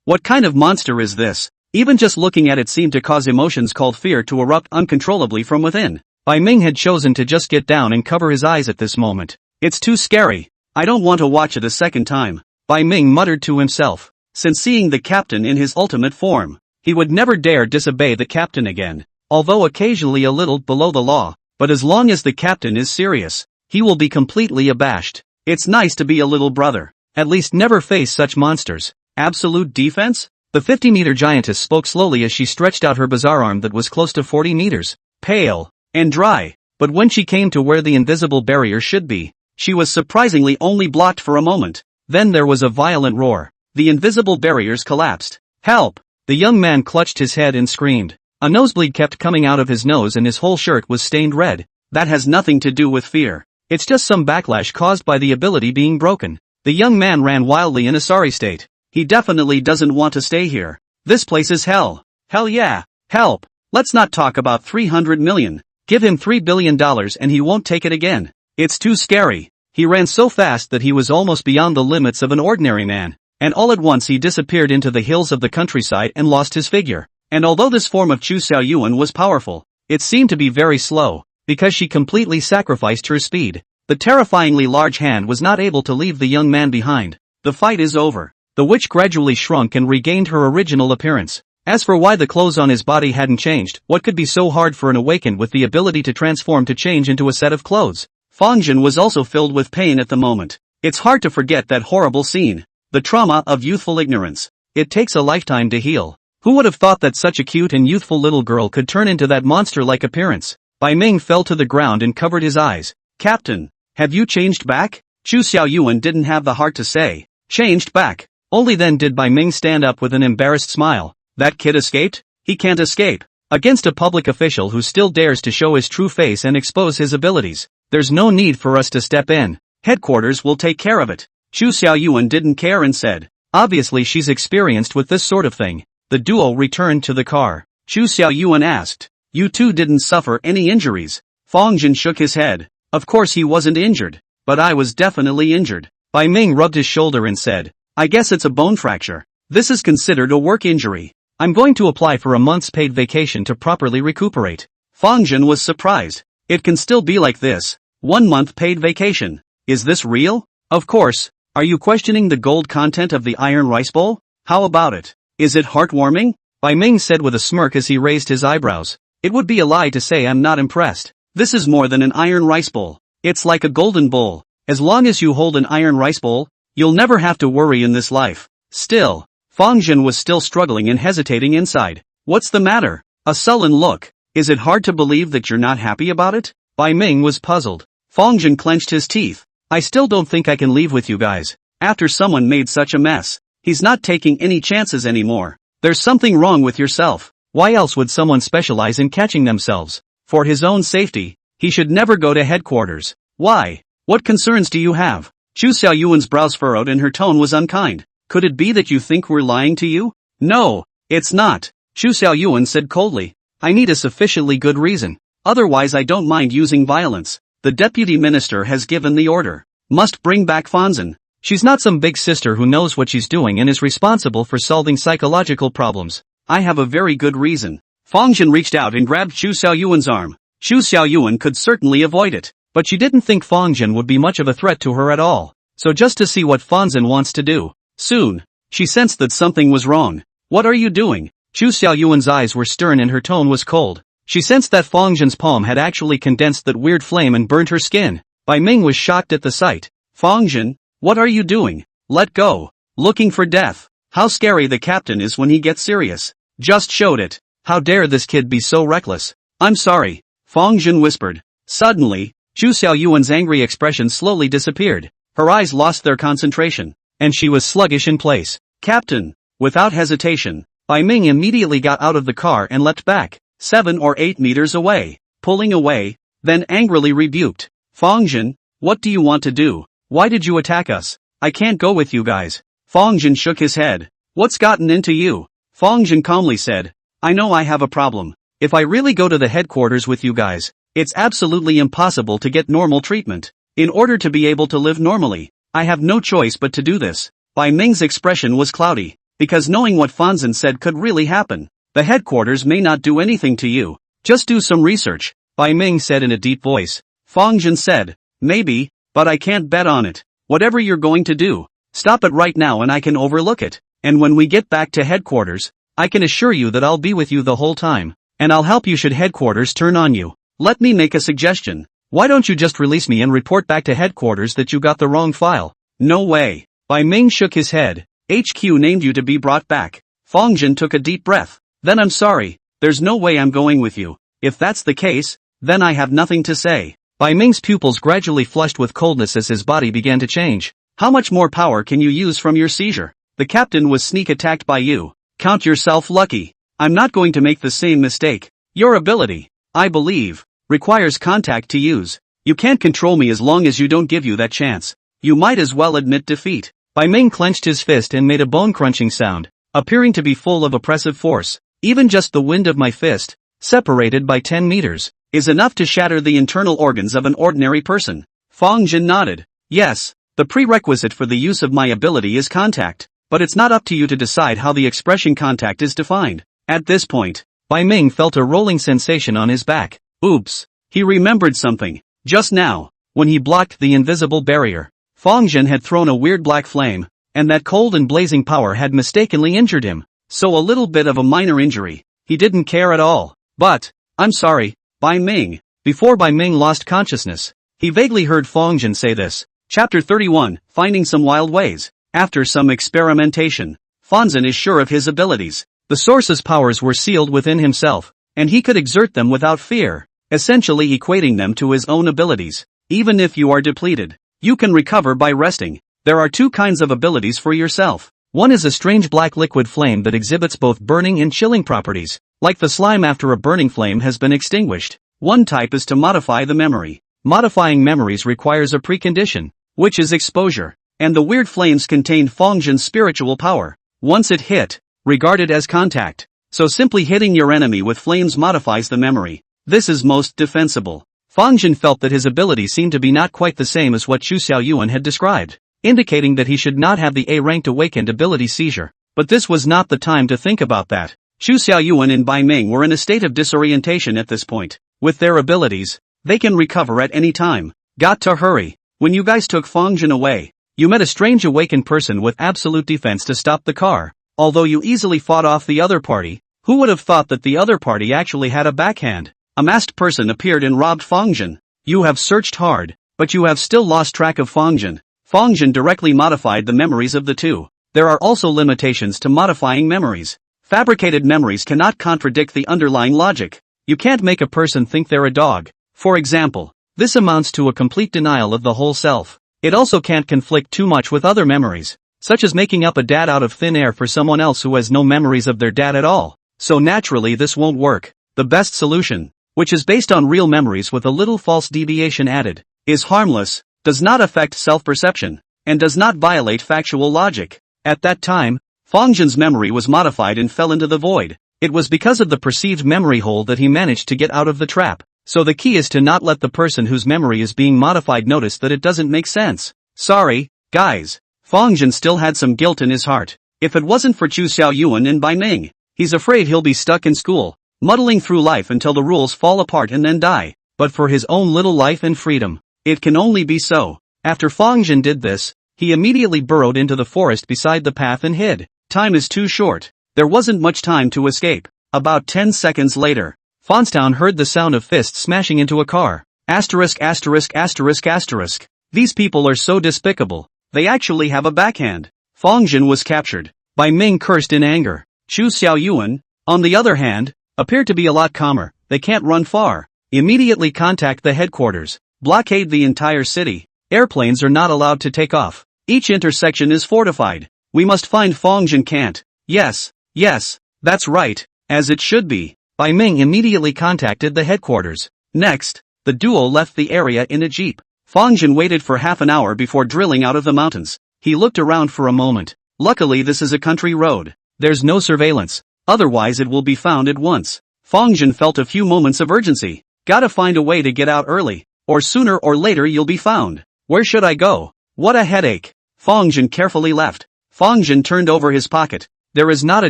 What kind of monster is this? Even just looking at it seemed to cause emotions called fear to erupt uncontrollably from within. Bai Ming had chosen to just get down and cover his eyes at this moment. It's too scary. I don't want to watch it a second time. Bai Ming muttered to himself. Since seeing the captain in his ultimate form, he would never dare disobey the captain again, although occasionally a little below the law. But as long as the captain is serious, he will be completely abashed. It's nice to be a little brother. At least never face such monsters. Absolute defense? The 50-meter giantess spoke slowly as she stretched out her bizarre arm that was close to 40 meters. Pale and dry. But when she came to where the invisible barrier should be, she was surprisingly only blocked for a moment. Then there was a violent roar. The invisible barriers collapsed. Help! The young man clutched his head and screamed. A nosebleed kept coming out of his nose and his whole shirt was stained red. That has nothing to do with fear. It's just some backlash caused by the ability being broken. The young man ran wildly in a sorry state. He definitely doesn't want to stay here. This place is hell. Hell yeah. Help. Let's not talk about 300 million. Give him $3 billion and he won't take it again. It's too scary. He ran so fast that he was almost beyond the limits of an ordinary man. And all at once he disappeared into the hills of the countryside and lost his figure. And although this form of Chu Xiaoyuan was powerful, it seemed to be very slow, because she completely sacrificed her speed. The terrifyingly large hand was not able to leave the young man behind. The fight is over. The witch gradually shrunk and regained her original appearance. As for why the clothes on his body hadn't changed, what could be so hard for an awakened with the ability to transform to change into a set of clothes? Fang Zhen was also filled with pain at the moment. It's hard to forget that horrible scene. The trauma of youthful ignorance. It takes a lifetime to heal. Who would have thought that such a cute and youthful little girl could turn into that monster-like appearance? Bai Ming fell to the ground and covered his eyes. Captain, have you changed back? Chu Xiaoyuan didn't have the heart to say, changed back. Only then did Bai Ming stand up with an embarrassed smile. That kid escaped? He can't escape. Against a public official who still dares to show his true face and expose his abilities, there's no need for us to step in. Headquarters will take care of it. Chu Xiaoyuan didn't care and said, obviously she's experienced with this sort of thing. The duo returned to the car. Chu Xiaoyuan asked, you two didn't suffer any injuries? Fang Zhen shook his head. Of course he wasn't injured, but I was definitely injured. Bai Ming rubbed his shoulder and said, I guess it's a bone fracture. This is considered a work injury. I'm going to apply for a month's paid vacation to properly recuperate. Fang Zhen was surprised. It can still be like this. 1 month paid vacation. Is this real? Of course. Are you questioning the gold content of the iron rice bowl? How about it? Is it heartwarming? Bai Ming said with a smirk as he raised his eyebrows. It would be a lie to say I'm not impressed. This is more than an iron rice bowl. It's like a golden bowl. As long as you hold an iron rice bowl, you'll never have to worry in this life. Still, Fang Zhen was still struggling and hesitating inside. What's the matter? A sullen look. Is it hard to believe that you're not happy about it? Bai Ming was puzzled. Fang Zhen clenched his teeth. I still don't think I can leave with you guys. After someone made such a mess. He's not taking any chances anymore. There's something wrong with yourself. Why else would someone specialize in catching themselves? For his own safety, he should never go to headquarters. Why? What concerns do you have? Chu Xiaoyuan's brows furrowed and her tone was unkind. Could it be that you think we're lying to you? No, it's not. Chu Xiaoyuan said coldly. I need a sufficiently good reason. Otherwise I don't mind using violence. The deputy minister has given the order. Must bring back Fang Zhen. She's not some big sister who knows what she's doing and is responsible for solving psychological problems. I have a very good reason. Fang Zhen reached out and grabbed Chu Xiaoyuan's arm. Chu Xiaoyuan could certainly avoid it, but she didn't think Fang Zhen would be much of a threat to her at all. So just to see what Fang Zhen wants to do. Soon, she sensed that something was wrong. What are you doing? Chu Xiaoyuan's eyes were stern and her tone was cold. She sensed that Fang Zhen's palm had actually condensed that weird flame and burnt her skin. Bai Ming was shocked at the sight. Fang Zhen, what are you doing? Let go. Looking for death. How scary the captain is when he gets serious. Just showed it. How dare this kid be so reckless? I'm sorry. Fang Zhen whispered. Suddenly, Chu Xiaoyuan's angry expression slowly disappeared. Her eyes lost their concentration, and she was sluggish in place. Captain. Without hesitation, Bai Ming immediately got out of the car and leapt back, 7 or 8 meters away, pulling away, then angrily rebuked. Fang Zhen, what do you want to do? Why did you attack us? I can't go with you guys. Fang Zhen shook his head. What's gotten into you? Fang Zhen calmly said. I know I have a problem. If I really go to the headquarters with you guys, it's absolutely impossible to get normal treatment. In order to be able to live normally, I have no choice but to do this. Bai Ming's expression was cloudy, because knowing what Fang Zhen said could really happen. The headquarters may not do anything to you. Just do some research, Bai Ming said in a deep voice. Fang Zhen said, maybe, but I can't bet on it. Whatever you're going to do, stop it right now and I can overlook it. And when we get back to headquarters, I can assure you that I'll be with you the whole time. And I'll help you should headquarters turn on you. Let me make a suggestion. Why don't you just release me and report back to headquarters that you got the wrong file? No way. Bai Ming shook his head. HQ named you to be brought back. Fang Zhen took a deep breath. Then I'm sorry. There's no way I'm going with you. If that's the case, then I have nothing to say. Bai Ming's pupils gradually flushed with coldness as his body began to change. How much more power can you use from your seizure? The captain was sneak attacked by you. Count yourself lucky. I'm not going to make the same mistake. Your ability, I believe, requires contact to use. You can't control me as long as you don't give you that chance. You might as well admit defeat. Bai Ming clenched his fist and made a bone-crunching sound, appearing to be full of oppressive force. Even just the wind of my fist, separated by 10 meters, is enough to shatter the internal organs of an ordinary person. Fang Zhen nodded. Yes, the prerequisite for the use of my ability is contact, but it's not up to you to decide how the expression contact is defined. At this point, Bai Ming felt a rolling sensation on his back. Oops, he remembered something. Just now, when he blocked the invisible barrier, Fang Zhen had thrown a weird black flame, and that cold and blazing power had mistakenly injured him. So a little bit of a minor injury. He didn't care at all. But, I'm sorry, Bai Ming. Before Bai Ming lost consciousness, he vaguely heard Fang Zhen say this. Chapter 31, Finding Some Wild Ways. After some experimentation, Fang Zhen is sure of his abilities. The source's powers were sealed within himself, and he could exert them without fear, essentially equating them to his own abilities. Even if you are depleted, you can recover by resting. There are two kinds of abilities for yourself. One is a strange black liquid flame that exhibits both burning and chilling properties, like the slime after a burning flame has been extinguished. One type is to modify the memory. Modifying memories requires a precondition, which is exposure, and the weird flames contained Fang Zhen's spiritual power. Once it hit, regarded as contact. So simply hitting your enemy with flames modifies the memory. This is most defensible. Fang Zhen felt that his ability seemed to be not quite the same as what Chu Xiaoyuan had described, indicating that he should not have the A-ranked awakened ability seizure. But this was not the time to think about that. Chu Xiaoyuan and Bai Ming were in a state of disorientation at this point. With their abilities, they can recover at any time. Got to hurry. When you guys took Fang Zhen away, you met a strange awakened person with absolute defense to stop the car. Although you easily fought off the other party, who would have thought that the other party actually had a backhand? A masked person appeared and robbed Fang Zhen. You have searched hard, but you have still lost track of Fang Zhen. Fang Zhen directly modified the memories of the two. There are also limitations to modifying memories. Fabricated memories cannot contradict the underlying logic. You can't make a person think they're a dog. For example, this amounts to a complete denial of the whole self. It also can't conflict too much with other memories, such as making up a dad out of thin air for someone else who has no memories of their dad at all. So naturally this won't work. The best solution, which is based on real memories with a little false deviation added, is harmless, does not affect self-perception, and does not violate factual logic. At that time, Fang Zhen's memory was modified and fell into the void. It was because of the perceived memory hole that he managed to get out of the trap. So the key is to not let the person whose memory is being modified notice that it doesn't make sense. Sorry, guys. Fang Zhen still had some guilt in his heart. If it wasn't for Chu Xiaoyuan and Bai Ming, he's afraid he'll be stuck in school, muddling through life until the rules fall apart and then die. But for his own little life and freedom, it can only be so. After Fang Zhen did this, he immediately burrowed into the forest beside the path and hid. Time is too short. There wasn't much time to escape. About 10 seconds later, Fonstown heard the sound of fists smashing into a car. Asterisk asterisk asterisk asterisk. These people are so despicable. They actually have a backhand. Fang Zhen was captured. Bai Ming cursed in anger. Chu Xiaoyuan, on the other hand, appeared to be a lot calmer. They can't run far. Immediately contact the headquarters. Blockade the entire city. Airplanes are not allowed to take off. Each intersection is fortified. We must find Fang Zhen. Can't. Yes, that's right, as it should be. Bai Ming immediately contacted the headquarters. Next, the duo left the area in a jeep. Fang Zhen waited for half an hour before drilling out of the mountains. He looked around for a moment. Luckily this is a country road. There's no surveillance. Otherwise it will be found at once. Fang Zhen felt a few moments of urgency. Gotta find a way to get out early, or sooner or later you'll be found. Where should I go? What a headache. Fang Zhen carefully left. Fang Zhen turned over his pocket. There is not a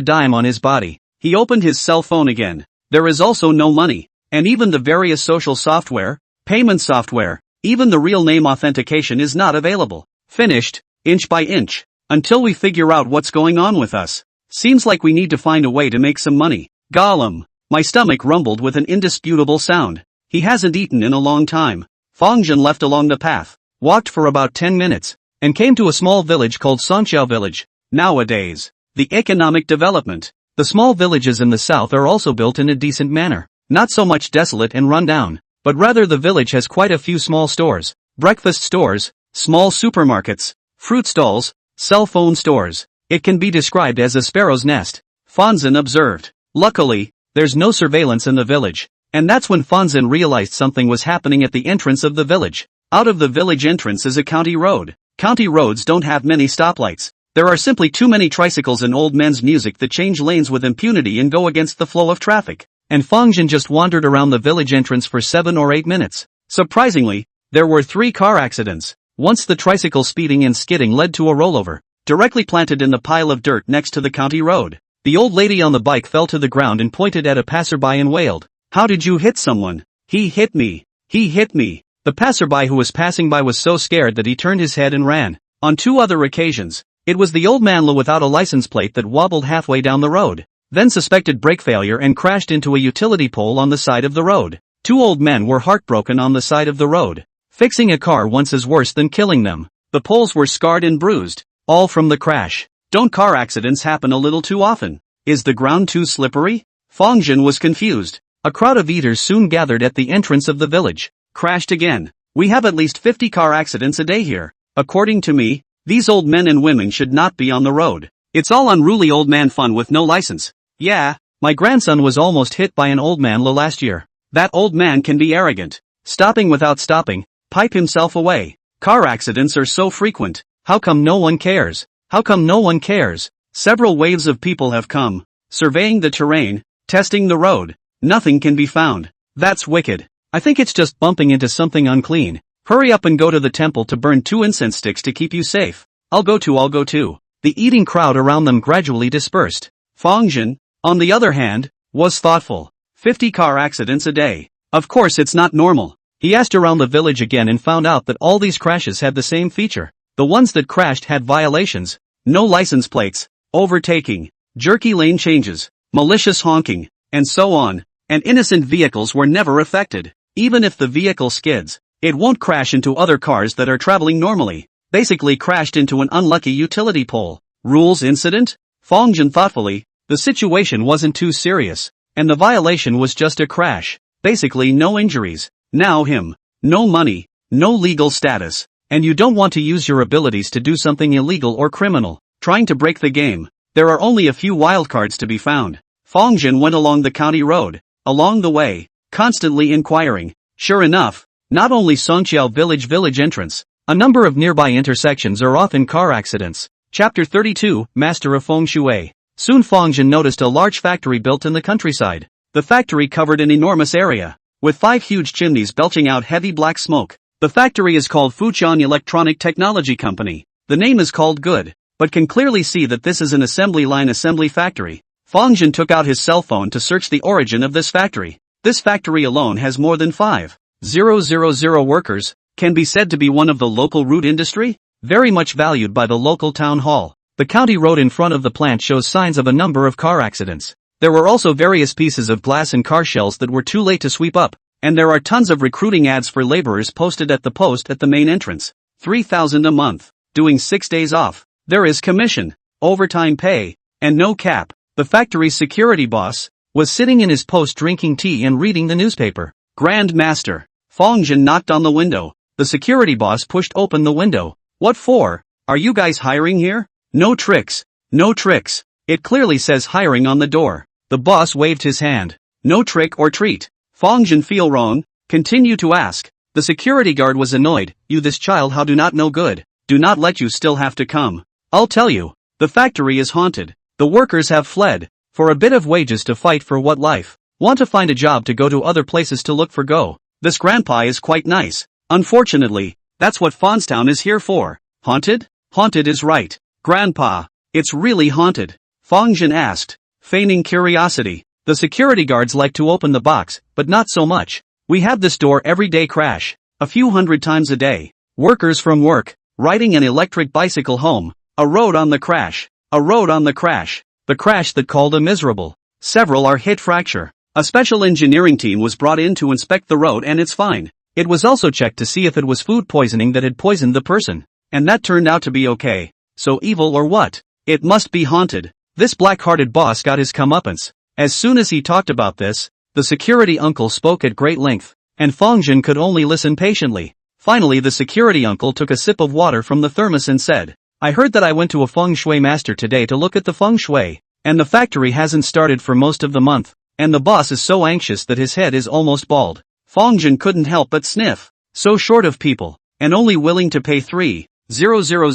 dime on his body. He opened his cell phone again. There is also no money, and even the various social software, payment software, even the real name authentication is not available. Finished, inch by inch, until we figure out what's going on with us. Seems like we need to find a way to make some money. Gollum. My stomach rumbled with an indisputable sound. He hasn't eaten in a long time. Fang Zhen left along the path, walked for about 10 minutes, and came to a small village called Songqiao Village. Nowadays, the economic development. The small villages in the south are also built in a decent manner, not so much desolate and run down, but rather the village has quite a few small stores, breakfast stores, small supermarkets, fruit stalls, cell phone stores. It can be described as a sparrow's nest. Fang Zhen observed. Luckily, there's no surveillance in the village, and that's when Fang Zhen realized something was happening at the entrance of the village. Out of the village entrance is a county road. County roads don't have many stoplights. There are simply too many tricycles and old men's music that change lanes with impunity and go against the flow of traffic. And Fang Zhen just wandered around the village entrance for 7 or 8 minutes. Surprisingly, there were 3 car accidents. Once the tricycle speeding and skidding led to a rollover, directly planted in the pile of dirt next to the county road. The old lady on the bike fell to the ground and pointed at a passerby and wailed, "How did you hit someone?" "He hit me. He hit me." The passerby who was passing by was so scared that he turned his head and ran. On 2 other occasions, it was the old man without a license plate that wobbled halfway down the road, then suspected brake failure and crashed into a utility pole on the side of the road. 2 old men were heartbroken on the side of the road. Fixing a car once is worse than killing them. The poles were scarred and bruised, all from the crash. Don't car accidents happen a little too often? Is the ground too slippery? Fang Zhen was confused. A crowd of eaters soon gathered at the entrance of the village. Crashed again. We have at least 50 car accidents a day here. According to me, These old men and women should not be on the road. It's all unruly old man fun with no license. Yeah, my grandson was almost hit by an old man last year. That old man can be arrogant. Stopping without stopping, pipe himself away. Car accidents are so frequent. How come no one cares? How come no one cares? Several waves of people have come, surveying the terrain, testing the road. Nothing can be found. That's wicked. I think it's just bumping into something unclean. Hurry up and go to the temple to burn 2 incense sticks to keep you safe. I'll go too. The eating crowd around them gradually dispersed. Fang Zhen, on the other hand, was thoughtful. 50 car accidents a day. Of course it's not normal. He asked around the village again and found out that all these crashes had the same feature. The ones that crashed had violations, no license plates, overtaking, jerky lane changes, malicious honking, and so on. And innocent vehicles were never affected. Even if the vehicle skids, it won't crash into other cars that are traveling normally. Basically crashed into an unlucky utility pole. Rules incident? Fang Zhen thoughtfully, the situation wasn't too serious, and the violation was just a crash. Basically no injuries. Now him. No money, no legal status, and you don't want to use your abilities to do something illegal or criminal, trying to break the game. There are only a few wildcards to be found. Fang Zhen went along the county road, along the way, constantly inquiring. Sure enough, not only Songqiao village entrance, a number of nearby intersections are often car accidents. Chapter 32, Master of Feng Shui. Soon Fang Zhen noticed a large factory built in the countryside. The factory covered an enormous area, with 5 huge chimneys belching out heavy black smoke. The factory is called Fujian Electronic Technology Company. The name is called good, but can clearly see that this is an assembly line assembly factory. Fang Zhen took out his cell phone to search the origin of this factory. This factory alone has more than 5,000 workers, can be said to be one of the local root industry, very much valued by the local town hall. The county road in front of the plant shows signs of a number of car accidents. There were also various pieces of glass and car shells that were too late to sweep up, and there are tons of recruiting ads for laborers posted at the post at the main entrance. 3,000 a month, doing 6 days off. There is commission, overtime pay, and no cap. The factory's security boss was sitting in his post drinking tea and reading the newspaper. Grand Master. Fang Zhen knocked on the window. The security boss pushed open the window. What for? Are you guys hiring here? No tricks. No tricks. It clearly says hiring on the door. The boss waved his hand. No trick or treat. Fang Zhen feel wrong? Continue to ask. The security guard was annoyed. You this child how do not know good. Do not let you still have to come. I'll tell you. The factory is haunted. The workers have fled. For a bit of wages to fight for what life. Want to find a job to go to other places to look for go. This grandpa is quite nice. Unfortunately, that's what Fonstown is here for. Haunted? Haunted is right. Grandpa, it's really haunted. Fang Zhen asked, feigning curiosity. The security guards like to open the box, but not so much. We have this door every day crash. A few hundred times a day. Workers from work, riding an electric bicycle home. A road on the crash. A road on the crash. The crash that called a miserable. Several are hit fracture. A special engineering team was brought in to inspect the road and it's fine. It was also checked to see if it was food poisoning that had poisoned the person. And that turned out to be okay. So evil or what? It must be haunted. This black-hearted boss got his comeuppance. As soon as he talked about this, the security uncle spoke at great length, and Fang Zhen could only listen patiently. Finally the security uncle took a sip of water from the thermos and said, I heard that I went to a feng shui master today to look at the feng shui, and the factory hasn't started for most of the month, and the boss is so anxious that his head is almost bald. Fang Zhen couldn't help but sniff. So short of people, and only willing to pay 3,000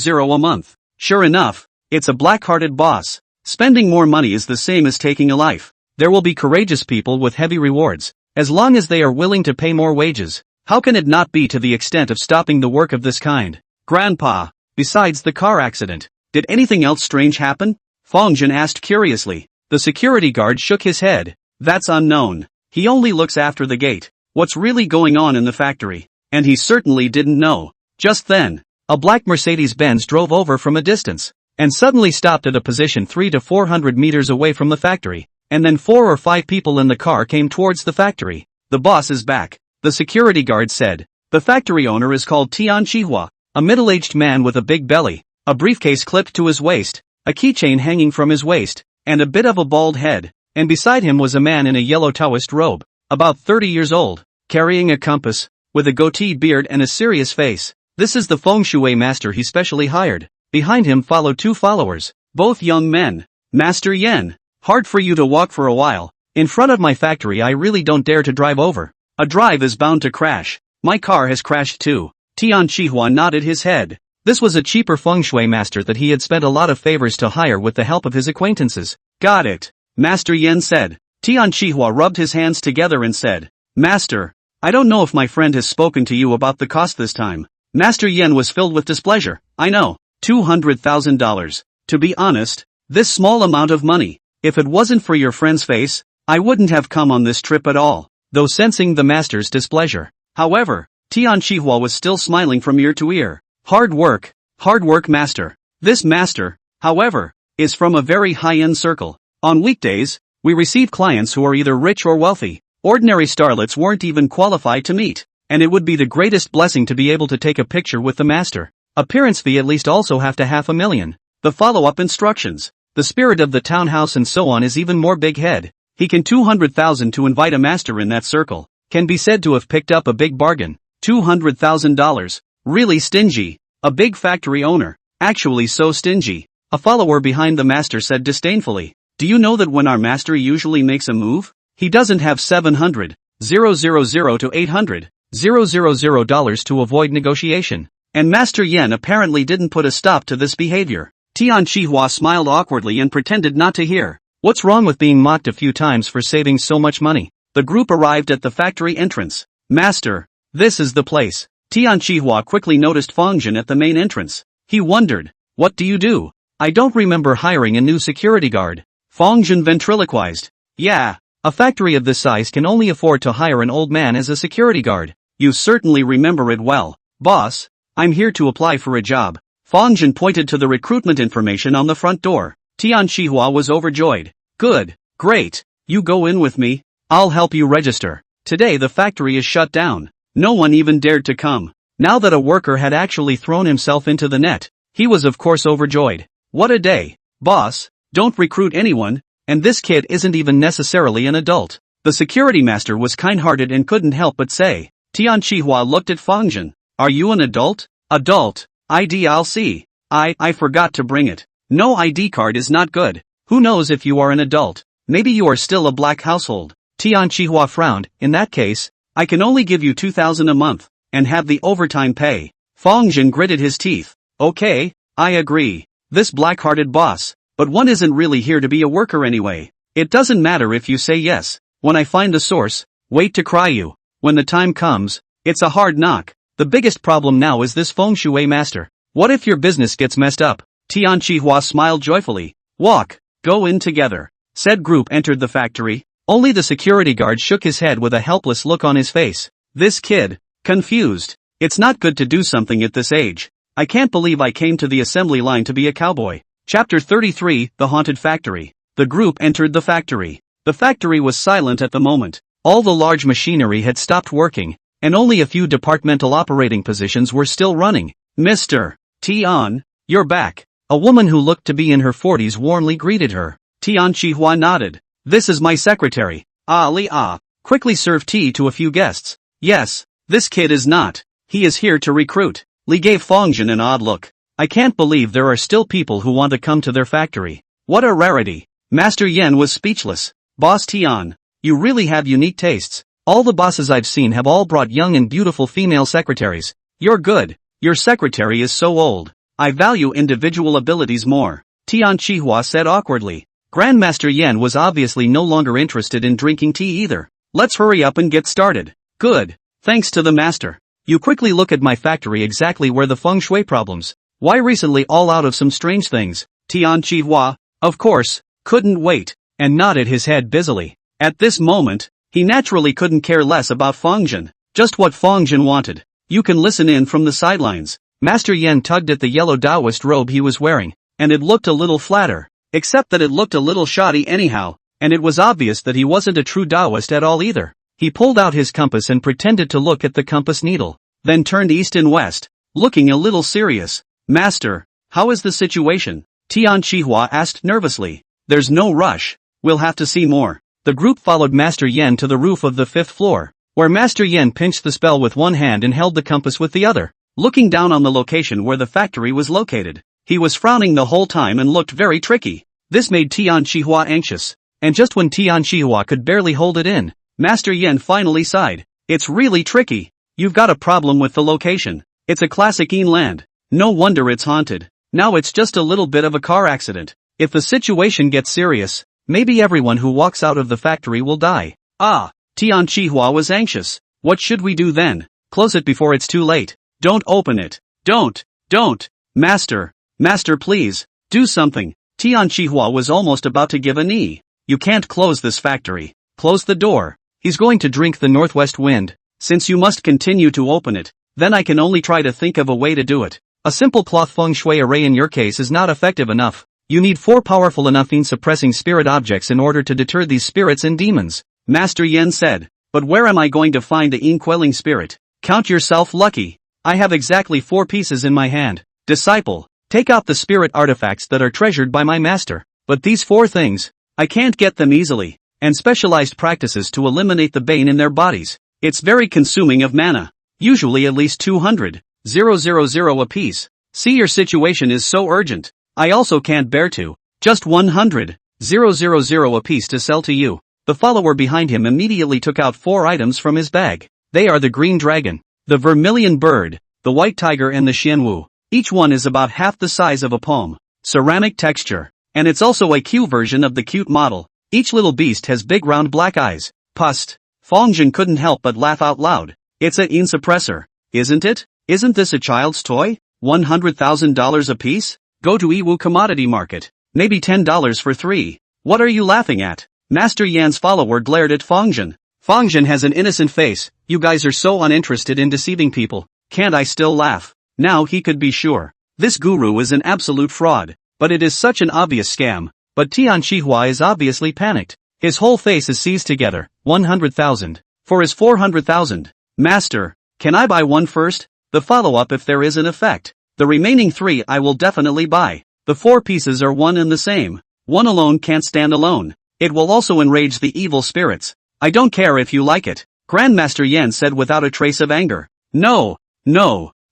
a month. Sure enough, it's a black-hearted boss. Spending more money is the same as taking a life. There will be courageous people with heavy rewards, as long as they are willing to pay more wages. How can it not be to the extent of stopping the work of this kind? Grandpa, besides the car accident, did anything else strange happen? Fang Zhen asked curiously. The security guard shook his head. That's unknown. He only looks after the gate. What's really going on in the factory? And he certainly didn't know. Just then, a black Mercedes-Benz drove over from a distance, and suddenly stopped at a position 300 to 400 meters away from the factory, and then 4 or 5 people in the car came towards the factory. The boss is back, the security guard said. The factory owner is called Tian Chihua, a middle-aged man with a big belly, a briefcase clipped to his waist, a keychain hanging from his waist, and a bit of a bald head, and beside him was a man in a yellow Taoist robe, about 30 years old, carrying a compass, with a goatee beard and a serious face. This is the feng shui master he specially hired. Behind him followed two followers, both young men. Master Yen, hard for you to walk for a while. In front of my factory I really don't dare to drive over. A drive is bound to crash. My car has crashed too. Tian Chihua nodded his head. This was a cheaper feng shui master that he had spent a lot of favors to hire with the help of his acquaintances. Got it, Master Yen said. Tian Chihua rubbed his hands together and said, Master, I don't know if my friend has spoken to you about the cost this time. Master Yen was filled with displeasure. I know, $200,000. To be honest, this small amount of money, if it wasn't for your friend's face, I wouldn't have come on this trip at all. Though sensing the master's displeasure. However, Tian Chihua was still smiling from ear to ear. Hard work, master. This master, however, is from a very high-end circle. On weekdays, we receive clients who are either rich or wealthy. Ordinary starlets weren't even qualified to meet, and it would be the greatest blessing to be able to take a picture with the master. Appearance fee at least also have to $500,000. The follow-up instructions, the spirit of the townhouse and so on is even more big head. He can $200,000 to invite a master in that circle. Can be said to have picked up a big bargain. $200,000. Really stingy. A big factory owner. Actually so stingy. A follower behind the master said disdainfully. Do you know that when our master usually makes a move, he doesn't have $700,000 to $800,000 to avoid negotiation. And Master Yen apparently didn't put a stop to this behavior. Tian Chihua smiled awkwardly and pretended not to hear. What's wrong with being mocked a few times for saving so much money? The group arrived at the factory entrance. Master, this is the place. Tian Chihua quickly noticed Fang Zhen at the main entrance. He wondered, what do you do? I don't remember hiring a new security guard. Fang Zhen ventriloquized. Yeah, a factory of this size can only afford to hire an old man as a security guard. You certainly remember it well. Boss, I'm here to apply for a job. Fang Zhen pointed to the recruitment information on the front door. Tian Chihua was overjoyed. Good, great, you go in with me. I'll help you register. Today the factory is shut down. No one even dared to come. Now that a worker had actually thrown himself into the net, he was of course overjoyed. What a day. Boss, don't recruit anyone, and this kid isn't even necessarily an adult. The security master was kind-hearted and couldn't help but say. Tian Chihua looked at Fang Zhen. Are you an adult? Adult. ID I'll see. I forgot to bring it. No ID card is not good. Who knows if you are an adult? Maybe you are still a black household. Tian Chihua frowned. In that case, I can only give you $2,000 a month, and have the overtime pay. Fang Zhen gritted his teeth. Okay, I agree. This black-hearted boss. But one isn't really here to be a worker anyway. It doesn't matter if you say yes. When I find the source, wait to cry you. When the time comes, it's a hard knock. The biggest problem now is this feng shui master. What if your business gets messed up? Tian Chihua smiled joyfully. Walk, go in together. Said group entered the factory. Only the security guard shook his head with a helpless look on his face. This kid, confused. It's not good to do something at this age. I can't believe I came to the assembly line to be a cowboy. Chapter 33, The Haunted Factory. The group entered the factory. The factory was silent at the moment. All the large machinery had stopped working, and only a few departmental operating positions were still running. Mr. Tian, you're back. A woman who looked to be in her 40s warmly greeted her. Tian Chihua nodded. This is my secretary. Quickly serve tea to a few guests. Yes, this kid is not. He is here to recruit. Li gave Fang Zhen an odd look. I can't believe there are still people who want to come to their factory. What a rarity. Master Yen was speechless. Boss Tian, you really have unique tastes. All the bosses I've seen have all brought young and beautiful female secretaries. You're good. Your secretary is so old. I value individual abilities more. Tian Chihua said awkwardly. Grandmaster Yen was obviously no longer interested in drinking tea either. Let's hurry up and get started. Good. Thanks to the master. You quickly look at my factory exactly where the feng shui problems. Why recently all out of some strange things? Tian Chihua, of course, couldn't wait, and nodded his head busily. At this moment, he naturally couldn't care less about Fang Zhen. Just what Fang Zhen wanted. You can listen in from the sidelines. Master Yen tugged at the yellow Taoist robe he was wearing, and it looked a little flatter. Except that it looked a little shoddy anyhow, and it was obvious that he wasn't a true Taoist at all either. He pulled out his compass and pretended to look at the compass needle, then turned east and west, looking a little serious. Master, how is the situation? Tian Chihua asked nervously. There's no rush. We'll have to see more. The group followed Master Yen to the roof of the 5th floor, where Master Yen pinched the spell with one hand and held the compass with the other. Looking down on the location where the factory was located, He was frowning the whole time and looked very tricky. This made Tian Chihua anxious. And just when Tian Chihua could barely hold it in, Master Yen finally sighed. It's really tricky. You've got a problem with the location. It's a classic inland. No wonder it's haunted. Now it's just a little bit of a car accident. If the situation gets serious, maybe everyone who walks out of the factory will die. Ah, Tian Chihua was anxious. What should we do then? Close it before it's too late. Don't open it. Don't. Master, please, do something. Tian Chihua was almost about to give a knee. You can't close this factory. Close the door. He's going to drink the northwest wind. Since you must continue to open it, then I can only try to think of a way to do it. A simple cloth feng shui array in your case is not effective enough. You need 4 powerful enough suppressing spirit objects in order to deter these spirits and demons. Master Yen said. But where am I going to find the quelling spirit? Count yourself lucky. I have exactly 4 pieces in my hand. Disciple, take out the spirit artifacts that are treasured by my master. But these 4 things, I can't get them easily. And specialized practices to eliminate the bane in their bodies. It's very consuming of mana. Usually at least 200,000 apiece. See, your situation is so urgent. I also can't bear to. Just 100,000 apiece to sell to you. The follower behind him immediately took out 4 items from his bag. They are the green dragon, the vermilion bird, the white tiger and the xianwu. Each one is about half the size of a palm. Ceramic texture. And it's also a cute version of the cute model. Each little beast has big round black eyes. Pust. Fang Zhen couldn't help but laugh out loud. It's a suppressor, isn't it? Isn't this a child's toy? $100,000 apiece? Go to Iwu commodity market. Maybe $10 for 3. What are you laughing at? Master Yan's follower glared at Fang Zhen. Fang Zhen has an innocent face. You guys are so uninterested in deceiving people. Can't I still laugh? Now he could be sure. This guru is an absolute fraud. But it is such an obvious scam. But Tian Chihua is obviously panicked. His whole face is seized together. 100,000. For his 400,000. Master, can I buy one first? The follow-up if there is an effect. The remaining 3 I will definitely buy. The 4 pieces are one and the same. One alone can't stand alone. It will also enrage the evil spirits. I don't care if you like it. Grandmaster Yen said without a trace of anger. No.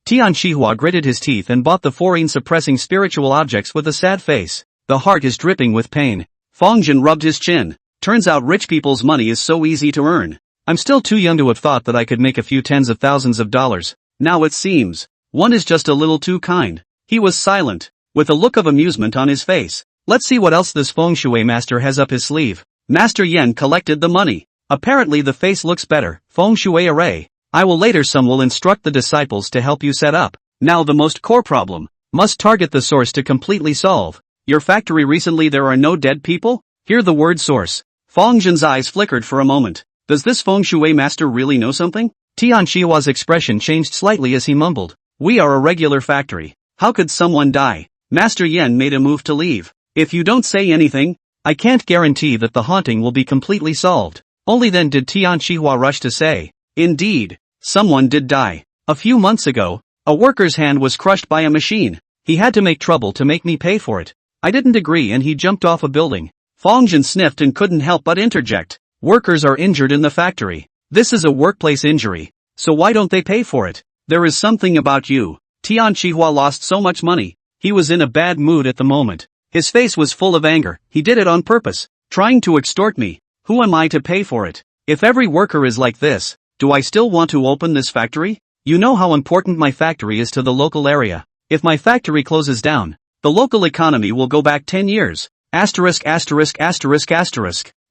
Tian Chihua gritted his teeth and bought the 4 suppressing spiritual objects with a sad face. The heart is dripping with pain. Fang Zhen rubbed his chin. Turns out rich people's money is so easy to earn. I'm still too young to have thought that I could make a few tens of thousands of dollars. Now it seems. One is just a little too kind. He was silent, with a look of amusement on his face. Let's see what else this feng shui master has up his sleeve. Master Yen collected the money. Apparently the face looks better. Feng shui array. I will later some will instruct the disciples to help you set up. Now the most core problem. Must target the source to completely solve. Your factory recently there are no dead people? Hear the word source. Fang Zhen's eyes flickered for a moment. Does this feng shui master really know something? Tian Chihua's expression changed slightly as he mumbled. We are a regular factory. How could someone die? Master Yen made a move to leave. If you don't say anything, I can't guarantee that the haunting will be completely solved. Only then did Tian Chihua rush to say. Indeed, someone did die. A few months ago, a worker's hand was crushed by a machine. He had to make trouble to make me pay for it. I didn't agree and he jumped off a building. Fang Zhen sniffed and couldn't help but interject. Workers are injured in the factory. This is a workplace injury. So why don't they pay for it? There is something about you. Tian Chihua lost so much money. He was in a bad mood at the moment. His face was full of anger. He did it on purpose. Trying to extort me. Who am I to pay for it? If every worker is like this, do I still want to open this factory? You know how important my factory is to the local area. If my factory closes down, the local economy will go back 10 years. Asterisk.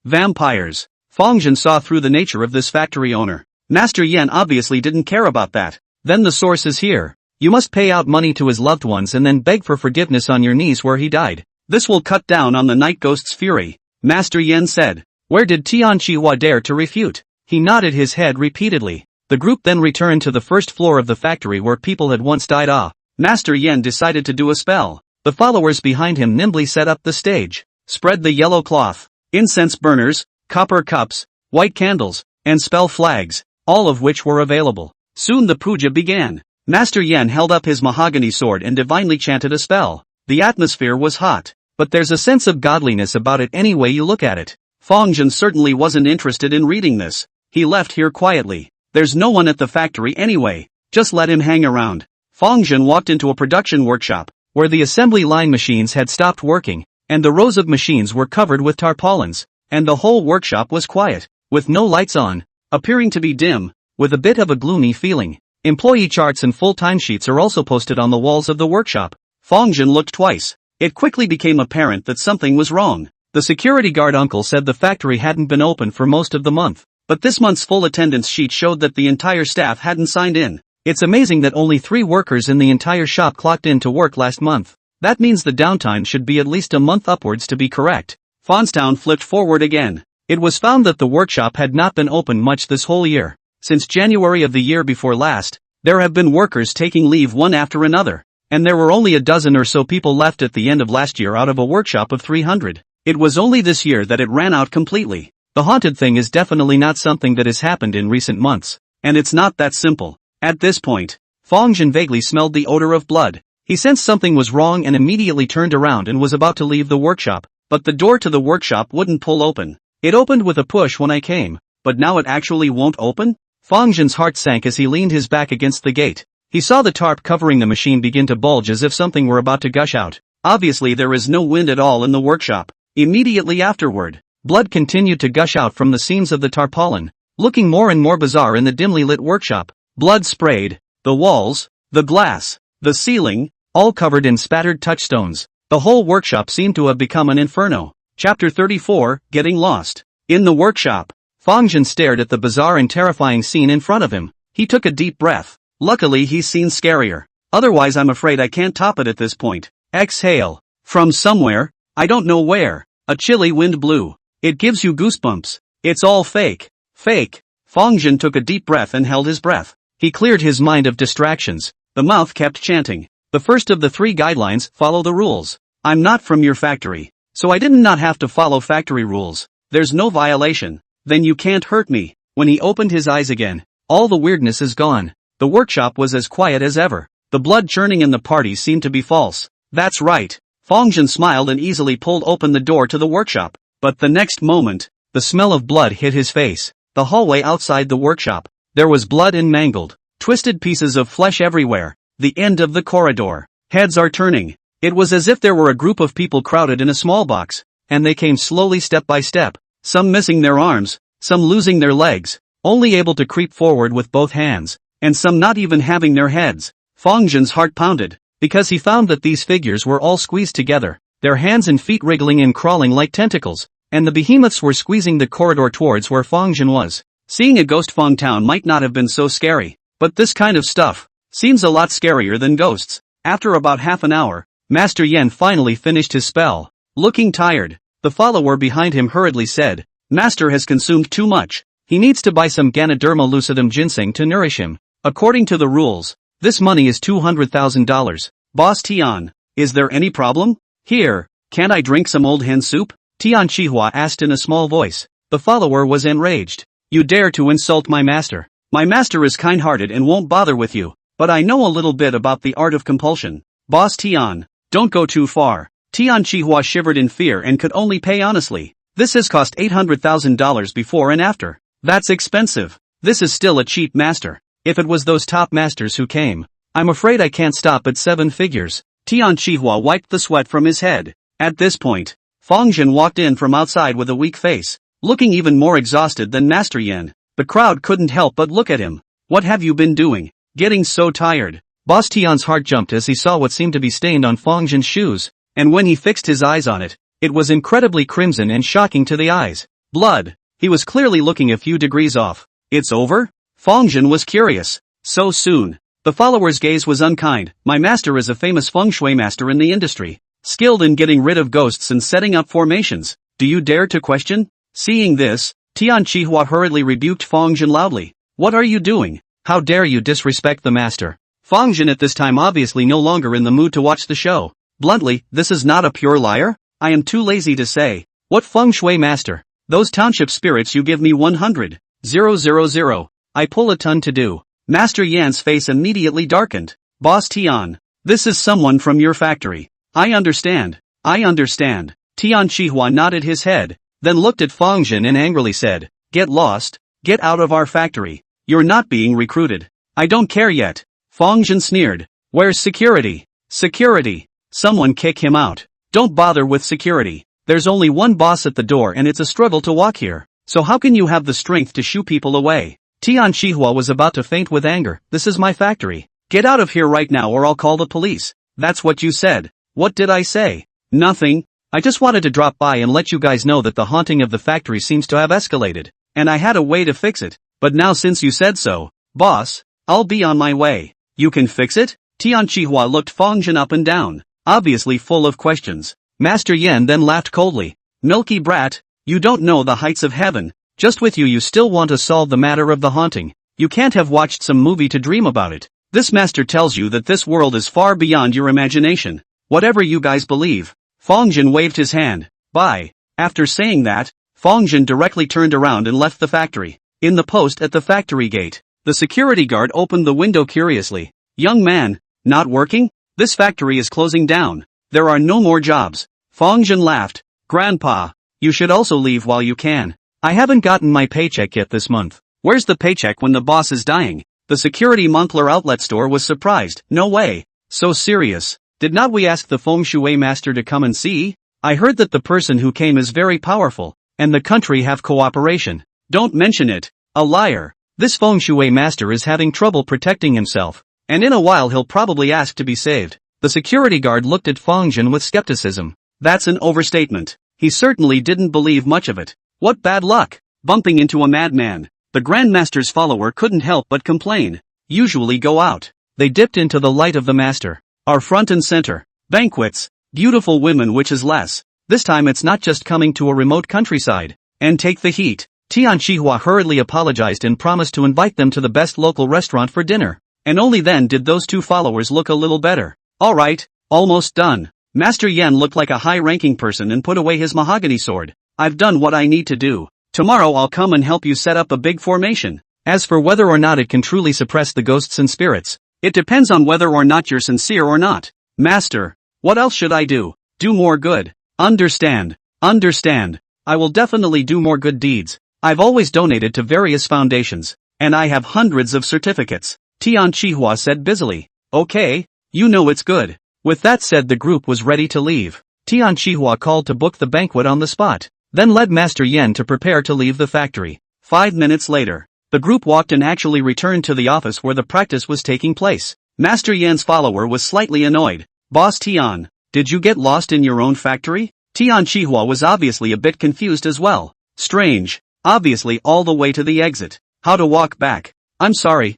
Vampires. Fang Zhen saw through the nature of this factory owner. Master Yen obviously didn't care about that. Then the source is here. You must pay out money to his loved ones and then beg for forgiveness on your knees where he died. This will cut down on the night ghost's fury. Master Yen said. Where did Tian Chihua dare to refute? He nodded his head repeatedly. The group then returned to the first floor of the factory where people had once died off. Master Yen decided to do a spell. The followers behind him nimbly set up the stage. Spread the yellow cloth. Incense burners, copper cups, white candles, and spell flags, all of which were available. Soon the puja began. Master Yen held up his mahogany sword and divinely chanted a spell. The atmosphere was hot, but there's a sense of godliness about it any way you look at it. Fang Zhen certainly wasn't interested in reading this. He left here quietly. There's no one at the factory anyway. Just let him hang around. Fang Zhen walked into a production workshop, where the assembly line machines had stopped working, and the rows of machines were covered with tarpaulins, and the whole workshop was quiet, with no lights on, appearing to be dim, with a bit of a gloomy feeling. Employee charts and full timesheets are also posted on the walls of the workshop. Fang Zhen looked twice. It quickly became apparent that something was wrong. The security guard uncle said the factory hadn't been open for most of the month, but this month's full attendance sheet showed that the entire staff hadn't signed in. It's amazing that only 3 workers in the entire shop clocked in to work last month. That means the downtime should be at least a month upwards to be correct. Fonstown flipped forward again. It was found that the workshop had not been open much this whole year. Since January of the year before last, there have been workers taking leave one after another, and there were only a dozen or so people left at the end of last year out of a workshop of 300. It was only this year that it ran out completely. The haunted thing is definitely not something that has happened in recent months, and it's not that simple. At this point, Fang Zhen vaguely smelled the odor of blood. He sensed something was wrong and immediately turned around and was about to leave the workshop, but the door to the workshop wouldn't pull open. It opened with a push when I came, but now it actually won't open? Fang Zhen's heart sank as he leaned his back against the gate. He saw the tarp covering the machine begin to bulge as if something were about to gush out. Obviously there is no wind at all in the workshop. Immediately afterward, blood continued to gush out from the seams of the tarpaulin, looking more and more bizarre in the dimly lit workshop. Blood sprayed the walls, the glass, the ceiling, all covered in spattered touchstones. The whole workshop seemed to have become an inferno. Chapter 34, Getting Lost. In the workshop, Fang Zhen stared at the bizarre and terrifying scene in front of him. He took a deep breath. Luckily he's seen scarier. Otherwise I'm afraid I can't top it at this point. Exhale. From somewhere, I don't know where, a chilly wind blew. It gives you goosebumps. It's all fake. Fake. Fang Zhen took a deep breath and held his breath. He cleared his mind of distractions. The mouth kept chanting. The first of the 3 guidelines, follow the rules. I'm not from your factory, so I did not have to follow factory rules. There's no violation. Then you can't hurt me. When he opened his eyes again, all the weirdness is gone. The workshop was as quiet as ever. The blood churning in the party seemed to be false. That's right. Fang Zhen smiled and easily pulled open the door to the workshop. But the next moment, the smell of blood hit his face. The hallway outside the workshop. There was blood and mangled, twisted pieces of flesh everywhere. The end of the corridor. Heads are turning. It was as if there were a group of people crowded in a small box, and they came slowly step by step, some missing their arms, some losing their legs, only able to creep forward with both hands, and some not even having their heads. Fang Zhen's heart pounded, because he found that these figures were all squeezed together, their hands and feet wriggling and crawling like tentacles, and the behemoths were squeezing the corridor towards where Fang Zhen was. Seeing a ghost Fang Town might not have been so scary, but this kind of stuff seems a lot scarier than ghosts. After about half an hour, Master Yan finally finished his spell. Looking tired, the follower behind him hurriedly said, Master has consumed too much. He needs to buy some Ganoderma lucidum ginseng to nourish him. According to the rules, this money is $200,000. Boss Tian, is there any problem? Here, can't I drink some old hen soup? Tian Chihua asked in a small voice. The follower was enraged. You dare to insult my master. My master is kind-hearted and won't bother with you, but I know a little bit about the art of compulsion. Boss Tian, don't go too far. Tian Chihua shivered in fear and could only pay honestly. This has cost $800,000 before and after. That's expensive. This is still a cheap master. If it was those top masters who came, I'm afraid I can't stop at 7 figures. Tian Chihua wiped the sweat from his head. At this point, Fang Zhen walked in from outside with a weak face, looking even more exhausted than Master Yan. The crowd couldn't help but look at him. What have you been doing? Getting so tired. Boss Tian's heart jumped as he saw what seemed to be stained on Fang Zhen's shoes, and when he fixed his eyes on it, it was incredibly crimson and shocking to the eyes. Blood. He was clearly looking a few degrees off. It's over? Fang Zhen was curious. So soon. The follower's gaze was unkind. My master is a famous feng shui master in the industry, skilled in getting rid of ghosts and setting up formations. Do you dare to question? Seeing this, Tian Chihua hurriedly rebuked Fang Zhen loudly. What are you doing? How dare you disrespect the master? Fang Zhen at this time obviously no longer in the mood to watch the show. Bluntly, this is not a pure liar? I am too lazy to say. What feng shui master? Those township spirits you give me 100,000. I pull a ton to do. Master Yan's face immediately darkened. Boss Tian, this is someone from your factory. I understand. Tian Chihua nodded his head, then looked at Fang Zhen and angrily said, Get lost, get out of our factory. You're not being recruited. I don't care yet. Fang Zhen sneered. Where's security? Security. Someone kick him out. Don't bother with security. There's only one boss at the door and it's a struggle to walk here. So how can you have the strength to shoo people away? Tian Shihua was about to faint with anger. This is my factory. Get out of here right now or I'll call the police. That's what you said. What did I say? Nothing. I just wanted to drop by and let you guys know that the haunting of the factory seems to have escalated, and I had a way to fix it. But now since you said so, boss, I'll be on my way. You can fix it? Tian Shihua looked Fang Zhen up and down, obviously full of questions. Master Yan then laughed coldly. Milky brat, you don't know the heights of heaven. Just with you still want to solve the matter of the haunting. You can't have watched some movie to dream about it. This master tells you that this world is far beyond your imagination. Whatever you guys believe. Fang Zhen waved his hand. Bye. After saying that, Fang Zhen directly turned around and left the factory. In the post at the factory gate, the security guard opened the window curiously. Young man, not working? This factory is closing down. There are no more jobs. Fang Zhen laughed. Grandpa, you should also leave while you can. I haven't gotten my paycheck yet this month. Where's the paycheck when the boss is dying? The security Moncler outlet store was surprised. No way. So serious. Did not we ask the feng shui master to come and see? I heard that the person who came is very powerful, and the country have cooperation. Don't mention it. A liar. This feng shui master is having trouble protecting himself, and in a while he'll probably ask to be saved. The security guard looked at Fang Zhen with skepticism. That's an overstatement. He certainly didn't believe much of it. What bad luck. Bumping into a madman. The Grandmaster's follower couldn't help but complain. Usually go out. They dipped into the light of the master. Our front and center. Banquets. Beautiful women which is less. This time it's not just coming to a remote countryside. And take the heat. Tian Shihua hurriedly apologized and promised to invite them to the best local restaurant for dinner. And only then did those two followers look a little better. Alright, almost done. Master Yan looked like a high-ranking person and put away his mahogany sword. I've done what I need to do. Tomorrow I'll come and help you set up a big formation. As for whether or not it can truly suppress the ghosts and spirits, it depends on whether or not you're sincere or not. Master, what else should I do? Do more good. Understand. Understand. I will definitely do more good deeds. I've always donated to various foundations, and I have hundreds of certificates. Tian Shihua said busily. Okay, you know it's good. With that said, the group was ready to leave. Tian Shihua called to book the banquet on the spot, then led Master Yan to prepare to leave the factory. 5 minutes later, the group walked and actually returned to the office where the practice was taking place. Master Yan's follower was slightly annoyed. Boss Tian, did you get lost in your own factory? Tian Shihua was obviously a bit confused as well. Strange. Obviously all the way to the exit. How to walk back? I'm sorry.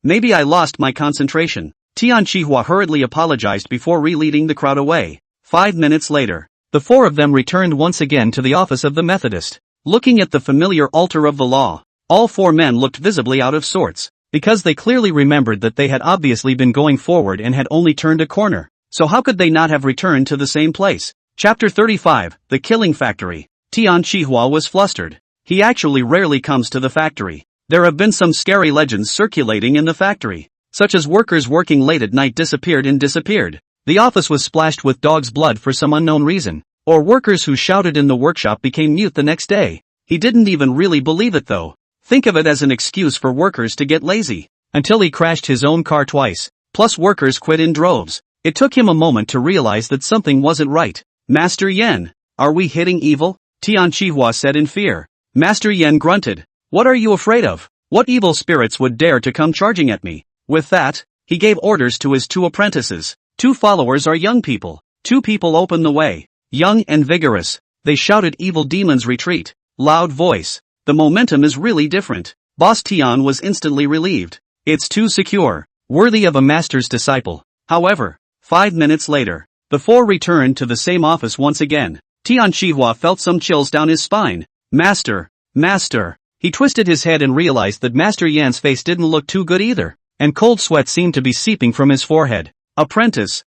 Maybe I lost my concentration. Tian Shihua hurriedly apologized before re-leading the crowd away. 5 minutes later, the four of them returned once again to the office of the Methodist. Looking at the familiar altar of the law, all four men looked visibly out of sorts, because they clearly remembered that they had obviously been going forward and had only turned a corner. So how could they not have returned to the same place? Chapter 35, The Killing Factory. Tian Shihua was flustered. He actually rarely comes to the factory. There have been some scary legends circulating in the factory, such as workers working late at night disappeared. The office was splashed with dog's blood for some unknown reason, or workers who shouted in the workshop became mute the next day. He didn't even really believe it though. Think of it as an excuse for workers to get lazy, until he crashed his own car twice, plus workers quit in droves. It took him a moment to realize that something wasn't right. Master Yan, are we hitting evil? Tian Shihua said in fear. Master Yan grunted. What are you afraid of? What evil spirits would dare to come charging at me? With that, he gave orders to his 2 apprentices. 2 followers are young people. 2 people open the way. Young and vigorous. They shouted evil demons retreat. Loud voice. The momentum is really different. Boss Tian was instantly relieved. It's too secure. Worthy of a master's disciple. However, 5 minutes later, the 4 returned to the same office once again. Tian Shihua felt some chills down his spine. Master. He twisted his head and realized that Master Yan's face didn't look too good either, and cold sweat seemed to be seeping from his forehead. Apprentice,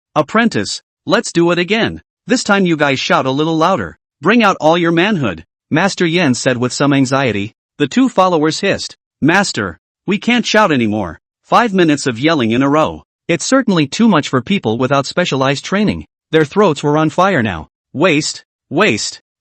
let's do it again. This time you guys shout a little louder. Bring out all your manhood, Master Yan said with some anxiety. The 2 followers hissed. Master, we can't shout anymore. 5 minutes of yelling in a row. It's certainly too much for people without specialized training. Their throats were on fire now. Waste.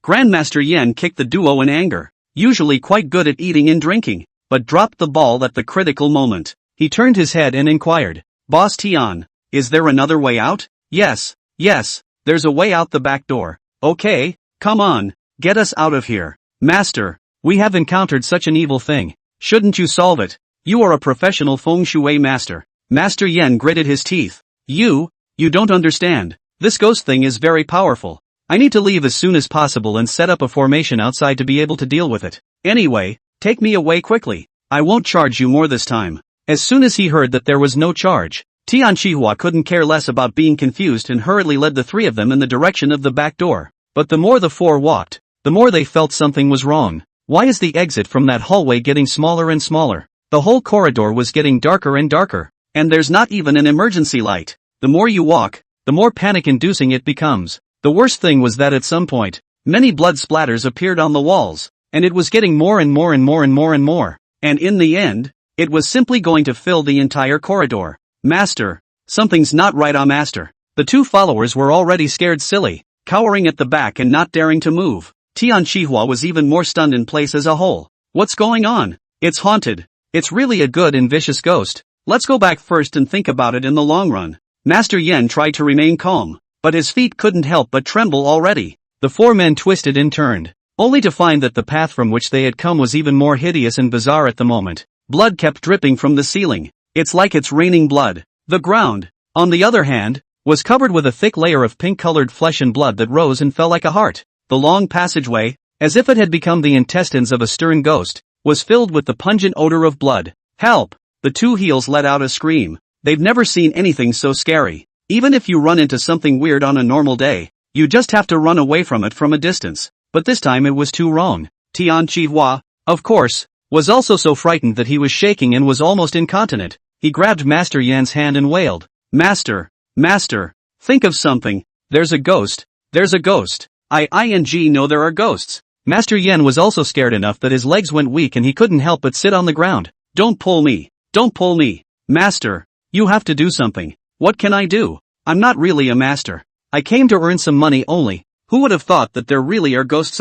Grandmaster Yan kicked the duo in anger. Usually quite good at eating and drinking, but dropped the ball at the critical moment. He turned his head and inquired. Boss Tian, is there another way out? Yes, yes, there's a way out the back door. Okay, come on, get us out of here. Master, we have encountered such an evil thing. Shouldn't you solve it? You are a professional feng shui master. Master Yen gritted his teeth. You don't understand. This ghost thing is very powerful. I need to leave as soon as possible and set up a formation outside to be able to deal with it. Anyway, take me away quickly. I won't charge you more this time. As soon as he heard that there was no charge, Tian Chihua couldn't care less about being confused and hurriedly led the three of them in the direction of the back door. But the more the four walked, the more they felt something was wrong. Why is the exit from that hallway getting smaller and smaller? The whole corridor was getting darker and darker. And there's not even an emergency light. The more you walk, the more panic-inducing it becomes. The worst thing was that at some point, many blood splatters appeared on the walls, and it was getting more and more and more and more and more. And in the end, it was simply going to fill the entire corridor. Master, something's not right, Master. The two followers were already scared silly, cowering at the back and not daring to move. Tian Chihua was even more stunned in place as a whole. What's going on? It's haunted. It's really a good and vicious ghost. Let's go back first and think about it in the long run. Master Yen tried to remain calm, but his feet couldn't help but tremble already. The four men twisted and turned, only to find that the path from which they had come was even more hideous and bizarre at the moment. Blood kept dripping from the ceiling. It's like it's raining blood. The ground, on the other hand, was covered with a thick layer of pink-colored flesh and blood that rose and fell like a heart. The long passageway, as if it had become the intestines of a stern ghost, was filled with the pungent odor of blood. Help! The two heels let out a scream. They've never seen anything so scary. Even if you run into something weird on a normal day, you just have to run away from it from a distance. But this time it was too wrong. Tian Chihua, of course, was also so frightened that he was shaking and was almost incontinent. He grabbed Master Yan's hand and wailed, Master, Master, think of something. There's a ghost. There's a ghost. I know there are ghosts. Master Yen was also scared enough that his legs went weak and he couldn't help but sit on the ground. Don't pull me. Don't pull me. Master, you have to do something. What can I do? I'm not really a master. I came to earn some money only. Who would have thought that there really are ghosts?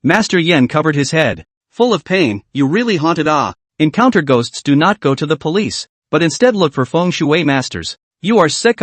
Master Yen covered his head. Full of pain, you really haunted. Encounter ghosts, do not go to the police, but instead look for feng shui masters. You are sick.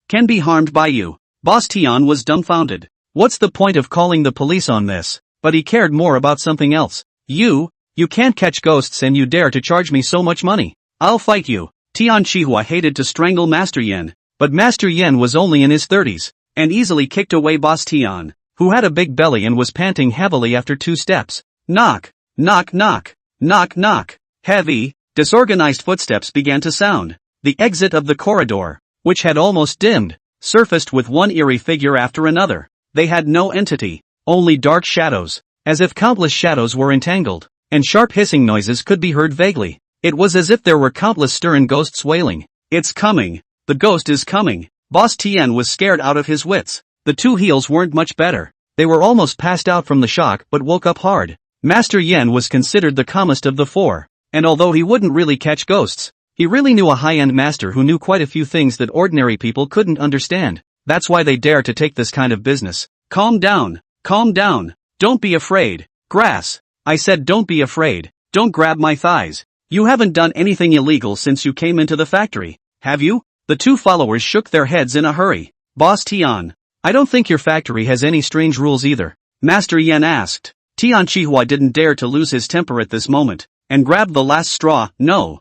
Can be harmed by you. Boss Tian was dumbfounded. What's the point of calling the police on this? But he cared more about something else. You can't catch ghosts and you dare to charge me so much money. I'll fight you. Tian Chihua hated to strangle Master Yen, but Master Yen was only in his 30s, and easily kicked away Boss Tian, who had a big belly and was panting heavily after 2 steps. Knock, knock, knock, knock, knock. Heavy, disorganized footsteps began to sound. The exit of the corridor, which had almost dimmed, surfaced with one eerie figure after another. They had no entity, only dark shadows, as if countless shadows were entangled, and sharp hissing noises could be heard vaguely. It was as if there were countless stern ghosts wailing. It's coming. The ghost is coming. Boss Tien was scared out of his wits. The two heels weren't much better. They were almost passed out from the shock but woke up hard. Master Yen was considered the calmest of the four, and although he wouldn't really catch ghosts, he really knew a high-end master who knew quite a few things that ordinary people couldn't understand. That's why they dare to take this kind of business. Calm down. Calm down. Don't be afraid. Grass. I said don't be afraid. Don't grab my thighs. You haven't done anything illegal since you came into the factory, have you? The two followers shook their heads in a hurry. Boss Tian, I don't think your factory has any strange rules either. Master Yen asked. Tian Chihua didn't dare to lose his temper at this moment, and grabbed the last straw. No,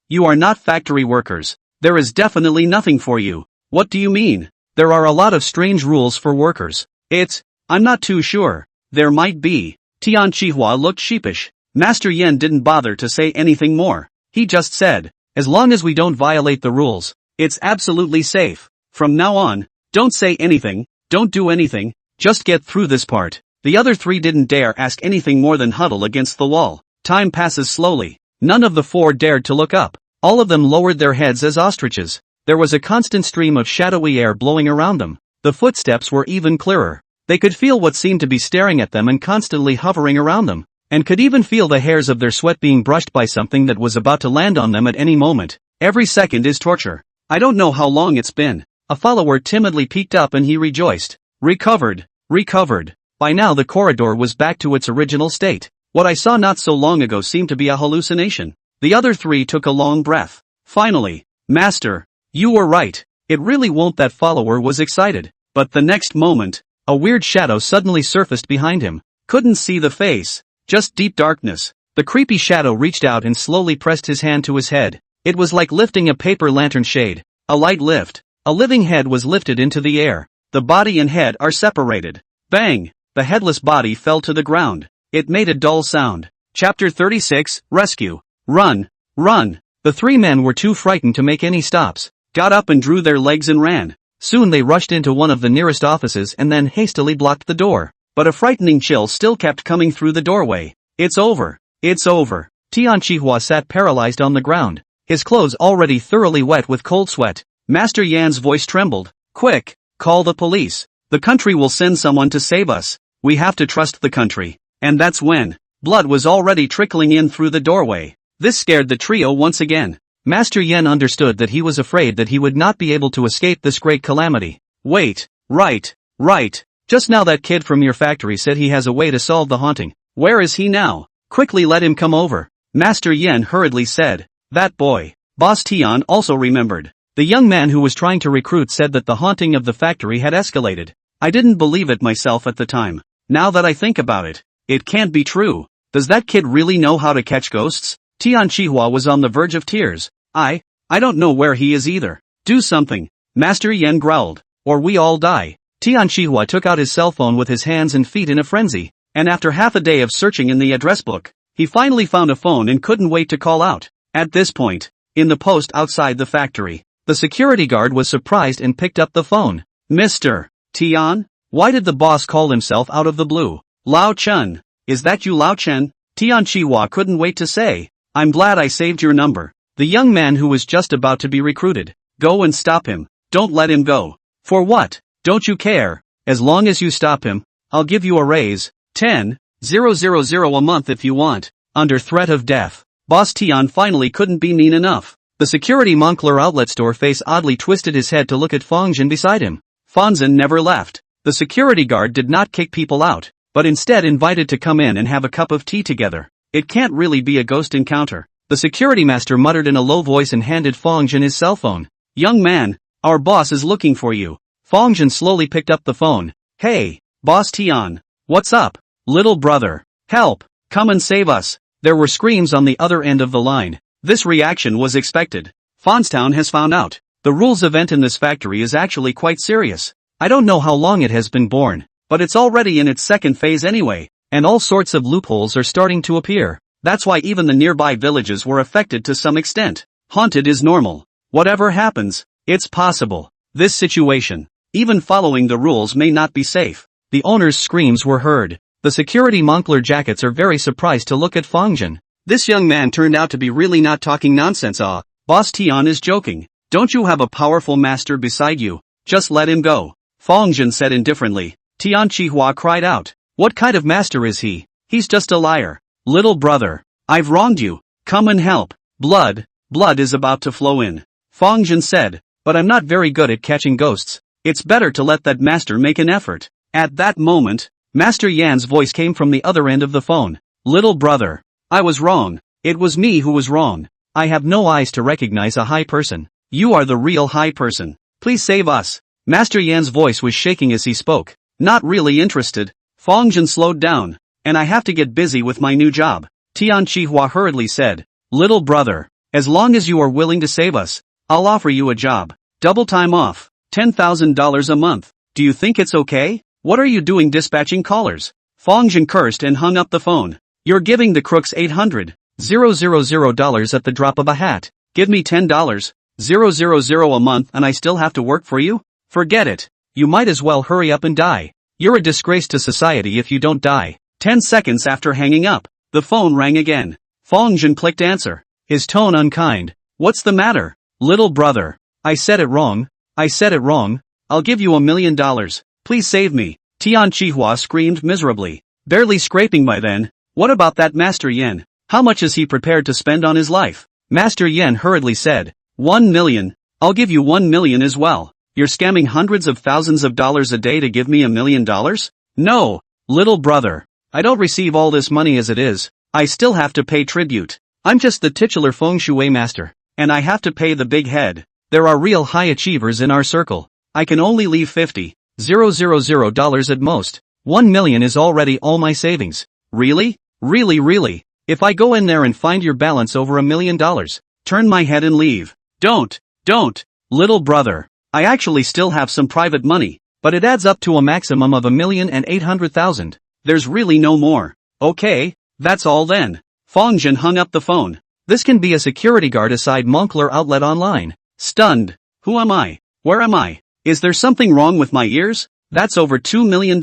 you are not factory workers. There is definitely nothing for you. What do you mean? There are a lot of strange rules for workers. I'm not too sure. There might be. Tian Chihua looked sheepish. Master Yen didn't bother to say anything more. He just said, as long as we don't violate the rules, it's absolutely safe. From now on, don't say anything, don't do anything, just get through this part. The other three didn't dare ask anything more than huddle against the wall. Time passes slowly. None of the four dared to look up. All of them lowered their heads as ostriches. There was a constant stream of shadowy air blowing around them. The footsteps were even clearer. They could feel what seemed to be staring at them and constantly hovering around them, and could even feel the hairs of their sweat being brushed by something that was about to land on them at any moment. Every second is torture. I don't know how long it's been. A follower timidly peeked up and he rejoiced. Recovered. By now the corridor was back to its original state. What I saw not so long ago seemed to be a hallucination. The other three took a long breath. Finally, Master, you were right. It really won't. That follower was excited. But the next moment, a weird shadow suddenly surfaced behind him. Couldn't see the face. Just deep darkness. The creepy shadow reached out and slowly pressed his hand to his head. It was like lifting a paper lantern shade. A light lift. A living head was lifted into the air. The body and head are separated. Bang! The headless body fell to the ground. It made a dull sound. Chapter 36, Rescue. Run! Run! The three men were too frightened to make any stops. Got up and drew their legs and ran. Soon they rushed into one of the nearest offices and then hastily blocked the door. But a frightening chill still kept coming through the doorway. It's over. It's over. Tian Chihua sat paralyzed on the ground. His clothes already thoroughly wet with cold sweat. Master Yan's voice trembled. Quick! Call the police. The country will send someone to save us. We have to trust the country. And that's when blood was already trickling in through the doorway. This scared the trio once again. Master Yan understood that he was afraid that he would not be able to escape this great calamity. Wait, right. Just now that kid from your factory said he has a way to solve the haunting. Where is he now? Quickly let him come over. Master Yan hurriedly said. That boy. Boss Tian also remembered. The young man who was trying to recruit said that the haunting of the factory had escalated. I didn't believe it myself at the time. Now that I think about it, it can't be true. Does that kid really know how to catch ghosts? Tian Chihua was on the verge of tears. I don't know where he is either. Do something. Master Yan growled. Or we all die. Tian Chihua took out his cell phone with his hands and feet in a frenzy. And after half a day of searching in the address book, he finally found a phone and couldn't wait to call out. At this point, in the post outside the factory, the security guard was surprised and picked up the phone. Mr. Tian? Why did the boss call himself out of the blue? Lao Chen. Is that you, Lao Chen? Tian Chihua couldn't wait to say. I'm glad I saved your number. The young man who was just about to be recruited. Go and stop him. Don't let him go. For what? Don't you care? As long as you stop him, I'll give you a raise. 10,000 a month if you want. Under threat of death. Boss Tian finally couldn't be mean enough. The security Moncler outlet store face oddly twisted his head to look at Fang Zhen beside him. Fang Zhen never left. The security guard did not kick people out, but instead invited to come in and have a cup of tea together. It can't really be a ghost encounter. The security master muttered in a low voice and handed Fang Zhen his cell phone. Young man, our boss is looking for you. Fang Zhen slowly picked up the phone. Hey, Boss Tian. What's up? Little brother. Help. Come and save us. There were screams on the other end of the line. This reaction was expected. Fonstown has found out. The rules event in this factory is actually quite serious. I don't know how long it has been born, but it's already in its second phase anyway, and all sorts of loopholes are starting to appear. That's why even the nearby villages were affected to some extent. Haunted is normal. Whatever happens, it's possible. This situation, even following the rules may not be safe. The owner's screams were heard. The security Moncler jackets are very surprised to look at Fang Zhen. This young man turned out to be really not talking nonsense. Boss Tian is joking. Don't you have a powerful master beside you? Just let him go. Fang Zhen said indifferently. Tian Chihua cried out. What kind of master is he? He's just a liar. Little brother, I've wronged you. Come and help. Blood is about to flow in. Fang Zhen said, but I'm not very good at catching ghosts. It's better to let that master make an effort. At that moment, Master Yan's voice came from the other end of the phone. Little brother, I was wrong. It was me who was wrong. I have no eyes to recognize a high person. You are the real high person. Please save us. Master Yan's voice was shaking as he spoke. Not really interested. Fang Zhen slowed down. And I have to get busy with my new job. Tian Chihua hurriedly said. Little brother, as long as you are willing to save us, I'll offer you a job. Double time off. $10,000 a month. Do you think it's okay? What are you doing dispatching callers? Fang Zhen cursed and hung up the phone. You're giving the crooks $800,000 at the drop of a hat. Give me $10,000 a month and I still have to work for you? Forget it. You might as well hurry up and die. You're a disgrace to society if you don't die. 10 seconds after hanging up, the phone rang again. Fang Zhen clicked answer. His tone unkind. What's the matter? Little brother. I said it wrong. I'll give you $1 million. Please save me. Tian Chihua screamed miserably. Barely scraping by then. What about that Master Yan? How much is he prepared to spend on his life? Master Yan hurriedly said. 1 million. I'll give you 1 million as well. You're scamming hundreds of thousands of dollars a day to give me $1 million? No, little brother. I don't receive all this money as it is. I still have to pay tribute. I'm just the titular feng shui master. And I have to pay the big head. There are real high achievers in our circle. I can only leave $50,000 at most. 1 million is already all my savings. Really? Really? If I go in there and find your balance over $1 million, turn my head and leave. Don't. Little brother. I actually still have some private money, but it adds up to a maximum of $1,800,000. There's really no more. Okay, that's all then. Fang Zhen hung up the phone. This can be a security guard aside Moncler outlet online. Stunned. Who am I? Where am I? Is there something wrong with my ears? That's over $2 million.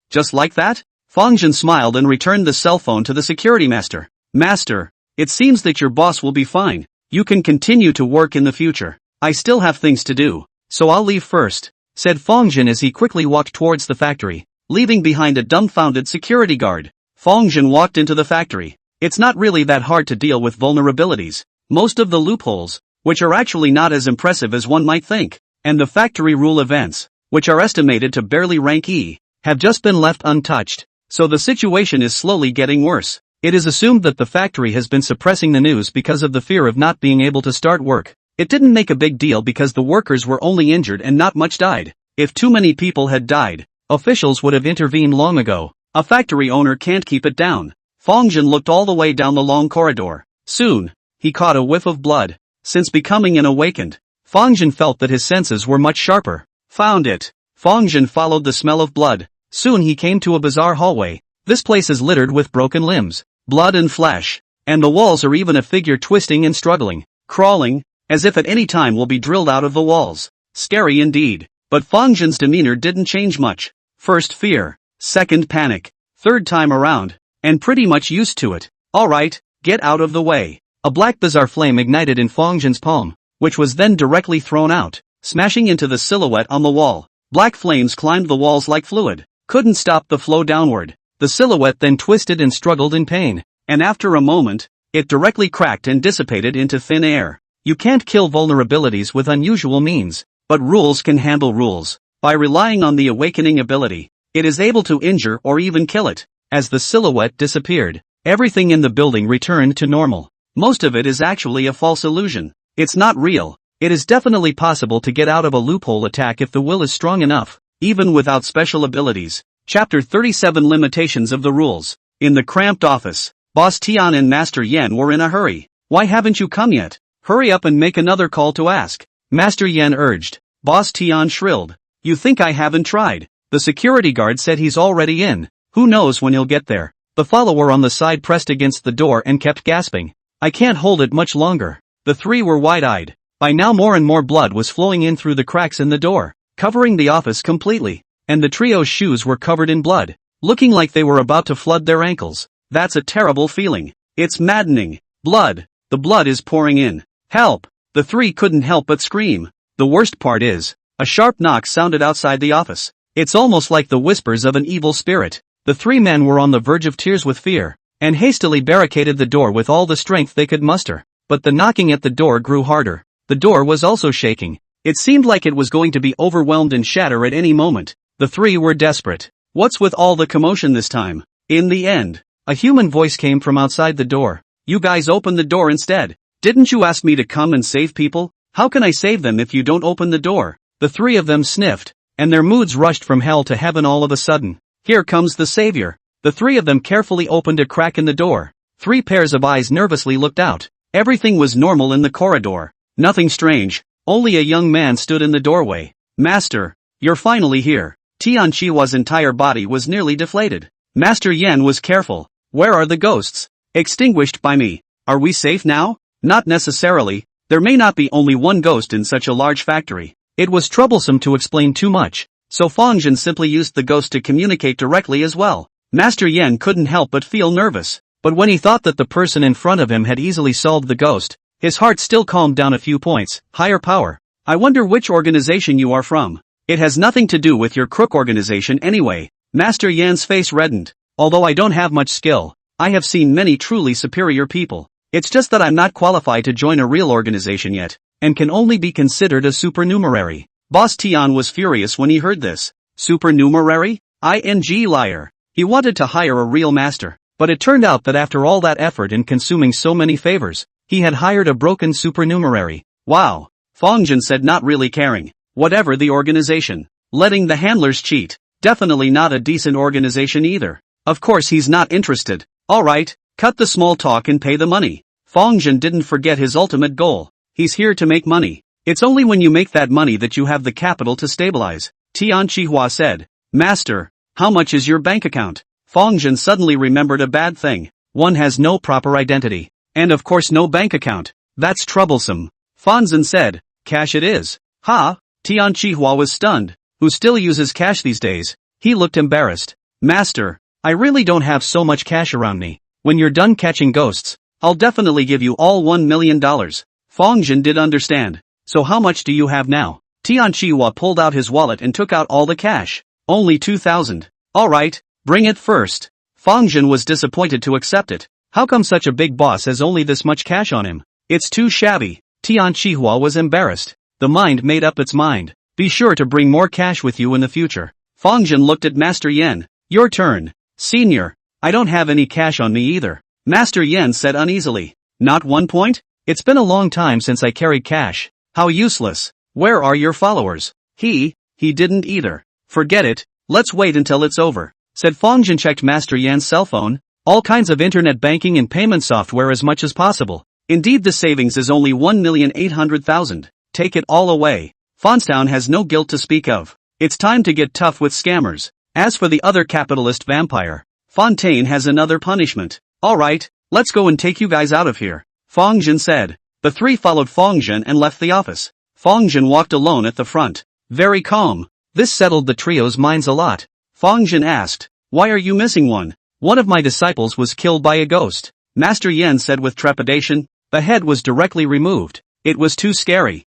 Just like that? Fang Zhen smiled and returned the cell phone to the security master. Master, it seems that your boss will be fine. You can continue to work in the future. I still have things to do, so I'll leave first, said Fang Zhen as he quickly walked towards the factory, leaving behind a dumbfounded security guard. Fang Zhen walked into the factory. It's not really that hard to deal with vulnerabilities. Most of the loopholes, which are actually not as impressive as one might think, and the factory rule events, which are estimated to barely rank E, have just been left untouched, so the situation is slowly getting worse. It is assumed that the factory has been suppressing the news because of the fear of not being able to start work. It didn't make a big deal because the workers were only injured and not much died. If too many people had died, officials would have intervened long ago. A factory owner can't keep it down. Fang Zhen looked all the way down the long corridor. Soon, he caught a whiff of blood. Since becoming an awakened, Fang Zhen felt that his senses were much sharper. Found it. Fang Zhen followed the smell of blood. Soon he came to a bizarre hallway. This place is littered with broken limbs, blood and flesh, and the walls are even a figure twisting and struggling, crawling, as if at any time will be drilled out of the walls. Scary indeed. But Fang Zhen's demeanor didn't change much. First fear, second panic, third time around, and pretty much used to it. Alright, get out of the way. A black bizarre flame ignited in Fang Zhen's palm, which was then directly thrown out, smashing into the silhouette on the wall. Black flames climbed the walls like fluid, couldn't stop the flow downward. The silhouette then twisted and struggled in pain, and after a moment, it directly cracked and dissipated into thin air. You can't kill vulnerabilities with unusual means, but rules can handle rules. By relying on the awakening ability, it is able to injure or even kill it. As the silhouette disappeared, everything in the building returned to normal. Most of it is actually a false illusion. It's not real. It is definitely possible to get out of a loophole attack if the will is strong enough, even without special abilities. Chapter 37 Limitations of the Rules. In the cramped office, Boss Tian and Master Yan were in a hurry. Why haven't you come yet? Hurry up and make another call to ask, Master Yan urged. Boss Tian shrilled. You think I haven't tried? The security guard said he's already in. Who knows when he'll get there? The follower on the side pressed against the door and kept gasping. I can't hold it much longer. The three were wide-eyed. By now more and more blood was flowing in through the cracks in the door, covering the office completely, and the trio's shoes were covered in blood, looking like they were about to flood their ankles. That's a terrible feeling. It's maddening. Blood. The blood is pouring in. Help! The three couldn't help but scream. The worst part is, a sharp knock sounded outside the office. It's almost like the whispers of an evil spirit. The three men were on the verge of tears with fear, and hastily barricaded the door with all the strength they could muster. But the knocking at the door grew harder. The door was also shaking. It seemed like it was going to be overwhelmed and shatter at any moment. The three were desperate. What's with all the commotion this time? In the end, a human voice came from outside the door. You guys open the door instead. Didn't you ask me to come and save people? How can I save them if you don't open the door? The three of them sniffed, and their moods rushed from hell to heaven all of a sudden. Here comes the savior. The three of them carefully opened a crack in the door. 3 pairs of eyes nervously looked out. Everything was normal in the corridor. Nothing strange. Only a young man stood in the doorway. Master, you're finally here. Tian Chihua's entire body was nearly deflated. Master Yan was careful. Where are the ghosts? Extinguished by me. Are we safe now? Not necessarily. There may not be only one ghost in such a large factory. It was troublesome to explain too much, so Fang Zhen simply used the ghost to communicate directly as well. Master Yan couldn't help but feel nervous, but when he thought that the person in front of him had easily solved the ghost, his heart still calmed down a few points. Higher power. I wonder which organization you are from. It has nothing to do with your crook organization anyway. Master Yan's face reddened. Although I don't have much skill, I have seen many truly superior people. It's just that I'm not qualified to join a real organization yet, and can only be considered a supernumerary. Boss Tian was furious when he heard this. Supernumerary? Liar. He wanted to hire a real master, but it turned out that after all that effort and consuming so many favors, he had hired a broken supernumerary. Wow. Fang Zhen said, not really caring. Whatever the organization. Letting the handlers cheat. Definitely not a decent organization either. Of course he's not interested. Alright, cut the small talk and pay the money. Fang Zhen didn't forget his ultimate goal. He's here to make money. It's only when you make that money that you have the capital to stabilize. Tian Qihua said. Master, how much is your bank account? Fang Zhen suddenly remembered a bad thing. One has no proper identity. And of course no bank account. That's troublesome. Fang Zhen said. Cash it is. Ha! Tian Qihua was stunned. Who still uses cash these days? He looked embarrassed. Master, I really don't have so much cash around me. When you're done catching ghosts, I'll definitely give you all $1 million. Fang Zhen did understand. So how much do you have now? Tian Qihua pulled out his wallet and took out all the cash. Only 2,000. Alright, bring it first. Fang Zhen was disappointed to accept it. How come such a big boss has only this much cash on him? It's too shabby. Tian Qihua was embarrassed. The mind made up its mind. Be sure to bring more cash with you in the future. Fang Zhen looked at Master Yen. Your turn. Senior, I don't have any cash on me either. Master Yen said uneasily. Not 1 point? It's been a long time since I carried cash. How useless. Where are your followers? He didn't either. Forget it, let's wait until it's over. Said Fang Zhen checked Master Yan's cell phone. All kinds of internet banking and payment software as much as possible. Indeed the savings is only 1,800,000. Take it all away. Fonstown has no guilt to speak of. It's time to get tough with scammers. As for the other capitalist vampire, Fontaine has another punishment. Alright, let's go and take you guys out of here. Fang Zhen said. The three followed Fang Zhen and left the office. Fang Zhen walked alone at the front. Very calm. This settled the trio's minds a lot. Fang Zhen asked, why are you missing one? One of my disciples was killed by a ghost. Master Yen said with trepidation. The head was directly removed. It was too scary.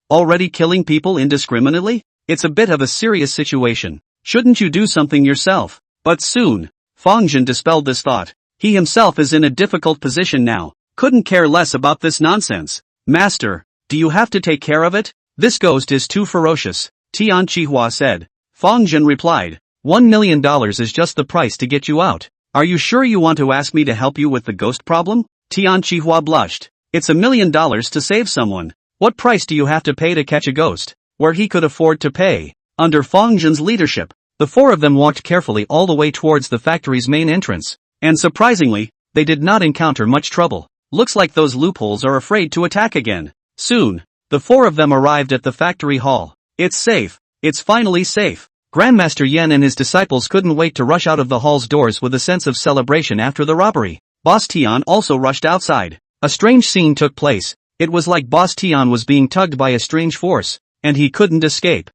Already killing people indiscriminately? It's a bit of a serious situation. Shouldn't you do something yourself? But soon. Fang Zhen dispelled this thought. He himself is in a difficult position now. Couldn't care less about this nonsense. Master, do you have to take care of it? This ghost is too ferocious, Tian Qihua said. Fang Zhen replied. $1 million is just the price to get you out. Are you sure you want to ask me to help you with the ghost problem? Tian Qihua blushed. It's $1 million to save someone. What price do you have to pay to catch a ghost? Where he could afford to pay. Under Fang Zhen's leadership, the four of them walked carefully all the way towards the factory's main entrance. And surprisingly, they did not encounter much trouble. Looks like those loopholes are afraid to attack again. Soon, the four of them arrived at the factory hall. It's safe. It's finally safe. Grandmaster Yen and his disciples couldn't wait to rush out of the hall's doors with a sense of celebration after the robbery. Boss Tian also rushed outside. A strange scene took place. It was like Boss Tian was being tugged by a strange force, and he couldn't escape.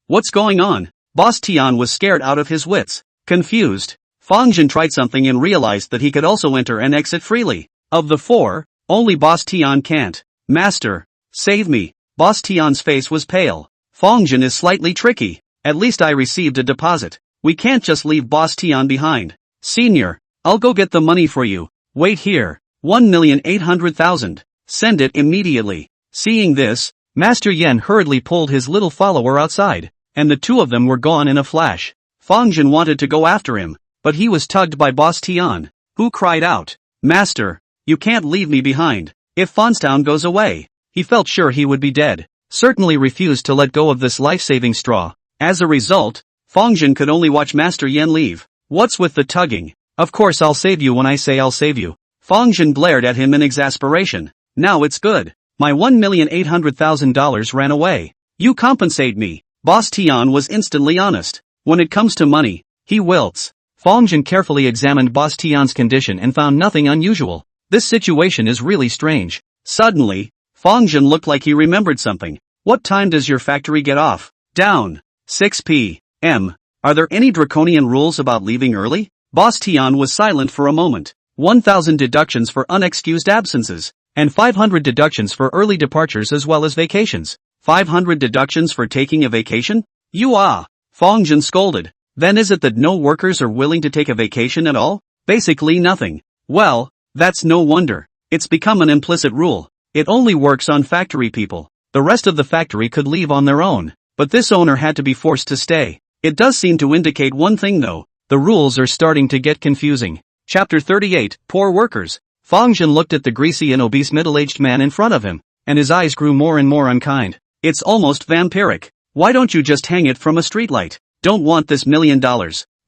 What's going on? Boss Tian was scared out of his wits. Confused, Fang Zhen tried something and realized that he could also enter and exit freely. Of the four, only Boss Tian can't. Master, save me. Boss Tian's face was pale. Fang Zhen is slightly tricky. At least I received a deposit. We can't just leave Boss Tian behind. Senior, I'll go get the money for you. Wait here. 1,800,000. Send it immediately. Seeing this, Master Yen hurriedly pulled his little follower outside, and the two of them were gone in a flash. Fang Zhen wanted to go after him, but he was tugged by Boss Tian, who cried out, Master, you can't leave me behind. If Fonstown goes away, he felt sure he would be dead. Certainly refused to let go of this life-saving straw. As a result, Fang Zhen could only watch Master Yen leave. What's with the tugging? Of course I'll save you when I say I'll save you. Fang Zhen glared at him in exasperation. Now it's good. My $1,800,000 ran away. You compensate me. Boss Tian was instantly honest. When it comes to money, he wilts. Fang Zhen carefully examined Boss Tian's condition and found nothing unusual. This situation is really strange. Suddenly, Fang Zhen looked like he remembered something. What time does your factory get off? Down. 6 p.m. Are there any draconian rules about leaving early? Boss Tian was silent for a moment. 1,000 deductions for unexcused absences, and 500 deductions for early departures as well as vacations. 500 deductions for taking a vacation? Fang Zhen scolded. Then is it that no workers are willing to take a vacation at all? Basically nothing. Well, that's no wonder. It's become an implicit rule. It only works on factory people. The rest of the factory could leave on their own, but this owner had to be forced to stay. It does seem to indicate one thing though. The rules are starting to get confusing. Chapter 38, Poor Workers. Fang Zhen looked at the greasy and obese middle-aged man in front of him, and his eyes grew more and more unkind. It's almost vampiric. Why don't you just hang it from a streetlight? Don't want this $1 million.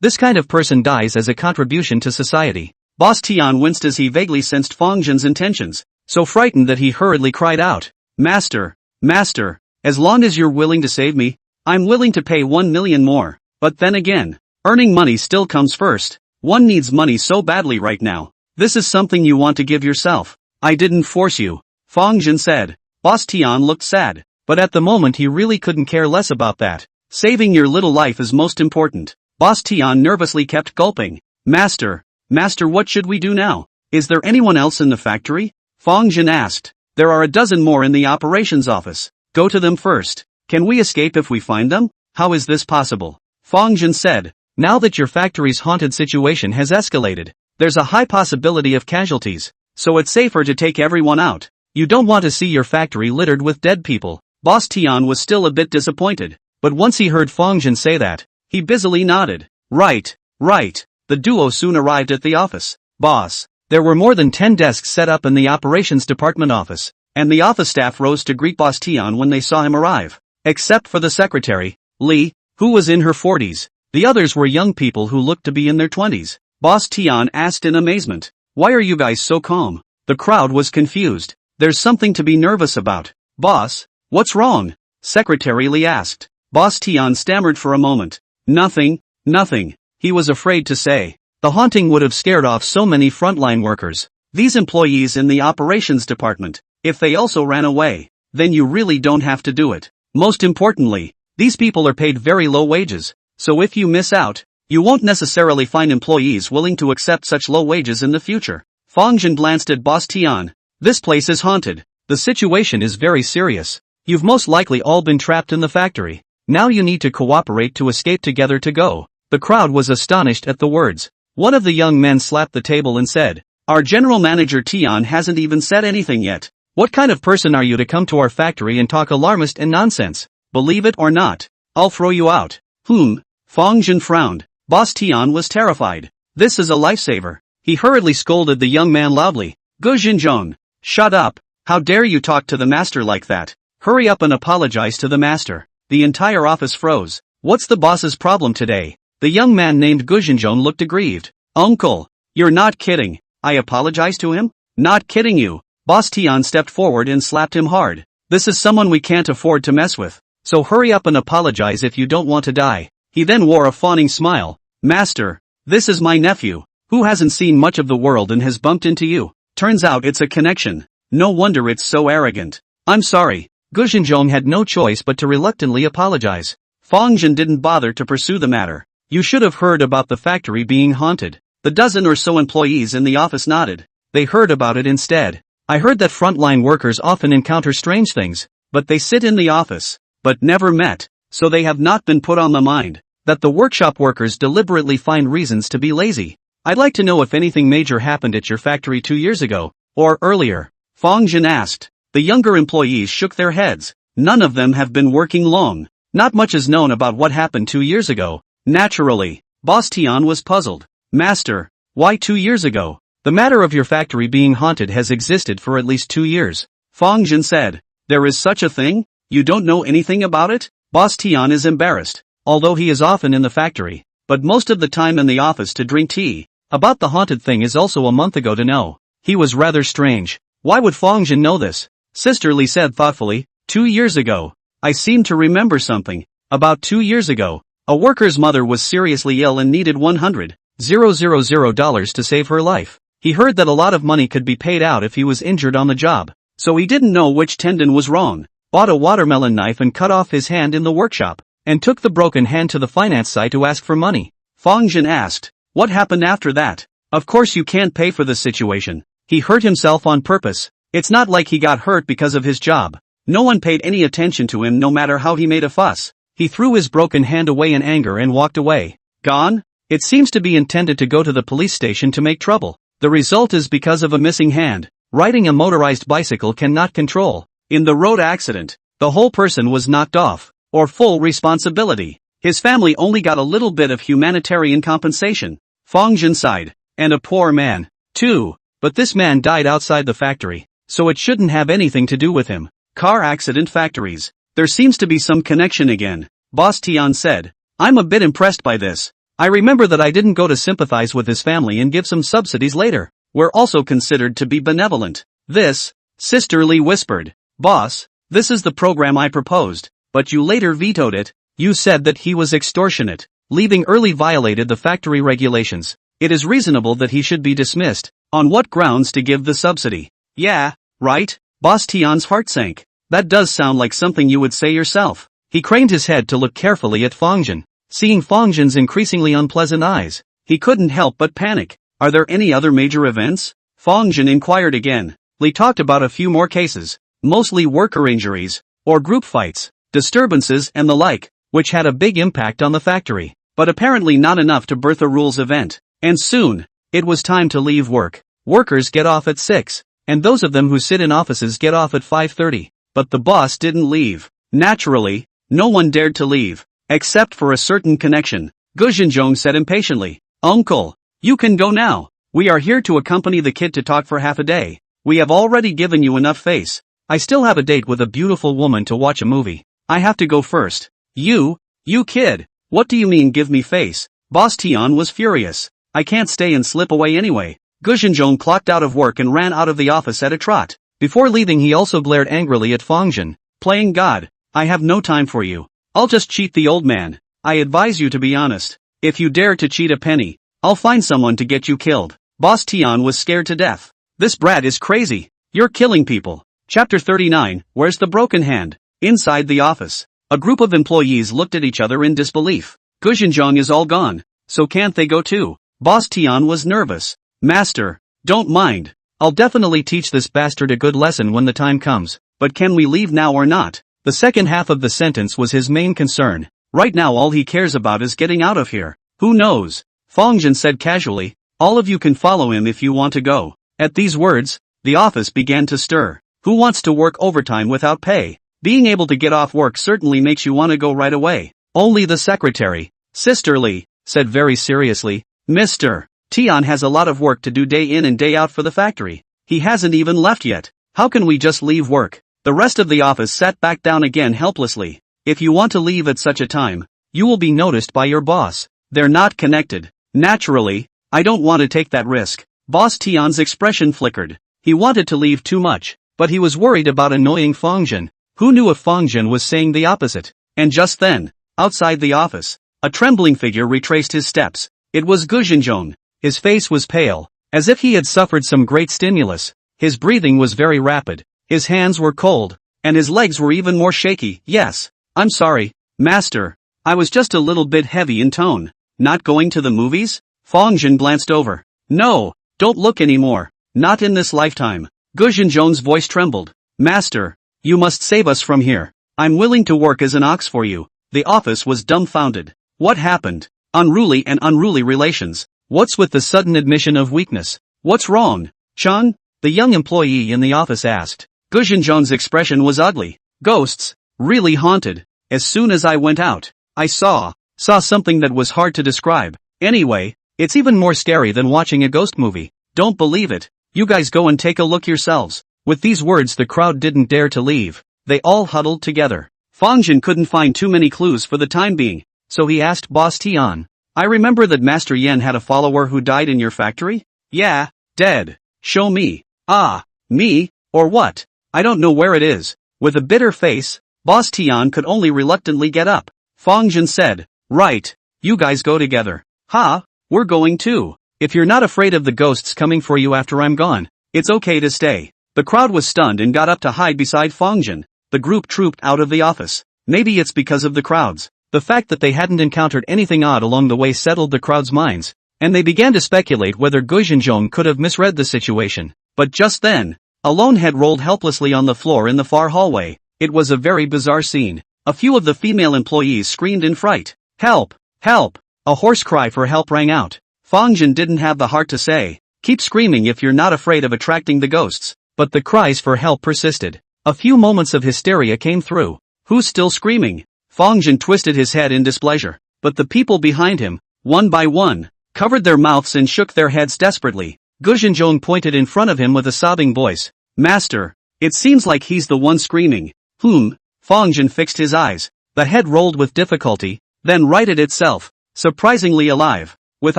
This kind of person dies as a contribution to society. Boss Tian winced as he vaguely sensed Fang Zhen's intentions, so frightened that he hurriedly cried out, Master, Master, as long as you're willing to save me, I'm willing to pay 1 million more. But then again, earning money still comes first. One needs money so badly right now. This is something you want to give yourself. I didn't force you, Fang Zhen said. Boss Tian looked sad, but at the moment he really couldn't care less about that. Saving your little life is most important. Boss Tian nervously kept gulping. Master, Master, what should we do now? Is there anyone else in the factory? Fang Zhen asked. There are a dozen more in the operations office. Go to them first. Can we escape if we find them? How is this possible? Fang Zhen said. Now that your factory's haunted situation has escalated, there's a high possibility of casualties, so it's safer to take everyone out. You don't want to see your factory littered with dead people. Boss Tian was still a bit disappointed, but once he heard Fang Zhen say that, he busily nodded. Right, right. The duo soon arrived at the office. Boss, there were more than 10 desks set up in the operations department office, and the office staff rose to greet Boss Tian when they saw him arrive. Except for the secretary, Li, who was in her 40s. The others were young people who looked to be in their 20s. Boss Tian asked in amazement. Why are you guys so calm? The crowd was confused. There's something to be nervous about. Boss, what's wrong? Secretary Li asked. Boss Tian stammered for a moment. Nothing, nothing. He was afraid to say. The haunting would have scared off so many frontline workers. These employees in the operations department. If they also ran away, then you really don't have to do it. Most importantly, these people are paid very low wages. So if you miss out, you won't necessarily find employees willing to accept such low wages in the future. Fang Zhen glanced at Boss Tian. This place is haunted. The situation is very serious. You've most likely all been trapped in the factory. Now you need to cooperate to escape together to go. The crowd was astonished at the words. One of the young men slapped the table and said, Our general manager Tian hasn't even said anything yet. What kind of person are you to come to our factory and talk alarmist and nonsense? Believe it or not, I'll throw you out. Fang Zhen frowned. Boss Tian was terrified. This is a lifesaver. He hurriedly scolded the young man loudly. Gu Xinzhong, shut up. How dare you talk to the master like that? Hurry up and apologize to the master. The entire office froze. What's the boss's problem today? The young man named Gu Xinzhong looked aggrieved. Uncle, you're not kidding. I apologize to him? Not kidding you. Boss Tian stepped forward and slapped him hard. This is someone we can't afford to mess with. So hurry up and apologize if you don't want to die. He then wore a fawning smile. Master, this is my nephew, who hasn't seen much of the world and has bumped into you. Turns out it's a connection. No wonder it's so arrogant. I'm sorry. Gu Xinzhong had no choice but to reluctantly apologize. Fang Zhen didn't bother to pursue the matter. You should have heard about the factory being haunted. The dozen or so employees in the office nodded. They heard about it instead. I heard that frontline workers often encounter strange things, but they sit in the office, but never met, so they have not been put on the mind. That the workshop workers deliberately find reasons to be lazy. I'd like to know if anything major happened at your factory 2 years ago, or earlier. Fang Zhen asked. The younger employees shook their heads. None of them have been working long. Not much is known about what happened 2 years ago. Naturally, Boss Tian was puzzled. Master, why 2 years ago? The matter of your factory being haunted has existed for at least 2 years. Fang Zhen said. There is such a thing? You don't know anything about it? Boss Tian is embarrassed. Although he is often in the factory, but most of the time in the office to drink tea. About the haunted thing is also a month ago to know. He was rather strange. Why would Fang Zhen know this? Sister Li said thoughtfully. 2 years ago. I seem to remember something. About 2 years ago, a worker's mother was seriously ill and needed $100,000 to save her life. He heard that a lot of money could be paid out if he was injured on the job. So he didn't know which tendon was wrong. Bought a watermelon knife and cut off his hand in the workshop. And took the broken hand to the finance side to ask for money. Fang Zhen asked. What happened after that? Of course you can't pay for this situation. He hurt himself on purpose. It's not like he got hurt because of his job. No one paid any attention to him no matter how he made a fuss. He threw his broken hand away in anger and walked away. Gone? It seems to be intended to go to the police station to make trouble. The result is because of a missing hand. Riding a motorized bicycle cannot control. In the road accident, the whole person was knocked off. Or full responsibility. His family only got a little bit of humanitarian compensation. Fang Zhen sighed. And a poor man, too. But this man died outside the factory. so it shouldn't have anything to do with him. Car accident factories. There seems to be some connection again, Boss Tian said. I'm a bit impressed by this. I remember that I didn't go to sympathize with his family and give some subsidies later. We're also considered to be benevolent. This, Sister Lee whispered. Boss, this is the program I proposed, but you later vetoed it. You said that he was extortionate. Leaving early violated the factory regulations. It is reasonable that he should be dismissed. On what grounds to give the subsidy? Yeah, right? Boss Tian's heart sank. That does sound like something you would say yourself. He craned his head to look carefully at Fang Zhen. Seeing Fang Zhen's increasingly unpleasant eyes, he couldn't help but panic. Are there any other major events? Fang Zhen inquired again. Lee talked about a few more cases, mostly worker injuries, or group fights, disturbances and the like, which had a big impact on the factory, but apparently not enough to birth a rules event. And soon, it was time to leave work. Workers get off at 6, and those of them who sit in offices get off at 5:30. But the boss didn't leave. Naturally, no one dared to leave, except for a certain connection. Gu Xinzhong said impatiently. Uncle, you can go now. We are here to accompany the kid to talk for half a day. We have already given you enough face. I still have a date with a beautiful woman to watch a movie. I have to go first. You kid. What do you mean give me face? Boss Tian was furious. I can't stay and slip away anyway. Gu Xinzhong clocked out of work and ran out of the office at a trot. Before leaving he also glared angrily at Fang Zhen. Playing God. I have no time for you. I'll just cheat the old man. I advise you to be honest. If you dare to cheat a penny, I'll find someone to get you killed. Boss Tian was scared to death. This brat is crazy. You're killing people. Chapter 39, Where's the broken hand? Inside the office, a group of employees looked at each other in disbelief. Gu Xinzhong is all gone, so can't they go too? Boss Tian was nervous. Master, don't mind. I'll definitely teach this bastard a good lesson when the time comes, but can we leave now or not? The second half of the sentence was his main concern. Right now all he cares about is getting out of here. Who knows? Fang Zhen said casually. All of you can follow him if you want to go. At these words, the office began to stir. Who wants to work overtime without pay? Being able to get off work certainly makes you want to go right away. Only the secretary, Sister Lee, said very seriously. Mr. Tian has a lot of work to do day in and day out for the factory. He hasn't even left yet. How can we just leave work? The rest of the office sat back down again helplessly. If you want to leave at such a time, you will be noticed by your boss. They're not connected. Naturally, I don't want to take that risk. Boss Tian's expression flickered. He wanted to leave too much, but he was worried about annoying Fang Zhen. Who knew if Fang Zhen was saying the opposite? And just then, outside the office, a trembling figure retraced his steps. It was Gu Xinzhong. His face was pale, as if he had suffered some great stimulus. His breathing was very rapid. His hands were cold, and his legs were even more shaky. Yes, I'm sorry, Master. I was just a little bit heavy in tone. Not going to the movies? Fang Zhen glanced over. No, don't look anymore. Not in this lifetime. Gu Xinzhong's voice trembled. Master, you must save us from here. I'm willing to work as an ox for you. The office was dumbfounded. What happened? Unruly and unruly relations. What's with the sudden admission of weakness? What's wrong? Chun? The young employee in the office asked. Gu Xinzhong's expression was ugly. Ghosts? Really haunted. As soon as I went out, I saw something that was hard to describe. Anyway, it's even more scary than watching a ghost movie. Don't believe it? You guys go and take a look yourselves. With these words the crowd didn't dare to leave. They all huddled together. Fang Zhen couldn't find too many clues for the time being, so he asked Boss Tian. I remember that Master Yen had a follower who died in your factory? Yeah, dead. Show me. Ah, me? Or what? I don't know where it is. With a bitter face, Boss Tian could only reluctantly get up. Fang Zhen said, right, you guys go together. Ha, we're going too. If you're not afraid of the ghosts coming for you after I'm gone, it's okay to stay. The crowd was stunned and got up to hide beside Fang Zhen. The group trooped out of the office. Maybe it's because of the crowds. The fact that they hadn't encountered anything odd along the way settled the crowd's minds, and they began to speculate whether Gu Xinzhong could have misread the situation. But just then, a lone head rolled helplessly on the floor in the far hallway. It was a very bizarre scene. A few of the female employees screamed in fright. Help! Help! A hoarse cry for help rang out. Fang Zhen didn't have the heart to say, keep screaming if you're not afraid of attracting the ghosts. But the cries for help persisted. A few moments of hysteria came through. Who's still screaming? Fang Zhen twisted his head in displeasure. But the people behind him, one by one, covered their mouths and shook their heads desperately. Gu Xinzhong pointed in front of him with a sobbing voice. Master. It seems like he's the one screaming. Fang Zhen fixed his eyes. The head rolled with difficulty, then righted itself, surprisingly alive, with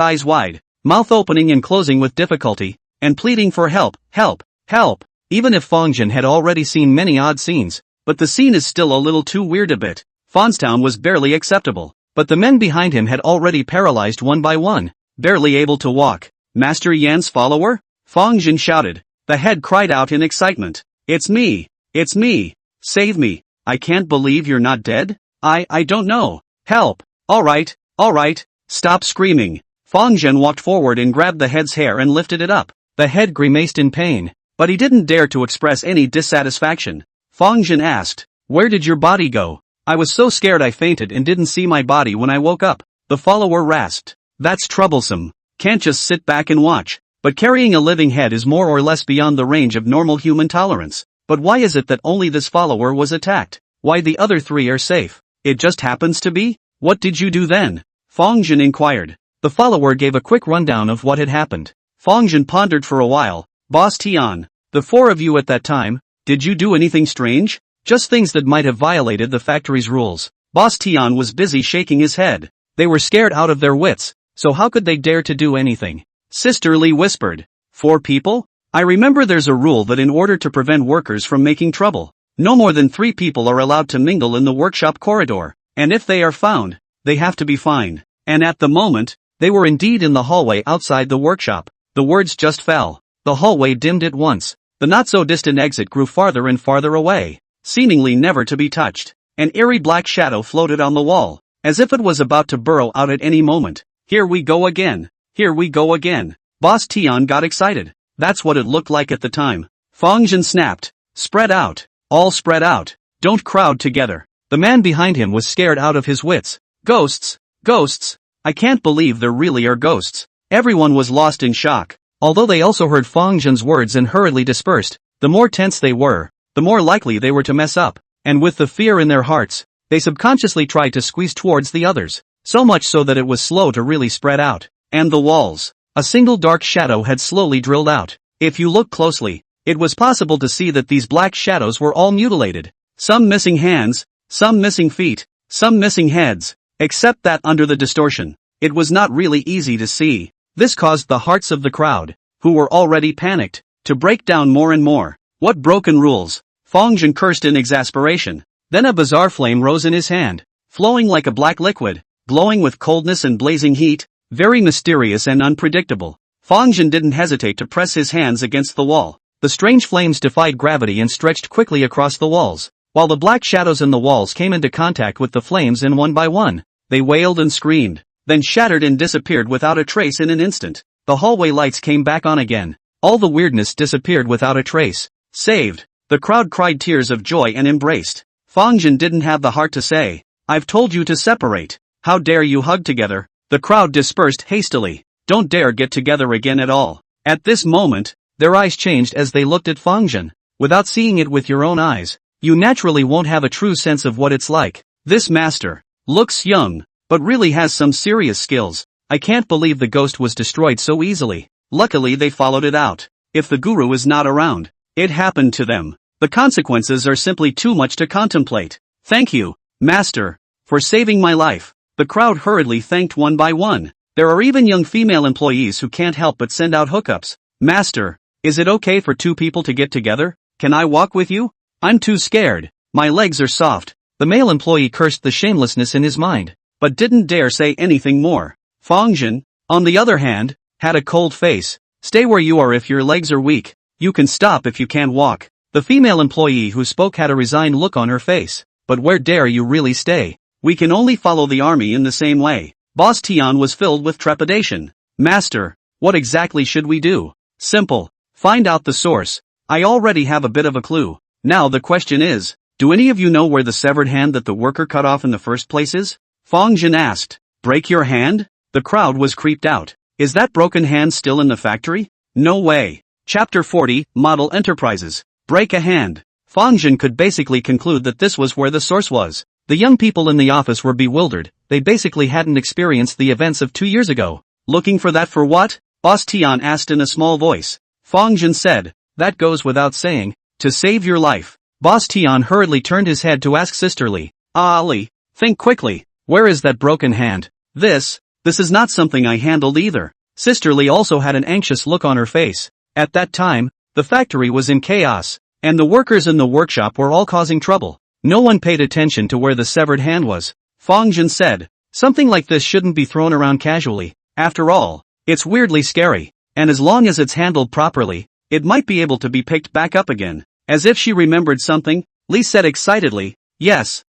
eyes wide, mouth opening and closing with difficulty, and pleading for help, help, help. Even if Fang Zhen had already seen many odd scenes, but the scene is still a little too weird a bit. Fonstown was barely acceptable, but the men behind him had already paralyzed one by one, barely able to walk. Master Yan's follower? Fang Zhen shouted. The head cried out in excitement. It's me! It's me! Save me! I can't believe you're not dead? I don't know. Help! Alright, stop screaming. Fang Zhen walked forward and grabbed the head's hair and lifted it up. The head grimaced in pain, but he didn't dare to express any dissatisfaction. Fang Zhen asked, where did your body go? I was so scared I fainted and didn't see my body when I woke up. The follower rasped. That's troublesome. Can't just sit back and watch. But carrying a living head is more or less beyond the range of normal human tolerance. But why is it that only this follower was attacked? Why the other three are safe? It just happens to be? What did you do then? Fang Zhen inquired. The follower gave a quick rundown of what had happened. Fang Zhen pondered for a while. Boss Tian, the four of you at that time, did you do anything strange? Just things that might have violated the factory's rules. Boss Tian was busy shaking his head. They were scared out of their wits, so how could they dare to do anything? Sister Lee whispered. 4 people? I remember there's a rule that in order to prevent workers from making trouble, no more than 3 people are allowed to mingle in the workshop corridor, and if they are found, they have to be fined. And at the moment, they were indeed in the hallway outside the workshop. The words just fell. The hallway dimmed at once. The not-so-distant exit grew farther and farther away, seemingly never to be touched. An eerie black shadow floated on the wall, as if it was about to burrow out at any moment. Here we go again. Here we go again. Boss Tian got excited. That's what it looked like at the time. Fang Zhen snapped. Spread out. All spread out. Don't crowd together. The man behind him was scared out of his wits. Ghosts. Ghosts. I can't believe there really are ghosts. Everyone was lost in shock. Although they also heard Fang Zhen's words and hurriedly dispersed, the more tense they were, the more likely they were to mess up. And with the fear in their hearts, they subconsciously tried to squeeze towards the others. So much so that it was slow to really spread out. And the walls. A single dark shadow had slowly drilled out. If you look closely, it was possible to see that these black shadows were all mutilated. Some missing hands, some missing feet, some missing heads. Except that under the distortion, it was not really easy to see. This caused the hearts of the crowd, who were already panicked, to break down more and more. What broken rules? Fang Zhen cursed in exasperation. Then a bizarre flame rose in his hand, flowing like a black liquid, glowing with coldness and blazing heat, very mysterious and unpredictable. Fang Zhen didn't hesitate to press his hands against the wall. The strange flames defied gravity and stretched quickly across the walls, while the black shadows in the walls came into contact with the flames and one by one, they wailed and screamed, then shattered and disappeared without a trace in an instant. The hallway lights came back on again. All the weirdness disappeared without a trace. Saved. The crowd cried tears of joy and embraced. Fang Zhen didn't have the heart to say, I've told you to separate. How dare you hug together? The crowd dispersed hastily. Don't dare get together again at all. At this moment, their eyes changed as they looked at Fang Zhen. Without seeing it with your own eyes, you naturally won't have a true sense of what it's like. This master looks young, but really has some serious skills. I can't believe the ghost was destroyed so easily. Luckily they followed it out. If the guru is not around, it happened to them. The consequences are simply too much to contemplate. Thank you, master, for saving my life. The crowd hurriedly thanked one by one. There are even young female employees who can't help but send out hookups. Master, is it okay for 2 people to get together? Can I walk with you? I'm too scared. My legs are soft. The male employee cursed the shamelessness in his mind, but didn't dare say anything more. Fang Zhen, on the other hand, had a cold face. Stay where you are if your legs are weak. You can stop if you can't walk. The female employee who spoke had a resigned look on her face. But where dare you really stay? We can only follow the army in the same way. Boss Tian was filled with trepidation. Master, what exactly should we do? Simple. Find out the source. I already have a bit of a clue. Now the question is, do any of you know where the severed hand that the worker cut off in the first place is? Fang Zhen asked. Break your hand? The crowd was creeped out. Is that broken hand still in the factory? No way. Chapter 40, Model Enterprises. Break a hand. Fang Zhen could basically conclude that this was where the source was. The young people in the office were bewildered. They basically hadn't experienced the events of 2 years ago. Looking for that for what? Boss Tian asked in a small voice. Fang Zhen said, that goes without saying. To save your life. Boss Tian hurriedly turned his head to ask Sisterly. Ali, think quickly. Where is that broken hand? This is not something I handled either. Sisterly also had an anxious look on her face. At that time, the factory was in chaos, and the workers in the workshop were all causing trouble. No one paid attention to where the severed hand was. Fang Zhen said, something like this shouldn't be thrown around casually. After all, it's weirdly scary, and as long as it's handled properly, it might be able to be picked back up again. As if she remembered something, Li said excitedly, yes,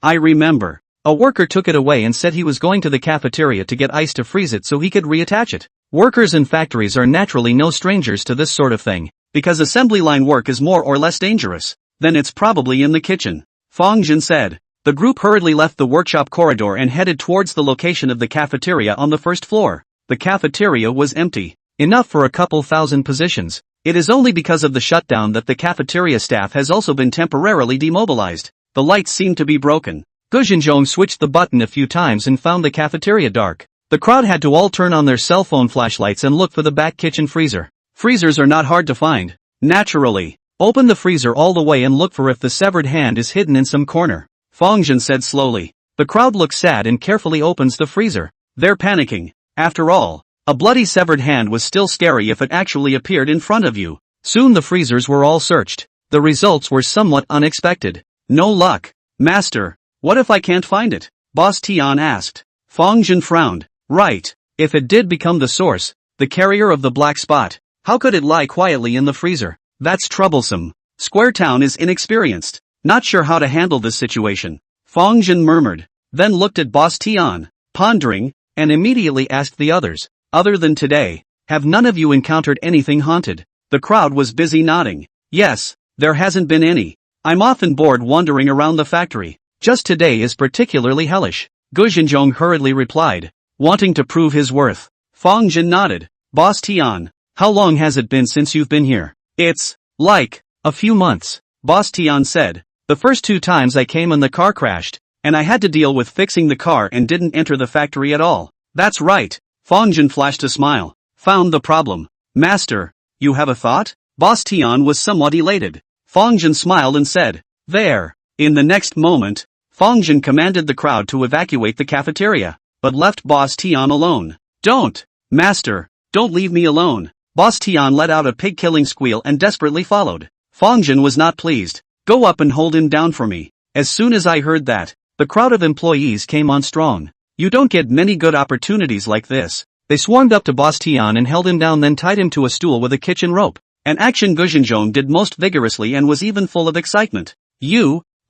I remember. A worker took it away and said he was going to the cafeteria to get ice to freeze it so he could reattach it. Workers in factories are naturally no strangers to this sort of thing, because assembly line work is more or less dangerous. Then it's probably in the kitchen. Fang Zhen said. The group hurriedly left the workshop corridor and headed towards the location of the cafeteria on the first floor. The cafeteria was empty. Enough for a couple thousand positions. It is only because of the shutdown that the cafeteria staff has also been temporarily demobilized. The lights seem to be broken. Gu Xinzhong switched the button a few times and found the cafeteria dark. The crowd had to all turn on their cell phone flashlights and look for the back kitchen freezer. Freezers are not hard to find. Naturally. Open the freezer all the way and look for if the severed hand is hidden in some corner. Fang Zhen said slowly. The crowd looks sad and carefully opens the freezer. They're panicking. After all, a bloody severed hand was still scary if it actually appeared in front of you. Soon the freezers were all searched. The results were somewhat unexpected. No luck. Master, what if I can't find it? Boss Tian asked. Fang Zhen frowned. Right. If it did become the source, the carrier of the black spot, how could it lie quietly in the freezer? That's troublesome. Square Town is inexperienced. Not sure how to handle this situation. Fang Zhen murmured, then looked at Boss Tian, pondering, and immediately asked the others. Other than today, have none of you encountered anything haunted? The crowd was busy nodding. Yes, there hasn't been any. I'm often bored wandering around the factory. Just today is particularly hellish. Gu Xinzhong hurriedly replied, wanting to prove his worth. Fang Zhen nodded. Boss Tian, how long has it been since you've been here? It's like a few months. Boss Tian said. The first 2 times I came and the car crashed, and I had to deal with fixing the car and didn't enter the factory at all. That's right. Fang Zhen flashed a smile. Found the problem. Master, you have a thought? Boss Tian was somewhat elated. Fang Zhen smiled and said, there. In the next moment, Fang Zhen commanded the crowd to evacuate the cafeteria, but left Boss Tian alone. Don't. Master, don't leave me alone. Boss Tian let out a pig-killing squeal and desperately followed. Fang Zhen was not pleased. Go up and hold him down for me. As soon as I heard that, the crowd of employees came on strong. You don't get many good opportunities like this. They swarmed up to Boss Tian and held him down, then tied him to a stool with a kitchen rope. An action Gu Xinzhong did most vigorously and was even full of excitement.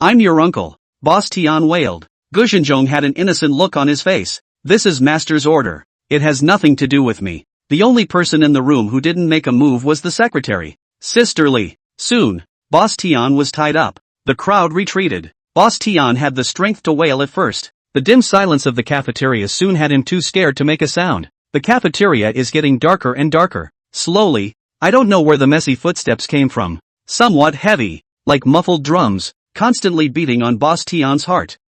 I'm your uncle. Boss Tian wailed. Gu Xinzhong had an innocent look on his face. This is master's order. It has nothing to do with me. The only person in the room who didn't make a move was the secretary. Sisterly. Soon, Boss Tian was tied up. The crowd retreated. Boss Tian had the strength to wail at first. The dim silence of the cafeteria soon had him too scared to make a sound. The cafeteria is getting darker and darker. Slowly, I don't know where the messy footsteps came from. Somewhat heavy, like muffled drums, constantly beating on Boss Tian's heart.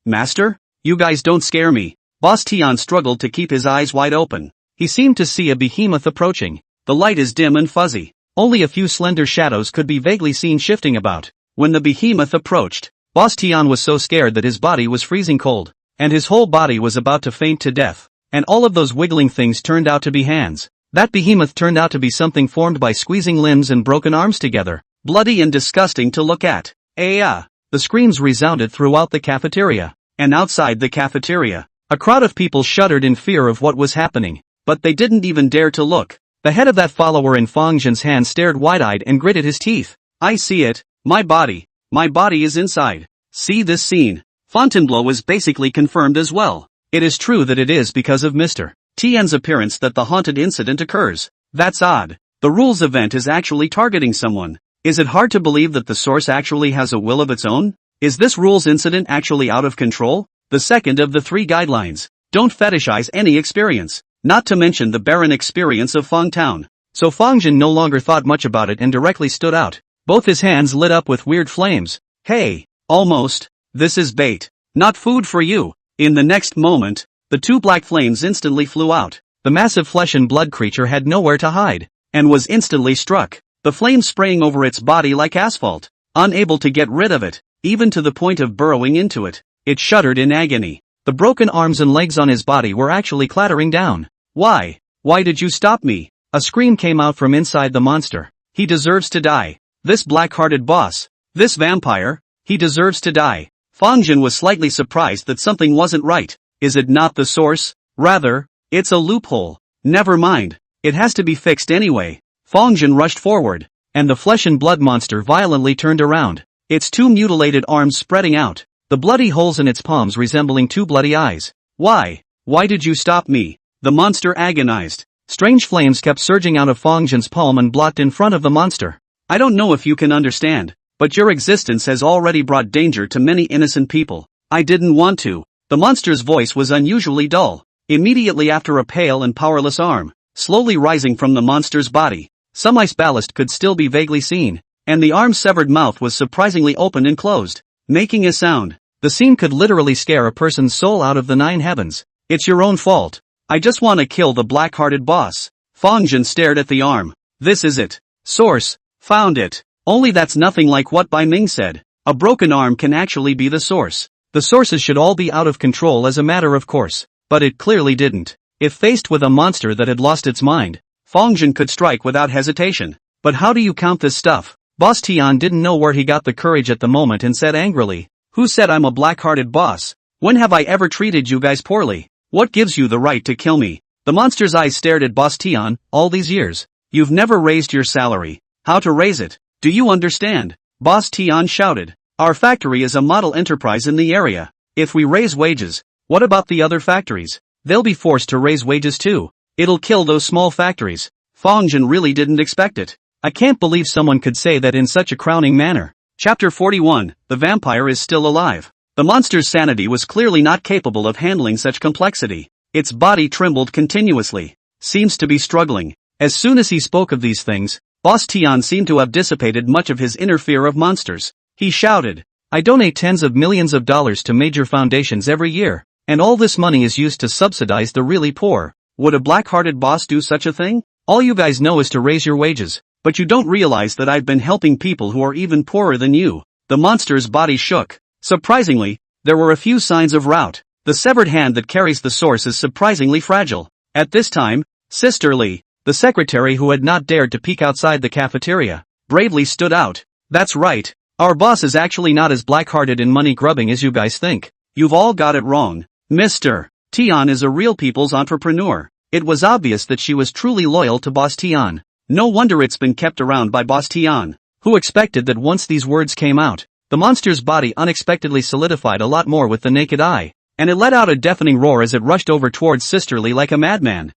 Master? You guys don't scare me. Boss Tian struggled to keep his eyes wide open. He seemed to see a behemoth approaching. The light is dim and fuzzy. Only a few slender shadows could be vaguely seen shifting about. When the behemoth approached, Boss Tian was so scared that his body was freezing cold, and his whole body was about to faint to death. And all of those wiggling things turned out to be hands. That behemoth turned out to be something formed by squeezing limbs and broken arms together. Bloody and disgusting to look at. The screams resounded throughout the cafeteria. And outside the cafeteria, a crowd of people shuddered in fear of what was happening. But they didn't even dare to look. The head of that follower in Fang Zhen's hand stared wide-eyed and gritted his teeth. I see it. My body is inside. See this scene. Fontainebleau is basically confirmed as well. It is true that it is because of Mr. Tian's appearance that the haunted incident occurs. That's odd. The rules event is actually targeting someone. Is it hard to believe that the source actually has a will of its own? Is this rules incident actually out of control? The second of the 3 guidelines. Don't fetishize any experience. Not to mention the barren experience of Fang Town. So Fang Zhen no longer thought much about it and directly stood out. Both his hands lit up with weird flames. Hey, almost. This is bait. Not food for you. In the next moment, the 2 black flames instantly flew out. The massive flesh and blood creature had nowhere to hide. and was instantly struck, the flame spraying over its body like asphalt. Unable to get rid of it, even to the point of burrowing into it, it shuddered in agony. The broken arms and legs on his body were actually clattering down. Why? Why did you stop me? A scream came out from inside the monster. He deserves to die. This black-hearted boss. This vampire. He deserves to die. Fang Zhen was slightly surprised that something wasn't right. Is it not the source? Rather, it's a loophole. Never mind. It has to be fixed anyway. Fang Zhen rushed forward, and the flesh and blood monster violently turned around, its two mutilated arms spreading out, the bloody holes in its palms resembling two bloody eyes. Why? Why did you stop me? The monster agonized. Strange flames kept surging out of Fang Zhen's palm and blocked in front of the monster. I don't know if you can understand, but your existence has already brought danger to many innocent people. I didn't want to. The monster's voice was unusually dull. Immediately after, a pale and powerless arm, slowly rising from the monster's body. Some ice ballast could still be vaguely seen, and the arm's severed mouth was surprisingly open and closed, making a sound. The scene could literally scare a person's soul out of the 9 heavens. It's your own fault. I just want to kill the black-hearted boss. Fang Zhen stared at the arm. This is it. Source. Found it. Only that's nothing like what Bai Ming said. A broken arm can actually be the source. The sources should all be out of control as a matter of course, but it clearly didn't. If faced with a monster that had lost its mind, Fang Zhen could strike without hesitation. But how do you count this stuff? Boss Tian didn't know where he got the courage at the moment and said angrily, who said I'm a black-hearted boss? When have I ever treated you guys poorly? What gives you the right to kill me? The monster's eyes stared at Boss Tian. All these years, you've never raised your salary. How to raise it? Do you understand? Boss Tian shouted. Our factory is a model enterprise in the area. If we raise wages, what about the other factories? They'll be forced to raise wages too. It'll kill those small factories. Fang Zhen really didn't expect it. I can't believe someone could say that in such a crowning manner. Chapter 41, The Vampire is Still Alive. The monster's sanity was clearly not capable of handling such complexity. Its body trembled continuously. Seems to be struggling. As soon as he spoke of these things, Boss Tian seemed to have dissipated much of his inner fear of monsters. He shouted, I donate tens of millions of dollars to major foundations every year, and all this money is used to subsidize the really poor. Would a black-hearted boss do such a thing? All you guys know is to raise your wages, but you don't realize that I've been helping people who are even poorer than you. The monster's body shook. Surprisingly, there were a few signs of rout. The severed hand that carries the source is surprisingly fragile. At this time, Sister Li, the secretary who had not dared to peek outside the cafeteria, bravely stood out. That's right. Our boss is actually not as black-hearted and money-grubbing as you guys think. You've all got it wrong. Mr. Tian is a real people's entrepreneur. It was obvious that she was truly loyal to Boss Tian. No wonder it's been kept around by Boss Tian, who expected that once these words came out, the monster's body unexpectedly solidified a lot more with the naked eye, and it let out a deafening roar as it rushed over towards Sister Li like a madman.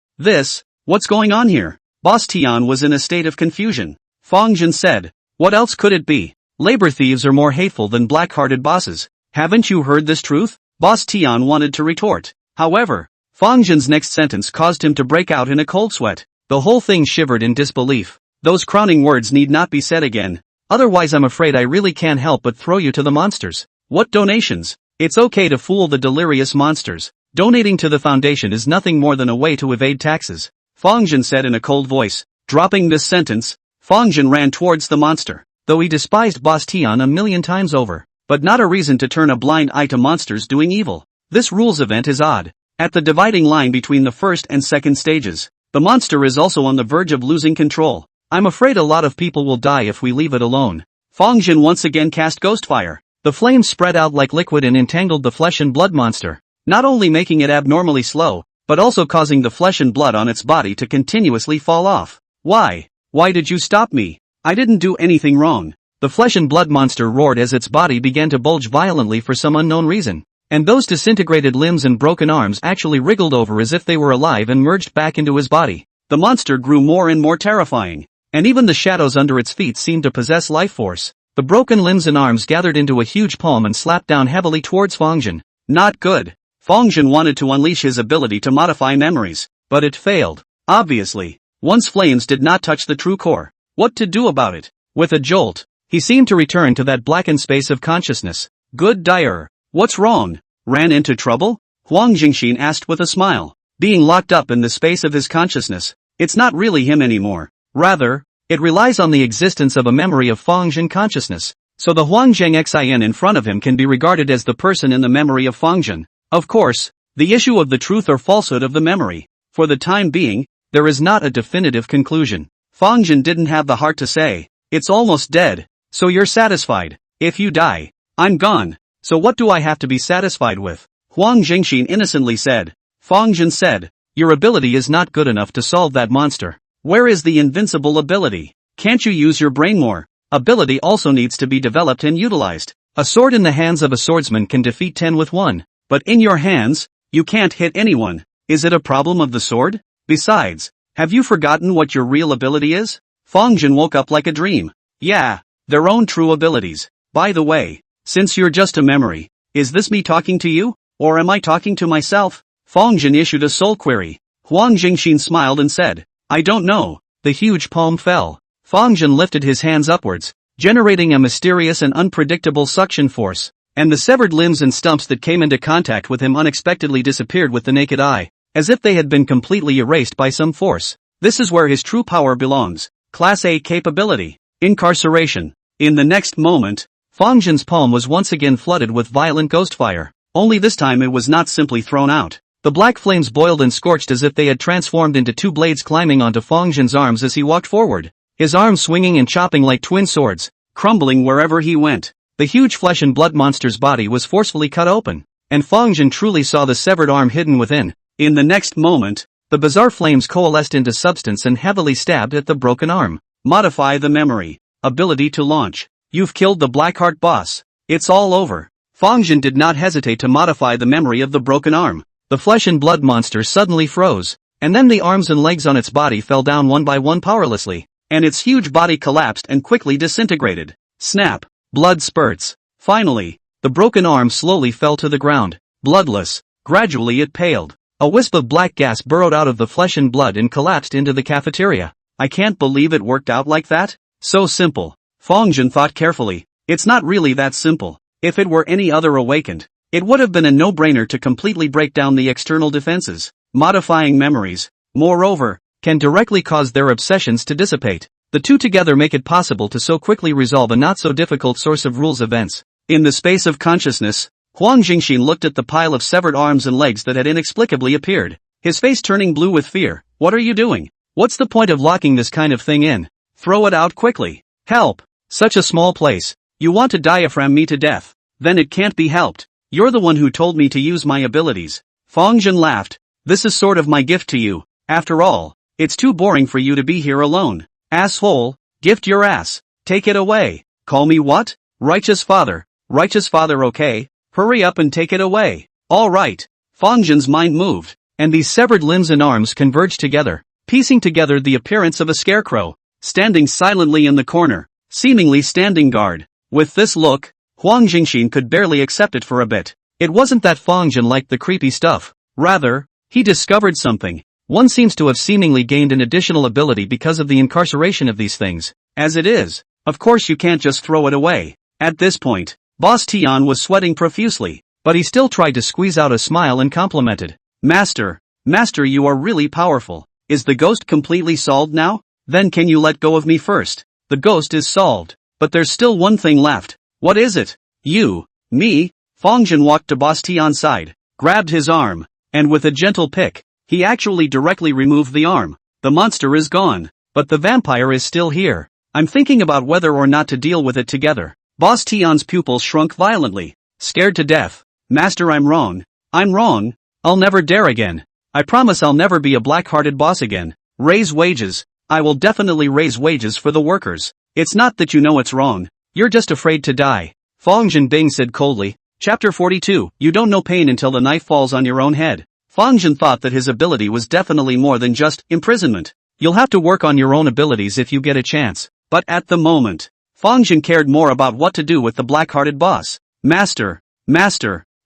What's going on here? Boss Tian was in a state of confusion. Fang Zhen said, what else could it be? Labor thieves are more hateful than black-hearted bosses. Haven't you heard this truth? Boss Tian wanted to retort. However, Fang Zhen's next sentence caused him to break out in a cold sweat. The whole thing shivered in disbelief. Those crowning words need not be said again. Otherwise I'm afraid I really can't help but throw you to the monsters. What donations? It's okay to fool the delirious monsters. Donating to the foundation is nothing more than a way to evade taxes. Fang Zhen said in a cold voice. Dropping this sentence, Fang Zhen ran towards the monster. Though he despised Boss Tian a million times over, but not a reason to turn a blind eye to monsters doing evil. This rules event is odd. At the dividing line between the first and second stages, the monster is also on the verge of losing control. I'm afraid a lot of people will die if we leave it alone. Fang Zhen once again cast Ghostfire. The flames spread out like liquid and entangled the flesh and blood monster, not only making it abnormally slow, but also causing the flesh and blood on its body to continuously fall off. Why? Why did you stop me? I didn't do anything wrong. The flesh and blood monster roared as its body began to bulge violently for some unknown reason. And those disintegrated limbs and broken arms actually wriggled over as if they were alive and merged back into his body. The monster grew more and more terrifying, and even the shadows under its feet seemed to possess life force. The broken limbs and arms gathered into a huge palm and slapped down heavily towards Fang Zhen. Not good. Fang Zhen wanted to unleash his ability to modify memories, but it failed. Obviously, one's flames did not touch the true core. What to do about it? With a jolt, he seemed to return to that blackened space of consciousness. Good dire. What's wrong? Ran into trouble? Huang Jingxin asked with a smile. Being locked up in the space of his consciousness, it's not really him anymore. Rather, it relies on the existence of a memory of Fang Zhen consciousness. So the Huangjing Xin in front of him can be regarded as the person in the memory of Fang Zhen. Of course, the issue of the truth or falsehood of the memory. For the time being, there is not a definitive conclusion. Fang Zhen didn't have the heart to say, "It's almost dead, so you're satisfied. If you die, I'm gone. So what do I have to be satisfied with?" Huang Jingxin innocently said. Fang Zhen said, "Your ability is not good enough to solve that monster. Where is the invincible ability? Can't you use your brain more? Ability also needs to be developed and utilized. A sword in the hands of a swordsman can defeat 10 with 1. But in your hands, you can't hit anyone. Is it a problem of the sword? Besides, have you forgotten what your real ability is?" Fang Zhen woke up like a dream. Yeah, their own true abilities. By the way, since you're just a memory, is this me talking to you? Or am I talking to myself? Fang Zhen issued a soul query. Huang Jingxin smiled and said, "I don't know." The huge palm fell. Fang Zhen lifted his hands upwards, generating a mysterious and unpredictable suction force, and the severed limbs and stumps that came into contact with him unexpectedly disappeared with the naked eye, as if they had been completely erased by some force. This is where his true power belongs. Class A capability. Incarceration. In the next moment, Fang Zhen's palm was once again flooded with violent ghost fire. Only this time it was not simply thrown out. The black flames boiled and scorched as if they had transformed into 2 blades climbing onto Fang Zhen's arms as he walked forward. His arms swinging and chopping like twin swords, crumbling wherever he went. The huge flesh and blood monster's body was forcefully cut open, and Fang Zhen truly saw the severed arm hidden within. In the next moment, the bizarre flames coalesced into substance and heavily stabbed at the broken arm. Modify the memory. Ability to launch. You've killed the Blackheart boss. It's all over. Fang Zhen did not hesitate to modify the memory of the broken arm. The flesh and blood monster suddenly froze, and then the arms and legs on its body fell down one by one powerlessly, and its huge body collapsed and quickly disintegrated. Snap. Blood spurts. Finally, the broken arm slowly fell to the ground, bloodless. Gradually it paled. A wisp of black gas burrowed out of the flesh and blood and collapsed into the cafeteria. I can't believe it worked out like that. So simple. Fang Zhen thought carefully. It's not really that simple. If it were any other awakened, it would have been a no-brainer to completely break down the external defenses. Modifying memories, moreover, can directly cause their obsessions to dissipate. The two together make it possible to so quickly resolve a not-so-difficult source of rules events. In the space of consciousness, Huang Jingxin looked at the pile of severed arms and legs that had inexplicably appeared, his face turning blue with fear. What are you doing? What's the point of locking this kind of thing in? Throw it out quickly. Help! Such a small place. You want to diaphragm me to death. Then it can't be helped. You're the one who told me to use my abilities. Fang Zhen laughed. This is sort of my gift to you. After all, it's too boring for you to be here alone. Asshole, gift your ass. Take it away. Call me what? Righteous father. Righteous father, okay? Hurry up and take it away. All right. Fang Zhen's mind moved, and these severed limbs and arms converged together, piecing together the appearance of a scarecrow, standing silently in the corner, seemingly standing guard. With this look, Huang Jingxin could barely accept it for a bit. It wasn't that Fang Zhen liked the creepy stuff. Rather, he discovered something. One seems to have seemingly gained an additional ability because of the incarceration of these things. As it is, of course you can't just throw it away. At this point, Boss Tian was sweating profusely, but he still tried to squeeze out a smile and complimented. Master, you are really powerful. Is the ghost completely solved now? Then can you let go of me first? The ghost is solved, but there's still one thing left. What is it? You, me? Fang Zhen walked to Boss Tian's side, grabbed his arm, and with a gentle pick, he actually directly removed the arm. The monster is gone, but the vampire is still here. I'm thinking about whether or not to deal with it together. Boss Tian's pupils shrunk violently, scared to death. Master, I'm wrong. I'll never dare again. I promise I'll never be a black-hearted boss again. Raise wages. I will definitely raise wages for the workers. It's not that you know it's wrong. You're just afraid to die. Fang Zhenbing said coldly. Chapter 42. You don't know pain until the knife falls on your own head. Fang Zhen thought that his ability was definitely more than just imprisonment. You'll have to work on your own abilities if you get a chance. But at the moment, Fang Zhen cared more about what to do with the black-hearted boss. Master,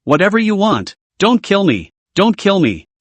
whatever you want. Don't kill me.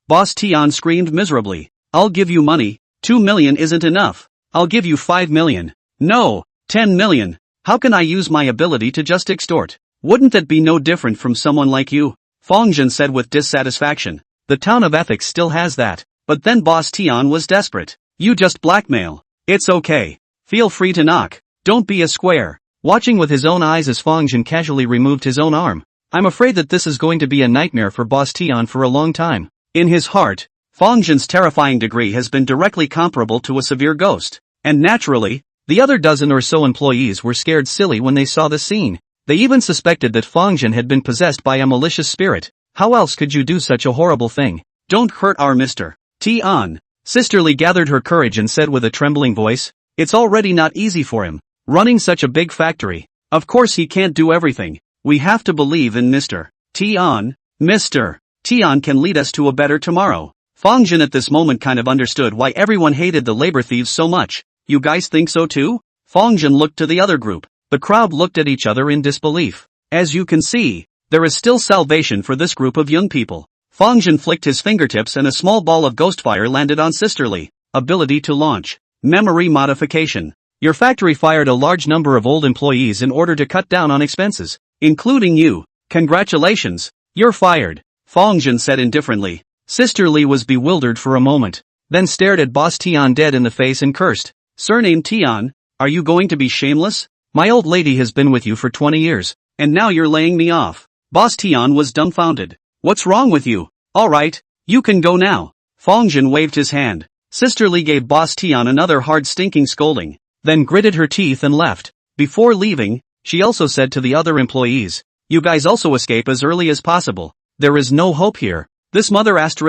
Boss Tian screamed miserably. I'll give you money. 2 million isn't enough. I'll give you 5 million. No, 10 million. How can I use my ability to just extort? Wouldn't that be no different from someone like you? Fang Zhen said with dissatisfaction. The town of ethics still has that. But then Boss Tian was desperate. You just blackmail. It's okay. Feel free to knock. Don't be a square. Watching with his own eyes as Fang Zhen casually removed his own arm. I'm afraid that this is going to be a nightmare for Boss Tian for a long time. In his heart, Fang Zhen's terrifying degree has been directly comparable to a severe ghost. And naturally, the other dozen or so employees were scared silly when they saw the scene. They even suspected that Fang Zhen had been possessed by a malicious spirit. How else could you do such a horrible thing? Don't hurt our Mr. Tian. Sister Lee gathered her courage and said with a trembling voice, it's already not easy for him, running such a big factory. Of course he can't do everything. We have to believe in Mr. Tian. Mr. Tian can lead us to a better tomorrow. Fang Zhen at this moment kind of understood why everyone hated the labor thieves so much. You guys think so too? Fang Zhen looked to the other group. The crowd looked at each other in disbelief. As you can see, there is still salvation for this group of young people. Fang Zhen flicked his fingertips and a small ball of ghost fire landed on Sister Lee. Ability to launch. Memory modification. Your factory fired a large number of old employees in order to cut down on expenses, including you. Congratulations. You're fired. Fang Zhen said indifferently. Sister Lee was bewildered for a moment, then stared at Boss Tian dead in the face and cursed. Surname Tian, are you going to be shameless? My old lady has been with you for 20 years, and now you're laying me off. Boss Tian was dumbfounded. What's wrong with you? Alright, you can go now. Fang Zhen waved his hand. Sister Lee gave Boss Tian another hard stinking scolding, then gritted her teeth and left. Before leaving, she also said to the other employees, you guys also escape as early as possible. There is no hope here. This mother ********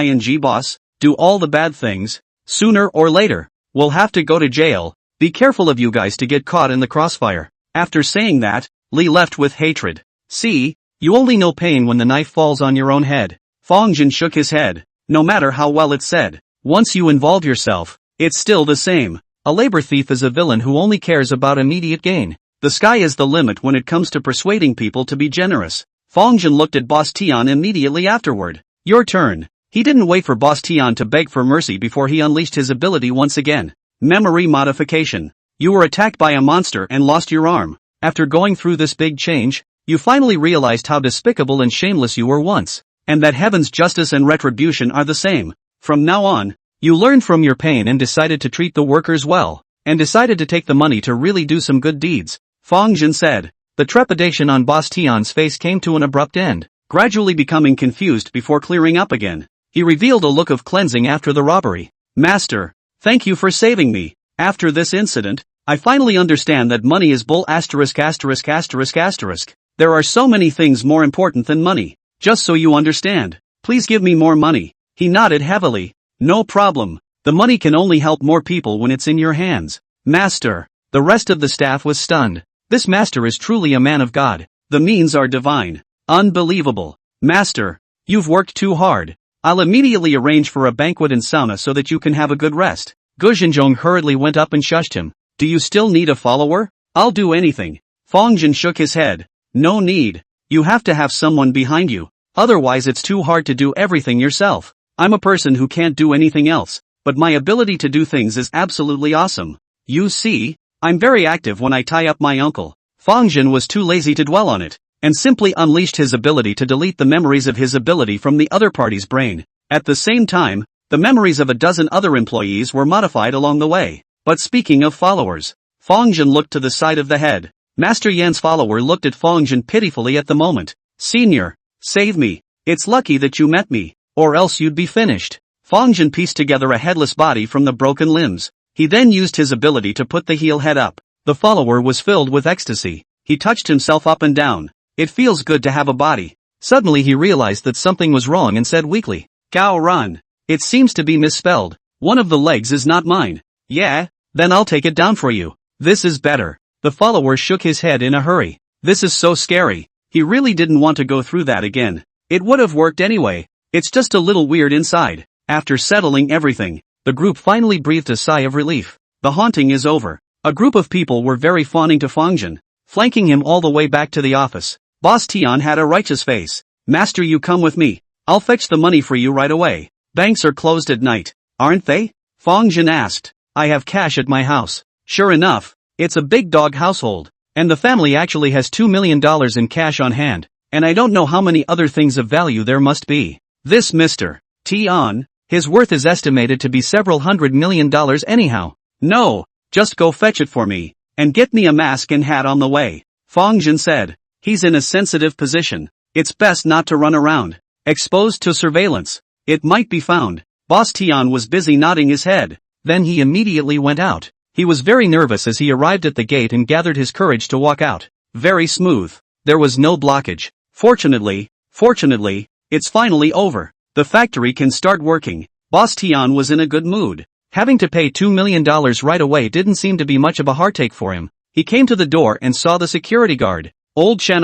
ing boss, do all the bad things. Sooner or later, we'll have to go to jail. Be careful of you guys to get caught in the crossfire. After saying that, Lee left with hatred. See, you only know pain when the knife falls on your own head. Fang Zhen shook his head. No matter how well it's said, once you involve yourself, it's still the same. A labor thief is a villain who only cares about immediate gain. The sky is the limit when it comes to persuading people to be generous. Fang Zhen looked at Boss Tian immediately afterward. Your turn. He didn't wait for Boss Tian to beg for mercy before he unleashed his ability once again. Memory modification. You were attacked by a monster and lost your arm. After going through this big change, you finally realized how despicable and shameless you were once, and that heaven's justice and retribution are the same. From now on, you learned from your pain and decided to treat the workers well, and decided to take the money to really do some good deeds, Fang Zhen said. The trepidation on Boss Tian's face came to an abrupt end, gradually becoming confused before clearing up again. He revealed a look of cleansing after the robbery. Master, thank you for saving me. After this incident, I finally understand that money is bull **********. There are so many things more important than money. Just so you understand, please give me more money. He nodded heavily. No problem. The money can only help more people when it's in your hands. Master. The rest of the staff was stunned. This master is truly a man of God. The means are divine. Unbelievable. Master, you've worked too hard. I'll immediately arrange for a banquet and sauna so that you can have a good rest. Gu Zhenzhong hurriedly went up and shushed him. Do you still need a follower? I'll do anything. Fang Zhen shook his head. No need. You have to have someone behind you. Otherwise it's too hard to do everything yourself. I'm a person who can't do anything else, but my ability to do things is absolutely awesome. You see, I'm very active when I tie up my uncle. Fang Zhen was too lazy to dwell on it, and simply unleashed his ability to delete the memories of his ability from the other party's brain. At the same time, the memories of a dozen other employees were modified along the way. But speaking of followers, Fang Zhen looked to the side of the head. Master Yan's follower looked at Fang Zhen pitifully at the moment. Senior, save me. It's lucky that you met me, or else you'd be finished. Fang Zhen pieced together a headless body from the broken limbs. He then used his ability to put the heel head up. The follower was filled with ecstasy. He touched himself up and down. It feels good to have a body. Suddenly he realized that something was wrong and said weakly, Gao Ran. It seems to be misspelled. One of the legs is not mine. Yeah? Then I'll take it down for you. This is better. The follower shook his head in a hurry. This is so scary. He really didn't want to go through that again. It would have worked anyway. It's just a little weird inside. After settling everything, the group finally breathed a sigh of relief. The haunting is over. A group of people were very fawning to Fang Zhen, flanking him all the way back to the office. Boss Tian had a righteous face. Master, you come with me. I'll fetch the money for you right away. Banks are closed at night, aren't they? Fang Zhen asked. I have cash at my house. Sure enough, it's a big dog household, and the family actually has $2 million in cash on hand, and I don't know how many other things of value there must be. This Mr. Tian, His worth is estimated to be several $100 million anyhow. No, just go fetch it for me, and get me a mask and hat on the way, Fang Zhen said. He's in a sensitive position. It's best not to run around, exposed to surveillance. It might be found. Boss Tian was busy nodding his head. Then he immediately went out. He was very nervous as he arrived at the gate and gathered his courage to walk out. Very smooth. There was no blockage. Fortunately, it's finally over. The factory can start working. Boss Tian was in a good mood. Having to pay $2 million right away didn't seem to be much of a heartache for him. He came to the door and saw the security guard. Old Chen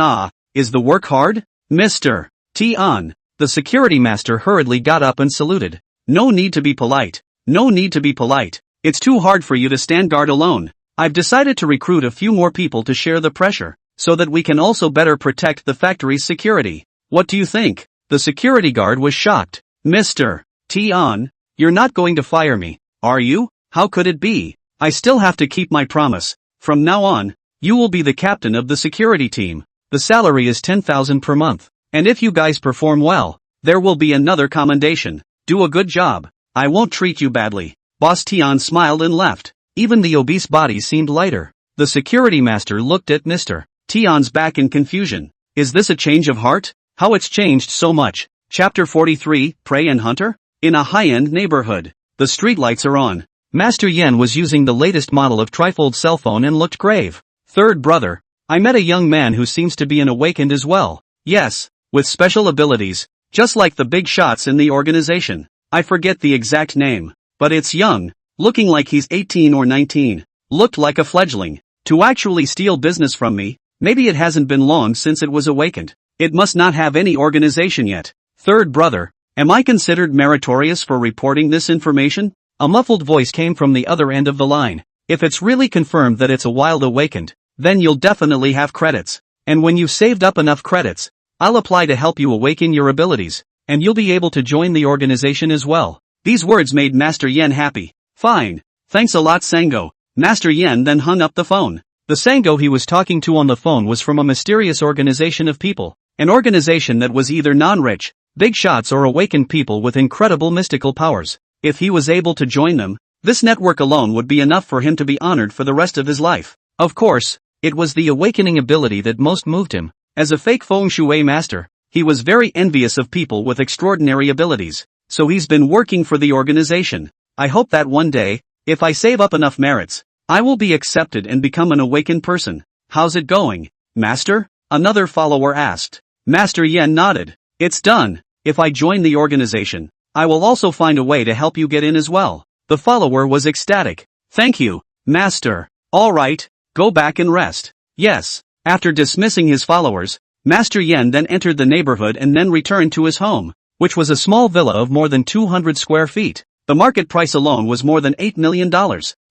is the work hard? Mr. Tian. The security master hurriedly got up and saluted. No need to be polite. No need to be polite. It's too hard for you to stand guard alone. I've decided to recruit a few more people to share the pressure, so that we can also better protect the factory's security. What do you think? The security guard was shocked. Mr. Tian, you're not going to fire me, are you? How could it be? I still have to keep my promise. From now on, you will be the captain of the security team. The salary is 10,000 per month. And if you guys perform well, there will be another commendation. Do a good job. I won't treat you badly. Boss Tian smiled and left. Even the obese body seemed lighter. The security master looked at Mr. Tian's back in confusion. Is this a change of heart? How it's changed so much. Chapter 43, Prey and Hunter? In a high-end neighborhood. The streetlights are on. Master Yen was using the latest model of trifold cell phone and looked grave. Third brother. I met a young man who seems to be an awakened as well. Yes, with special abilities, just like the big shots in the organization. I forget the exact name, but it's young, looking like he's 18 or 19. Looked like a fledgling. To actually steal business from me, maybe it hasn't been long since it was awakened. It must not have any organization yet. Third brother, am I considered meritorious for reporting this information? A muffled voice came from the other end of the line. If it's really confirmed that it's a wild awakened, then you'll definitely have credits. And when you've saved up enough credits, I'll apply to help you awaken your abilities, and you'll be able to join the organization as well. These words made Master Yen happy. Fine. Thanks a lot, Sango. Master Yen then hung up the phone. The Sango he was talking to on the phone was from a mysterious organization of people. An organization that was either non-rich, big shots or awakened people with incredible mystical powers. If he was able to join them, this network alone would be enough for him to be honored for the rest of his life. Of course, it was the awakening ability that most moved him. As a fake feng shui master, he was very envious of people with extraordinary abilities, so he's been working for the organization. I hope that one day, if I save up enough merits, I will be accepted and become an awakened person. How's it going, Master? Another follower asked. Master Yen nodded. It's done. If I join the organization, I will also find a way to help you get in as well. The follower was ecstatic. Thank you, Master. All right, go back and rest. Yes. After dismissing his followers, Master Yen then entered the neighborhood and then returned to his home, which was a small villa of more than 200 square feet. The market price alone was more than $8 million,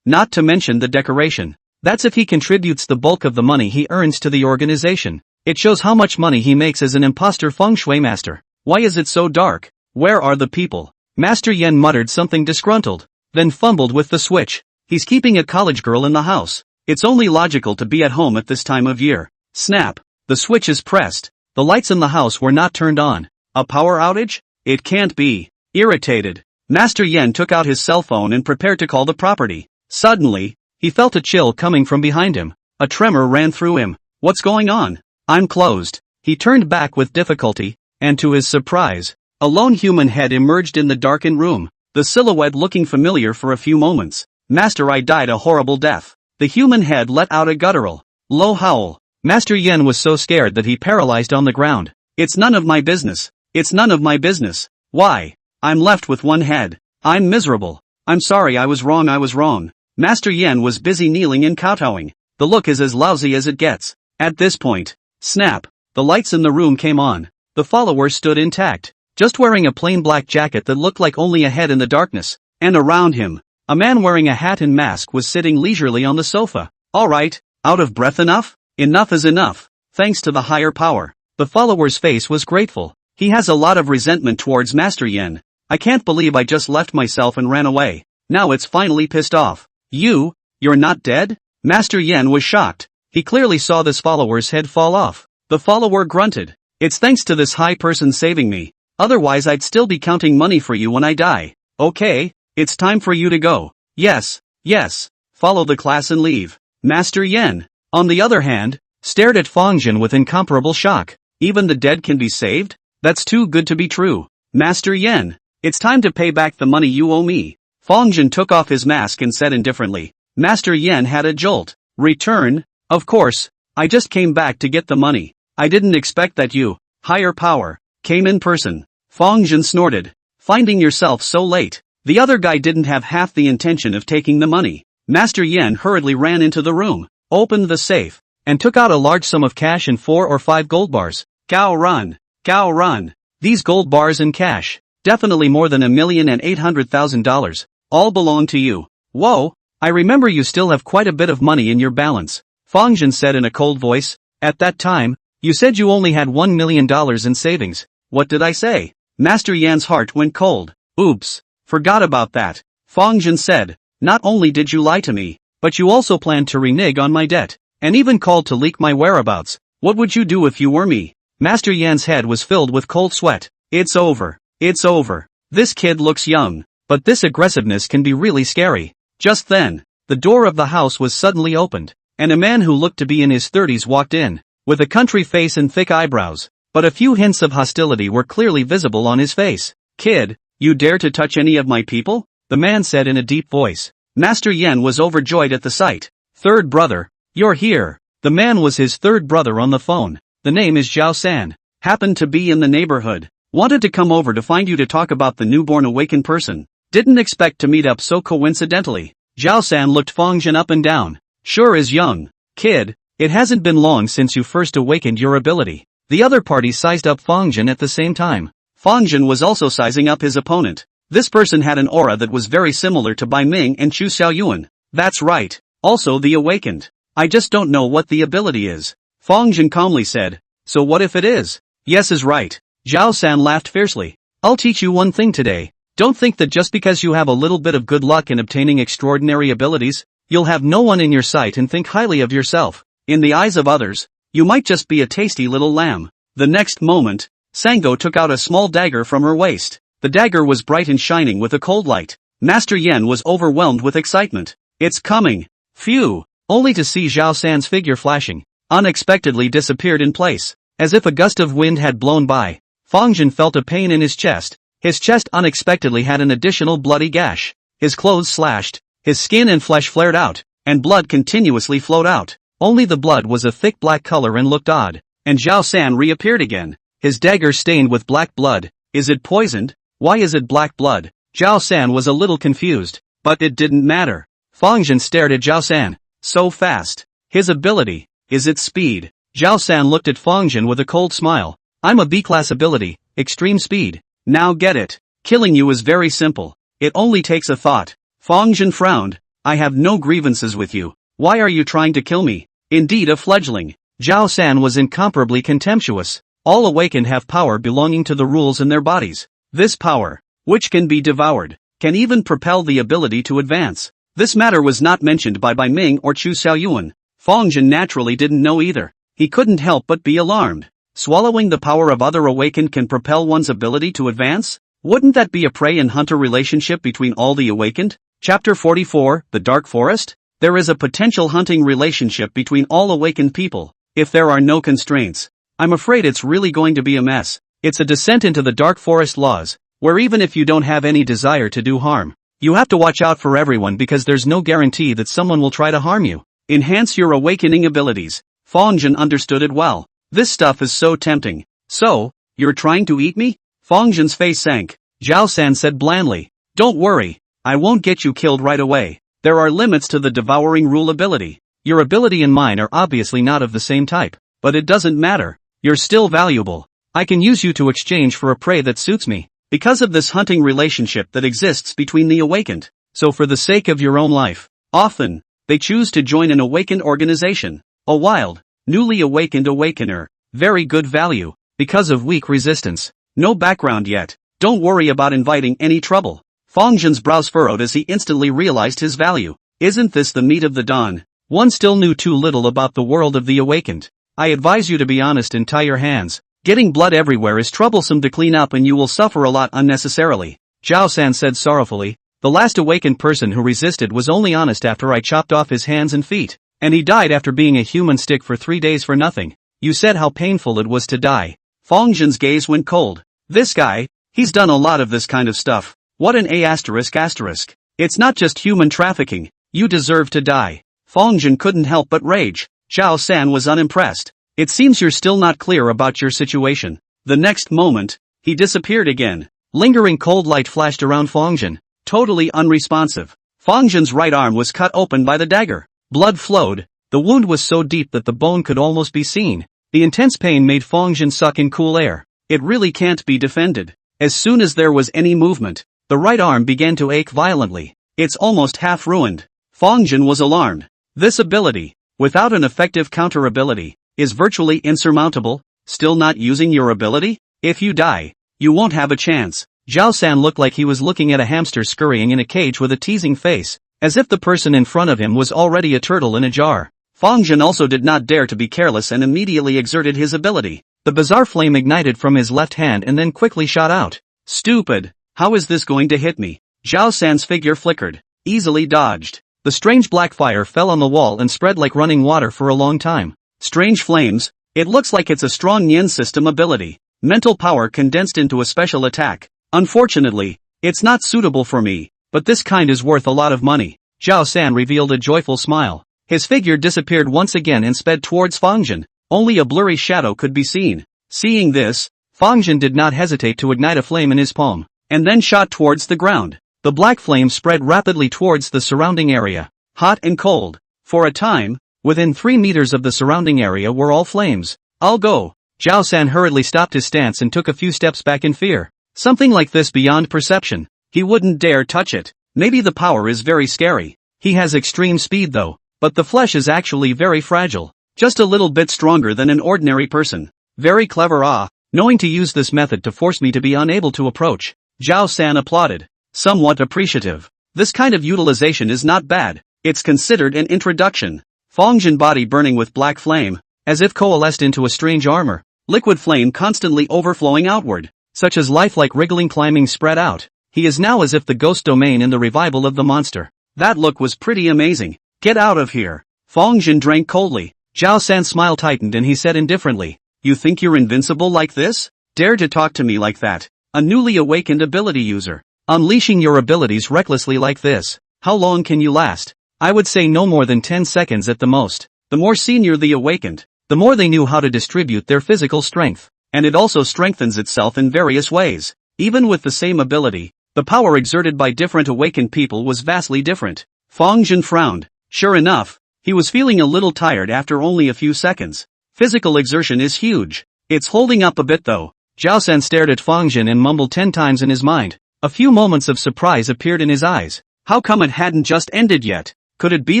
not to mention the decoration. That's if he contributes the bulk of the money he earns to the organization. It shows how much money he makes as an imposter feng shui master. Why is it so dark? Where are the people? Master Yen muttered something disgruntled, then fumbled with the switch. He's keeping a college girl in the house. It's only logical to be at home at this time of year. Snap. The switch is pressed. The lights in the house were not turned on. A power outage? It can't be. Irritated, Master Yen took out his cell phone and prepared to call the property. Suddenly, he felt a chill coming from behind him. A tremor ran through him. What's going on? I'm closed. He turned back with difficulty, and to his surprise, a lone human head emerged in the darkened room, the silhouette looking familiar for a few moments. Master, I died a horrible death. The human head let out a guttural, low howl. Master Yen was so scared that he paralyzed on the ground. It's none of my business. It's none of my business. Why? I'm left with one head. I'm miserable. I'm sorry, I was wrong. Master Yen was busy kneeling and kowtowing. The look is as lousy as it gets. At this point, snap, the lights in the room came on. The follower stood intact, just wearing a plain black jacket that looked like only a head in the darkness, and around him, a man wearing a hat and mask was sitting leisurely on the sofa. Alright, out of breath enough? Enough is enough, thanks to the higher power. The follower's face was grateful. He has a lot of resentment towards Master Yen. I can't believe I just left myself and ran away. Now it's finally pissed off. You're not dead? Master Yen was shocked. He clearly saw this follower's head fall off. The follower grunted. It's thanks to this high person saving me. Otherwise I'd still be counting money for you when I die. Okay, it's time for you to go. Yes, yes. Follow the class and leave. Master Yen, on the other hand, stared at Fang Zhen with incomparable shock. Even the dead can be saved? That's too good to be true. Master Yen, it's time to pay back the money you owe me. Fang Zhen took off his mask and said indifferently. Master Yen had a jolt. Return? Of course, I just came back to get the money. I didn't expect that you, higher power, came in person. Fang Zhen snorted. Finding yourself so late. The other guy didn't have half the intention of taking the money. Master Yen hurriedly ran into the room, opened the safe, and took out a large sum of cash and 4 or 5 gold bars. Gao run. Gao run. These gold bars in cash. Definitely more than $1,800,000. All belong to you. Whoa, I remember you still have quite a bit of money in your balance. Fang Zhen said in a cold voice. At that time, you said you only had $1 million in savings. What did I say? Master Yan's heart went cold. Oops, forgot about that. Fang Zhen said. Not only did you lie to me, but you also planned to renege on my debt, and even called to leak my whereabouts. What would you do if you were me? Master Yan's head was filled with cold sweat. It's over. It's over. This kid looks young, but this aggressiveness can be really scary. Just then, the door of the house was suddenly opened, and a man who looked to be in his 30s walked in, with a country face and thick eyebrows, but a few hints of hostility were clearly visible on his face. Kid, you dare to touch any of my people? The man said in a deep voice. Master Yen was overjoyed at the sight. Third brother, you're here. The man was his third brother on the phone. The name is Zhao San. Happened to be in the neighborhood. Wanted to come over to find you to talk about the newborn awakened person. Didn't expect to meet up so coincidentally. Zhao San looked Fang Zhen up and down. Sure is young. Kid, it hasn't been long since you first awakened your ability. The other party sized up Fang Zhen at the same time. Fang Zhen was also sizing up his opponent. This person had an aura that was very similar to Bai Ming and Chu Xiaoyuan. That's right. Also the awakened. I just don't know what the ability is. Fang Zhen calmly said. So what if it is? Yes is right. Zhao San laughed fiercely. I'll teach you one thing today. Don't think that just because you have a little bit of good luck in obtaining extraordinary abilities, you'll have no one in your sight and think highly of yourself. In the eyes of others, you might just be a tasty little lamb. The next moment, Sango took out a small dagger from her waist. The dagger was bright and shining with a cold light. Master Yen was overwhelmed with excitement. It's coming. Phew. Only to see Zhao San's figure flashing, unexpectedly disappeared in place. As if a gust of wind had blown by, Fang Zhen felt a pain in his chest. His chest unexpectedly had an additional bloody gash. His clothes slashed, his skin and flesh flared out, and blood continuously flowed out. Only the blood was a thick black color and looked odd. And Zhao San reappeared again. His dagger stained with black blood. Is it poisoned? Why is it black blood? Zhao San was a little confused, but it didn't matter. Fang Zhen stared at Zhao San. So fast. His ability. Is it speed? Zhao San looked at Fang Zhen with a cold smile. I'm a B-class ability, extreme speed. Now get it. Killing you is very simple. It only takes a thought. Fang Zhen frowned. I have no grievances with you. Why are you trying to kill me? Indeed a fledgling. Zhao San was incomparably contemptuous. All awakened have power belonging to the rules in their bodies. This power, which can be devoured, can even propel the ability to advance. This matter was not mentioned by Bai Ming or Chu Xiaoyuan. Fang Zhen naturally didn't know either. He couldn't help but be alarmed. Swallowing the power of other awakened can propel one's ability to advance? Wouldn't that be a prey and hunter relationship between all the awakened? Chapter 44, The Dark Forest? There is a potential hunting relationship between all awakened people, if there are no constraints. I'm afraid it's really going to be a mess. It's a descent into the dark forest laws, where even if you don't have any desire to do harm, you have to watch out for everyone because there's no guarantee that someone will try to harm you. Enhance your awakening abilities. Fang Zhen understood it well. This stuff is so tempting. So, you're trying to eat me? Fang Zhen's face sank. Zhao San said blandly. Don't worry, I won't get you killed right away. There are limits to the devouring rule ability. Your ability and mine are obviously not of the same type, but it doesn't matter. You're still valuable. I can use you to exchange for a prey that suits me, because of this hunting relationship that exists between the awakened. So for the sake of your own life, often, they choose to join an awakened organization. A wild, newly awakened awakener. Very good value, because of weak resistance. No background yet. Don't worry about inviting any trouble. Fang Zhen's brows furrowed as he instantly realized his value. Isn't this the meat of the dawn? One still knew too little about the world of the awakened. I advise you to be honest and tie your hands. Getting blood everywhere is troublesome to clean up and you will suffer a lot unnecessarily. Zhao San said sorrowfully. The last awakened person who resisted was only honest after I chopped off his hands and feet. And he died after being a human stick for 3 days for nothing. You said how painful it was to die. Fang Zhen's gaze went cold. This guy, he's done a lot of this kind of stuff. What an asterisk. It's not just human trafficking. You deserve to die. Fang Zhen couldn't help but rage. Zhao San was unimpressed. It seems you're still not clear about your situation. The next moment, he disappeared again. Lingering cold light flashed around Fang Zhen. Totally unresponsive. Fang Zhen's right arm was cut open by the dagger. Blood flowed. The wound was so deep that the bone could almost be seen. The intense pain made Fang Zhen suck in cool air. It really can't be defended. As soon as there was any movement, the right arm began to ache violently. It's almost half ruined. Fang Zhen was alarmed. This ability, without an effective counter ability, is virtually insurmountable. Still not using your ability? If you die, you won't have a chance. Zhao San looked like he was looking at a hamster scurrying in a cage with a teasing face, as if the person in front of him was already a turtle in a jar. Fang Zhen also did not dare to be careless and immediately exerted his ability. The bizarre flame ignited from his left hand and then quickly shot out. Stupid! How is this going to hit me? Zhao San's figure flickered. Easily dodged. The strange black fire fell on the wall and spread like running water for a long time. Strange flames. It looks like it's a strong yin system ability. Mental power condensed into a special attack. Unfortunately, it's not suitable for me, but this kind is worth a lot of money. Zhao San revealed a joyful smile. His figure disappeared once again and sped towards Fang Zhen. Only a blurry shadow could be seen. Seeing this, Fang Zhen did not hesitate to ignite a flame in his palm, and then shot towards the ground. The black flame spread rapidly towards the surrounding area. Hot and cold. For a time, within 3 meters of the surrounding area were all flames. I'll go. Zhao San hurriedly stopped his stance and took a few steps back in fear. Something like this beyond perception. He wouldn't dare touch it. Maybe the power is very scary. He has extreme speed though, but the flesh is actually very fragile. Just a little bit stronger than an ordinary person. Very clever knowing to use this method to force me to be unable to approach. Zhao San applauded. Somewhat appreciative. This kind of utilization is not bad. It's considered an introduction. Fang Zhen body burning with black flame, as if coalesced into a strange armor. Liquid flame constantly overflowing outward, such as lifelike wriggling climbing spread out. He is now as if the ghost domain in the revival of the monster. That look was pretty amazing. Get out of here. Fang Zhen drank coldly. Zhao San's smile tightened and he said indifferently. You think you're invincible like this? Dare to talk to me like that? A newly awakened ability user. Unleashing your abilities recklessly like this. How long can you last? I would say no more than 10 seconds at the most. The more senior the awakened, the more they knew how to distribute their physical strength. And it also strengthens itself in various ways. Even with the same ability, the power exerted by different awakened people was vastly different. Fang Zhen frowned. Sure enough, he was feeling a little tired after only a few seconds. Physical exertion is huge. It's holding up a bit though. Zhao San stared at Fang Zhen and mumbled 10 times in his mind. A few moments of surprise appeared in his eyes. How come it hadn't just ended yet? Could it be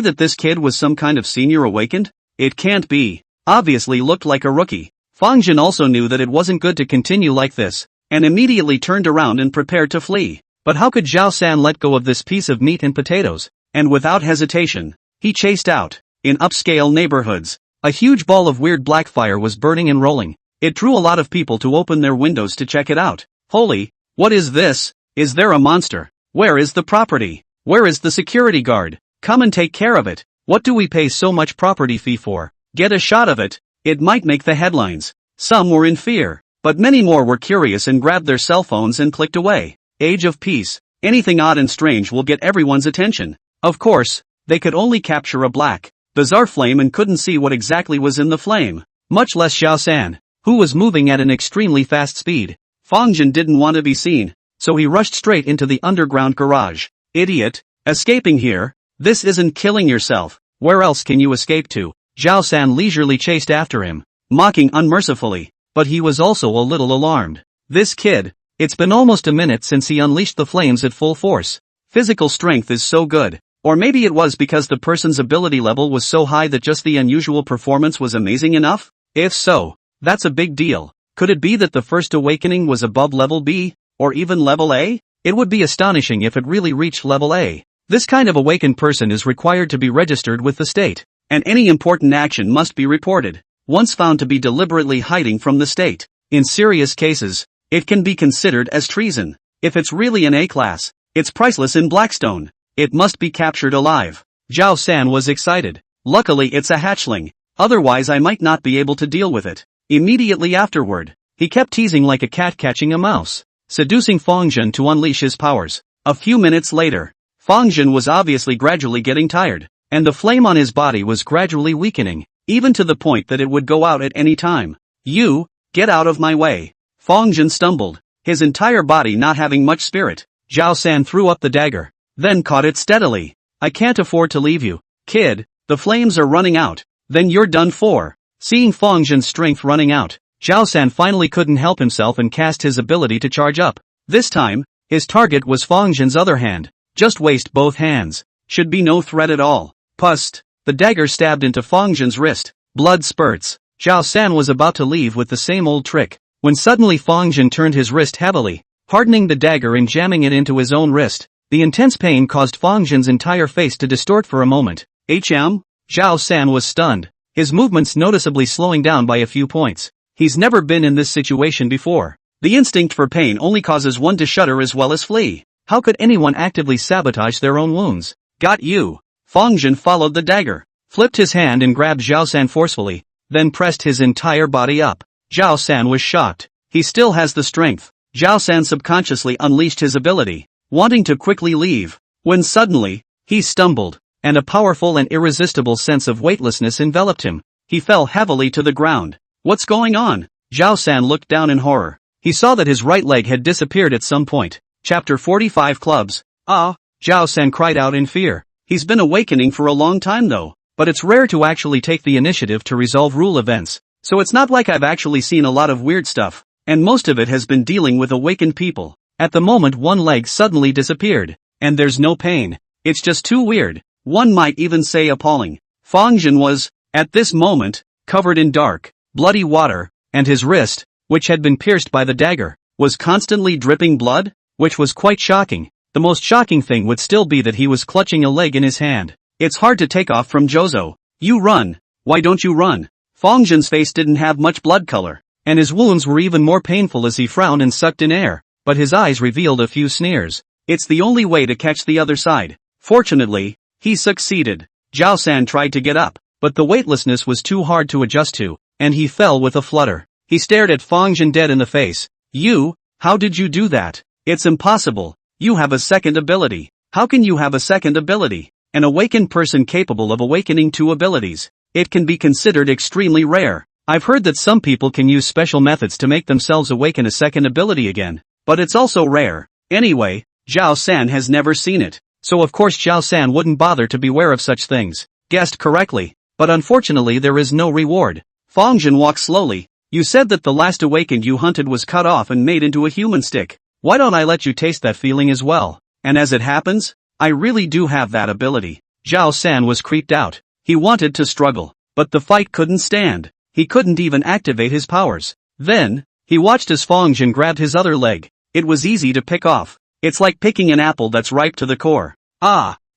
that this kid was some kind of senior awakened? It can't be. Obviously looked like a rookie. Fang Zhen also knew that it wasn't good to continue like this, and immediately turned around and prepared to flee. But how could Zhao San let go of this piece of meat and potatoes? And without hesitation, he chased out. In upscale neighborhoods, a huge ball of weird black fire was burning and rolling. It drew a lot of people to open their windows to check it out. Holy, what is this? Is there a monster? Where is the property? Where is the security guard? Come and take care of it. What do we pay so much property fee for? Get a shot of it. It might make the headlines. Some were in fear, but many more were curious and grabbed their cell phones and clicked away. Age of peace. Anything odd and strange will get everyone's attention. Of course, they could only capture a black, bizarre flame and couldn't see what exactly was in the flame, much less Zhao San, who was moving at an extremely fast speed. Fang Zhen didn't want to be seen, so he rushed straight into the underground garage. Idiot, escaping here? This isn't killing yourself. Where else can you escape to? Zhao San leisurely chased after him, mocking unmercifully, but he was also a little alarmed. This kid, it's been almost a minute since he unleashed the flames at full force. Physical strength is so good. Or maybe it was because the person's ability level was so high that just the unusual performance was amazing enough? If so, that's a big deal. Could it be that the first awakening was above level B, or even level A? It would be astonishing if it really reached level A. This kind of awakened person is required to be registered with the state, and any important action must be reported. Once found to be deliberately hiding from the state, in serious cases, it can be considered as treason. If it's really an A-class, it's priceless in Blackstone. It must be captured alive. Zhao San was excited. Luckily it's a hatchling. Otherwise I might not be able to deal with it. Immediately afterward, he kept teasing like a cat catching a mouse, seducing Fang Zhen to unleash his powers. A few minutes later, Fang Zhen was obviously gradually getting tired, and the flame on his body was gradually weakening, even to the point that it would go out at any time. You, get out of my way. Fang Zhen stumbled, his entire body not having much spirit. Zhao San threw up the dagger, then caught it steadily. I can't afford to leave you, kid, the flames are running out. Then you're done for. Seeing Fang Zhen's strength running out, Zhao San finally couldn't help himself and cast his ability to charge up. This time, his target was Fang Zhen's other hand. Just waste both hands. Should be no threat at all. Pust. The dagger stabbed into Fang Zhen's wrist. Blood spurts. Zhao San was about to leave with the same old trick, when suddenly Fang Zhen turned his wrist heavily, hardening the dagger and jamming it into his own wrist. The intense pain caused Fang Zhen's entire face to distort for a moment. Zhao San was stunned, his movements noticeably slowing down by a few points. He's never been in this situation before. The instinct for pain only causes one to shudder as well as flee. How could anyone actively sabotage their own wounds? Got you. Fang Zhen followed the dagger, flipped his hand and grabbed Zhao San forcefully, then pressed his entire body up. Zhao San was shocked. He still has the strength. Zhao San subconsciously unleashed his ability, wanting to quickly leave, when suddenly, he stumbled, and a powerful and irresistible sense of weightlessness enveloped him. He fell heavily to the ground. What's going on? Zhao San looked down in horror. He saw that his right leg had disappeared at some point. Chapter 45 Clubs. Zhao San cried out in fear. He's been awakening for a long time though, but it's rare to actually take the initiative to resolve rule events, so it's not like I've actually seen a lot of weird stuff, and most of it has been dealing with awakened people. At the moment one leg suddenly disappeared, and there's no pain. It's just too weird. One might even say appalling. Fang Zhen was, at this moment, covered in dark, bloody water, and his wrist, which had been pierced by the dagger, was constantly dripping blood, which was quite shocking. The most shocking thing would still be that he was clutching a leg in his hand. It's hard to take off from Jozo. You run. Why don't you run? Fang Zhen's face didn't have much blood color, and his wounds were even more painful as he frowned and sucked in air, but his eyes revealed a few sneers. It's the only way to catch the other side. Fortunately, he succeeded. Zhao San tried to get up, but the weightlessness was too hard to adjust to, and he fell with a flutter. He stared at Fang Zhen dead in the face. You, how did you do that? It's impossible. You have a second ability. How can you have a second ability? An awakened person capable of awakening two abilities. It can be considered extremely rare. I've heard that some people can use special methods to make themselves awaken a second ability again, but it's also rare. Anyway, Zhao San has never seen it. So of course Zhao San wouldn't bother to beware of such things. Guessed correctly. But unfortunately there is no reward. Fang Zhen walked slowly. You said that the last awakened you hunted was cut off and made into a human stick. Why don't I let you taste that feeling as well? And as it happens, I really do have that ability. Zhao San was creeped out. He wanted to struggle, but the fight couldn't stand. He couldn't even activate his powers. Then, he watched as Fang Zhen grabbed his other leg. It was easy to pick off. It's like picking an apple that's ripe to the core.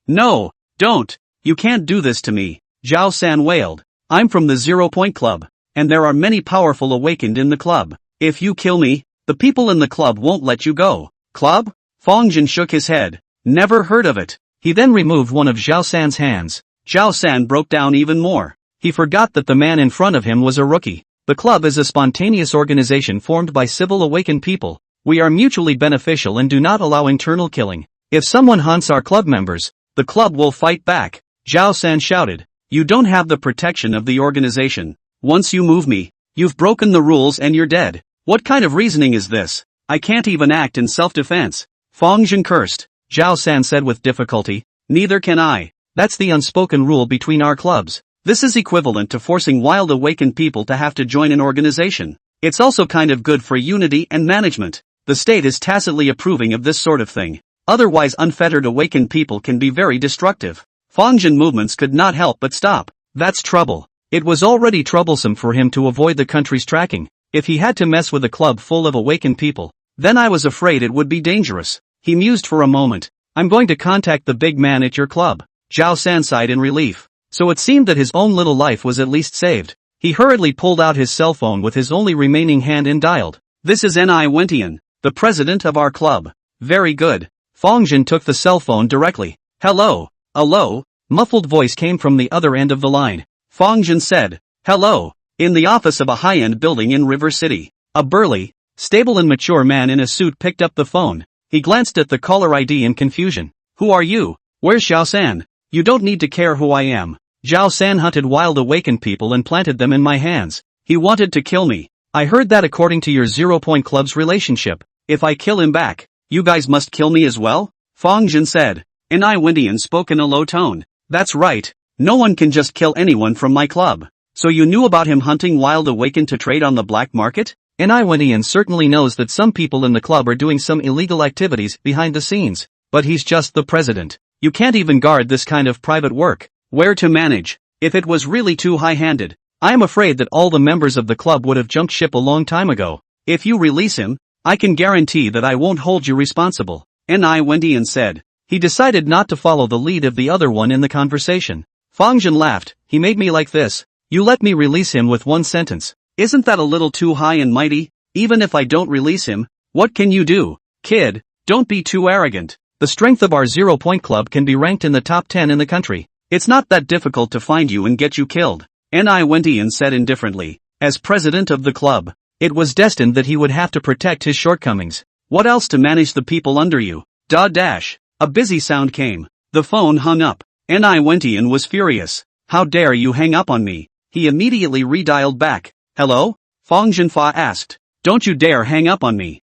No, don't. You can't do this to me. Zhao San wailed. I'm from the 0 Point Club, and there are many powerful awakened in the club. If you kill me, the people in the club won't let you go. Club? Fang Zhen shook his head. Never heard of it. He then removed one of Zhao San's hands. Zhao San broke down even more. He forgot that the man in front of him was a rookie. The club is a spontaneous organization formed by civil awakened people. We are mutually beneficial and do not allow internal killing. If someone hunts our club members, the club will fight back. Zhao San shouted. You don't have the protection of the organization. Once you move me, you've broken the rules and you're dead. What kind of reasoning is this? I can't even act in self-defense. Fang Zhen cursed. Zhao San said with difficulty. Neither can I. That's the unspoken rule between our clubs. This is equivalent to forcing wild awakened people to have to join an organization. It's also kind of good for unity and management. The state is tacitly approving of this sort of thing. Otherwise unfettered awakened people can be very destructive. Fang Zhen movements could not help but stop. That's trouble. It was already troublesome for him to avoid the country's tracking. If he had to mess with a club full of awakened people, then I was afraid it would be dangerous. He mused for a moment. I'm going to contact the big man at your club. Zhao San sighed in relief. So it seemed that his own little life was at least saved. He hurriedly pulled out his cell phone with his only remaining hand and dialed. This is Ni Wentian, the president of our club. Very good. Fang Zhen took the cell phone directly. Hello. Hello? Muffled voice came from the other end of the line. Fang Zhen said, hello. In the office of a high-end building in River City. A burly, stable and mature man in a suit picked up the phone. He glanced at the caller ID in confusion. Who are you? Where's Zhao San? You don't need to care who I am. Zhao San hunted wild awakened people and planted them in my hands. He wanted to kill me. I heard that according to your 0-point club's relationship, if I kill him back, you guys must kill me as well? Fang Zhen said. An Iwentian spoke in a low tone. That's right. No one can just kill anyone from my club. So you knew about him hunting wild awakened to trade on the black market? An Iwentian certainly knows that some people in the club are doing some illegal activities behind the scenes. But he's just the president. You can't even guard this kind of private work. Where to manage? If it was really too high-handed, I am afraid that all the members of the club would have jumped ship a long time ago. If you release him, I can guarantee that I won't hold you responsible. An Iwentian said. He decided not to follow the lead of the other one in the conversation. Fang Zhen laughed. He made me like this. You let me release him with one sentence. Isn't that a little too high and mighty? Even if I don't release him, what can you do? Kid, don't be too arrogant. The strength of our 0-point club can be ranked in the top 10 in the country. It's not that difficult to find you and get you killed. An Iwentian said indifferently. As president of the club, it was destined that he would have to protect his shortcomings. What else to manage the people under you? A busy sound came. The phone hung up. An Iwentian was furious. How dare you hang up on me? He immediately redialed back. Hello? Fang Zhenfa asked. Don't you dare hang up on me.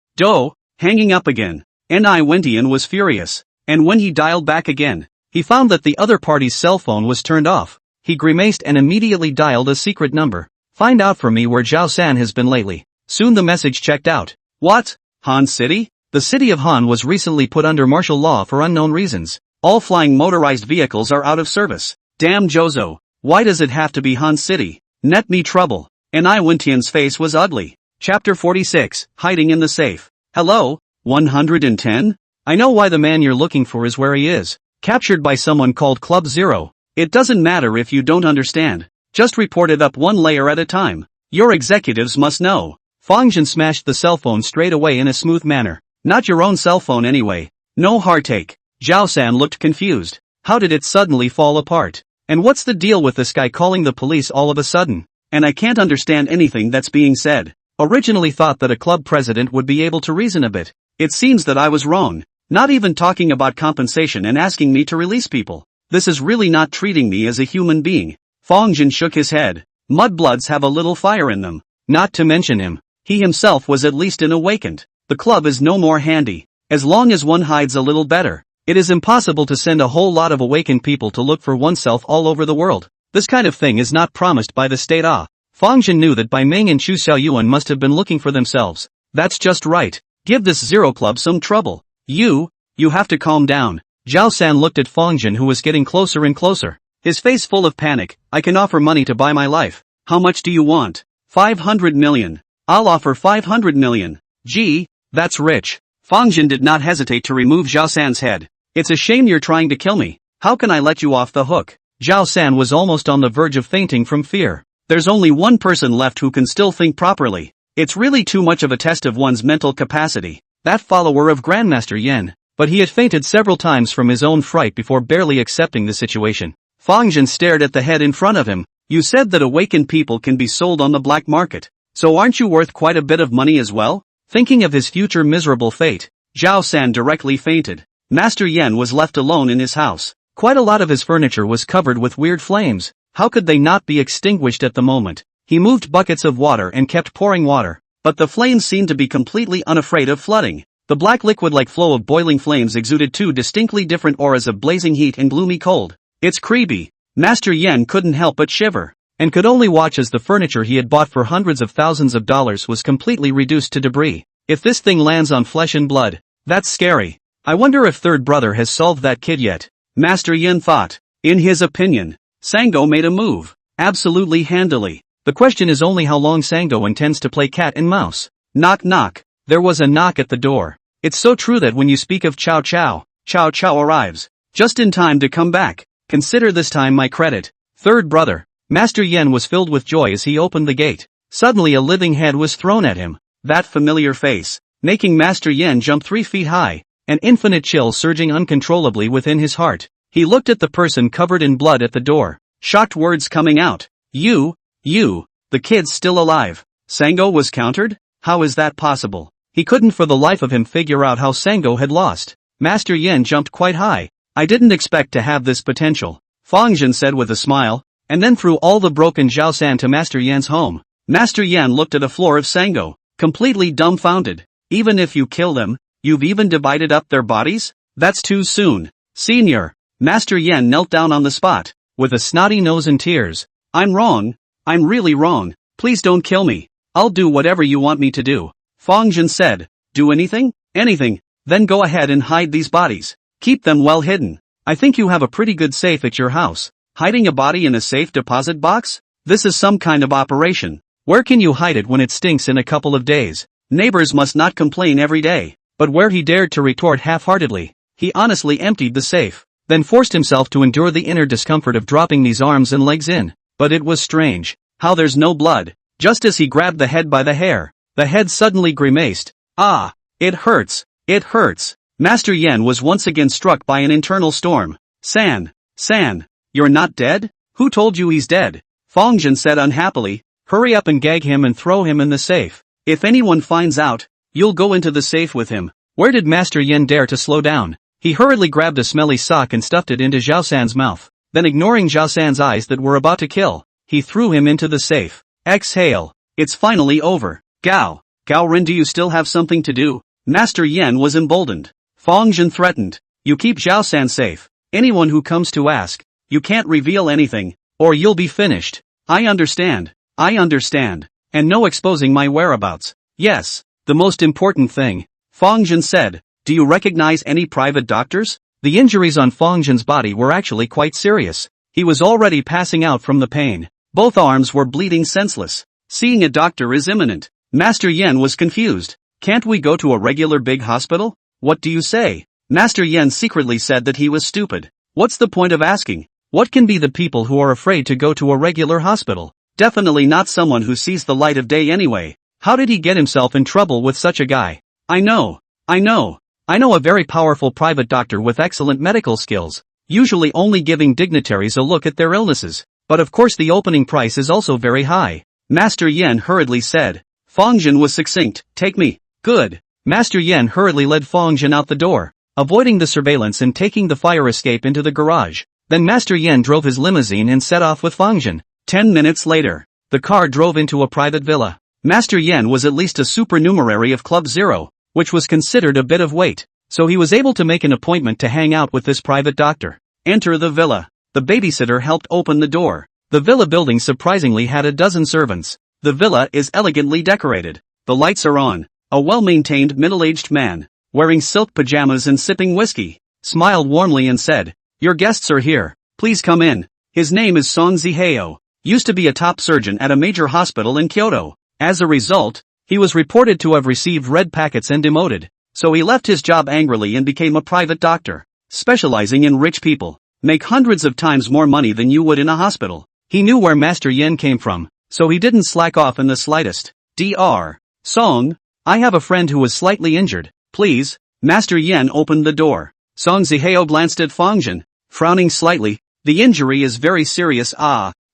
Hanging up again. An Iwentian was furious. And when he dialed back again, he found that the other party's cell phone was turned off. He grimaced and immediately dialed a secret number. Find out for me where Zhao San has been lately. Soon the message checked out. What? Han City? The city of Han was recently put under martial law for unknown reasons. All flying motorized vehicles are out of service. Damn Jozo. Why does it have to be Han City? Net me trouble. An Iwentian's face was ugly. Chapter 46, Hiding in the Safe. Hello? 110? I know why the man you're looking for is where he is. Captured by someone called Club Zero. It doesn't matter if you don't understand. Just report it up one layer at a time. Your executives must know. Fang Zhen smashed the cell phone straight away in a smooth manner. Not your own cell phone anyway. No heartache. Zhao San looked confused. How did it suddenly fall apart? And what's the deal with this guy calling the police all of a sudden? And I can't understand anything that's being said. Originally thought that a club president would be able to reason a bit. It seems that I was wrong. Not even talking about compensation and asking me to release people. This is really not treating me as a human being. Fang Zhen shook his head. Mudbloods have a little fire in them. Not to mention him. He himself was at least an awakened. The club is no more handy. As long as one hides a little better. It is impossible to send a whole lot of awakened people to look for oneself all over the world. This kind of thing is not promised by the state. Fang Zhen knew that Bai Ming and Chu Xiaoyuan must have been looking for themselves. That's just right. Give this Zero Club some trouble. You have to calm down. Zhao San looked at Fang Zhen, who was getting closer and closer. His face full of panic. I can offer money to buy my life. How much do you want? 500 million. I'll offer 500 million. Gee, that's rich. Fang Zhen did not hesitate to remove Zhao San's head. It's a shame you're trying to kill me. How can I let you off the hook? Zhao San was almost on the verge of fainting from fear. There's only one person left who can still think properly. It's really too much of a test of one's mental capacity. That follower of Grandmaster Yen. But he had fainted several times from his own fright before barely accepting the situation. Fang Zhen stared at the head in front of him. You said that awakened people can be sold on the black market. So aren't you worth quite a bit of money as well? Thinking of his future miserable fate, Zhao San directly fainted. Master Yen was left alone in his house. Quite a lot of his furniture was covered with weird flames. How could they not be extinguished at the moment? He moved buckets of water and kept pouring water. But the flames seemed to be completely unafraid of flooding. The black liquid-like flow of boiling flames exuded two distinctly different auras of blazing heat and gloomy cold. It's creepy. Master Yen couldn't help but shiver, and could only watch as the furniture he had bought for hundreds of thousands of dollars was completely reduced to debris. If this thing lands on flesh and blood, that's scary. I wonder if third brother has solved that kid yet. Master Yen thought. In his opinion, Sango made a move. Absolutely handily. The question is only how long Sango intends to play cat and mouse. Knock knock. There was a knock at the door. It's so true that when you speak of Chow Chow, Chow Chow arrives. Just in time to come back. Consider this time my credit. Third brother. Master Yen was filled with joy as he opened the gate. Suddenly a living head was thrown at him. That familiar face, making Master Yen jump 3 feet high. an infinite chill surging uncontrollably within his heart. He looked at the person covered in blood at the door, shocked words coming out. You, the kid's still alive. Sango was countered? How is that possible? He couldn't for the life of him figure out how Sango had lost. Master Yen jumped quite high. I didn't expect to have this potential, Fang Zhen said with a smile, and then threw all the broken Zhaosan to Master Yan's home. Master Yan looked at a floor of Sango, completely dumbfounded. Even if you kill them, you've even divided up their bodies? That's too soon. Senior. Master Yan knelt down on the spot, with a snotty nose and tears. I'm wrong. I'm really wrong. Please don't kill me. I'll do whatever you want me to do. Fang Zhen said. Do anything? Anything. Then go ahead and hide these bodies. Keep them well hidden. I think you have a pretty good safe at your house. Hiding a body in a safe deposit box? This is some kind of operation. Where can you hide it when it stinks in a couple of days? Neighbors must not complain every day. But where he dared to retort half-heartedly, he honestly emptied the safe, then forced himself to endure the inner discomfort of dropping these arms and legs in. But it was strange. How there's no blood. Just as he grabbed the head by the hair, the head suddenly grimaced. Ah! It hurts! It hurts! Master Yen was once again struck by an internal storm. San, you're not dead? Who told you he's dead? Fang Zhen said unhappily. Hurry up and gag him and throw him in the safe. If anyone finds out, you'll go into the safe with him. Where did Master Yen dare to slow down? He hurriedly grabbed a smelly sock and stuffed it into Zhao San's mouth. Then ignoring Zhao San's eyes that were about to kill, he threw him into the safe. Exhale. It's finally over. Gao Ren, do you still have something to do? Master Yen was emboldened. Fang Zhen threatened. You keep Zhao San safe. Anyone who comes to ask, you can't reveal anything, or you'll be finished. I understand. And no exposing my whereabouts. Yes, the most important thing. Fang Zhen said. Do you recognize any private doctors? The injuries on Fang Zhen's body were actually quite serious. He was already passing out from the pain. Both arms were bleeding senseless. Seeing a doctor is imminent. Master Yen was confused. Can't we go to a regular big hospital? What do you say? Master Yen secretly said that he was stupid. What's the point of asking? What can be the people who are afraid to go to a regular hospital? Definitely not someone who sees the light of day anyway. How did he get himself in trouble with such a guy? I know a very powerful private doctor with excellent medical skills, usually only giving dignitaries a look at their illnesses. But of course the opening price is also very high. Master Yen hurriedly said. Fang Zhen was succinct. Take me. Good. Master Yen hurriedly led Fang Zhen out the door, avoiding the surveillance and taking the fire escape into the garage. Then Master Yen drove his limousine and set off with Fang Zhen. 10 minutes later, the car drove into a private villa. Master Yen was at least a supernumerary of Club Zero, which was considered a bit of weight, so he was able to make an appointment to hang out with this private doctor. Enter the villa. The babysitter helped open the door. The villa building surprisingly had a dozen servants. The villa is elegantly decorated. The lights are on. A well-maintained middle-aged man, wearing silk pajamas and sipping whiskey, smiled warmly and said, Your guests are here. Please come in. His name is Song Ziheo. Used to be a top surgeon at a major hospital in Kyoto. As a result, he was reported to have received red packets and demoted. So he left his job angrily and became a private doctor, specializing in rich people. Make hundreds of times more money than you would in a hospital. He knew where Master Yen came from, so he didn't slack off in the slightest. Dr. Song, I have a friend who was slightly injured. Please. Master Yen opened the door. Song Ziheo glanced at Fang Zhen, frowning slightly. The injury is very serious.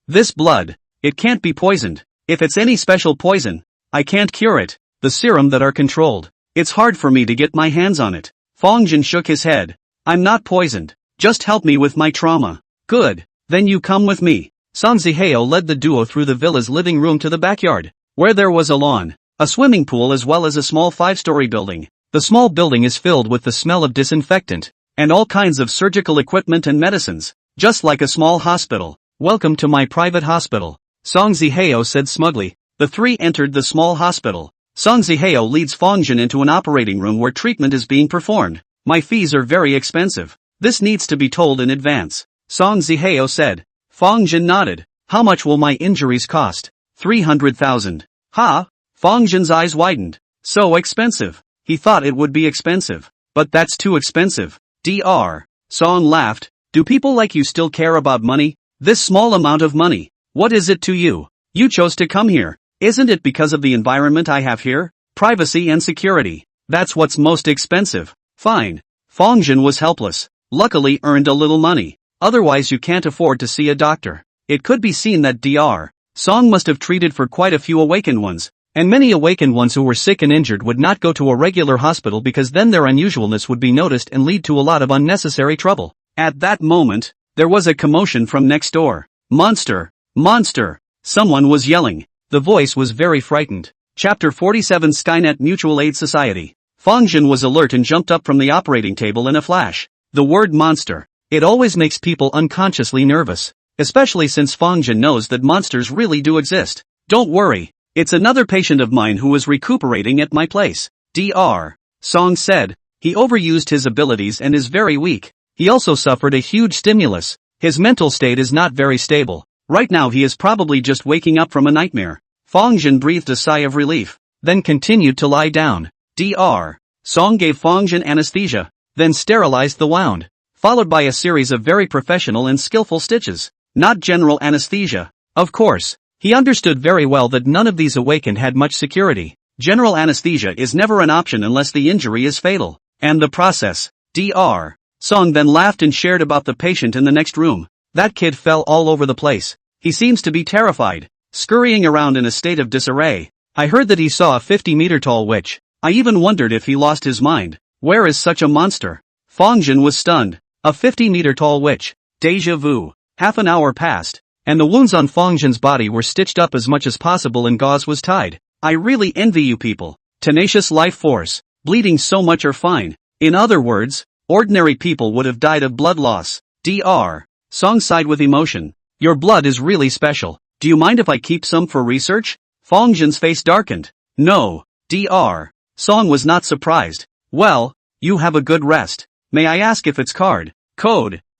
This blood. It can't be poisoned. If it's any special poison, I can't cure it. The serum that are controlled. It's hard for me to get my hands on it. Fang Zhen shook his head. I'm not poisoned. Just help me with my trauma. Good. Then you come with me. Song Ziheo led the duo through the villa's living room to the backyard, where there was a lawn, a swimming pool as well as a small 5-story building. The small building is filled with the smell of disinfectant, and all kinds of surgical equipment and medicines, just like a small hospital. Welcome to my private hospital, Song Ziheo said smugly. The three entered the small hospital. Song Ziheo leads Fang Zhen into an operating room where treatment is being performed. My fees are very expensive. This needs to be told in advance, Song Ziheo said. Fang Zhen nodded. How much will my injuries cost? 300,000. Ha? Fang Zhen's eyes widened. So expensive. He thought it would be expensive. But that's too expensive. Dr. Song laughed. Do people like you still care about money? This small amount of money. What is it to you? You chose to come here. Isn't it because of the environment I have here? Privacy and security. That's what's most expensive. Fine. Fang Zhen was helpless. Luckily earned a little money. Otherwise you can't afford to see a doctor. It could be seen that Dr. Song must have treated for quite a few awakened ones. And many awakened ones who were sick and injured would not go to a regular hospital because then their unusualness would be noticed and lead to a lot of unnecessary trouble. At that moment, there was a commotion from next door. Monster! Monster! Someone was yelling. The voice was very frightened. Chapter 47 Skynet Mutual Aid Society. Fang Zhen was alert and jumped up from the operating table in a flash. The word monster. It always makes people unconsciously nervous. Especially since Fang Zhen knows that monsters really do exist. Don't worry. It's another patient of mine who is recuperating at my place. Dr. Song said. He overused his abilities and is very weak. He also suffered a huge stimulus. His mental state is not very stable. Right now he is probably just waking up from a nightmare. Fang Zhen breathed a sigh of relief, then continued to lie down. Dr. Song gave Fang Zhen anesthesia, then sterilized the wound, followed by a series of very professional and skillful stitches. Not general anesthesia. Of course. He understood very well that none of these awakened had much security. General anesthesia is never an option unless the injury is fatal. And the process. Dr. Song then laughed and shared about the patient in the next room. That kid fell all over the place. He seems to be terrified, scurrying around in a state of disarray. I heard that he saw a 50-meter tall witch. I even wondered if he lost his mind. Where is such a monster? Fang Zhen was stunned. A 50-meter tall witch. Deja vu. Half an hour passed, and the wounds on Fang Zhen's body were stitched up as much as possible and gauze was tied. I really envy you people. Tenacious life force. Bleeding so much are fine. In other words, ordinary people would have died of blood loss. Dr. Song sighed with emotion. Your blood is really special. Do you mind if I keep some for research? Fang Zhen's face darkened. No. Dr. Song was not surprised. Well, you have a good rest. May I ask if it's code,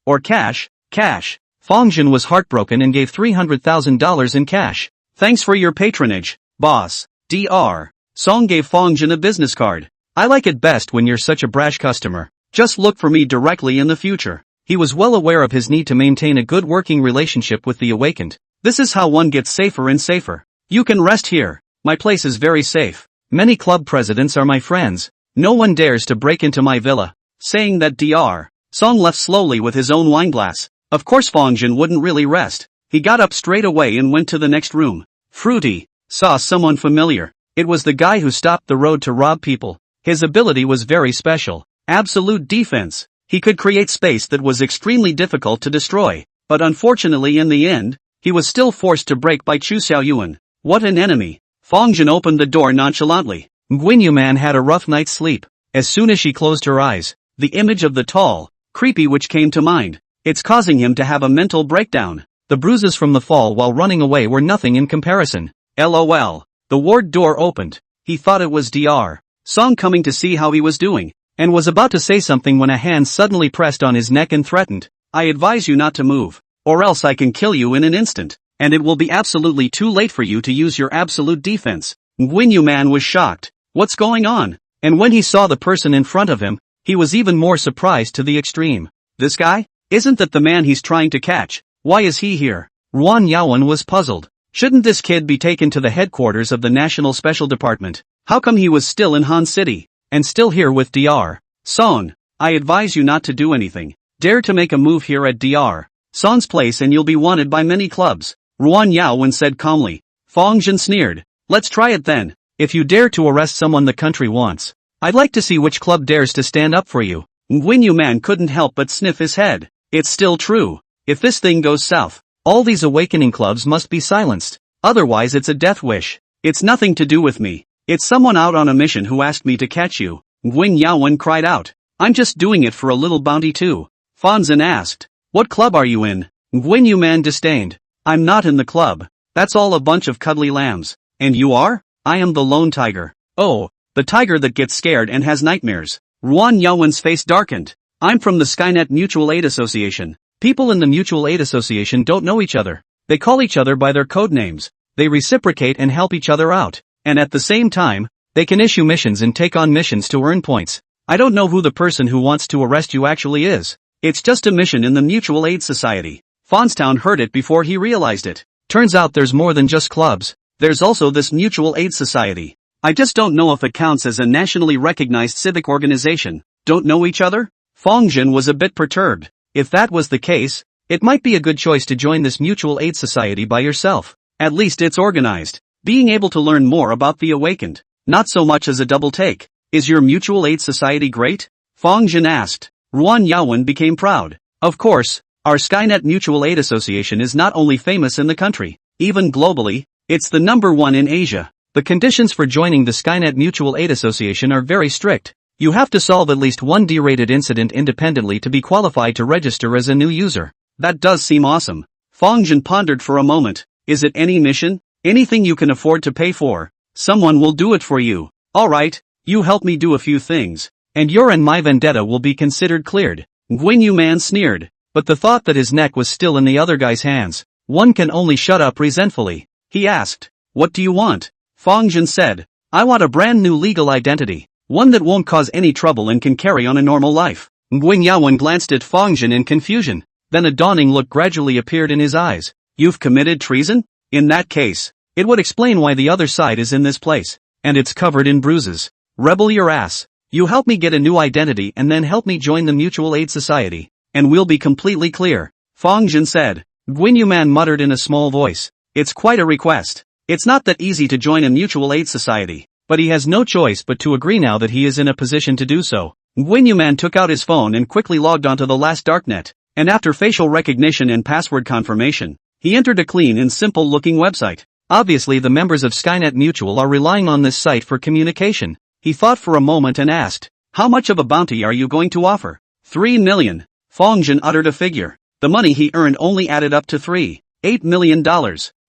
or cash? Cash. Fang Zhen was heartbroken and gave $300,000 in cash. Thanks for your patronage, boss. Dr. Song gave Fang Zhen a business card. I like it best when you're such a brash customer. Just look for me directly in the future. He was well aware of his need to maintain a good working relationship with the awakened. This is how one gets safer and safer. You can rest here. My place is very safe. Many club presidents are my friends. No one dares to break into my villa. Saying that Dr. Song left slowly with his own wineglass. Of course Fang Zhen wouldn't really rest. He got up straight away and went to the next room. Fruity. Saw someone familiar. It was the guy who stopped the road to rob people. His ability was very special. Absolute defense. He could create space that was extremely difficult to destroy. But unfortunately in the end, he was still forced to break by Chu Xiaoyuan. What an enemy. Fang Zhen opened the door nonchalantly. Nguyen Man had a rough night's sleep. As soon as she closed her eyes, the image of the tall, creepy witch came to mind. It's causing him to have a mental breakdown. The bruises from the fall while running away were nothing in comparison. LOL. The ward door opened. He thought it was Dr. Song coming to see how he was doing, and was about to say something when a hand suddenly pressed on his neck and threatened. I advise you not to move, or else I can kill you in an instant, and it will be absolutely too late for you to use your absolute defense. Nguyen Man was shocked. What's going on? And when he saw the person in front of him, he was even more surprised to the extreme. This guy? Isn't that the man he's trying to catch? Why is he here? Ruan Yaowen was puzzled. Shouldn't this kid be taken to the headquarters of the National Special Department? How come he was still in Han City? And still here with Dr. Song? I advise you not to do anything. Dare to make a move here at Dr. Song's place and you'll be wanted by many clubs. Ruan Yaowen said calmly. Fang Zhen sneered. Let's try it then. If you dare to arrest someone the country wants, I'd like to see which club dares to stand up for you. Nguyen Man couldn't help but sniff his head. It's still true. If this thing goes south, all these awakening clubs must be silenced. Otherwise it's a death wish. It's nothing to do with me. It's someone out on a mission who asked me to catch you. Nguyen Yaowen cried out. I'm just doing it for a little bounty too. Fang Zhen asked. What club are you in? Nguyen Man disdained. I'm not in the club. That's all a bunch of cuddly lambs. And you are? I am the lone tiger. Oh, the tiger that gets scared and has nightmares. Ruan Yaowen's face darkened. I'm from the Skynet Mutual Aid Association. People in the Mutual Aid Association don't know each other. They call each other by their code names. They reciprocate and help each other out. And at the same time, they can issue missions and take on missions to earn points. I don't know who the person who wants to arrest you actually is. It's just a mission in the Mutual Aid Society. Fonstown heard it before he realized it. Turns out there's more than just clubs. There's also this Mutual Aid Society. I just don't know if it counts as a nationally recognized civic organization. Don't know each other? Fang Zhen was a bit perturbed. If that was the case, it might be a good choice to join this mutual aid society by yourself. At least it's organized. Being able to learn more about the awakened. Not so much as a double take. Is your mutual aid society great? Fang Zhen asked. Ruan Yaowen became proud. Of course, our Skynet Mutual Aid Association is not only famous in the country, even globally, it's the #1 in Asia. The conditions for joining the Skynet Mutual Aid Association are very strict. You have to solve at least one D-rated incident independently to be qualified to register as a new user. That does seem awesome. Fang Zhen pondered for a moment. Is it any mission? Anything you can afford to pay for? Someone will do it for you. Alright, you help me do a few things, and your and my vendetta will be considered cleared. Nguyen Yu Man sneered, but the thought that his neck was still in the other guy's hands, one can only shut up resentfully. He asked, what do you want? Fang Zhen said, I want a brand new legal identity, one that won't cause any trouble and can carry on a normal life. Nguyen Yaowen glanced at Fang Zhen in confusion, then a dawning look gradually appeared in his eyes. You've committed treason? In that case, it would explain why the other side is in this place, and it's covered in bruises. Rebel your ass. You help me get a new identity and then help me join the Mutual Aid Society, and we'll be completely clear. Fang Zhen said. Nguyen Yu Man muttered in a small voice. It's quite a request. It's not that easy to join a Mutual Aid Society, but he has no choice but to agree now that he is in a position to do so. Nguyen Yu Man took out his phone and quickly logged onto the last darknet, and after facial recognition and password confirmation, he entered a clean and simple-looking website. Obviously the members of Skynet Mutual are relying on this site for communication. He thought for a moment and asked, how much of a bounty are you going to offer? 3 million. Fang Zhen uttered a figure. The money he earned only added up to $8 million.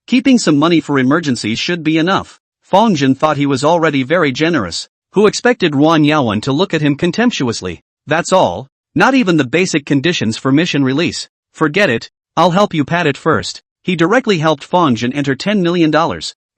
Keeping some money for emergencies should be enough. Fang Zhen thought he was already very generous. Who expected Ruan Yaowen to look at him contemptuously? That's all? Not even the basic conditions for mission release. Forget it, I'll help you pad it first. He directly helped Fang Zhen enter $10 million.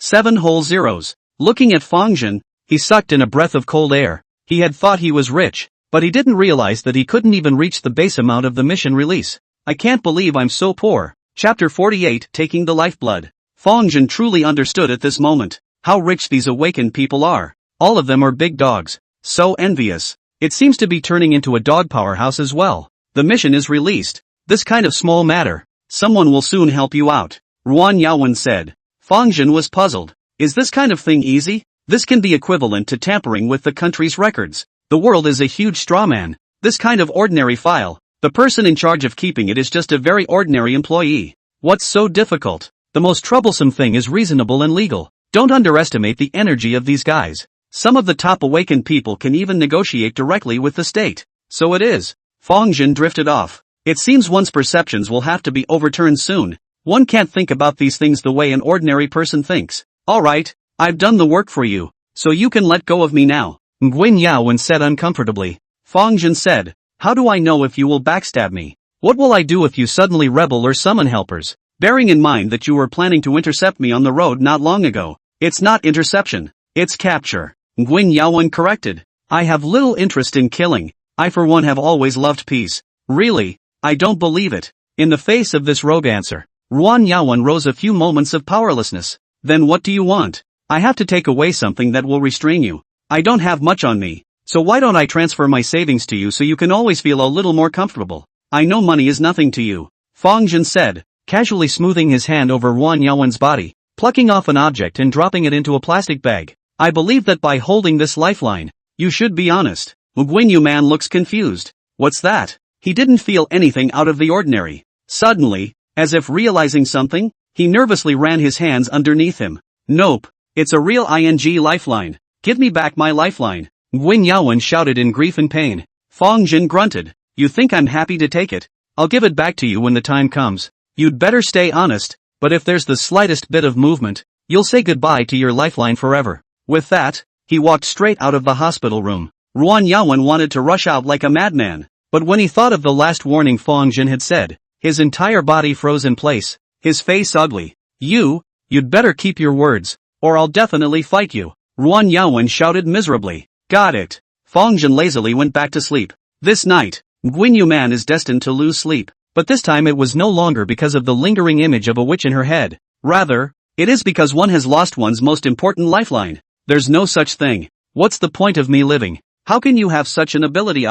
7 whole zeros. Looking at Fang Zhen, he sucked in a breath of cold air. He had thought he was rich, but he didn't realize that he couldn't even reach the base amount of the mission release. I can't believe I'm so poor. Chapter 48, Taking the Lifeblood. Fang Zhen truly understood at this moment how rich these awakened people are. All of them are big dogs. So envious. It seems to be turning into a dog powerhouse as well. The mission is released. This kind of small matter. Someone will soon help you out. Ruan Yaowen said. Fang Zhen was puzzled. Is this kind of thing easy? This can be equivalent to tampering with the country's records. The world is a huge straw man. This kind of ordinary file, the person in charge of keeping it is just a very ordinary employee. What's so difficult? The most troublesome thing is reasonable and legal. Don't underestimate the energy of these guys. Some of the top awakened people can even negotiate directly with the state. So it is. Fang Zhen drifted off. It seems one's perceptions will have to be overturned soon. One can't think about these things the way an ordinary person thinks. Alright, I've done the work for you, so you can let go of me now. Nguyen Yaowen said uncomfortably. Fang Zhen said, how do I know if you will backstab me? What will I do if you suddenly rebel or summon helpers? Bearing in mind that you were planning to intercept me on the road not long ago. It's not interception, it's capture. Nguyen Yaowen corrected. I have little interest in killing. I for one have always loved peace. Really? I don't believe it. In the face of this rogue answer, Ruan Yaowen rose a few moments of powerlessness. Then what do you want? I have to take away something that will restrain you. I don't have much on me, so why don't I transfer my savings to you so you can always feel a little more comfortable? I know money is nothing to you. Fang Zhen said, casually smoothing his hand over Ruan Yaowen's body, plucking off an object and dropping it into a plastic bag. I believe that by holding this lifeline, you should be honest. Nguyen Yu Man looks confused. What's that? He didn't feel anything out of the ordinary. Suddenly, as if realizing something, he nervously ran his hands underneath him. Nope. It's a real ING lifeline. Give me back my lifeline. Nguyen Yaowen shouted in grief and pain. Fang Zhen grunted. You think I'm happy to take it? I'll give it back to you when the time comes. You'd better stay honest, but if there's the slightest bit of movement, you'll say goodbye to your lifeline forever. With that, he walked straight out of the hospital room. Ruan Yaowen wanted to rush out like a madman. But when he thought of the last warning Fang Zhen had said, his entire body froze in place, his face ugly. You'd better keep your words, or I'll definitely fight you. Ruan Yaowen shouted miserably. Got it. Fang Zhen lazily went back to sleep. This night, Nguyen Yu Man is destined to lose sleep, but this time it was no longer because of the lingering image of a witch in her head. Rather, it is because one has lost one's most important lifeline. There's no such thing. What's the point of me living? How can you have such an ability?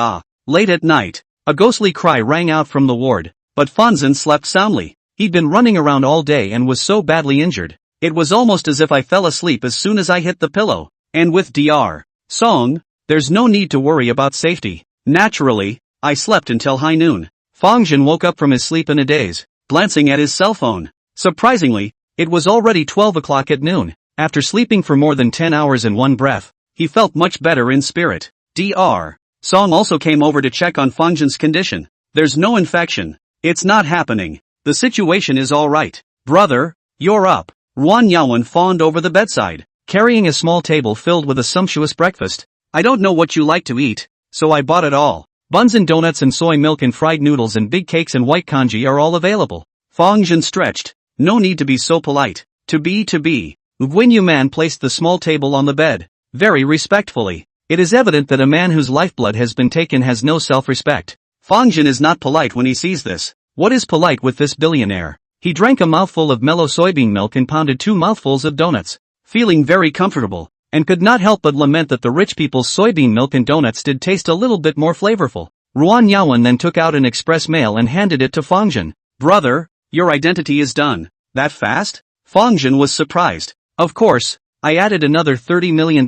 Late at night, a ghostly cry rang out from the ward, but Fang Zhen slept soundly. He'd been running around all day and was so badly injured. It was almost as if I fell asleep as soon as I hit the pillow. And with Dr. Song, there's no need to worry about safety. Naturally, I slept until high noon. Fang Zhen woke up from his sleep in a daze, glancing at his cell phone. Surprisingly, it was already 12 o'clock at noon. After sleeping for more than 10 hours in one breath, he felt much better in spirit. Dr. Song also came over to check on Fang Zhen's condition. There's no infection. It's not happening. The situation is alright. Brother, you're up. Ruan Yaowen fawned over the bedside, carrying a small table filled with a sumptuous breakfast. I don't know what you like to eat, so I bought it all. Buns and donuts and soy milk and fried noodles and big cakes and white congee are all available. Fang Zhen stretched. No need to be so polite. To be. Guan Man placed the small table on the bed, very respectfully. It is evident that a man whose lifeblood has been taken has no self-respect. Fang Zhen is not polite when he sees this. What is polite with this billionaire? He drank a mouthful of mellow soybean milk and pounded 2 mouthfuls of donuts, feeling very comfortable, and could not help but lament that the rich people's soybean milk and donuts did taste a little bit more flavorful. Ruan Yaowen then took out an express mail and handed it to Fang Zhen. Brother, your identity is done. That fast? Fang Zhen was surprised. Of course, I added another $30 million.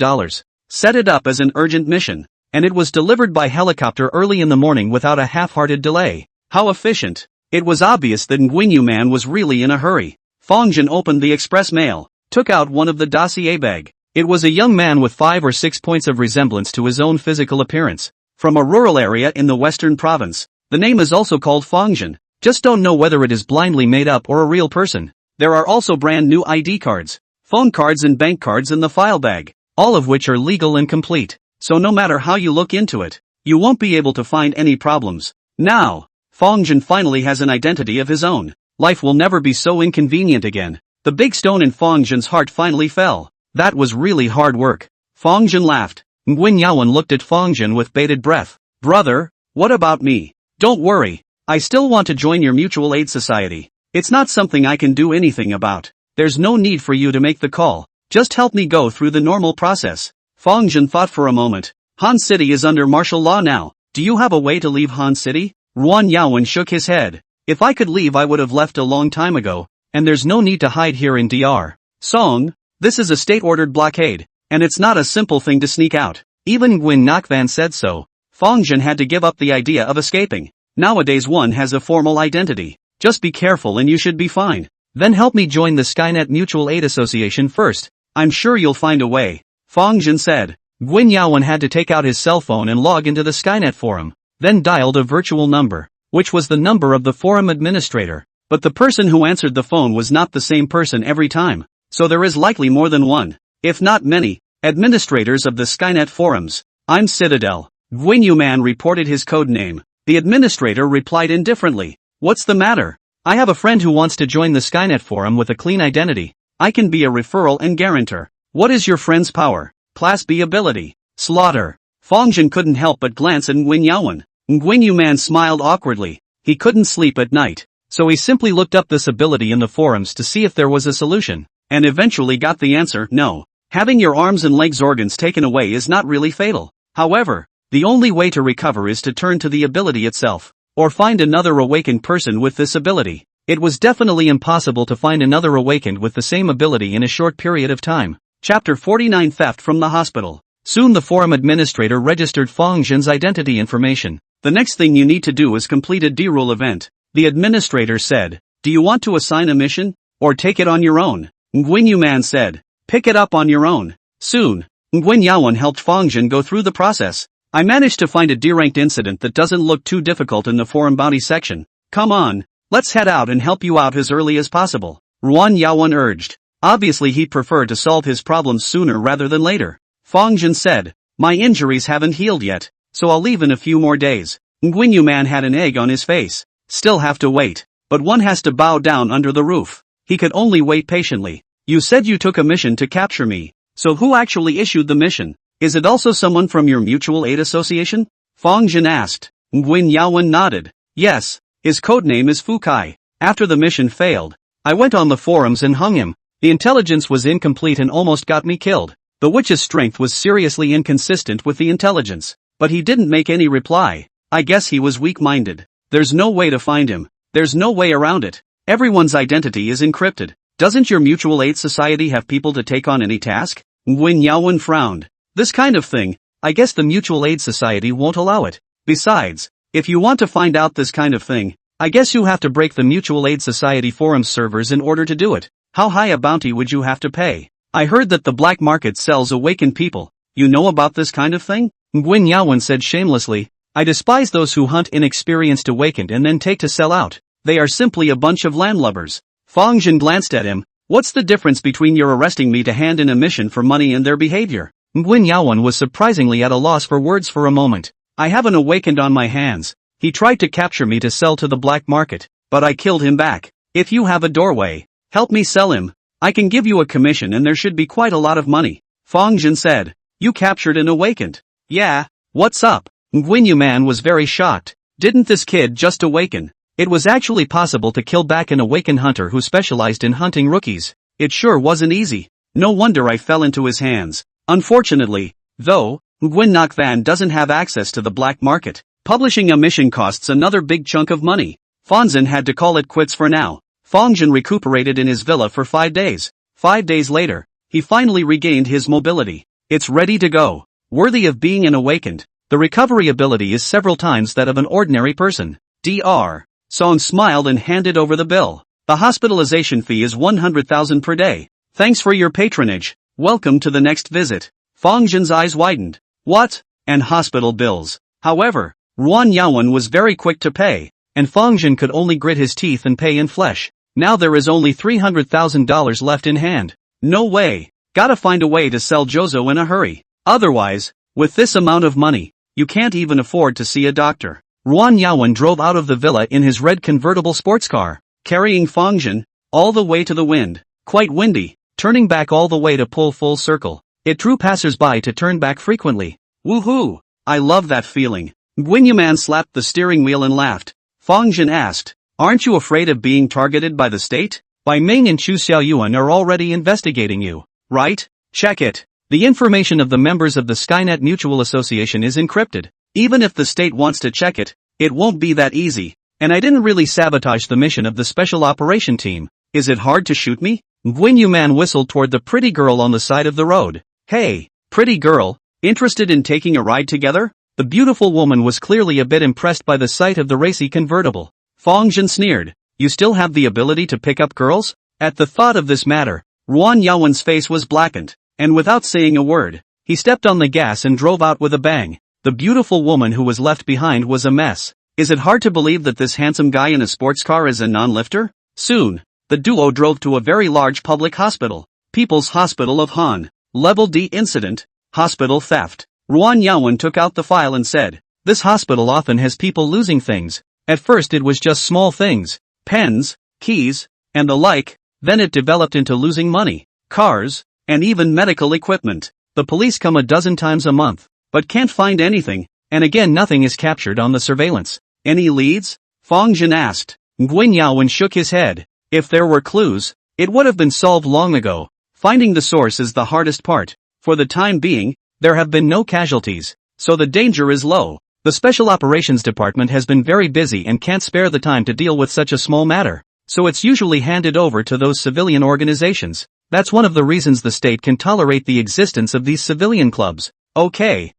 Set it up as an urgent mission, and it was delivered by helicopter early in the morning without a half-hearted delay. How efficient. It was obvious that Nguyen Man was really in a hurry. Fang Zhen opened the express mail, took out one of the dossier bag. It was a young man with 5 or 6 points of resemblance to his own physical appearance. From a rural area in the western province. The name is also called Fang Zhen. Just don't know whether it is blindly made up or a real person. There are also brand new ID cards, phone cards and bank cards in the file bag, all of which are legal and complete. So no matter how you look into it, you won't be able to find any problems. Now, Fang Zhen finally has an identity of his own. Life will never be so inconvenient again. The big stone in Fang Zhen's heart finally fell. That was really hard work. Fang Zhen laughed. Nguyen Yaowen looked at Fang Zhen with bated breath. Brother, what about me? Don't worry. I still want to join your mutual aid society. It's not something I can do anything about. There's no need for you to make the call. Just help me go through the normal process. Fang Zhen thought for a moment. Han City is under martial law now. Do you have a way to leave Han City? Ruan Yaowen shook his head. If I could leave I would have left a long time ago, and there's no need to hide here in Dr. Song. This is a state-ordered blockade, and it's not a simple thing to sneak out. Even Nguyen Nakvan said so. Fang Zhen had to give up the idea of escaping. Nowadays one has a formal identity. Just be careful and you should be fine. Then help me join the Skynet Mutual Aid Association first. I'm sure you'll find a way. Fang Zhen said. Nguyen Yaowen had to take out his cell phone and log into the Skynet forum, then dialed a virtual number, which was the number of the forum administrator. But the person who answered the phone was not the same person every time, so there is likely more than one, if not many, administrators of the Skynet forums. I'm Citadel. Nguyen Man reported his code name. The administrator replied indifferently. What's the matter? I have a friend who wants to join the Skynet forum with a clean identity. I can be a referral and guarantor. What is your friend's power? Class B ability. Slaughter. Fang Zhen couldn't help but glance at Nguyen Yaowen. Nguyen Man smiled awkwardly. He couldn't sleep at night, so he simply looked up this ability in the forums to see if there was a solution, and eventually got the answer, no. Having your arms and legs organs taken away is not really fatal. However, the only way to recover is to turn to the ability itself, or find another awakened person with this ability. It was definitely impossible to find another awakened with the same ability in a short period of time. Chapter 49 Theft from the Hospital. Soon the forum administrator registered Fang Zhen's identity information. The next thing you need to do is complete a D-rule event. The administrator said. Do you want to assign a mission, or take it on your own? Nguyen Man said. Pick it up on your own. Soon, Nguyen Yaowen helped Fang Zhen go through the process. I managed to find a D-ranked incident that doesn't look too difficult in the forum bounty section. Come on, let's head out and help you out as early as possible. Ruan Yaowen urged. Obviously he'd prefer to solve his problems sooner rather than later. Fang Zhen said. My injuries haven't healed yet, so I'll leave in a few more days. Nguyen Man had an egg on his face. Still have to wait, but one has to bow down under the roof. He could only wait patiently. You said you took a mission to capture me, so who actually issued the mission? Is it also someone from your mutual aid association? Fang Zhen asked. Nguyen Yaowen nodded. Yes, his codename is Fukai. After the mission failed, I went on the forums and hung him. The intelligence was incomplete and almost got me killed. The witch's strength was seriously inconsistent with the intelligence. But he didn't make any reply. I guess he was weak-minded. There's no way to find him. There's no way around it. Everyone's identity is encrypted. Doesn't your mutual aid society have people to take on any task? Nguyen Yaowen frowned. This kind of thing, I guess the mutual aid society won't allow it. Besides, if you want to find out this kind of thing, I guess you have to break the mutual aid society forum servers in order to do it. How high a bounty would you have to pay? I heard that the black market sells awakened people. You know about this kind of thing? Nguyen Yaowen said shamelessly. I despise those who hunt inexperienced awakened and then take to sell out. They are simply a bunch of landlubbers. Fang Zhen glanced at him. What's the difference between your arresting me to hand in a mission for money and their behavior? Nguyen Yaowen was surprisingly at a loss for words for a moment. I have an awakened on my hands. He tried to capture me to sell to the black market, but I killed him back. If you have a doorway, help me sell him. I can give you a commission and there should be quite a lot of money. Fang Zhen said. You captured an awakened? Yeah, what's up? Nguyen Man was very shocked. Didn't this kid just awaken? It was actually possible to kill back an awakened hunter who specialized in hunting rookies. It sure wasn't easy. No wonder I fell into his hands. Unfortunately, though, Nguyen Ngoc Van doesn't have access to the black market. Publishing a mission costs another big chunk of money. Fang Zhen had to call it quits for now. Fang Zhen recuperated in his villa for 5 days. 5 days later, he finally regained his mobility. It's ready to go. Worthy of being an awakened. The recovery ability is several times that of an ordinary person. Dr. Song smiled and handed over the bill. The hospitalization fee is 100,000 per day. Thanks for your patronage. Welcome to the next visit. Fang Zhen's eyes widened. What? And hospital bills. However, Nguyen Yaowen was very quick to pay, and Fang Zhen could only grit his teeth and pay in flesh. Now there is only $300,000 left in hand. No way. Gotta find a way to sell Jozo in a hurry. Otherwise, with this amount of money, you can't even afford to see a doctor. Nguyen Yaowen drove out of the villa in his red convertible sports car, carrying Fang Zhen, all the way to the wind. Quite windy, turning back all the way to pull full circle. It drew passers-by to turn back frequently. Woohoo! I love that feeling. Nguyen Man slapped the steering wheel and laughed. Fang Zhen asked, aren't you afraid of being targeted by the state? Bai Ming and Chu Xiaoyuan are already investigating you, right? Check it. The information of the members of the Skynet Mutual Association is encrypted. Even if the state wants to check it, it won't be that easy. And I didn't really sabotage the mission of the Special Operation Team. Is it hard to shoot me? Nguyen Man whistled toward the pretty girl on the side of the road. Hey, pretty girl, interested in taking a ride together? The beautiful woman was clearly a bit impressed by the sight of the racy convertible. Fang Zhen sneered. You still have the ability to pick up girls? At the thought of this matter, Nguyen Yaowen's face was blackened, and without saying a word, he stepped on the gas and drove out with a bang. The beautiful woman who was left behind was a mess. Is it hard to believe that this handsome guy in a sports car is a non-lifter? Soon, the duo drove to a very large public hospital. People's Hospital of Han. Level D incident. Hospital theft. Nguyen Yaowen took out the file and said, this hospital often has people losing things. At first it was just small things. Pens, keys, and the like. Then it developed into losing money, cars, and even medical equipment. The police come a dozen times a month, but can't find anything, and again nothing is captured on the surveillance. Any leads? Fang Zhen asked. Nguyen Yaowen shook his head. If there were clues, it would have been solved long ago. Finding the source is the hardest part. For the time being, there have been no casualties, so the danger is low. The Special Operations Department has been very busy and can't spare the time to deal with such a small matter, so it's usually handed over to those civilian organizations. That's one of the reasons the state can tolerate the existence of these civilian clubs. Okay,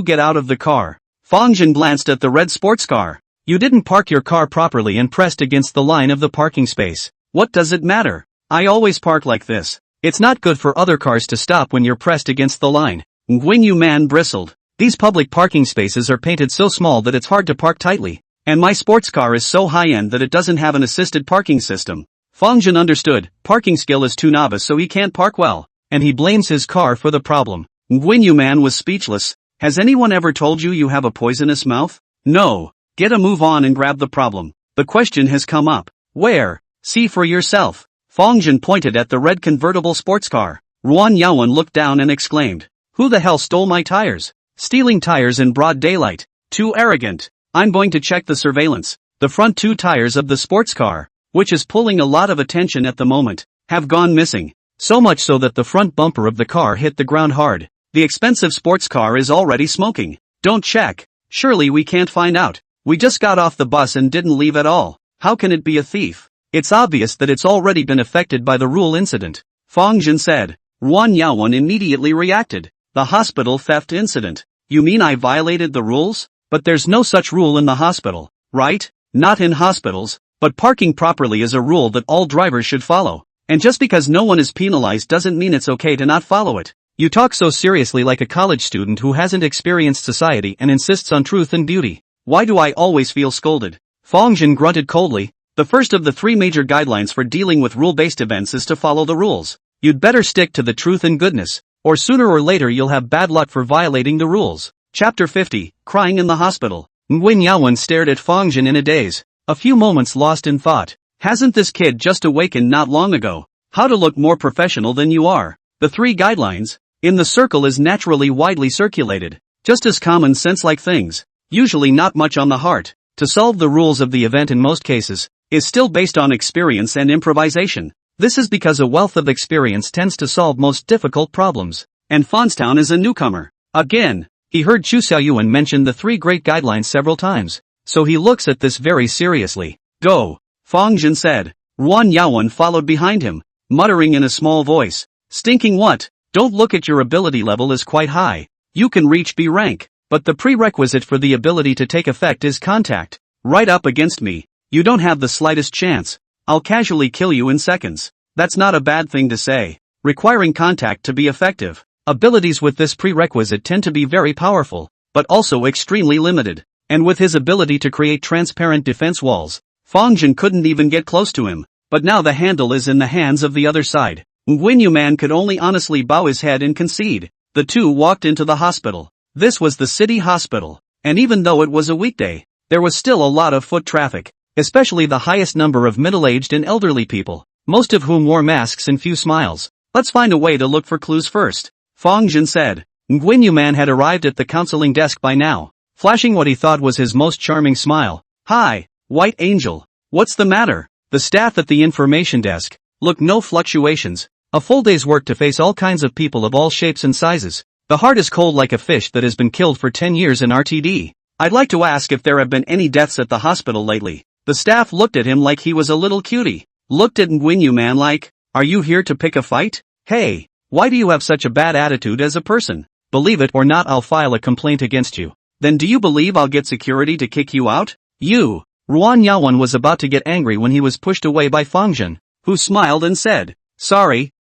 get out of the car. Fang Zhen glanced at the red sports car. You didn't park your car properly and pressed against the line of the parking space. What does it matter? I always park like this. It's not good for other cars to stop when you're pressed against the line. Nguyen Man bristled. These public parking spaces are painted so small that it's hard to park tightly. And my sports car is so high-end that it doesn't have an assisted parking system. Fang Zhen understood, parking skill is too novice so he can't park well, and he blames his car for the problem. Nguyen Man was speechless. Has anyone ever told you you have a poisonous mouth? No. Get a move on and grab the problem. The question has come up. Where? See for yourself. Fang Zhen pointed at the red convertible sports car. Nguyen Yaowen looked down and exclaimed. Who the hell stole my tires? Stealing tires in broad daylight. Too arrogant. I'm going to check the surveillance. The front 2 tires of the sports car, which is pulling a lot of attention at the moment, have gone missing. So much so that the front bumper of the car hit the ground hard. The expensive sports car is already smoking. Don't check. Surely we can't find out. We just got off the bus and didn't leave at all. How can it be a thief? It's obvious that it's already been affected by the rule incident. Fang Zhen said. Ruan Yaowen immediately reacted. The hospital theft incident. You mean I violated the rules? But there's no such rule in the hospital, right? Not in hospitals, but parking properly is a rule that all drivers should follow. And just because no one is penalized doesn't mean it's okay to not follow it. You talk so seriously like a college student who hasn't experienced society and insists on truth and beauty. Why do I always feel scolded? Fang Zhen grunted coldly. The first of the 3 major guidelines for dealing with rule-based events is to follow the rules. You'd better stick to the truth and goodness, or sooner or later you'll have bad luck for violating the rules. Chapter 50, Crying in the Hospital. Nguyen Yaowen stared at Fang Zhen in a daze, a few moments lost in thought. Hasn't this kid just awakened not long ago? How to look more professional than you are. The 3 guidelines in the circle is naturally widely circulated, just as common sense-like things, usually not much on the heart. To solve the rules of the event in most cases, is still based on experience and improvisation. This is because a wealth of experience tends to solve most difficult problems. And Fonstown is a newcomer. Again, he heard Chu Xiaoyuan mention the 3 great guidelines several times, so he looks at this very seriously. Go, Fang Zhen said. Ruan Yaowen followed behind him, muttering in a small voice. Stinking what? Don't look at your ability level is quite high. You can reach B rank, but the prerequisite for the ability to take effect is contact. Right up against me. You don't have the slightest chance. I'll casually kill you in seconds. That's not a bad thing to say. Requiring contact to be effective. Abilities with this prerequisite tend to be very powerful, but also extremely limited. And with his ability to create transparent defense walls, Fang Zhen couldn't even get close to him. But now the handle is in the hands of the other side. Nguyen Yaowen could only honestly bow his head and concede. The 2 walked into the hospital. This was the city hospital, and even though it was a weekday, there was still a lot of foot traffic, especially the highest number of middle-aged and elderly people, most of whom wore masks and few smiles. Let's find a way to look for clues first, Fang Zhen said. Nguyen Yaowen had arrived at the counseling desk by now, flashing what he thought was his most charming smile. Hi, White Angel. What's the matter? The staff at the information desk. Look, no fluctuations. A full day's work to face all kinds of people of all shapes and sizes. The heart is cold like a fish that has been killed for 10 years in RTD. I'd like to ask if there have been any deaths at the hospital lately. The staff looked at him like he was a little cutie. Looked at Nguyen Yaowen like, are you here to pick a fight? Hey, why do you have such a bad attitude as a person? Believe it or not, I'll file a complaint against you. Then do you believe I'll get security to kick you out? You. Ruan Yaowen was about to get angry when he was pushed away by Fang Zhen, who smiled and said, Sorry,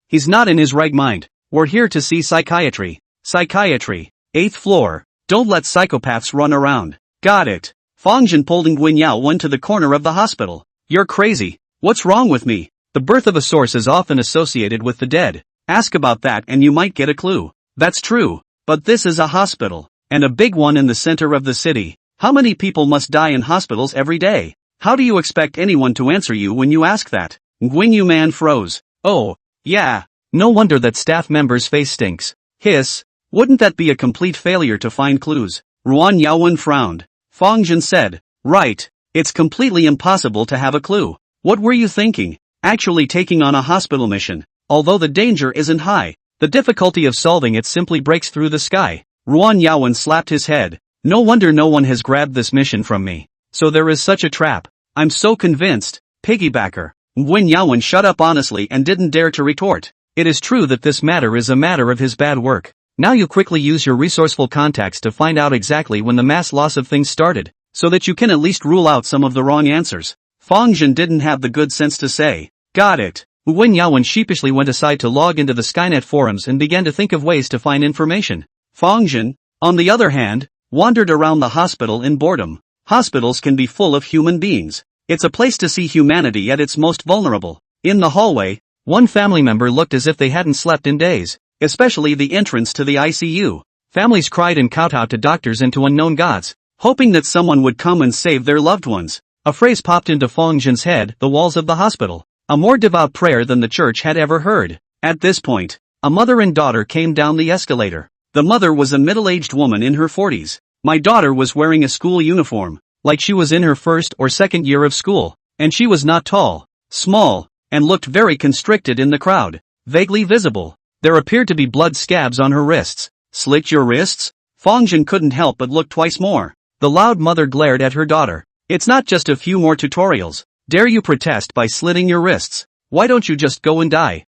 he's not in his right mind. We're here to see psychiatry. Psychiatry. 8th floor. Don't let psychopaths run around. Got it. Fang Zhen pulled Nguyen Yaowen to the corner of the hospital. You're crazy. What's wrong with me? The birth of a source is often associated with the dead. Ask about that and you might get a clue. That's true. But this is a hospital. And a big one in the center of the city. How many people must die in hospitals every day? How do you expect anyone to answer you when you ask that? Nguyen Yaowen froze. Oh, yeah. No wonder that staff member's face stinks. Hiss. Wouldn't that be a complete failure to find clues? Ruan Yaowen frowned. Fang Zhen said, right. It's completely impossible to have a clue. What were you thinking? Actually taking on a hospital mission. Although the danger isn't high, the difficulty of solving it simply breaks through the sky. Ruan Yaowen slapped his head. No wonder no one has grabbed this mission from me. So there is such a trap. I'm so convinced. Piggybacker. Nguyen Yaowen shut up honestly and didn't dare to retort. It is true that this matter is a matter of his bad work. Now you quickly use your resourceful contacts to find out exactly when the mass loss of things started, so that you can at least rule out some of the wrong answers. Fang Zhen didn't have the good sense to say, got it. Nguyen Yaowen sheepishly went aside to log into the Skynet forums and began to think of ways to find information. Fang Zhen, on the other hand, wandered around the hospital in boredom. Hospitals can be full of human beings. It's a place to see humanity at its most vulnerable. In the hallway, one family member looked as if they hadn't slept in days, especially the entrance to the ICU. Families cried and kowtowed to doctors and to unknown gods, hoping that someone would come and save their loved ones. A phrase popped into Fang Zhen's head, the walls of the hospital. A more devout prayer than the church had ever heard. At this point, a mother and daughter came down the escalator. The mother was a middle-aged woman in her 40s. My daughter was wearing a school uniform, like she was in her first or second year of school, and she was not tall, small, and looked very constricted in the crowd. Vaguely visible, there appeared to be blood scabs on her wrists. Slit your wrists? Fang Zhen couldn't help but look twice more. The loud mother glared at her daughter. It's not just a few more tutorials. Dare you protest by slitting your wrists? Why don't you just go and die?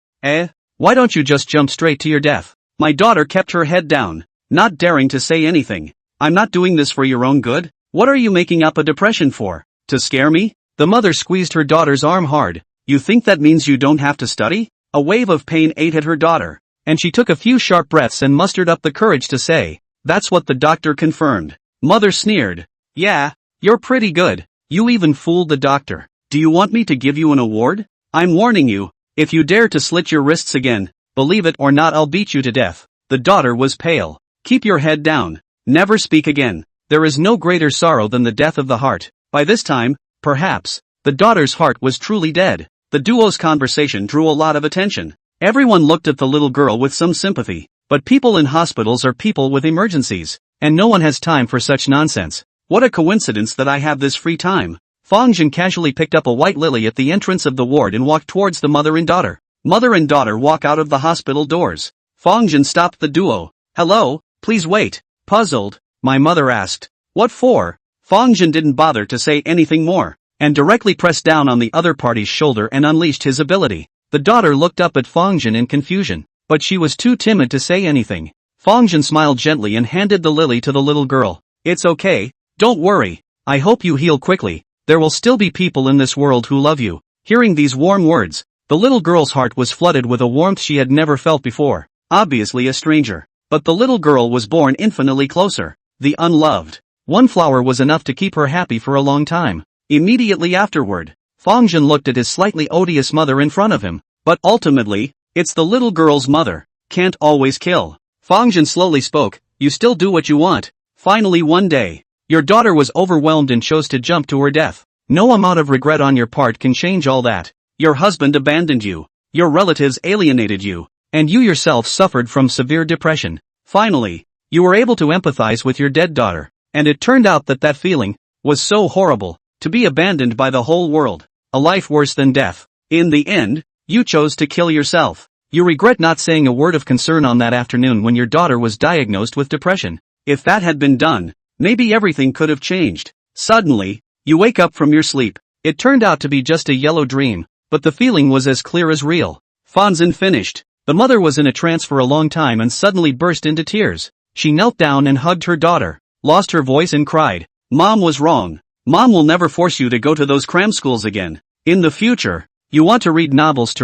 Why don't you just jump straight to your death? My daughter kept her head down, not daring to say anything. I'm not doing this for your own good. What are you making up a depression for? To scare me? The mother squeezed her daughter's arm hard. You think that means you don't have to study? A wave of pain ate at her daughter, and she took a few sharp breaths and mustered up the courage to say, "That's what the doctor confirmed." Mother sneered. "Yeah, you're pretty good. You even fooled the doctor. Do you want me to give you an award? I'm warning you, if you dare to slit your wrists again, believe it or not, I'll beat you to death." The daughter was pale. "Keep your head down. Never speak again. There is no greater sorrow than the death of the heart." By this time, perhaps, the daughter's heart was truly dead. The duo's conversation drew a lot of attention. Everyone looked at the little girl with some sympathy, but people in hospitals are people with emergencies, and no one has time for such nonsense. What a coincidence that I have this free time. Fang Zhen casually picked up a white lily at the entrance of the ward and walked towards the mother and daughter. Mother and daughter walk out of the hospital doors. Fang Zhen stopped the duo. "Hello, please wait." Puzzled, my mother asked. "What for?" Fang Zhen didn't bother to say anything more, and directly pressed down on the other party's shoulder and unleashed his ability. The daughter looked up at Fang Zhen in confusion, but she was too timid to say anything. Fang Zhen smiled gently and handed the lily to the little girl. "It's okay, don't worry. I hope you heal quickly. There will still be people in this world who love you." Hearing these warm words, the little girl's heart was flooded with a warmth she had never felt before. Obviously a stranger, but the little girl was born infinitely closer. The unloved. One flower was enough to keep her happy for a long time. Immediately afterward, Fang Zhen looked at his slightly odious mother in front of him. But ultimately, it's the little girl's mother. Can't always kill. Fang Zhen slowly spoke. "You still do what you want. Finally one day, your daughter was overwhelmed and chose to jump to her death. No amount of regret on your part can change all that. Your husband abandoned you. Your relatives alienated you. And you yourself suffered from severe depression. Finally, you were able to empathize with your dead daughter. And it turned out that that feeling was so horrible. To be abandoned by the whole world. A life worse than death. In the end, you chose to kill yourself. You regret not saying a word of concern on that afternoon when your daughter was diagnosed with depression. If that had been done, maybe everything could have changed. Suddenly, you wake up from your sleep. It turned out to be just a yellow dream, but the feeling was as clear as real." Fang Zhen finished. The mother was in a trance for a long time and suddenly burst into tears. She knelt down and hugged her daughter, lost her voice and cried, "Mom was wrong. Mom will never force you to go to those cram schools again. In the future, you want to read novels,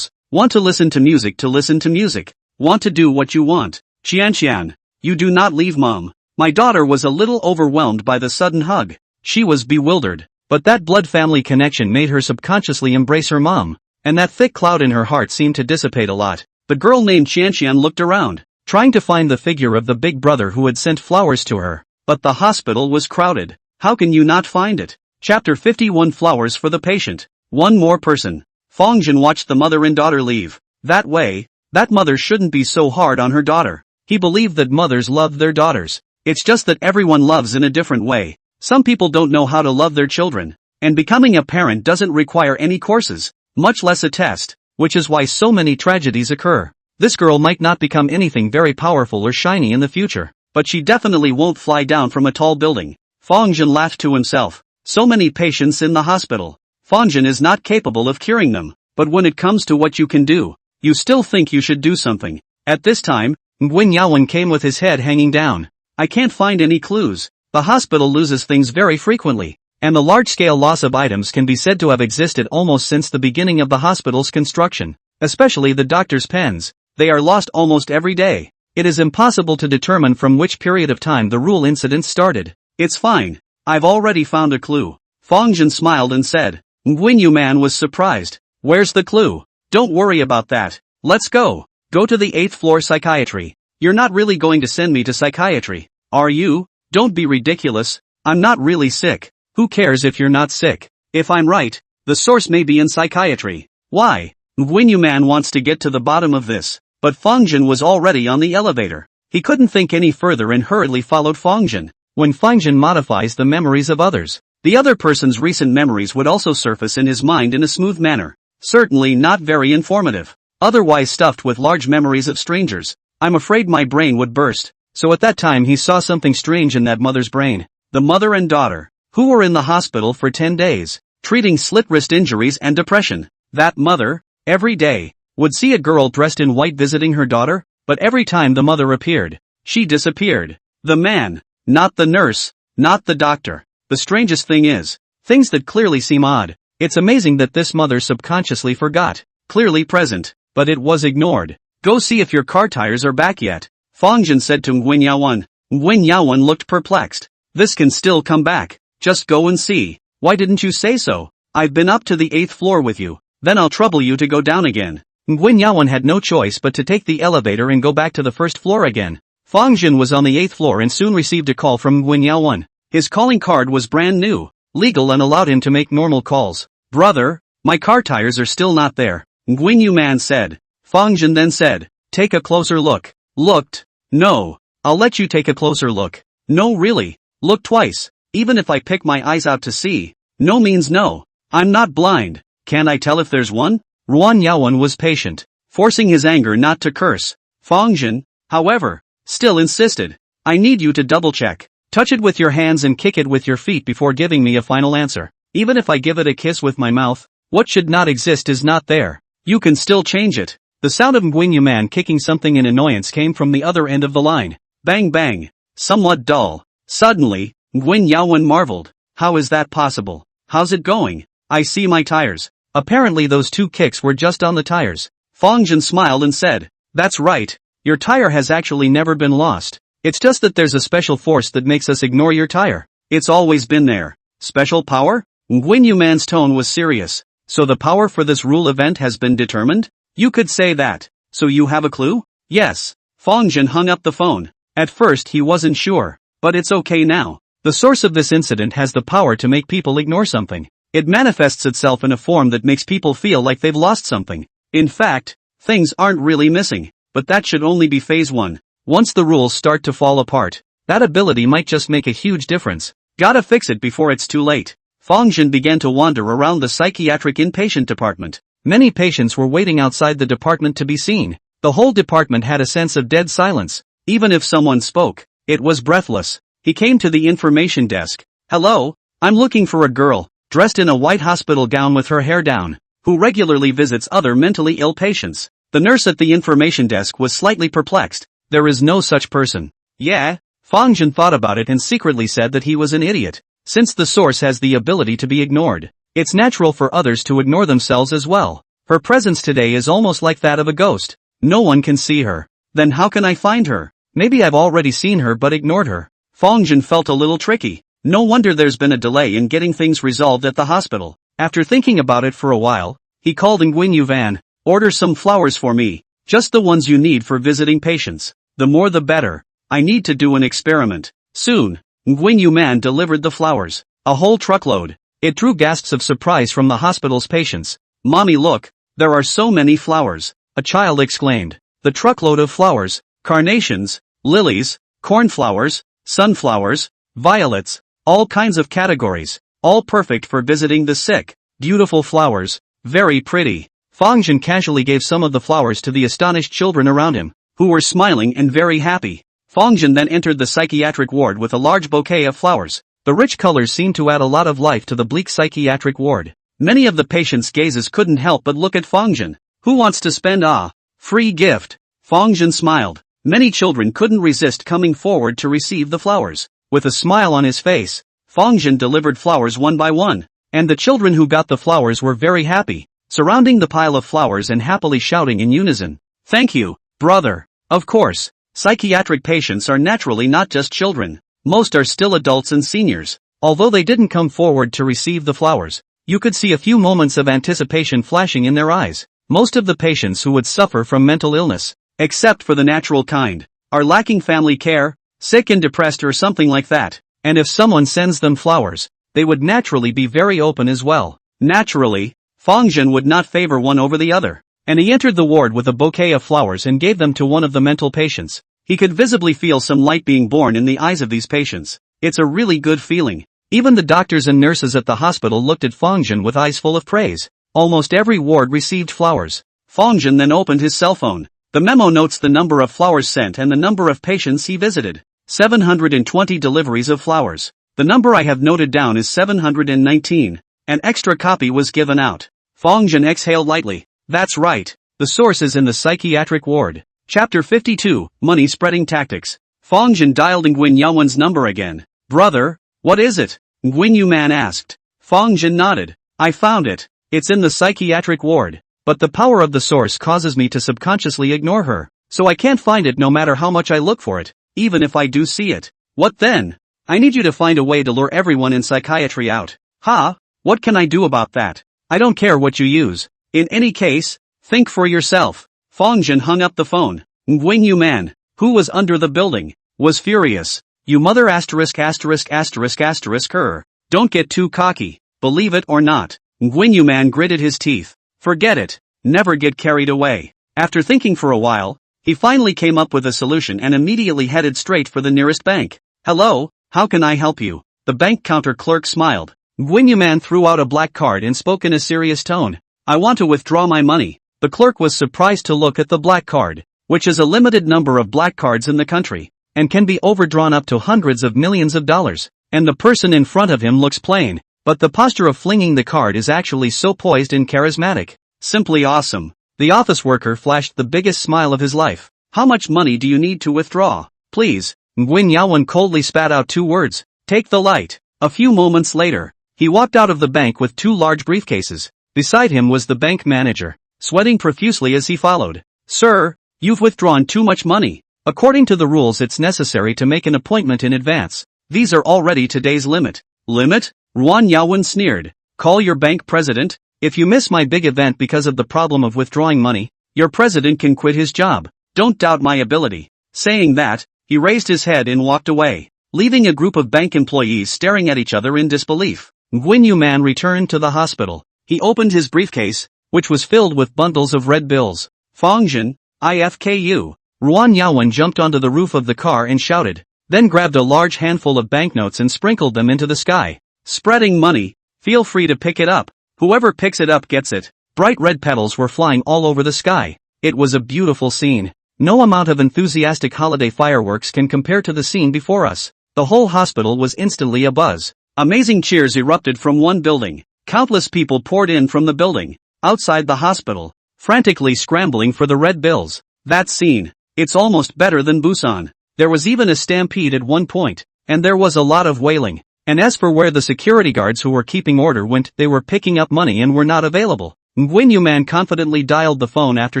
want to listen to music, want to do what you want. Qian, you do not leave Mom." My daughter was a little overwhelmed by the sudden hug. She was bewildered, but that blood family connection made her subconsciously embrace her mom, and that thick cloud in her heart seemed to dissipate a lot. The girl named Qian looked around, trying to find the figure of the big brother who had sent flowers to her, but the hospital was crowded. How can you not find it? Chapter 51 Flowers for the Patient. One more person. Fang Zhen watched the mother and daughter leave. That way, that mother shouldn't be so hard on her daughter. He believed that mothers loved their daughters. It's just that everyone loves in a different way. Some people don't know how to love their children, and becoming a parent doesn't require any courses, much less a test, which is why so many tragedies occur. This girl might not become anything very powerful or shiny in the future, but she definitely won't fly down from a tall building. Fang Zhen laughed to himself. So many patients in the hospital. Fang Zhen is not capable of curing them, but when it comes to what you can do, you still think you should do something. At this time, Nguyen Yawen came with his head hanging down. "I can't find any clues. The hospital loses things very frequently, and the large-scale loss of items can be said to have existed almost since the beginning of the hospital's construction, especially the doctor's pens. They are lost almost every day. It is impossible to determine from which period of time the rule incident started." "It's fine. I've already found a clue." Fang Zhen smiled and said. Nguyen Yawen was surprised. "Where's the clue?" "Don't worry about that. Let's go. Go to the 8th floor psychiatry." "You're not really going to send me to psychiatry, are you?" "Don't be ridiculous. I'm not really sick." "Who cares if you're not sick? If I'm right, the source may be in psychiatry." "Why?" Nguyen Yawen wants to get to the bottom of this. But Fang Zhen was already on the elevator. He couldn't think any further and hurriedly followed Fang Zhen. When Fang Zhen modifies the memories of others, the other person's recent memories would also surface in his mind in a smooth manner. Certainly not very informative. Otherwise stuffed with large memories of strangers. I'm afraid my brain would burst. So at that time he saw something strange in that mother's brain. The mother and daughter, who were in the hospital for 10 days, treating slit wrist injuries and depression. That mother, every day, would see a girl dressed in white visiting her daughter, but every time the mother appeared, she disappeared. The man, not the nurse, not the doctor. The strangest thing is, things that clearly seem odd. It's amazing that this mother subconsciously forgot. Clearly present, but it was ignored. Go see if your car tires are back yet, Fang Zhen said to Nguyen Yaowen. Nguyen Yaowen looked perplexed. This can still come back. Just go and see. Why didn't you say so? I've been up to the 8th floor with you. Then I'll trouble you to go down again. Nguyen Yaowen had no choice but to take the elevator and go back to the 1st floor again. Fang Zhen was on the 8th floor and soon received a call from Nguyen Yaowen. His calling card was brand new, legal and allowed him to make normal calls. Brother, my car tires are still not there, Nguyen Yaowen said. Fang Zhen then said, take a closer look. Looked. No. I'll let you take a closer look. No really. Look twice. Even if I pick my eyes out to see. No means no. I'm not blind. Can't I tell if there's one? Nguyen Yaowen was patient, forcing his anger not to curse. Fang Zhen, however, still insisted. I need you to double check. Touch it with your hands and kick it with your feet before giving me a final answer. Even if I give it a kiss with my mouth, what should not exist is not there. You can still change it. The sound of Nguyen Yaowen kicking something in annoyance came from the other end of the line. Bang bang. Somewhat dull. Suddenly, Nguyen Yaowen marveled. How is that possible? How's it going? I see my tires. Apparently those 2 kicks were just on the tires. Fang Zhen smiled and said, that's right. Your tire has actually never been lost. It's just that there's a special force that makes us ignore your tire. It's always been there. Special power? Nguyen Yaowen's tone was serious. So the power for this rule event has been determined? You could say that. So you have a clue? Yes. Fang Zhen hung up the phone. At first he wasn't sure. But it's okay now. The source of this incident has the power to make people ignore something. It manifests itself in a form that makes people feel like they've lost something. In fact, things aren't really missing. But that should only be phase 1. Once the rules start to fall apart, that ability might just make a huge difference. Gotta fix it before it's too late. Fang Zhen began to wander around the psychiatric inpatient department. Many patients were waiting outside the department to be seen. The whole department had a sense of dead silence. Even if someone spoke, it was breathless. He came to the information desk. Hello, I'm looking for a girl, dressed in a white hospital gown with her hair down, who regularly visits other mentally ill patients. The nurse at the information desk was slightly perplexed. There is no such person. Yeah? Fang Zhen thought about it and secretly said that he was an idiot. Since the source has the ability to be ignored, it's natural for others to ignore themselves as well. Her presence today is almost like that of a ghost. No one can see her. Then how can I find her? Maybe I've already seen her but ignored her. Fang Zhen felt a little tricky. No wonder there's been a delay in getting things resolved at the hospital. After thinking about it for a while, he called Nguyen Yaowen. Order some flowers for me. Just the ones you need for visiting patients. The more the better. I need to do an experiment. Soon, Nguyen Yaowen delivered the flowers. A whole truckload. It drew gasps of surprise from the hospital's patients. Mommy look, there are so many flowers, a child exclaimed. The truckload of flowers, carnations, lilies, cornflowers, sunflowers, violets, all kinds of categories, all perfect for visiting the sick. Beautiful flowers, very pretty. Fang Zhen casually gave some of the flowers to the astonished children around him, who were smiling and very happy. Fang Zhen then entered the psychiatric ward with a large bouquet of flowers. The rich colors seemed to add a lot of life to the bleak psychiatric ward. Many of the patients' gazes couldn't help but look at Fang Zhen. Who wants to spend a free gift? Fang Zhen smiled. Many children couldn't resist coming forward to receive the flowers. With a smile on his face, Fang Zhen delivered flowers one by one. And the children who got the flowers were very happy, surrounding the pile of flowers and happily shouting in unison. Thank you, brother. Of course, psychiatric patients are naturally not just children. Most are still adults and seniors. Although they didn't come forward to receive the flowers, you could see a few moments of anticipation flashing in their eyes. Most of the patients who would suffer from mental illness, except for the natural kind, are lacking family care, sick and depressed or something like that. And if someone sends them flowers, they would naturally be very open as well. Naturally, Fang Zhen would not favor one over the other. And he entered the ward with a bouquet of flowers and gave them to one of the mental patients. He could visibly feel some light being born in the eyes of these patients. It's a really good feeling. Even the doctors and nurses at the hospital looked at Fang Zhen with eyes full of praise. Almost every ward received flowers. Fang Zhen then opened his cell phone. The memo notes the number of flowers sent and the number of patients he visited. 720 deliveries of flowers. The number I have noted down is 719. An extra copy was given out. Fang Zhen exhaled lightly. That's right. The source is in the psychiatric ward. Chapter 52, Money Spreading Tactics. Fang Zhen dialed Nguyen Yaowen's number again. Brother, what is it? Nguyen Yaowen asked. Fang Zhen nodded. I found it. It's in the psychiatric ward. But the power of the source causes me to subconsciously ignore her. So I can't find it no matter how much I look for it, even if I do see it. What then? I need you to find a way to lure everyone in psychiatry out. Ha? What can I do about that? I don't care what you use. In any case, think for yourself. Fang Zhen hung up the phone. Nguyen Yaowen, who was under the building, was furious. You mother asterisk asterisk asterisk asterisk her. Don't get too cocky, believe it or not. Nguyen Yaowen gritted his teeth. Forget it. Never get carried away. After thinking for a while, he finally came up with a solution and immediately headed straight for the nearest bank. Hello, how can I help you? The bank counter clerk smiled. Nguyen Yaowen threw out a black card and spoke in a serious tone. I want to withdraw my money. The clerk was surprised to look at the black card, which is a limited number of black cards in the country, and can be overdrawn up to hundreds of millions of dollars. And the person in front of him looks plain, but the posture of flinging the card is actually so poised and charismatic. Simply awesome. The office worker flashed the biggest smile of his life. How much money do you need to withdraw? Please. Nguyen Yaowen coldly spat out 2 words. Take the light. A few moments later, he walked out of the bank with 2 large briefcases. Beside him was the bank manager, sweating profusely as he followed. Sir, you've withdrawn too much money. According to the rules, it's necessary to make an appointment in advance. These are already today's limit. Limit? Nguyen Yaowen sneered. Call your bank president. If you miss my big event because of the problem of withdrawing money, your president can quit his job. Don't doubt my ability. Saying that, he raised his head and walked away, leaving a group of bank employees staring at each other in disbelief. Nguyen Yaowen returned to the hospital. He opened his briefcase, which was filled with bundles of red bills. Fang Zhen, IFKU. Nguyen Yaowen jumped onto the roof of the car and shouted, then grabbed a large handful of banknotes and sprinkled them into the sky. Spreading money. Feel free to pick it up. Whoever picks it up gets it. Bright red petals were flying all over the sky. It was a beautiful scene. No amount of enthusiastic holiday fireworks can compare to the scene before us. The whole hospital was instantly abuzz. Amazing cheers erupted from one building. Countless people poured in from the building, outside the hospital, frantically scrambling for the red bills. That scene. It's almost better than Busan. There was even a stampede at one point, and there was a lot of wailing. And as for where the security guards who were keeping order went, they were picking up money and were not available. Nguyen Yaowen confidently dialed the phone after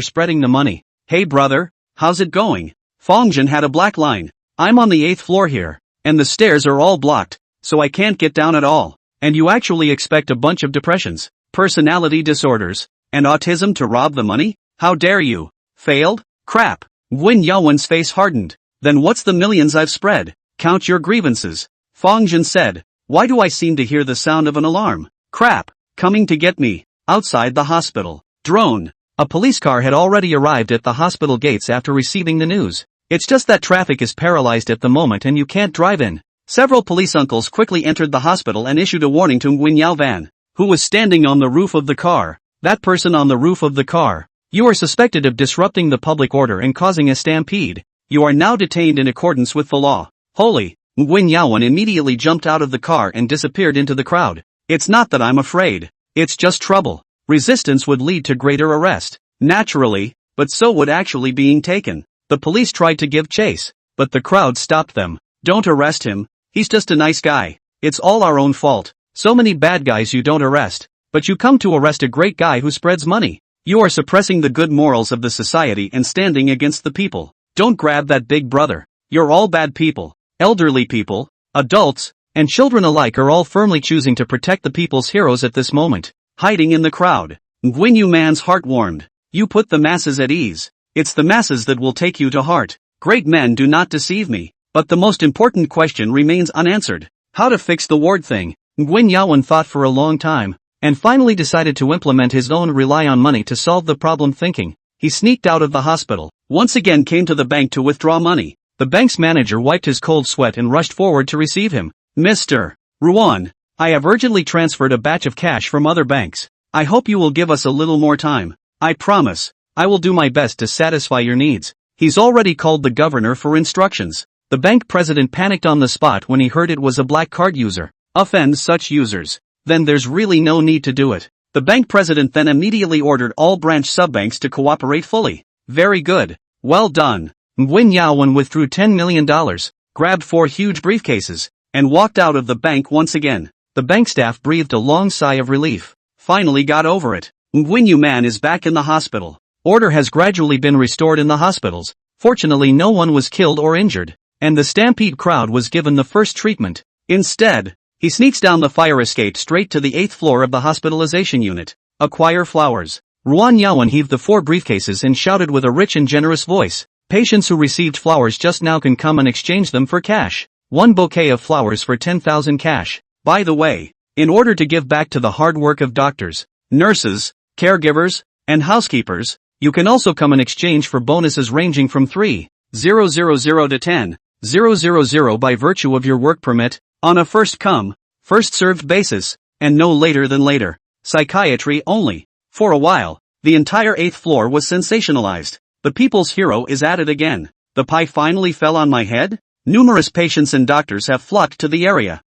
spreading the money. Hey brother, how's it going? Fang Zhen had a black line. I'm on the 8th floor here, and the stairs are all blocked, so I can't get down at all. And you actually expect a bunch of depressions, personality disorders, and autism to rob the money? How dare you? Failed? Crap. Nguyen Yaowen's face hardened. Then what's the millions I've spread? Count your grievances. Fang Zhen said. Why do I seem to hear the sound of an alarm? Crap. Coming to get me. Outside the hospital. Drone. A police car had already arrived at the hospital gates after receiving the news. It's just that traffic is paralyzed at the moment and you can't drive in. Several police uncles quickly entered the hospital and issued a warning to Nguyen Yaowen, who was standing on the roof of the car. That person on the roof of the car. You are suspected of disrupting the public order and causing a stampede. You are now detained in accordance with the law. Holy. Nguyen Yaowen immediately jumped out of the car and disappeared into the crowd. It's not that I'm afraid. It's just trouble. Resistance would lead to greater arrest. Naturally, but so would actually being taken. The police tried to give chase, but the crowd stopped them. Don't arrest him. He's just a nice guy. It's all our own fault. So many bad guys you don't arrest. But you come to arrest a great guy who spreads money. You are suppressing the good morals of the society and standing against the people. Don't grab that big brother. You're all bad people. Elderly people, adults, and children alike are all firmly choosing to protect the people's heroes at this moment. Hiding in the crowd. Nguyen Yaowen's heart warmed. You put the masses at ease. It's the masses that will take you to heart. Great men do not deceive me. But the most important question remains unanswered. How to fix the ward thing. Nguyen Yaowen thought for a long time, and finally decided to implement his own rely on money to solve the problem thinking. He sneaked out of the hospital, once again came to the bank to withdraw money. The bank's manager wiped his cold sweat and rushed forward to receive him. Mr. Ruan, I have urgently transferred a batch of cash from other banks. I hope you will give us a little more time. I promise. I will do my best to satisfy your needs. He's already called the governor for instructions. The bank president panicked on the spot when he heard it was a black card user. Offend such users. Then there's really no need to do it. The bank president then immediately ordered all branch subbanks to cooperate fully. Very good. Well done. Nguyen Yaowen withdrew $10 million, grabbed 4 huge briefcases, and walked out of the bank once again. The bank staff breathed a long sigh of relief. Finally got over it. Nguyen Yaowen is back in the hospital. Order has gradually been restored in the hospitals. Fortunately no one was killed or injured, and the stampede crowd was given the first treatment. Instead, he sneaks down the fire escape straight to the 8th floor of the hospitalization unit. Acquire flowers. Ruan Yaowen heaved the 4 briefcases and shouted with a rich and generous voice. Patients who received flowers just now can come and exchange them for cash. 1 bouquet of flowers for 10,000 cash. By the way, in order to give back to the hard work of doctors, nurses, caregivers, and housekeepers, you can also come in exchange for bonuses ranging from 3,000 to 10,000 by virtue of your work permit, on a first-come, first-served basis, and no later than later. Psychiatry only. For a while, the entire 8th floor was sensationalized. The people's hero is at it again. The pie finally fell on my head? Numerous patients and doctors have flocked to the area.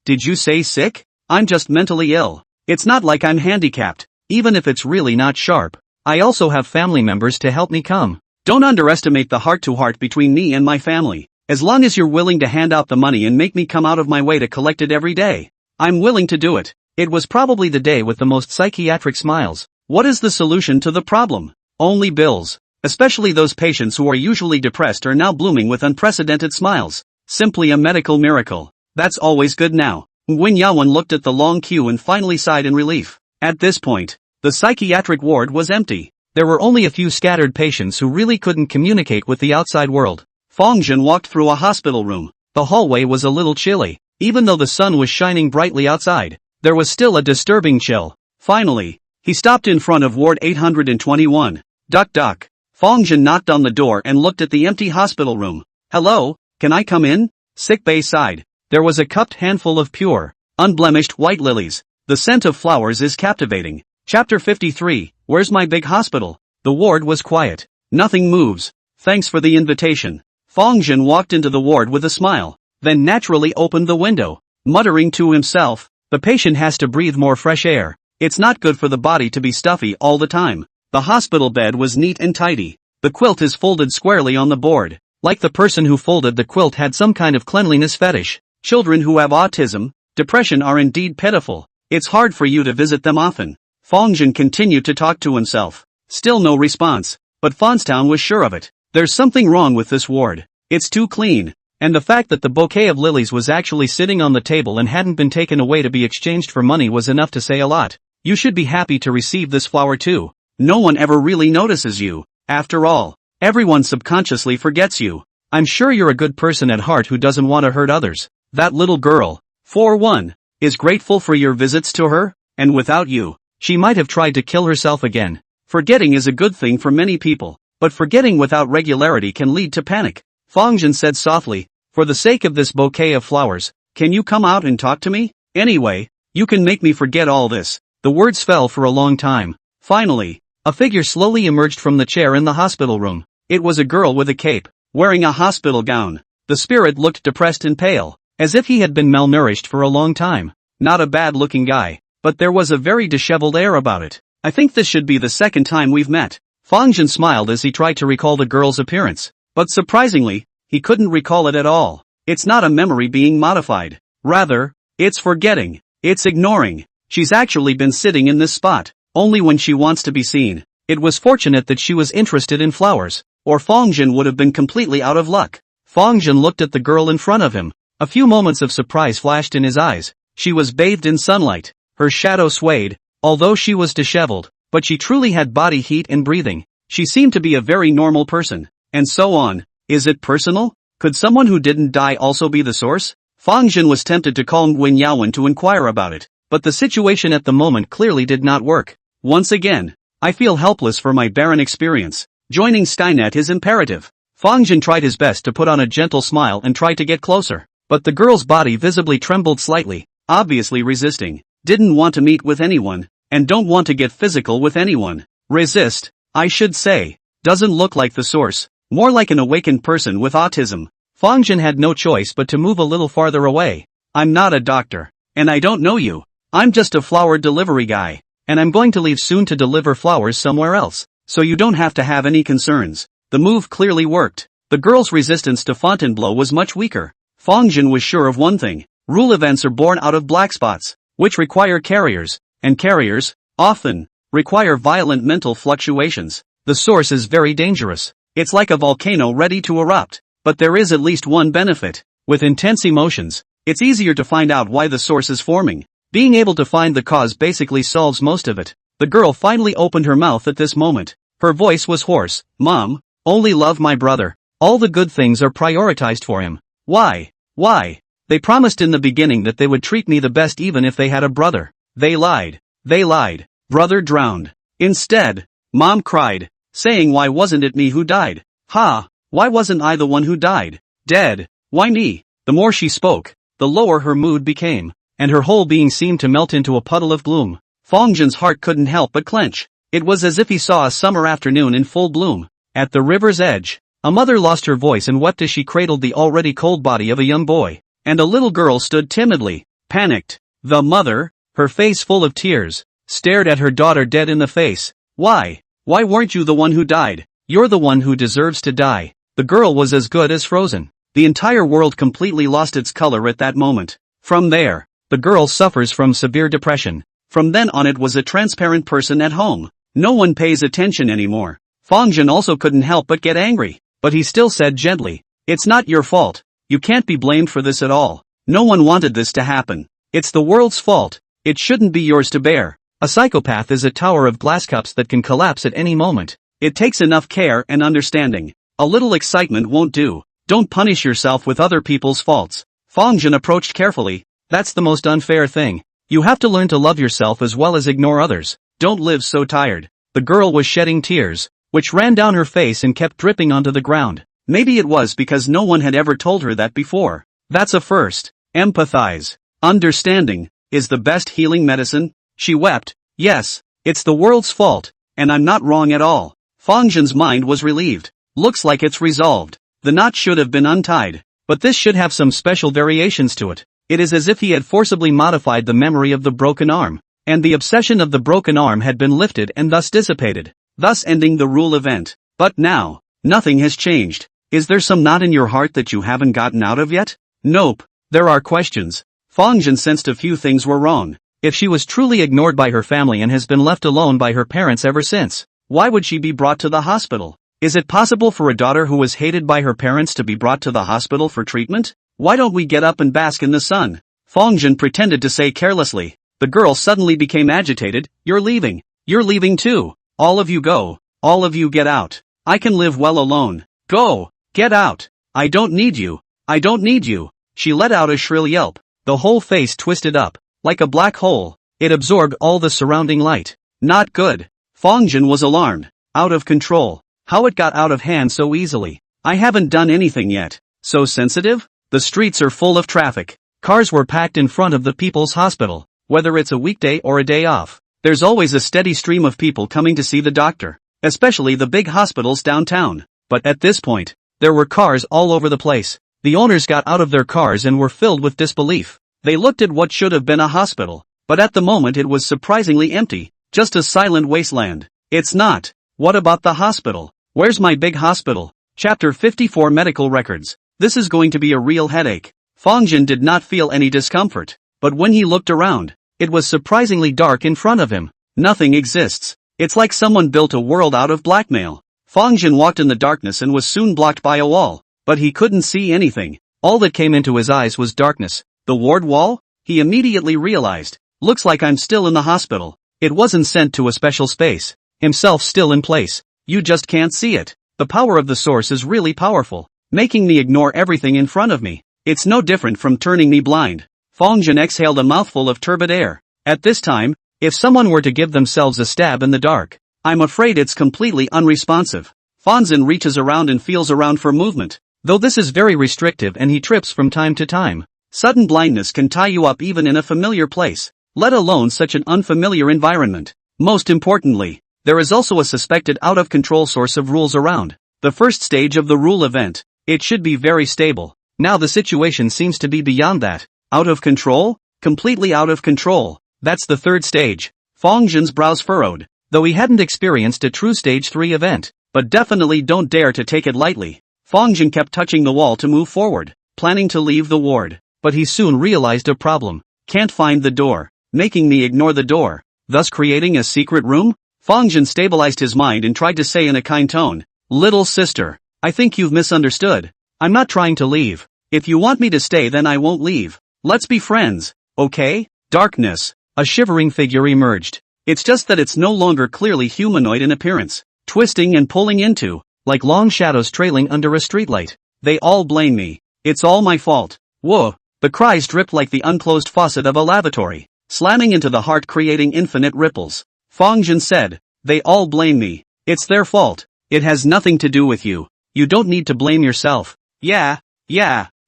Did you say sick? I'm just mentally ill. It's not like I'm handicapped, even if it's really not sharp. I also have family members to help me come. Don't underestimate the heart-to-heart between me and my family. As long as you're willing to hand out the money and make me come out of my way to collect it every day, I'm willing to do it. It was probably the day with the most psychiatric smiles. What is the solution to the problem? Only bills. Especially those patients who are usually depressed are now blooming with unprecedented smiles. Simply a medical miracle. That's always good now. Nguyen Yaowen looked at the long queue and finally sighed in relief. At this point, the psychiatric ward was empty. There were only a few scattered patients who really couldn't communicate with the outside world. Fang Zhen walked through a hospital room. The hallway was a little chilly. Even though the sun was shining brightly outside, there was still a disturbing chill. Finally, he stopped in front of Ward 821. Duck. Fang Zhen knocked on the door and looked at the empty hospital room. Hello, can I come in? Sickbay sighed. There was a cupped handful of pure, unblemished white lilies. The scent of flowers is captivating. Chapter 53, Where's my big hospital? The ward was quiet. Nothing moves. Thanks for the invitation. Fang Zhen walked into the ward with a smile, then naturally opened the window, muttering to himself, the patient has to breathe more fresh air. It's not good for the body to be stuffy all the time. The hospital bed was neat and tidy. The quilt is folded squarely on the board. Like the person who folded the quilt had some kind of cleanliness fetish. Children who have autism, depression are indeed pitiful. It's hard for you to visit them often. Fang Zhen continued to talk to himself. Still no response. But Fonstown was sure of it. There's something wrong with this ward. It's too clean. And the fact that the bouquet of lilies was actually sitting on the table and hadn't been taken away to be exchanged for money was enough to say a lot. You should be happy to receive this flower too. No one ever really notices you. After all, everyone subconsciously forgets you. I'm sure you're a good person at heart who doesn't want to hurt others. That little girl, 4-1, is grateful for your visits to her, and without you, she might have tried to kill herself again. Forgetting is a good thing for many people, but forgetting without regularity can lead to panic. Fang Zhen said softly, for the sake of this bouquet of flowers, can you come out and talk to me? Anyway, you can make me forget all this. The words fell for a long time. Finally, a figure slowly emerged from the chair in the hospital room. It was a girl with a cape, wearing a hospital gown. The spirit looked depressed and pale, as if he had been malnourished for a long time. Not a bad-looking guy, but there was a very disheveled air about it. I think this should be the second time we've met. Fang Zhen smiled as he tried to recall the girl's appearance, but surprisingly, he couldn't recall it at all. It's not a memory being modified. Rather, it's forgetting. It's ignoring. She's actually been sitting in this spot, only when she wants to be seen. It was fortunate that she was interested in flowers, or Fang Zhen would have been completely out of luck. Fang Zhen looked at the girl in front of him. A few moments of surprise flashed in his eyes. She was bathed in sunlight. Her shadow swayed, although she was disheveled, but she truly had body heat and breathing. She seemed to be a very normal person. And so on. Is it personal? Could someone who didn't die also be the source? Fang Zhen was tempted to call Nguyen Yaowen to inquire about it, but the situation at the moment clearly did not work. Once again, I feel helpless for my barren experience. Joining Skynet is imperative. Fang Zhen tried his best to put on a gentle smile and tried to get closer, but the girl's body visibly trembled slightly, obviously resisting. Didn't want to meet with anyone. and don't want to get physical with anyone. Resist, I should say. Doesn't look like the source, more like an awakened person with autism. Fang Zhen had no choice but to move a little farther away. I'm not a doctor, and I don't know you. I'm just a flower delivery guy, and I'm going to leave soon to deliver flowers somewhere else, so you don't have to have any concerns. The move clearly worked. The girl's resistance to Fontainebleau was much weaker. Fang Zhen was sure of one thing: rule events are born out of black spots, which require carriers, and carriers, often, require violent mental fluctuations. The source is very dangerous. It's like a volcano ready to erupt. But there is at least one benefit. With intense emotions, it's easier to find out why the source is forming. Being able to find the cause basically solves most of it. The girl finally opened her mouth at this moment. Her voice was hoarse. Mom, only love my brother. All the good things are prioritized for him. Why? Why? They promised in the beginning that they would treat me the best even if they had a brother. They lied. They lied. Brother drowned. Instead, Mom cried, saying why wasn't it me who died? Ha! Why wasn't I the one who died? Dead. Why me? The more she spoke, the lower her mood became, and her whole being seemed to melt into a puddle of gloom. Fang Zhen's heart couldn't help but clench. It was as if he saw a summer afternoon in full bloom. At the river's edge, a mother lost her voice and wept as she cradled the already cold body of a young boy, and a little girl stood timidly, panicked. The mother, her face full of tears, stared at her daughter dead in the face. Why? Why weren't you the one who died? You're the one who deserves to die. The girl was as good as frozen. The entire world completely lost its color at that moment. From there, the girl suffers from severe depression. From then on it was a transparent person at home. No one pays attention anymore. Fang Zhen also couldn't help but get angry, but he still said gently, "It's not your fault. You can't be blamed for this at all. No one wanted this to happen. It's the world's fault. It shouldn't be yours to bear." A psychopath is a tower of glass cups that can collapse at any moment. It takes enough care and understanding. A little excitement won't do. Don't punish yourself with other people's faults. Fang Zhen approached carefully. That's the most unfair thing. You have to learn to love yourself as well as ignore others. Don't live so tired. The girl was shedding tears, which ran down her face and kept dripping onto the ground. Maybe it was because no one had ever told her that before. That's a first. Empathize. Understanding is the best healing medicine. She wept. Yes, it's the world's fault, and I'm not wrong at all. Fang Zhen's mind was relieved. Looks like it's resolved. The knot should have been untied, but this should have some special variations to it. It is as if he had forcibly modified the memory of the broken arm, and the obsession of the broken arm had been lifted and thus dissipated, thus ending the rule event. But now, nothing has changed. Is there some knot in your heart that you haven't gotten out of yet? Nope. There are questions. Fang Zhen sensed a few things were wrong. If she was truly ignored by her family and has been left alone by her parents ever since, why would she be brought to the hospital? Is it possible for a daughter who was hated by her parents to be brought to the hospital for treatment? Why don't we get up and bask in the sun? Fang Zhen pretended to say carelessly. The girl suddenly became agitated. You're leaving. You're leaving too. All of you go. All of you get out. I can live well alone. Go. Get out. I don't need you. I don't need you. She let out a shrill yelp. The whole face twisted up, like a black hole. It absorbed all the surrounding light. Not good. Fang Zhen was alarmed. Out of control. How it got out of hand so easily. I haven't done anything yet. So sensitive? The streets are full of traffic. Cars were packed in front of the People's Hospital. Whether it's a weekday or a day off, there's always a steady stream of people coming to see the doctor, especially the big hospitals downtown. But at this point, there were cars all over the place. The owners got out of their cars and were filled with disbelief. They looked at what should have been a hospital, but at the moment it was surprisingly empty, just a silent wasteland. It's not. What about the hospital? Where's my big hospital? Chapter 54 Medical Records. This is going to be a real headache. Fang Zhen did not feel any discomfort, but when he looked around, it was surprisingly dark in front of him. Nothing exists. It's like someone built a world out of blackmail. Fang Zhen walked in the darkness and was soon blocked by a wall, but he couldn't see anything. All that came into his eyes was darkness. The ward wall? He immediately realized. Looks like I'm still in the hospital. It wasn't sent to a special space. Himself still in place. You just can't see it. The power of the source is really powerful, making me ignore everything in front of me. It's no different from turning me blind. Fang Zhen exhaled a mouthful of turbid air. At this time, if someone were to give themselves a stab in the dark, I'm afraid it's completely unresponsive. Fang Zhen reaches around and feels around for movement, though this is very restrictive and he trips from time to time. Sudden blindness can tie you up even in a familiar place. let alone such an unfamiliar environment. Most importantly, there is also a suspected out-of-control source of rules around. The first stage of the rule event. It should be very stable. Now the situation seems to be beyond that. Out of control? Completely out of control. That's the third stage. Fang Zhen's brows furrowed, though he hadn't experienced a true stage 3 event. But definitely don't dare to take it lightly. Fang Zhen kept touching the wall to move forward, planning to leave the ward. But he soon realized a problem. Can't find the door, making me ignore the door, thus creating a secret room? Fang Zhen stabilized his mind and tried to say in a kind tone, "Little sister, I think you've misunderstood. I'm not trying to leave. If you want me to stay then I won't leave. Let's be friends, okay?" Darkness. A shivering figure emerged. It's just that it's no longer clearly humanoid in appearance, twisting and pulling into, like long shadows trailing under a streetlight. They all blame me. It's all my fault. Whoa. The cries dripped like the unclosed faucet of a lavatory, slamming into the heart creating infinite ripples. Fang Zhen said, "They all blame me. It's their fault. It has nothing to do with you. You don't need to blame yourself." Yeah,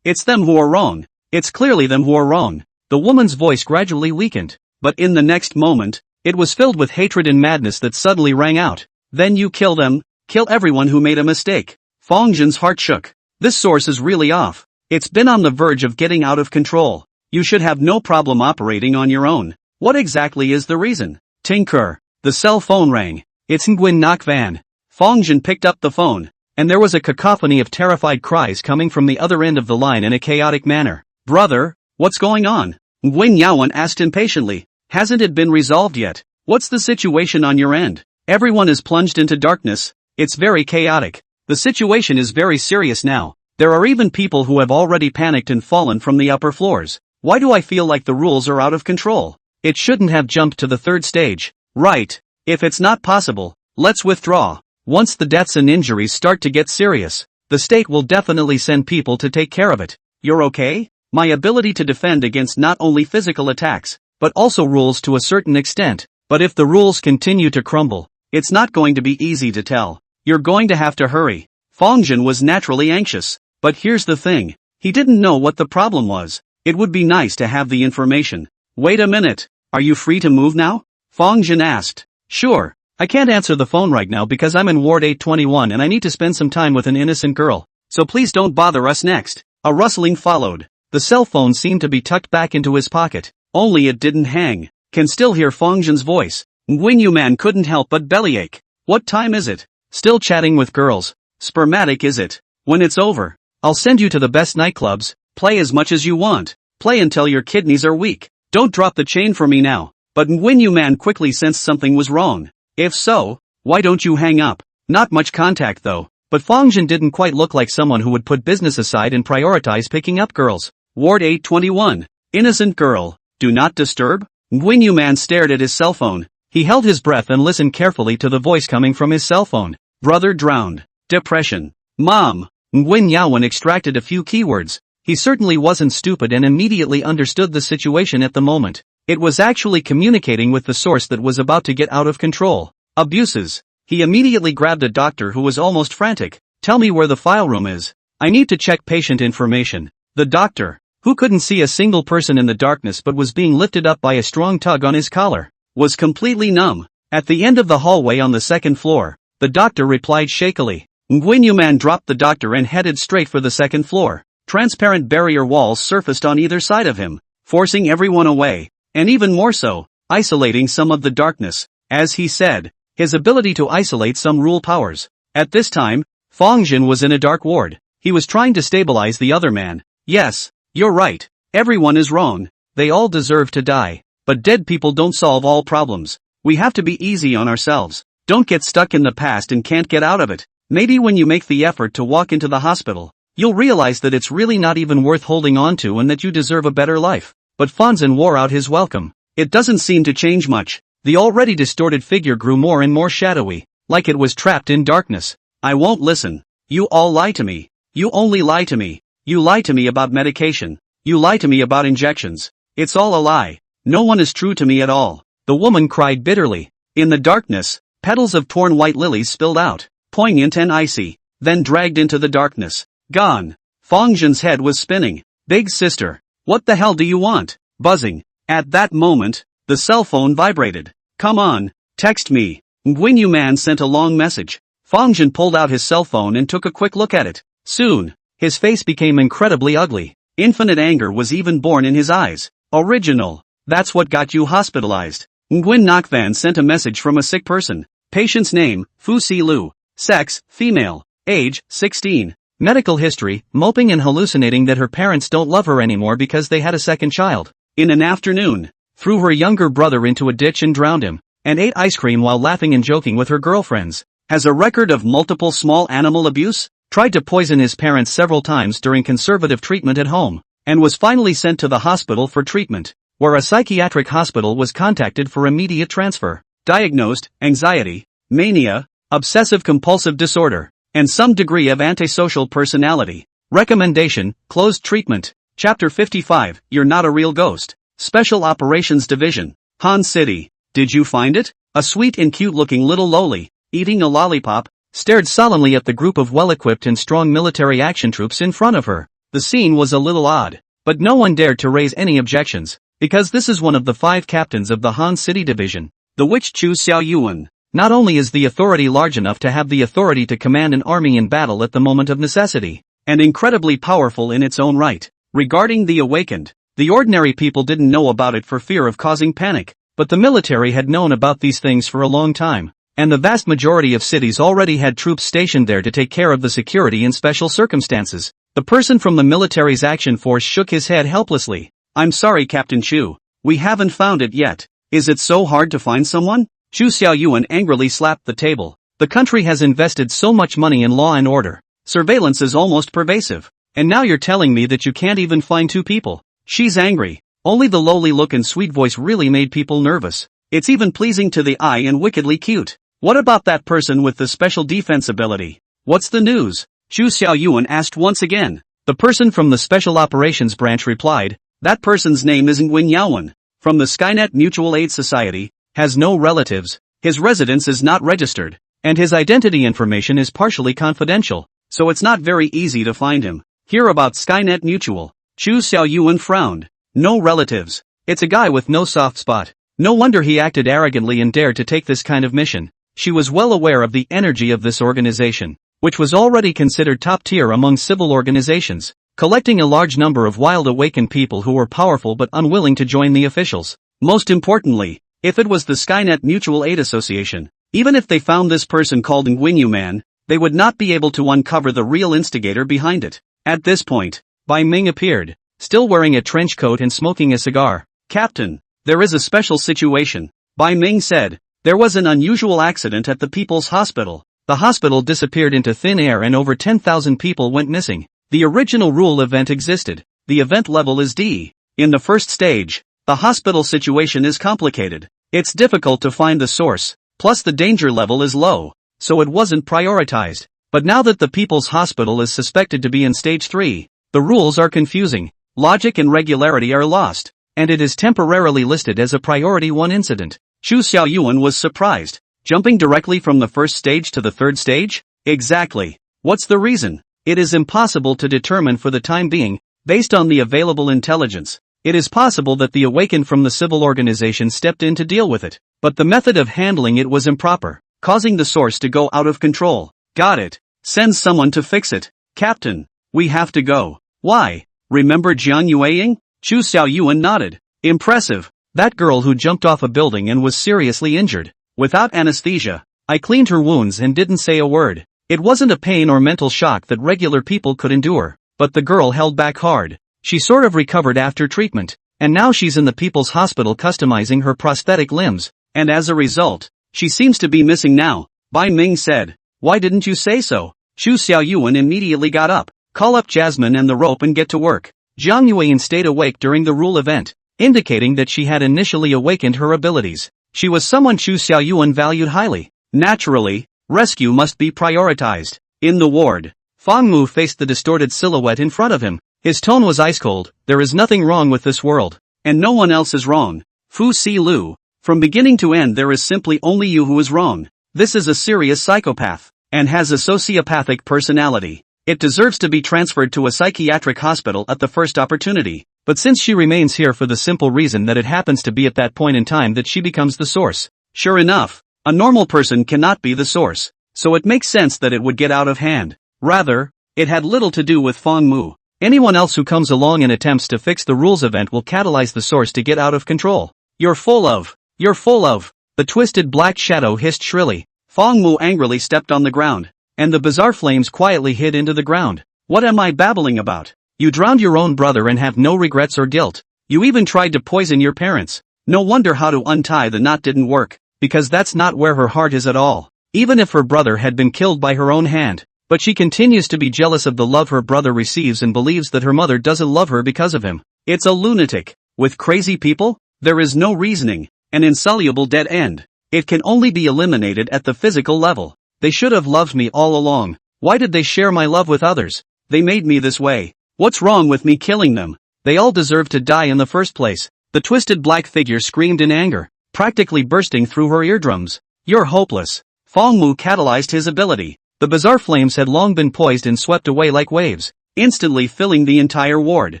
it's them who are wrong. It's clearly them who are wrong. The woman's voice gradually weakened, but in the next moment, it was filled with hatred and madness that suddenly rang out. "Then you kill them, kill everyone who made a mistake." Fang Zhen's heart shook. This source is really off. It's been on the verge of getting out of control. You should have no problem operating on your own. What exactly is the reason? Tinker. The cell phone rang. It's Nguyen Ngoc Van. Fang Zhen picked up the phone, and there was a cacophony of terrified cries coming from the other end of the line in a chaotic manner. "Brother, what's going on?" Nguyen Yawan asked impatiently. "Hasn't it been resolved yet? What's the situation on your end?" "Everyone is plunged into darkness. It's very chaotic. The situation is very serious now. There are even people who have already panicked and fallen from the upper floors. Why do I feel like the rules are out of control? It shouldn't have jumped to the third stage." "Right. If it's not possible, let's withdraw. Once the deaths and injuries start to get serious, the state will definitely send people to take care of it." "You're okay?" "My ability to defend against not only physical attacks, but also rules to a certain extent. But if the rules continue to crumble, it's not going to be easy to tell. You're going to have to hurry." Fang Zhen was naturally anxious. But here's the thing. He didn't know what the problem was. It would be nice to have the information. "Wait a minute. Are you free to move now?" Fang Zhen asked. "Sure. I can't answer the phone right now because I'm in Ward 821 and I need to spend some time with an innocent girl. So please don't bother us next." A rustling followed. The cell phone seemed to be tucked back into his pocket. Only it didn't hang. Can still hear Fang Zhen's voice. Nguyen Yuman couldn't help but bellyache. "What time is it?" "Still chatting with girls. Spermatic is it? When it's over, I'll send you to the best nightclubs. Play as much as you want. Play until your kidneys are weak. Don't drop the chain for me now." But Nguyen Yuman quickly sensed something was wrong. "If so, why don't you hang up?" Not much contact though. But Fang Zhen didn't quite look like someone who would put business aside and prioritize picking up girls. Ward 821. Innocent girl. Do not disturb? Nguyen Yuman stared at his cell phone. He held his breath and listened carefully to the voice coming from his cell phone. "Brother drowned. Depression. Mom." Nguyen Yawan extracted a few keywords. He certainly wasn't stupid and immediately understood the situation at the moment. It was actually communicating with the source that was about to get out of control. Abuses. He immediately grabbed a doctor who was almost frantic. "Tell me where the file room is. I need to check patient information." The doctor, who couldn't see a single person in the darkness but was being lifted up by a strong tug on his collar, was completely numb. "At the end of the hallway on the second floor," the doctor replied shakily. Nguyen Yuman dropped the doctor and headed straight for the second floor. Transparent barrier walls surfaced on either side of him, forcing everyone away, and even more so, isolating some of the darkness. As he said, his ability to isolate some rule powers. At this time, Fang Zhen was in a dark ward. He was trying to stabilize the other man. "Yes, you're right. Everyone is wrong. They all deserve to die. But dead people don't solve all problems. We have to be easy on ourselves. Don't get stuck in the past and can't get out of it. Maybe when you make the effort to walk into the hospital, you'll realize that it's really not even worth holding on to and that you deserve a better life." But Fang Zhen wore out his welcome. It doesn't seem to change much. The already distorted figure grew more and more shadowy, like it was trapped in darkness. "I won't listen. You all lie to me. You only lie to me. You lie to me about medication. You lie to me about injections. It's all a lie. No one is true to me at all." The woman cried bitterly. In the darkness, petals of torn white lilies spilled out, poignant and icy, then dragged into the darkness. Gone. Fang Zhen's head was spinning. "Big sister, what the hell do you want?" Buzzing. At that moment, The cell phone vibrated. Come on, text me. Nguyen Man sent a long message. Fang Zhen pulled out his cell phone and took a quick look at it. Soon, his face became incredibly ugly. Infinite anger was even born in his eyes. Original. That's what got you hospitalized. Nguyen Ngoc Van sent a message from a sick person. Patient's name, Fu Si Lu. Sex, female. Age, 16. Medical history, moping and hallucinating that her parents don't love her anymore because they had a second child. In an afternoon, threw her younger brother into a ditch and drowned him, and ate ice cream while laughing and joking with her girlfriends. Has a record of multiple small animal abuse, tried to poison his parents several times during conservative treatment at home, and was finally sent to the hospital for treatment, where a psychiatric hospital was contacted for immediate transfer. Diagnosed, anxiety, mania, obsessive-compulsive disorder, and some degree of antisocial personality. Recommendation, closed treatment. Chapter 55, You're Not a Real Ghost. Special Operations Division. Han City. Did you find it? A sweet and cute-looking little loli, eating a lollipop, stared solemnly at the group of well-equipped and strong military action troops in front of her. The scene was a little odd, but no one dared to raise any objections, because this is one of the 5 captains of the Han City Division, the which Chu Xiaoyuan. Not only is the authority large enough to have the authority to command an army in battle at the moment of necessity, and incredibly powerful in its own right. Regarding the awakened, the ordinary people didn't know about it for fear of causing panic, but the military had known about these things for a long time. And the vast majority of cities already had troops stationed there to take care of the security in special circumstances. The person from the military's action force shook his head helplessly. I'm sorry, Captain Chu. We haven't found it yet. Is it so hard to find someone? Chu Xiaoyuan angrily slapped the table. The country has invested so much money in law and order. Surveillance is almost pervasive. And now you're telling me that you can't even find 2 people. She's angry. Only the lowly look and sweet voice really made people nervous. It's even pleasing to the eye and wickedly cute. What about that person with the special defense ability? What's the news? Chu Xiaoyuan asked once again. The person from the Special Operations Branch replied, that person's name is Nguyen Yaowen, from the Skynet Mutual Aid Society, has no relatives, his residence is not registered, and his identity information is partially confidential, so it's not very easy to find him. Hear about Skynet Mutual. Chu Xiaoyuan frowned. No relatives. It's a guy with no soft spot. No wonder he acted arrogantly and dared to take this kind of mission. She was well aware of the energy of this organization, which was already considered top tier among civil organizations, collecting a large number of wild awakened people who were powerful but unwilling to join the officials. Most importantly, if it was the Skynet Mutual Aid Association, even if they found this person called Nguyen Man, they would not be able to uncover the real instigator behind it. At this point, Bai Ming appeared, still wearing a trench coat and smoking a cigar. Captain, there is a special situation, Bai Ming said. There was an unusual accident at the People's Hospital. The hospital disappeared into thin air and over 10,000 people went missing. The original rule event existed. The event level is D. In the first stage, the hospital situation is complicated. It's difficult to find the source, plus the danger level is low, so it wasn't prioritized. But now that the People's Hospital is suspected to be in stage 3, the rules are confusing, logic and regularity are lost, and it is temporarily listed as a priority 1 incident. Chu Xiaoyuan was surprised. Jumping directly from the first stage to the third stage? Exactly. What's the reason? It is impossible to determine for the time being, based on the available intelligence. It is possible that the awakened from the civil organization stepped in to deal with it, but the method of handling it was improper, causing the source to go out of control. Got it. Send someone to fix it. Captain, we have to go. Why? Remember Jiang Yueying? Chu Xiaoyuan nodded. Impressive. That girl who jumped off a building and was seriously injured. Without anesthesia, I cleaned her wounds and didn't say a word. It wasn't a pain or mental shock that regular people could endure, but the girl held back hard. She sort of recovered after treatment, and now she's in the People's Hospital customizing her prosthetic limbs, and as a result, she seems to be missing now, Bai Ming said. Why didn't you say so? Chu Xiaoyuan immediately got up. Call up Jasmine and the rope and get to work. Jiang Yueyin stayed awake during the rule event, indicating that she had initially awakened her abilities. She was someone Chu Xiaoyuan valued highly. Naturally, rescue must be prioritized. In the ward, Fang Mu faced the distorted silhouette in front of him. His tone was ice cold. There is nothing wrong with this world, and no one else is wrong. Fu Si Lu, from beginning to end there is simply only you who is wrong. This is a serious psychopath, and has a sociopathic personality. It deserves to be transferred to a psychiatric hospital at the first opportunity. But since she remains here for the simple reason that it happens to be at that point in time that she becomes the source. Sure enough, a normal person cannot be the source, so it makes sense that it would get out of hand. Rather, it had little to do with Fang Mu. Anyone else who comes along and attempts to fix the rules event will catalyze the source to get out of control. You're full of. The twisted black shadow hissed shrilly. Fang Mu angrily stepped on the ground, and the bizarre flames quietly hid into the ground. What am I babbling about? You drowned your own brother and have no regrets or guilt. You even tried to poison your parents. No wonder how to untie the knot didn't work, because that's not where her heart is at all. Even if her brother had been killed by her own hand. But she continues to be jealous of the love her brother receives and believes that her mother doesn't love her because of him. It's a lunatic. With crazy people, there is no reasoning, an insoluble dead end. It can only be eliminated at the physical level. They should have loved me all along. Why did they share my love with others? They made me this way. What's wrong with me killing them? They all deserve to die in the first place. The twisted black figure screamed in anger, practically bursting through her eardrums. You're hopeless. Fang Mu catalyzed his ability. The bizarre flames had long been poised and swept away like waves, instantly filling the entire ward.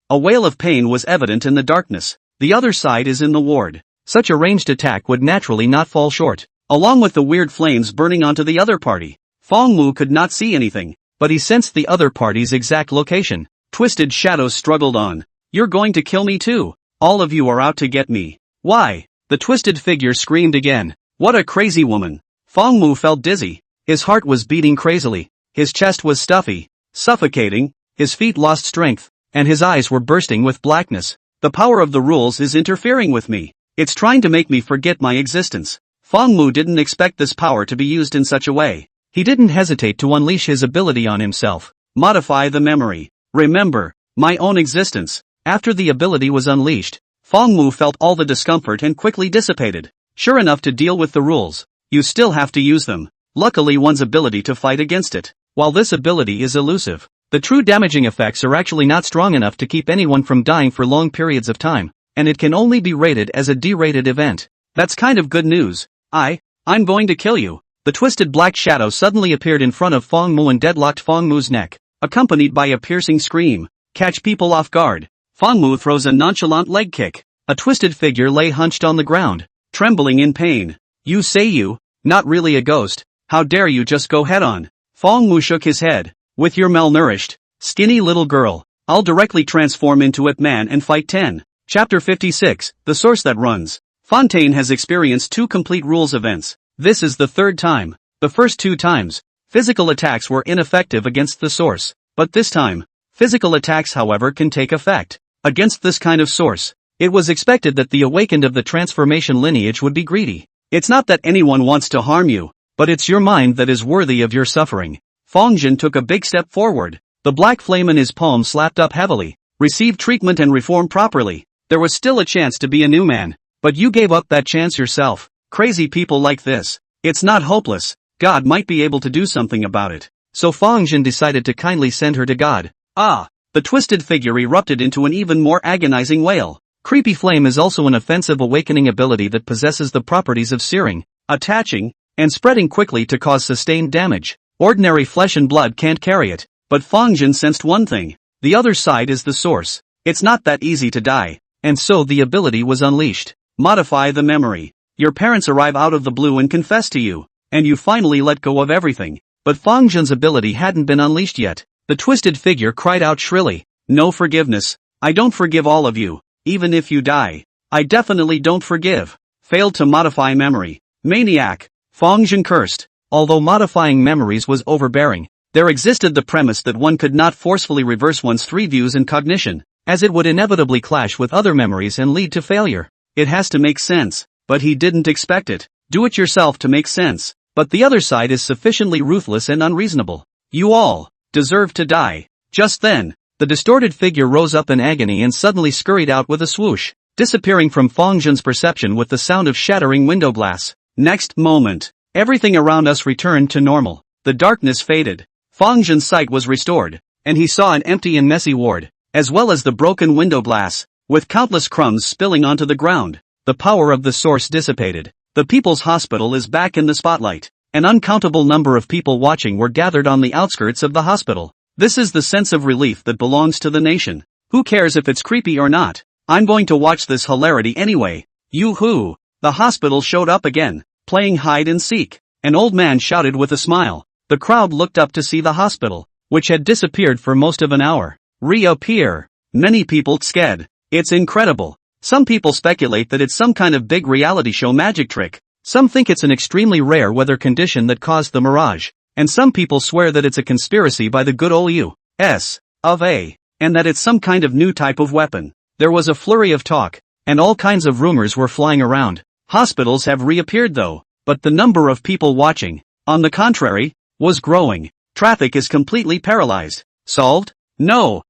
A wail of pain was evident in the darkness. The other side is in the ward. Such a ranged attack would naturally not fall short. Along with the weird flames burning onto the other party, Fang Mu could not see anything, but he sensed the other party's exact location. Twisted shadows struggled on. You're going to kill me too. All of you are out to get me. Why? The twisted figure screamed again. What a crazy woman. Fang Mu felt dizzy. His heart was beating crazily. His chest was stuffy, suffocating, his feet lost strength, and his eyes were bursting with blackness. The power of the rules is interfering with me. It's trying to make me forget my existence. Fang Mu didn't expect this power to be used in such a way. He didn't hesitate to unleash his ability on himself. Modify the memory. Remember my own existence. After the ability was unleashed, Fang Mu felt all the discomfort and quickly dissipated. Sure enough, to deal with the rules, you still have to use them. Luckily, one's ability to fight against it. While this ability is elusive, the true damaging effects are actually not strong enough to keep anyone from dying for long periods of time, and it can only be rated as a D-rated event. That's kind of good news. I'm going to kill you. The twisted black shadow suddenly appeared in front of Fang Mu and deadlocked Fang Mu's neck, accompanied by a piercing scream. Catch people off guard. Fang Mu throws a nonchalant leg kick. A twisted figure lay hunched on the ground, trembling in pain. You say you, not really a ghost. How dare you just go head on? Fang Mu shook his head. With your malnourished, skinny little girl, I'll directly transform into Ip Man and fight 10. Chapter 56, The Source That Runs. Fontaine has experienced 2 complete rules events. This is the 3rd time. The first 2 times, physical attacks were ineffective against the source. But this time, physical attacks however can take effect. Against this kind of source, it was expected that the awakened of the transformation lineage would be greedy. It's not that anyone wants to harm you, but it's your mind that is worthy of your suffering. Fang Zhen took a big step forward. The black flame in his palm slapped up heavily. Receive treatment and reform properly. There was still a chance to be a new man, but you gave up that chance yourself. Crazy people like this. It's not hopeless. God might be able to do something about it. So Fang Zhen decided to kindly send her to God. The twisted figure erupted into an even more agonizing wail. Creepy Flame is also an offensive awakening ability that possesses the properties of searing, attaching, and spreading quickly to cause sustained damage. Ordinary flesh and blood can't carry it, but Fang Zhen sensed one thing. The other side is the source. It's not that easy to die, and so the ability was unleashed. Modify the memory. Your parents arrive out of the blue and confess to you, and you finally let go of everything. But Fang Zhen's ability hadn't been unleashed yet. The twisted figure cried out shrilly. No forgiveness. I don't forgive all of you, even if you die. I definitely don't forgive. Failed to modify memory. Maniac. Fang Zhen cursed. Although modifying memories was overbearing, there existed the premise that one could not forcefully reverse one's 3 views and cognition, as it would inevitably clash with other memories and lead to failure. It has to make sense, but he didn't expect it. Do it yourself to make sense. But the other side is sufficiently ruthless and unreasonable. You all deserve to die. Just then, the distorted figure rose up in agony and suddenly scurried out with a swoosh, disappearing from Fang Zhen's perception with the sound of shattering window glass. Next moment, everything around us returned to normal. The darkness faded. Fang Zhen's sight was restored, and he saw an empty and messy ward, as well as the broken window glass, with countless crumbs spilling onto the ground. The power of the source dissipated. The People's Hospital is back in the spotlight. An uncountable number of people watching were gathered on the outskirts of the hospital. This is the sense of relief that belongs to the nation. Who cares if it's creepy or not? I'm going to watch this hilarity anyway. Yoo-hoo! The hospital showed up again, playing hide and seek. An old man shouted with a smile. The crowd looked up to see the hospital, which had disappeared for most of an hour, reappear. Many people scared. It's incredible. Some people speculate that it's some kind of big reality show magic trick. Some think it's an extremely rare weather condition that caused the mirage. And some people swear that it's a conspiracy by the good old U.S. of A. and that it's some kind of new type of weapon. There was a flurry of talk, and all kinds of rumors were flying around. Hospitals have reappeared though, but the number of people watching, on the contrary, was growing. Traffic is completely paralyzed. Solved? No.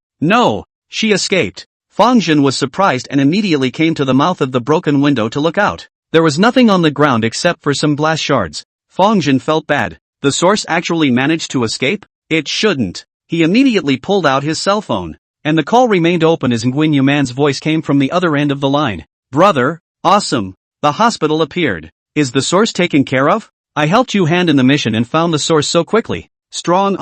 She escaped. Fang Zhen was surprised and immediately came to the mouth of the broken window to look out. There was nothing on the ground except for some glass shards. Fang Zhen felt bad. The source actually managed to escape? It shouldn't. He immediately pulled out his cell phone. And the call remained open as Nguyen Yuman's voice came from the other end of the line. Brother, awesome. The hospital appeared. Is the source taken care of? I helped you hand in the mission and found the source so quickly. Strong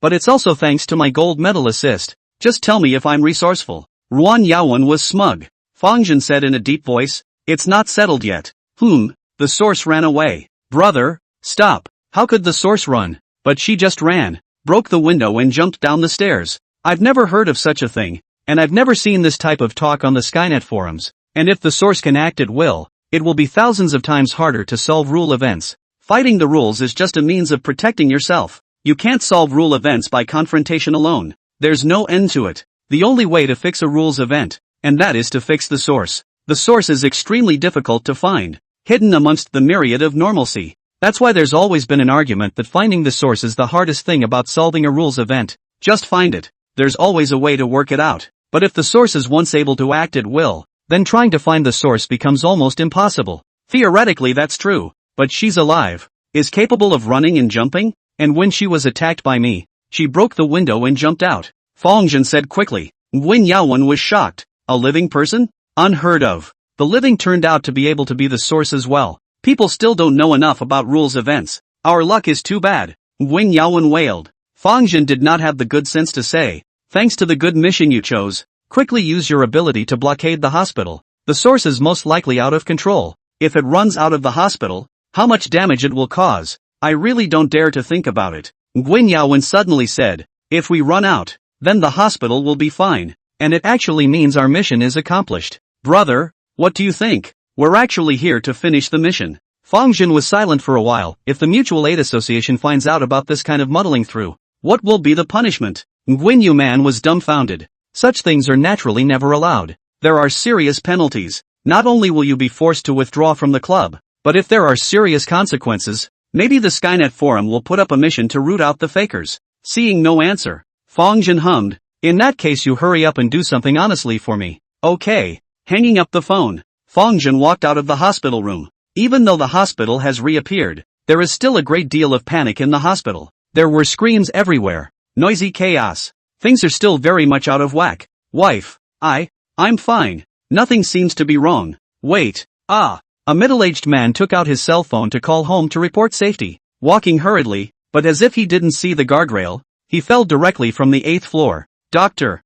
but it's also thanks to my gold medal assist. Just tell me if I'm resourceful. Ruan Yaowen was smug. Fang Zhen said in a deep voice, it's not settled yet. The source ran away. Brother, stop. How could the source run? But she just ran, broke the window and jumped down the stairs. I've never heard of such a thing, and I've never seen this type of talk on the Skynet forums. And if the source can act at will, it will be thousands of times harder to solve rule events. Fighting the rules is just a means of protecting yourself. You can't solve rule events by confrontation alone. There's no end to it. The only way to fix a rules event, and that is to fix the source. The source is extremely difficult to find, hidden amongst the myriad of normalcy. That's why there's always been an argument that finding the source is the hardest thing about solving a rules event. Just find it. There's always a way to work it out. But if the source is once able to act at will, then trying to find the source becomes almost impossible. Theoretically that's true, but she's alive, is capable of running and jumping, and when she was attacked by me, she broke the window and jumped out. Fang Zhen said quickly. Nguyen Yaowen was shocked. A living person? Unheard of. The living turned out to be able to be the source as well. People still don't know enough about rules events. Our luck is too bad. Nguyen Yaowen wailed. Fang Zhen did not have the good sense to say, thanks to the good mission you chose, quickly use your ability to blockade the hospital. The source is most likely out of control. If it runs out of the hospital, how much damage it will cause. I really don't dare to think about it. Nguyen Yaowen suddenly said, if we run out, then the hospital will be fine. And it actually means our mission is accomplished. Brother, what do you think? We're actually here to finish the mission. Fang Zhen was silent for a while. If the Mutual Aid Association finds out about this kind of muddling through, what will be the punishment? Nguyen Yuman was dumbfounded. Such things are naturally never allowed. There are serious penalties. Not only will you be forced to withdraw from the club, but if there are serious consequences, maybe the Skynet forum will put up a mission to root out the fakers. Seeing no answer, Fang Zhen hummed, in that case you hurry up and do something honestly for me. Okay. Hanging up the phone, Fang Zhen walked out of the hospital room. Even though the hospital has reappeared, there is still a great deal of panic in the hospital. There were screams everywhere. Noisy chaos. Things are still very much out of whack. Wife, I'm fine. Nothing seems to be wrong. Wait, a middle-aged man took out his cell phone to call home to report safety. Walking hurriedly, but as if he didn't see the guardrail, he fell directly from the 8th floor. Doctor,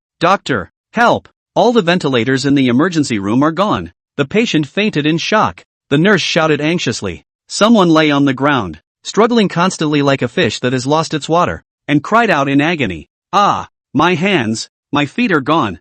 help! All the ventilators in the emergency room are gone. The patient fainted in shock. The nurse shouted anxiously. Someone lay on the ground, struggling constantly like a fish that has lost its water, and cried out in agony. My hands, my feet are gone.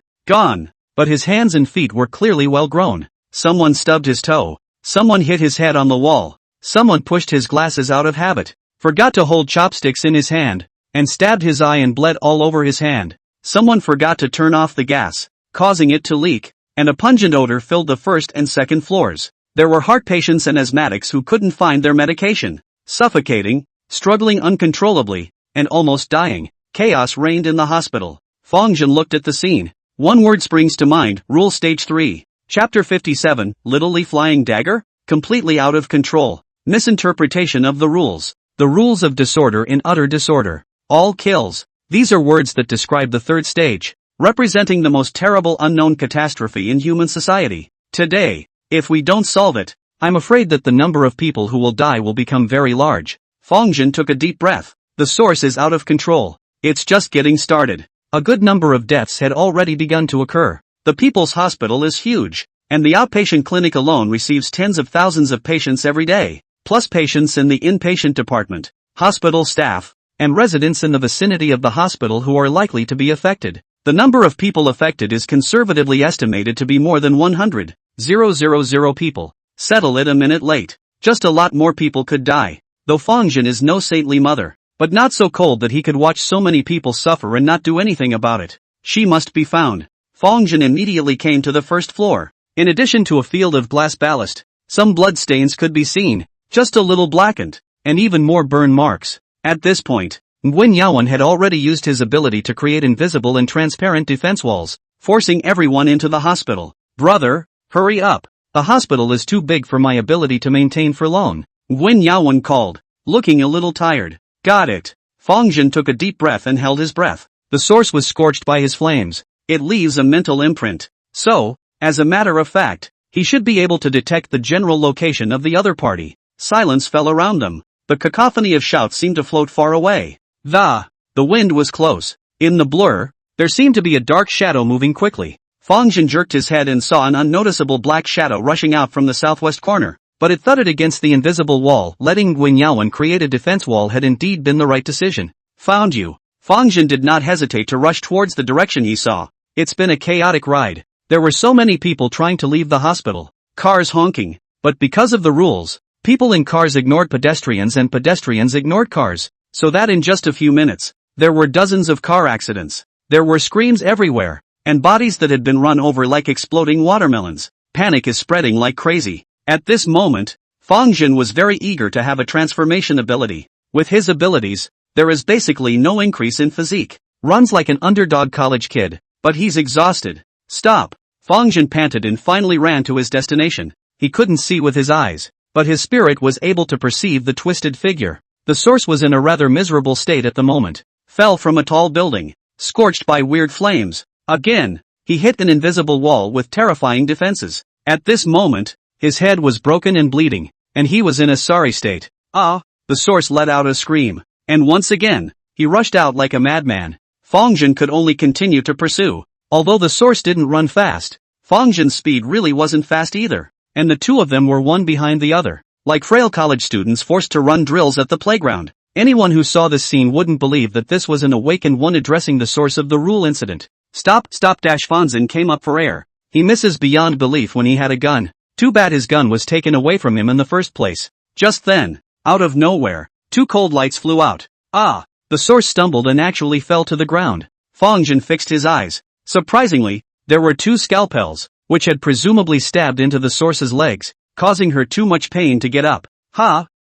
But his hands and feet were clearly well grown. Someone stubbed his toe. Someone hit his head on the wall. Someone pushed his glasses out of habit, forgot to hold chopsticks in his hand, and stabbed his eye and bled all over his hand. Someone forgot to turn off the gas, causing it to leak, and a pungent odor filled the 1st and 2nd floors. There were heart patients and asthmatics who couldn't find their medication, suffocating, struggling uncontrollably, and almost dying. Chaos reigned in the hospital. Fang Zhen looked at the scene. One word springs to mind, Rule Stage 3. Chapter 57, Little Flying Dagger? Completely out of control. Misinterpretation of the rules. The rules of disorder in utter disorder. All kills. These are words that describe the 3rd stage, representing the most terrible unknown catastrophe in human society. Today, if we don't solve it, I'm afraid that the number of people who will die will become very large. Fang Zhen took a deep breath. The source is out of control. It's just getting started. A good number of deaths had already begun to occur. The People's Hospital is huge, and the outpatient clinic alone receives tens of thousands of patients every day, plus patients in the inpatient department, hospital staff, and residents in the vicinity of the hospital who are likely to be affected. The number of people affected is conservatively estimated to be more than 100,000 people. Settle it a minute late. Just a lot more people could die. Though Fang Zhen is no saintly mother, but not so cold that he could watch so many people suffer and not do anything about it. She must be found. Fang Zhen immediately came to the first floor. In addition to a field of glass ballast, some blood stains could be seen, just a little blackened, and even more burn marks. At this point, Nguyen Yaowen had already used his ability to create invisible and transparent defense walls, forcing everyone into the hospital. Brother, hurry up. The hospital is too big for my ability to maintain for long, Nguyen Yaowen called, looking a little tired. Got it. Fang Zhen took a deep breath and held his breath. The source was scorched by his flames. It leaves a mental imprint. So, as a matter of fact, he should be able to detect the general location of the other party. Silence fell around them. The cacophony of shouts seemed to float far away. The wind was close. In the blur, there seemed to be a dark shadow moving quickly. Fang Zhen jerked his head and saw an unnoticeable black shadow rushing out from the southwest corner, but it thudded against the invisible wall. Letting Nguyen Yaowen create a defense wall had indeed been the right decision. Found you. Fang Zhen did not hesitate to rush towards the direction he saw. It's been a chaotic ride. There were so many people trying to leave the hospital. Cars honking. But because of the rules, people in cars ignored pedestrians and pedestrians ignored cars. So that in just a few minutes, there were dozens of car accidents. There were screams everywhere, and bodies that had been run over like exploding watermelons. Panic is spreading like crazy. At this moment, Fang Zhen was very eager to have a transformation ability. With his abilities, there is basically no increase in physique. Runs like an underdog college kid, but he's exhausted. Stop. Fang Zhen panted and finally ran to his destination. He couldn't see with his eyes, but his spirit was able to perceive the twisted figure. The source was in a rather miserable state at the moment. Fell from a tall building, scorched by weird flames. Again, he hit an invisible wall with terrifying defenses. At this moment, his head was broken and bleeding, and he was in a sorry state. The source let out a scream. And once again, he rushed out like a madman. Fang Zhen could only continue to pursue. Although the source didn't run fast, Fang Zhen's speed really wasn't fast either, and the two of them were one behind the other, like frail college students forced to run drills at the playground. Anyone who saw this scene wouldn't believe that this was an awakened one addressing the source of the rule incident. Stop! Fang Zhen came up for air. He misses beyond belief when he had a gun. Too bad his gun was taken away from him in the first place. Just then, out of nowhere, two cold lights flew out. The source stumbled and actually fell to the ground. Fang Zhen fixed his eyes. Surprisingly, there were two scalpels, which had presumably stabbed into the source's legs, causing her too much pain to get up.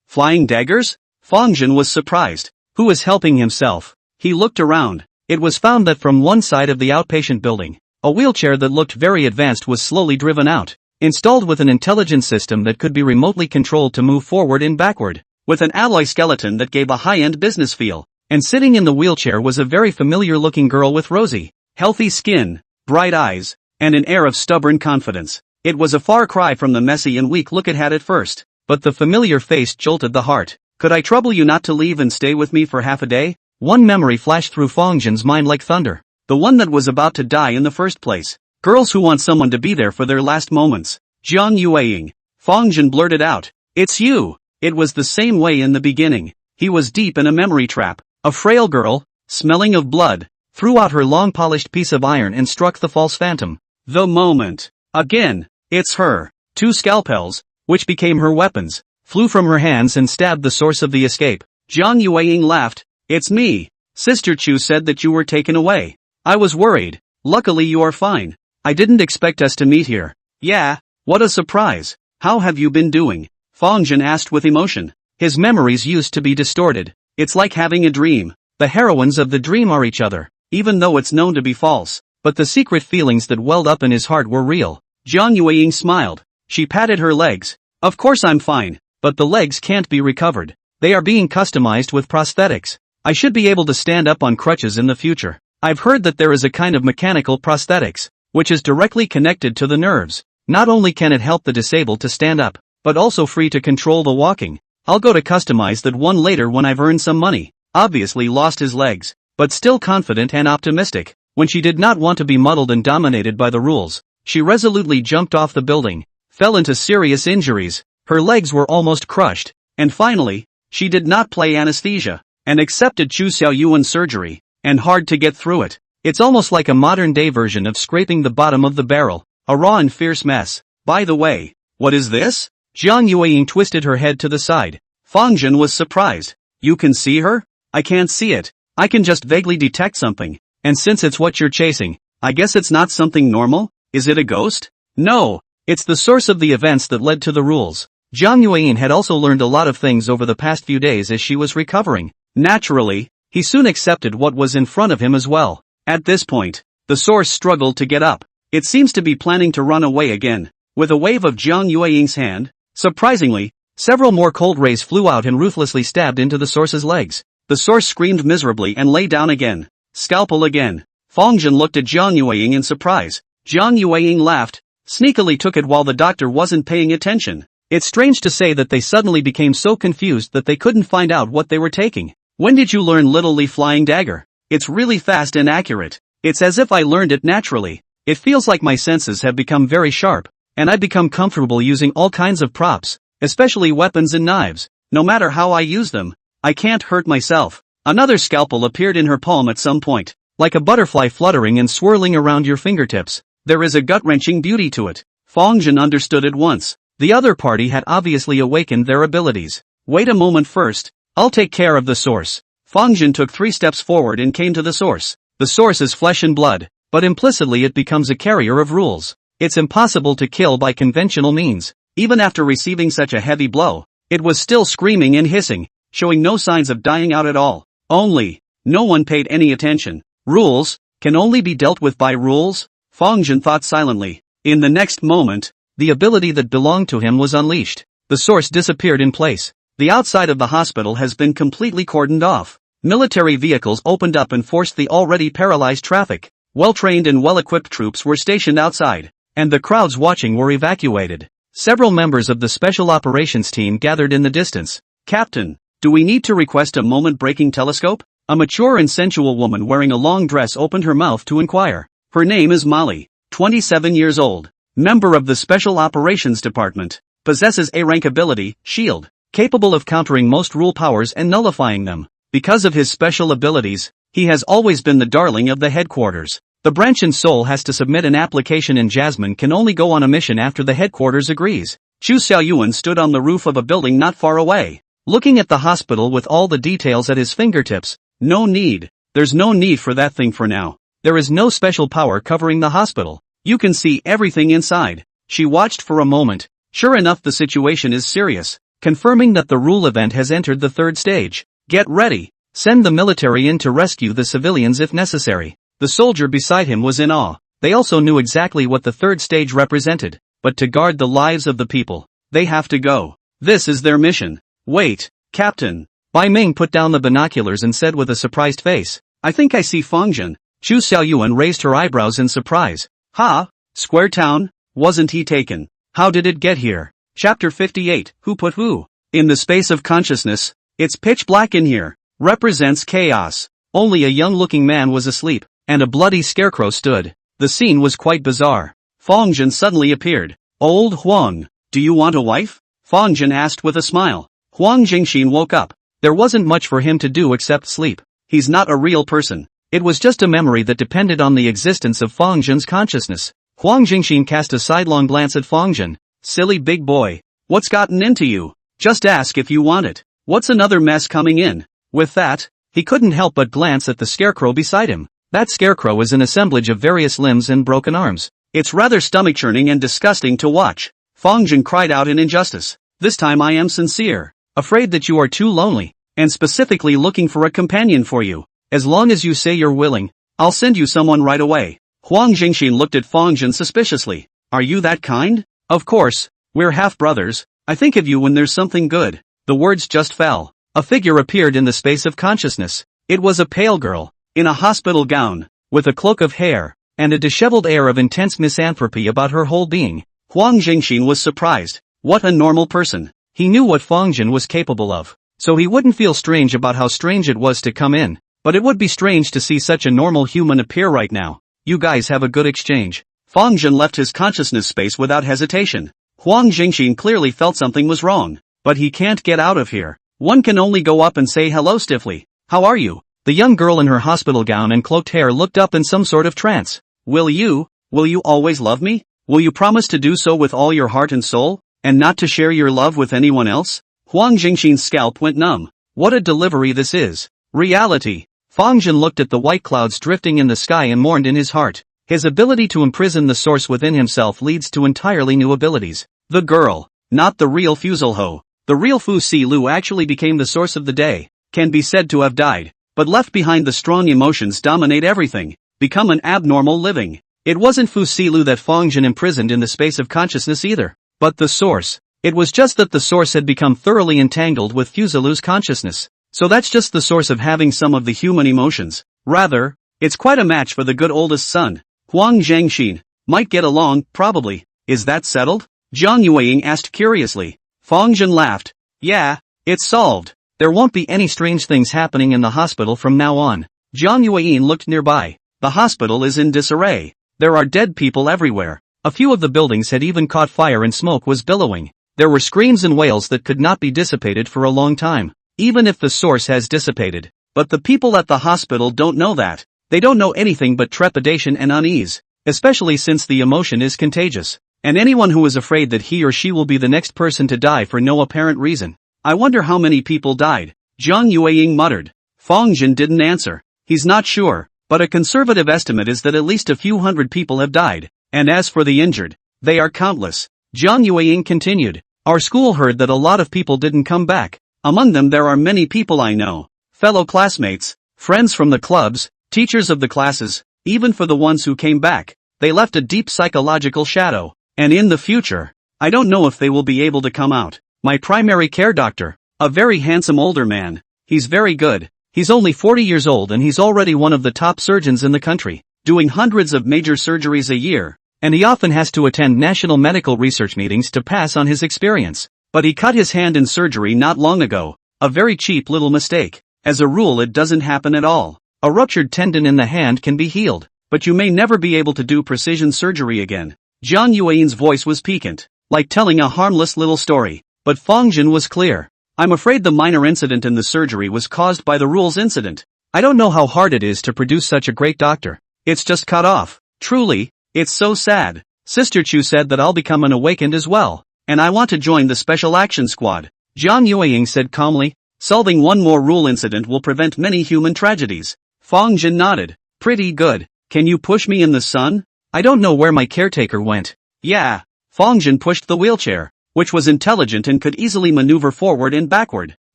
Flying daggers? Fang Zhen was surprised. Who was helping himself? He looked around. It was found that from one side of the outpatient building, a wheelchair that looked very advanced was slowly driven out, installed with an intelligence system that could be remotely controlled to move forward and backward, with an alloy skeleton that gave a high-end business feel. And sitting in the wheelchair was a very familiar-looking girl with rosy, healthy skin, bright eyes, and an air of stubborn confidence. It was a far cry from the messy and weak look it had at first, but the familiar face jolted the heart. Could I trouble you not to leave and stay with me for half a day? One memory flashed through Fang Zhen's mind like thunder. The one that was about to die in the first place. Girls who want someone to be there for their last moments. Jiang Yueying. Fang Zhen blurted out. It's you. It was the same way in the beginning. He was deep in a memory trap. A frail girl, smelling of blood, threw out her long polished piece of iron and struck the false phantom. The moment. Again, it's her. Two scalpels, which became her weapons, flew from her hands and stabbed the source of the escape. Jiang Yueying laughed. It's me. Sister Chu said that you were taken away. I was worried. Luckily you are fine. I didn't expect us to meet here. Yeah, what a surprise. How have you been doing? Fang Zhen asked with emotion. His memories used to be distorted. It's like having a dream. The heroines of the dream are each other, even though it's known to be false. But the secret feelings that welled up in his heart were real. Jiang Yueying smiled. She patted her legs. Of course I'm fine, but the legs can't be recovered. They are being customized with prosthetics. I should be able to stand up on crutches in the future. I've heard that there is a kind of mechanical prosthetics, which is directly connected to the nerves. Not only can it help the disabled to stand up, but also free to control the walking. I'll go to customize that one later when I've earned some money. Obviously lost his legs. but still confident and optimistic. When she did not want to be muddled and dominated by the rules, she resolutely jumped off the building, fell into serious injuries, her legs were almost crushed, and finally, she did not play anesthesia, and accepted Chu Xiaoyuan's surgery, and hard to get through it. It's almost like a modern-day version of scraping the bottom of the barrel, a raw and fierce mess. By the way, what is this? Jiang Yueying twisted her head to the side. Fang Zhen was surprised. You can see her? I can't see it. I can just vaguely detect something, and since it's what you're chasing, I guess it's not something normal? Is it a ghost? No, it's the source of the events that led to the rules. Jiang Yueying had also learned a lot of things over the past few days as she was recovering. Naturally, he soon accepted what was in front of him as well. At this point, the source struggled to get up. It seems to be planning to run away again. With a wave of Jiang Yueying's hand, surprisingly, several more cold rays flew out and ruthlessly stabbed into the source's legs. The source screamed miserably and lay down again. Scalpel again. Fang Zhen looked at Jiang Yueying in surprise. Jiang Yueying laughed, sneakily took it while the doctor wasn't paying attention. It's strange to say that they suddenly became so confused that they couldn't find out what they were taking. When did you learn Little Li Flying Dagger? It's really fast and accurate. It's as if I learned it naturally. It feels like my senses have become very sharp, and I've become comfortable using all kinds of props, especially weapons and knives. No matter how I use them, I can't hurt myself. Another scalpel appeared in her palm at some point, like a butterfly fluttering and swirling around your fingertips. There is a gut-wrenching beauty to it. Fang Zhen understood at once. The other party had obviously awakened their abilities. Wait a moment first, I'll take care of the source. Fang Zhen took 3 steps forward and came to the source. The source is flesh and blood, but implicitly it becomes a carrier of rules. It's impossible to kill by conventional means. Even after receiving such a heavy blow, it was still screaming and hissing, showing no signs of dying out at all. Only, no one paid any attention. Rules can only be dealt with by rules? Fang Zhen thought silently. In the next moment, the ability that belonged to him was unleashed. The source disappeared in place. The outside of the hospital has been completely cordoned off. Military vehicles opened up and forced the already paralyzed traffic. Well-trained and well-equipped troops were stationed outside, and the crowds watching were evacuated. Several members of the special operations team gathered in the distance. Captain, do we need to request a moment-breaking telescope? A mature and sensual woman wearing a long dress opened her mouth to inquire. Her name is Molly, 27 years old, member of the Special Operations Department, possesses A-rank ability, Shield, capable of countering most rule powers and nullifying them. Because of his special abilities, he has always been the darling of the headquarters. The branch in Seoul has to submit an application and Jasmine can only go on a mission after the headquarters agrees. Chu Xiaoyuan stood on the roof of a building not far away, looking at the hospital with all the details at his fingertips. No need. There's no need for that thing for now. There is no special power covering the hospital. You can see everything inside. She watched for a moment. Sure enough, the situation is serious, confirming that the rule event has entered the 3rd stage. Get ready. Send the military in to rescue the civilians if necessary. The soldier beside him was in awe. They also knew exactly what the 3rd stage represented, but to guard the lives of the people, they have to go. This is their mission. Wait, Captain. Bai Ming put down the binoculars and said with a surprised face, I think I see Fang Zhen. Chu Xiaoyuan raised her eyebrows in surprise. Ha? Square Town? Wasn't he taken? How did it get here? Chapter 58, Who Put Who? In the space of consciousness, it's pitch black in here. Represents chaos. Only a young-looking man was asleep, and a bloody scarecrow stood. The scene was quite bizarre. Fang Zhen suddenly appeared. Old Huang, do you want a wife? Fang Zhen asked with a smile. Huang Jingxin woke up. There wasn't much for him to do except sleep. He's not a real person. It was just a memory that depended on the existence of Fang Zhen's consciousness. Huang Jingxin cast a sidelong glance at Fang Zhen. Silly big boy. What's gotten into you? Just ask if you want it. What's another mess coming in? With that, he couldn't help but glance at the scarecrow beside him. That scarecrow is an assemblage of various limbs and broken arms. It's rather stomach-churning and disgusting to watch. Fang Zhen cried out in injustice. This time I am sincere. Afraid that you are too lonely, and specifically looking for a companion for you. As long as you say you're willing, I'll send you someone right away. Huang Jingxin looked at Fang Zhen suspiciously. Are you that kind? Of course, we're half-brothers. I think of you when there's something good. The words just fell. A figure appeared in the space of consciousness. It was a pale girl, in a hospital gown, with a cloak of hair, and a disheveled air of intense misanthropy about her whole being. Huang Jingxin was surprised. What a normal person. He knew what Fang Zhen was capable of, so he wouldn't feel strange about how strange it was to come in. but it would be strange to see such a normal human appear right now. You guys have a good exchange. Fang Zhen left his consciousness space without hesitation. Huang Jingxin clearly felt something was wrong, but he can't get out of here. One can only go up and say hello stiffly. How are you? The young girl in her hospital gown and cloaked hair looked up in some sort of trance. Will you always love me? Will you promise to do so with all your heart and soul, and not to share your love with anyone else? Huang Jingxin's scalp went numb. What a delivery this is. Reality. Fang Zhen looked at the white clouds drifting in the sky and mourned in his heart. His ability to imprison the source within himself leads to entirely new abilities. The girl, not the real Fuselho. The real Fu Si Lu actually became the source of the day, can be said to have died, but left behind the strong emotions dominate everything, become an abnormal living. It wasn't Fu Si Lu that Fang Zhen imprisoned in the space of consciousness either, but the source. It was just that the source had become thoroughly entangled with Fusilu's consciousness. So that's just the source of having some of the human emotions. Rather, it's quite a match for the good oldest son. Huang Zhangxin might get along, probably. Is that settled? Zhang Yueying asked curiously. Fang Zhen laughed. Yeah, it's solved. There won't be any strange things happening in the hospital from now on. Zhang Yueying looked nearby. The hospital is in disarray. There are dead people everywhere. A few of the buildings had even caught fire and smoke was billowing. There were screams and wails that could not be dissipated for a long time, even if the source has dissipated. But the people at the hospital don't know that. They don't know anything but trepidation and unease, especially since the emotion is contagious. And anyone who is afraid that he or she will be the next person to die for no apparent reason. I wonder how many people died. Zhang Yueying muttered. Fang Zhen didn't answer. He's not sure, but a conservative estimate is that at least a few hundred people have died. And as for the injured, they are countless. Zhang Yueying continued. Our school heard that a lot of people didn't come back. Among them there are many people I know. Fellow classmates, friends from the clubs, teachers of the classes, even for the ones who came back, they left a deep psychological shadow, and in the future, I don't know if they will be able to come out. My primary care doctor, a very handsome older man, he's very good, he's only 40 years old and he's already one of the top surgeons in the country, doing hundreds of major surgeries a year, and he often has to attend national medical research meetings to pass on his experience. But he cut his hand in surgery not long ago, a very cheap little mistake. As a rule it doesn't happen at all. A ruptured tendon in the hand can be healed, but you may never be able to do precision surgery again. Zhang Yueying's voice was piquant, like telling a harmless little story, but Fang Zhen was clear. I'm afraid the minor incident in the surgery was caused by the rules incident. I don't know how hard it is to produce such a great doctor. It's just cut off. Truly, it's so sad. Sister Chu said that I'll become an awakened as well, and I want to join the special action squad. Zhang Yueying said calmly. Solving one more rule incident will prevent many human tragedies. Fang Zhen nodded. Pretty good. Can you push me in the sun? I don't know where my caretaker went. Yeah. Fang Zhen pushed the wheelchair, which was intelligent and could easily maneuver forward and backward,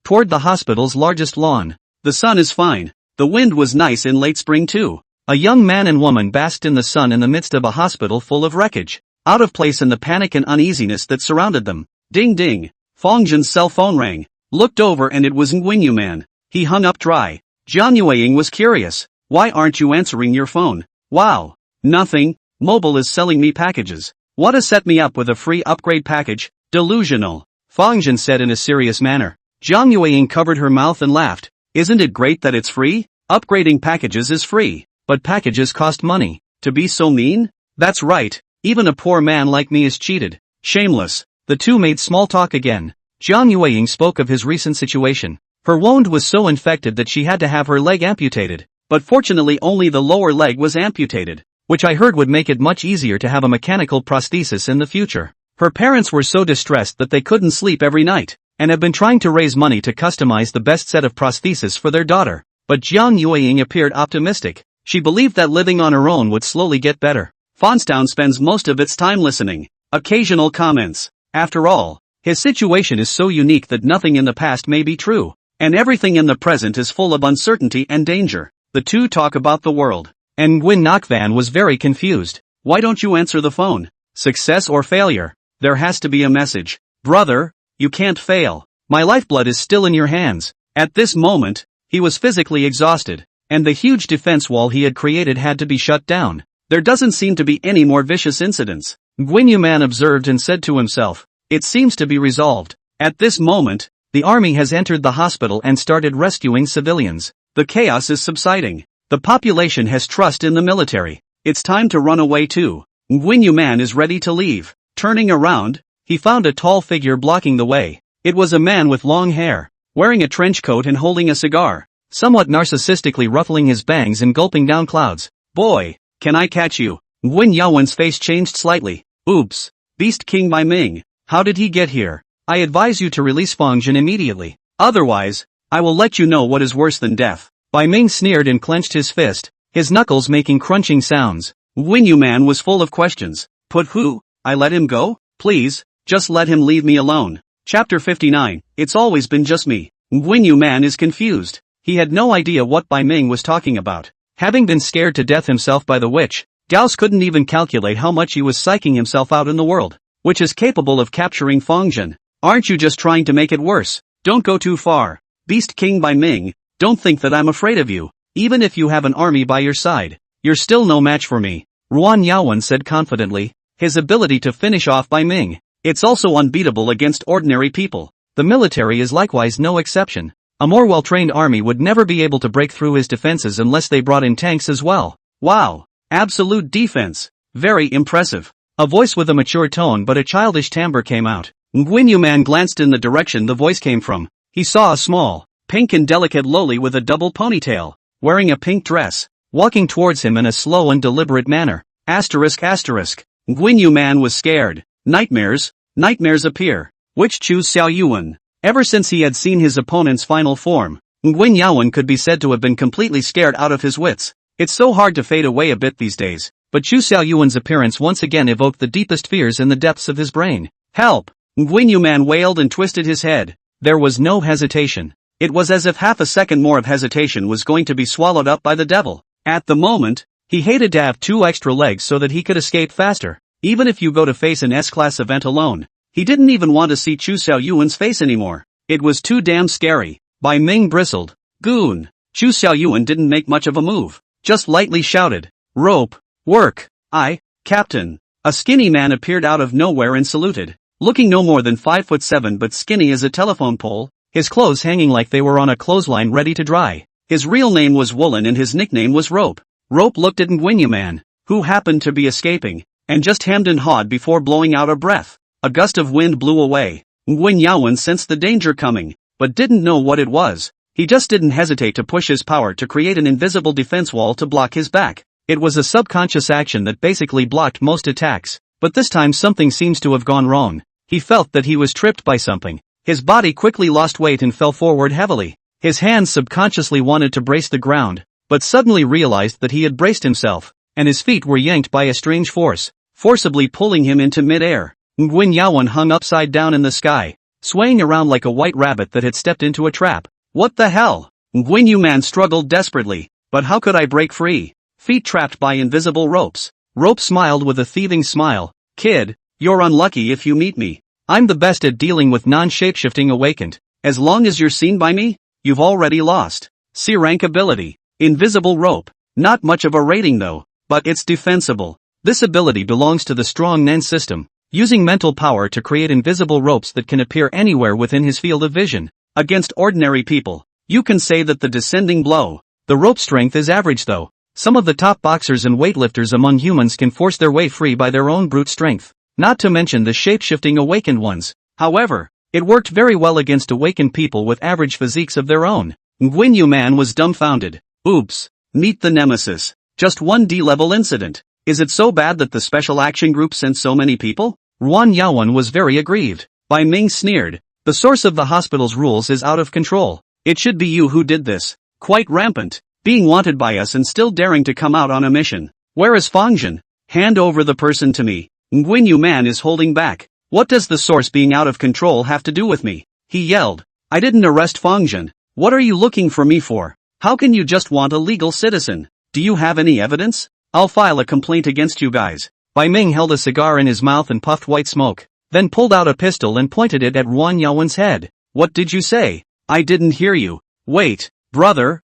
toward the hospital's largest lawn. The sun is fine. The wind was nice in late spring too. A young man and woman basked in the sun in the midst of a hospital full of wreckage, out of place in the panic and uneasiness that surrounded them. Ding ding. Fang Zhen's cell phone rang. Looked over and it was Nguyen Man. He hung up dry. Zhang Yueying was curious. Why aren't you answering your phone? Wow. Nothing. Mobile is selling me packages. Want to set me up with a free upgrade package? Delusional. Fang Zhen said in a serious manner. Zhang Yueying covered her mouth and laughed. Isn't it great that it's free? Upgrading packages is free. But packages cost money. To be so mean? That's right. Even a poor man like me is cheated. Shameless. The two made small talk again. Zhang Yueying spoke of his recent situation. Her wound was so infected that she had to have her leg amputated, but fortunately only the lower leg was amputated, which I heard would make it much easier to have a mechanical prosthesis in the future. Her parents were so distressed that they couldn't sleep every night, and have been trying to raise money to customize the best set of prosthesis for their daughter. But Zhang Yueying appeared optimistic. She believed that living on her own would slowly get better. Fonstown spends most of its time listening. Occasional comments. After all, his situation is so unique that nothing in the past may be true, and everything in the present is full of uncertainty and danger. The two talk about the world, and Nguyen Nakvan was very confused. Why don't you answer the phone? Success or failure? There has to be a message. Brother, you can't fail. My lifeblood is still in your hands. At this moment, he was physically exhausted, and the huge defense wall he had created had to be shut down. There doesn't seem to be any more vicious incidents. Nguyen Man observed and said to himself, it seems to be resolved. At this moment, the army has entered the hospital and started rescuing civilians. The chaos is subsiding. The population has trust in the military. It's time to run away too. Nguyen Man is ready to leave. Turning around, he found a tall figure blocking the way. It was a man with long hair, wearing a trench coat and holding a cigar, somewhat narcissistically ruffling his bangs and gulping down clouds. Boy, can I catch you? Nguyen Yaowen's face changed slightly. Oops. Beast King Bai Ming. How did he get here? I advise you to release Fang Zhen immediately. Otherwise, I will let you know what is worse than death. Bai Ming sneered and clenched his fist, his knuckles making crunching sounds. Nguyen Man was full of questions. Put who? I let him go? Please, just let him leave me alone. Chapter 59. It's always been just me. Nguyen Man is confused. He had no idea what Bai Ming was talking about. Having been scared to death himself by the witch, Gauss couldn't even calculate how much he was psyching himself out in the world, which is capable of capturing Fang Zhen. Aren't you just trying to make it worse? Don't go too far. Beast King Bai Ming, don't think that I'm afraid of you. Even if you have an army by your side, you're still no match for me. Ruan Yaowen said confidently, his ability to finish off Bai Ming. It's also unbeatable against ordinary people. The military is likewise no exception. A more well-trained army would never be able to break through his defenses unless they brought in tanks as well. Wow. Absolute defense. Very impressive. A voice with a mature tone but a childish timbre came out. Nguyen Man glanced in the direction the voice came from. He saw a small, pink and delicate loli with a double ponytail, wearing a pink dress, walking towards him in a slow and deliberate manner. Nguyen Man was scared. Nightmares appear. Which choose Xiao Yuan. Ever since he had seen his opponent's final form, Nguyen Yaowen could be said to have been completely scared out of his wits. It's so hard to fade away a bit these days, but Chu Xiao Yuan's appearance once again evoked the deepest fears in the depths of his brain. Help! Nguyen Man wailed and twisted his head. There was no hesitation. It was as if half a second more of hesitation was going to be swallowed up by the devil. At the moment, he hated to have 2 extra legs so that he could escape faster. Even if you go to face an S-class event alone, he didn't even want to see Chu Xiao Yuan's face anymore. It was too damn scary. Bai Ming bristled. Goon. Chu Xiao Yuan didn't make much of a move, just lightly shouted. Rope. Work. Captain. A skinny man appeared out of nowhere and saluted. Looking no more than 5'7" but skinny as a telephone pole, his clothes hanging like they were on a clothesline ready to dry. His real name was Woolen and his nickname was Rope. Rope looked at Nguyen Man, who happened to be escaping, and just hemmed and hawed before blowing out a breath. A gust of wind blew away. Nguyen Yaowen sensed the danger coming, but didn't know what it was. He just didn't hesitate to push his power to create an invisible defense wall to block his back. It was a subconscious action that basically blocked most attacks, but this time something seems to have gone wrong. He felt that he was tripped by something. His body quickly lost weight and fell forward heavily. His hands subconsciously wanted to brace the ground, but suddenly realized that he had braced himself, and his feet were yanked by a strange force, forcibly pulling him into mid-air. Nguyen Yaowen hung upside down in the sky, swaying around like a white rabbit that had stepped into a trap. What the hell? Nguyen Man struggled desperately. But how could I break free? Feet trapped by invisible ropes. Rope smiled with a thieving smile. Kid, you're unlucky if you meet me. I'm the best at dealing with non-shapeshifting awakened. As long as you're seen by me, you've already lost. C rank ability. Invisible rope. Not much of a rating though, but it's defensible. This ability belongs to the strong Nen system, using mental power to create invisible ropes that can appear anywhere within his field of vision. Against ordinary people, you can say that the descending blow. The rope strength is average though. Some of the top boxers and weightlifters among humans can force their way free by their own brute strength, not to mention the shape-shifting awakened ones. However, it worked very well against awakened people with average physiques of their own. Nguyen Man was dumbfounded. Oops. Meet the nemesis. Just one D-level incident. Is it so bad that the special action group sent so many people? Ruan Yaowen was very aggrieved. Bai Ming sneered. The source of the hospital's rules is out of control. It should be you who did this. Quite rampant. Being wanted by us and still daring to come out on a mission. Where is Fang Zhen? Hand over the person to me. Nguyen Man is holding back. What does the source being out of control have to do with me? He yelled. I didn't arrest Fang Zhen. What are you looking for me for? How can you just want a legal citizen? Do you have any evidence? I'll file a complaint against you guys. Bai Ming held a cigar in his mouth and puffed white smoke, then pulled out a pistol and pointed it at Ruan Yaowen's head. What did you say? I didn't hear you. Wait, brother,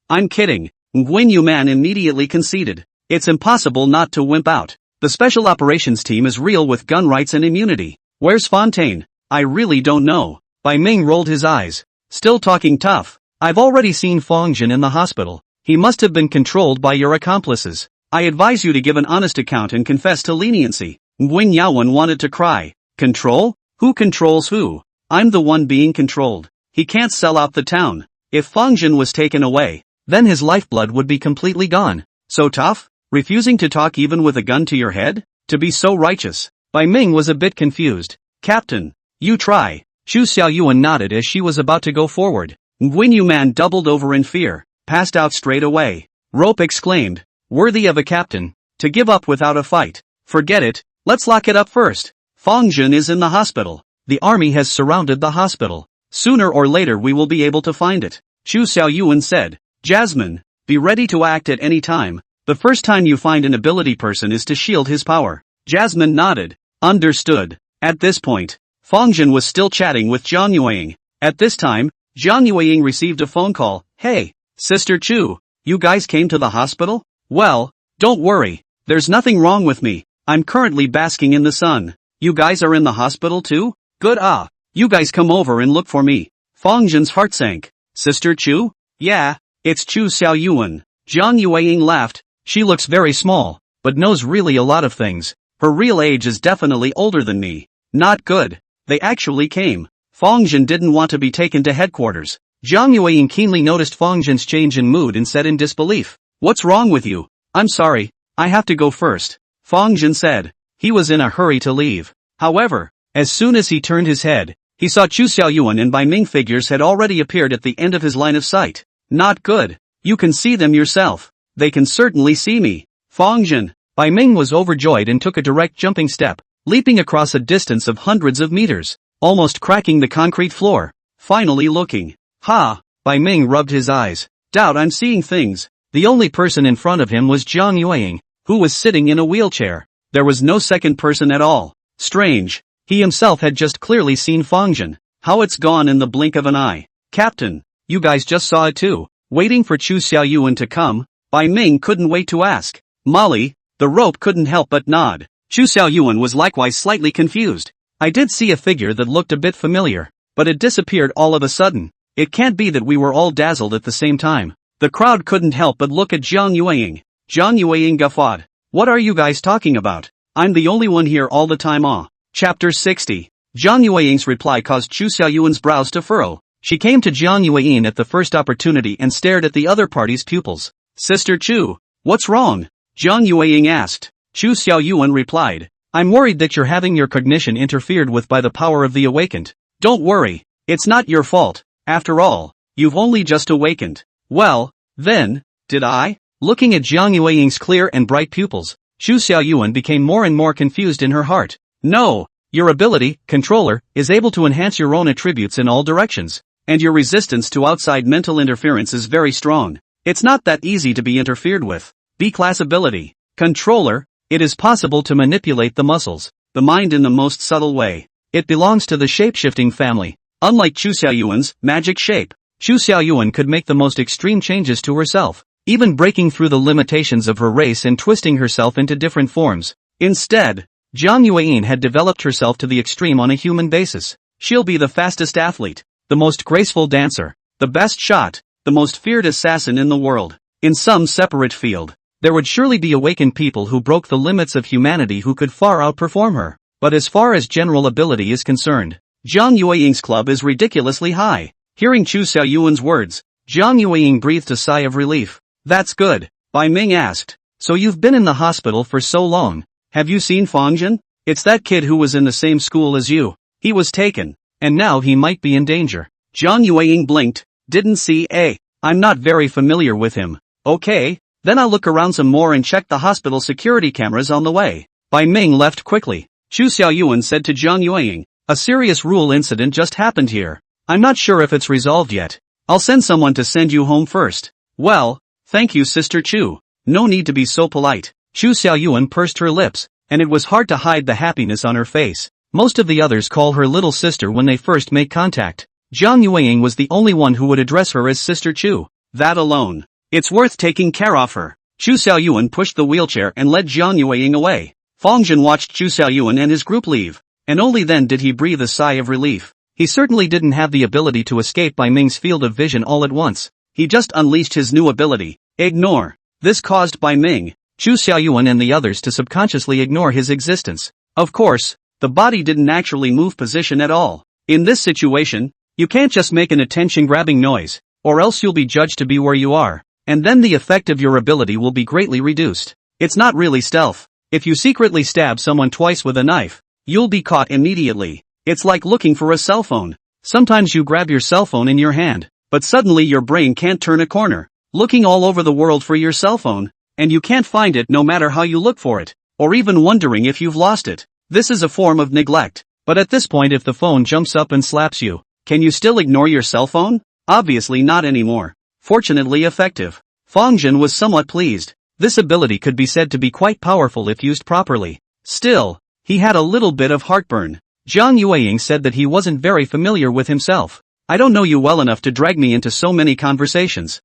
I'm kidding. Nguyen Man immediately conceded. It's impossible not to wimp out. The special operations team is real with gun rights and immunity. Where's Fontaine? I really don't know. Bai Ming rolled his eyes. Still talking tough. I've already seen Fang Zhen in the hospital. He must have been controlled by your accomplices. I advise you to give an honest account and confess to leniency. Nguyen Yaowen wanted to cry. Control? Who controls who? I'm the one being controlled. He can't sell out the town. If Fang Zhen was taken away, then his lifeblood would be completely gone. So tough? Refusing to talk even with a gun to your head? To be so righteous? Bai Ming was a bit confused. Captain, you try. Chu Xiaoyuan nodded as she was about to go forward. Nguyen Yuman doubled over in fear, passed out straight away. Rope exclaimed, worthy of a captain, to give up without a fight. Forget it, let's lock it up first. Fang Zhen is in the hospital. The army has surrounded the hospital. Sooner or later we will be able to find it. Chu Xiaoyuan said. Jasmine, be ready to act at any time. The first time you find an ability person is to shield his power. Jasmine nodded. Understood. At this point, Fang Zhen was still chatting with Zhang Yueying. At this time, Zhang Yueying received a phone call. Hey, Sister Chu, you guys came to the hospital? Well, don't worry, there's nothing wrong with me. I'm currently basking in the sun. You guys are in the hospital too? Good you guys come over and look for me. Fang Zhen's heart sank. Sister Chu? Yeah, it's Chu Xiaoyuan. Zhang Yueying laughed. She looks very small, but knows really a lot of things. Her real age is definitely older than me. Not good. They actually came. Fang Zhen didn't want to be taken to headquarters. Zhang Yueying keenly noticed Fang Zhen's change in mood and said in disbelief. What's wrong with you? I'm sorry, I have to go first. Fang Zhen said. He was in a hurry to leave. However, as soon as he turned his head, he saw Chu Xiaoyuan and Bai Ming figures had already appeared at the end of his line of sight. Not good. You can see them yourself. They can certainly see me. Fang Zhen. Bai Ming was overjoyed and took a direct jumping step, leaping across a distance of hundreds of meters, almost cracking the concrete floor. Finally looking. Ha! Bai Ming rubbed his eyes. Doubt I'm seeing things. The only person in front of him was Zhang Yueying, who was sitting in a wheelchair. There was no second person at all. Strange. He himself had just clearly seen Fang Zhen. How it's gone in the blink of an eye. Captain, you guys just saw it too. Waiting for Chu Xiaoyuan to come, Bai Ming couldn't wait to ask. Molly, the rope couldn't help but nod. Chu Xiaoyuan was likewise slightly confused. I did see a figure that looked a bit familiar, but it disappeared all of a sudden. It can't be that we were all dazzled at the same time. The crowd couldn't help but look at Zhang Yueying. Zhang Yueying guffawed. What are you guys talking about? I'm the only one here all the time. Chapter 60. Zhang Yueying's reply caused Chu Xiaoyuan's brows to furrow. She came to Zhang Yueying at the first opportunity and stared at the other party's pupils. Sister Chu, what's wrong? Zhang Yueying asked. Chu Xiaoyuan replied. I'm worried that you're having your cognition interfered with by the power of the awakened. Don't worry, it's not your fault. After all, you've only just awakened. Well, then, did I? Looking at Zhang Yueying's clear and bright pupils, Chu Xiaoyuan became more and more confused in her heart. No, your ability, controller, is able to enhance your own attributes in all directions, and your resistance to outside mental interference is very strong. It's not that easy to be interfered with. B-class ability. Controller, it is possible to manipulate the muscles, the mind in the most subtle way. It belongs to the shape-shifting family. Unlike Chu Xiaoyuan's magic shape, Chu Xiaoyuan could make the most extreme changes to herself, even breaking through the limitations of her race and twisting herself into different forms. Instead, Zhang Yueying had developed herself to the extreme on a human basis. She'll be the fastest athlete, the most graceful dancer, the best shot, the most feared assassin in the world. In some separate field, there would surely be awakened people who broke the limits of humanity who could far outperform her. But as far as general ability is concerned, Zhang Yueying's club is ridiculously high. Hearing Chu Xiaoyuan's words, Zhang Yueying breathed a sigh of relief. That's good, Bai Ming asked. So you've been in the hospital for so long. Have you seen Fang Zhen? It's that kid who was in the same school as you. He was taken, and now he might be in danger. Zhang Yueying blinked. Didn't see. I'm not very familiar with him. Okay, then I'll look around some more and check the hospital security cameras on the way. Bai Ming left quickly. Chu Xiaoyuan said to Zhang Yueying, a serious rule incident just happened here. I'm not sure if it's resolved yet. I'll send someone to send you home first. Well, thank you Sister Chu. No need to be so polite. Chu Xiaoyuan pursed her lips, and it was hard to hide the happiness on her face. Most of the others call her little sister when they first make contact. Zhang Yueying was the only one who would address her as Sister Chu. That alone. It's worth taking care of her. Chu Xiaoyuan pushed the wheelchair and led Zhang Yueying away. Fang Zhen watched Chu Xiaoyuan and his group leave, and only then did he breathe a sigh of relief. He certainly didn't have the ability to escape by Ming's field of vision all at once. He just unleashed his new ability, ignore. This caused by Ming, Chu Xiaoyuan and the others to subconsciously ignore his existence. Of course, the body didn't actually move position at all. In this situation, you can't just make an attention-grabbing noise, or else you'll be judged to be where you are, and then the effect of your ability will be greatly reduced. It's not really stealth. If you secretly stab someone twice with a knife, you'll be caught immediately. It's like looking for a cell phone. Sometimes you grab your cell phone in your hand, but suddenly your brain can't turn a corner, looking all over the world for your cell phone, and you can't find it no matter how you look for it, or even wondering if you've lost it. This is a form of neglect. But at this point, if the phone jumps up and slaps you, can you still ignore your cell phone? Obviously not anymore. Fortunately effective. Fang Zhen was somewhat pleased. This ability could be said to be quite powerful if used properly. Still, he had a little bit of heartburn. Jiang Yueying said that he wasn't very familiar with himself. I don't know you well enough to drag me into so many conversations.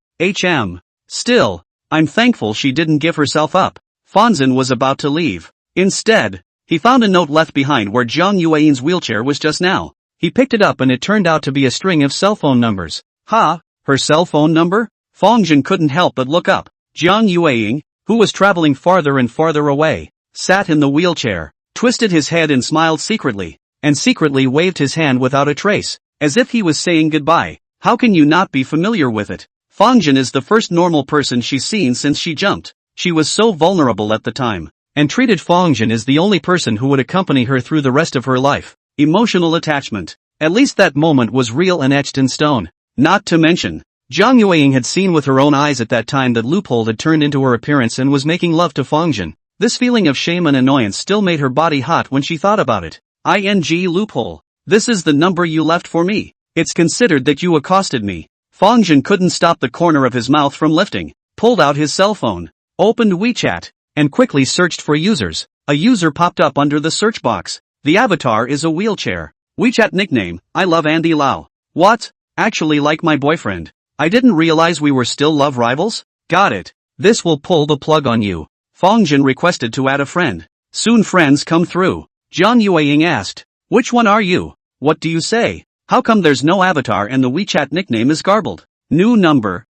Still, I'm thankful she didn't give herself up. Fang Zhen was about to leave. Instead, he found a note left behind where Jiang Yueying's wheelchair was just now. He picked it up and it turned out to be a string of cell phone numbers. Her cell phone number? Fang Zhen couldn't help but look up. Jiang Yueying, who was traveling farther and farther away, sat in the wheelchair, twisted his head and smiled secretly, and secretly waved his hand without a trace, as if he was saying goodbye. How can you not be familiar with it? Fang Zhen is the first normal person she's seen since she jumped. She was so vulnerable at the time, and treated Fang Zhen as the only person who would accompany her through the rest of her life. Emotional attachment. At least that moment was real and etched in stone. Not to mention, Jiang Yueying had seen with her own eyes at that time that Loophole had turned into her appearance and was making love to Fang Zhen. This feeling of shame and annoyance still made her body hot when she thought about it. Loophole. This is the number you left for me. It's considered that you accosted me. Fang Zhen couldn't stop the corner of his mouth from lifting, pulled out his cell phone, opened WeChat, and quickly searched for users. A user popped up under the search box. The avatar is a wheelchair. WeChat nickname, I love Andy Lau. What? Actually like my boyfriend. I didn't realize we were still love rivals? Got it. This will pull the plug on you. Fang Zhen requested to add a friend. Soon friends come through. Jiang Yueying asked, which one are you? What do you say? How come there's no avatar and the WeChat nickname is garbled? New number.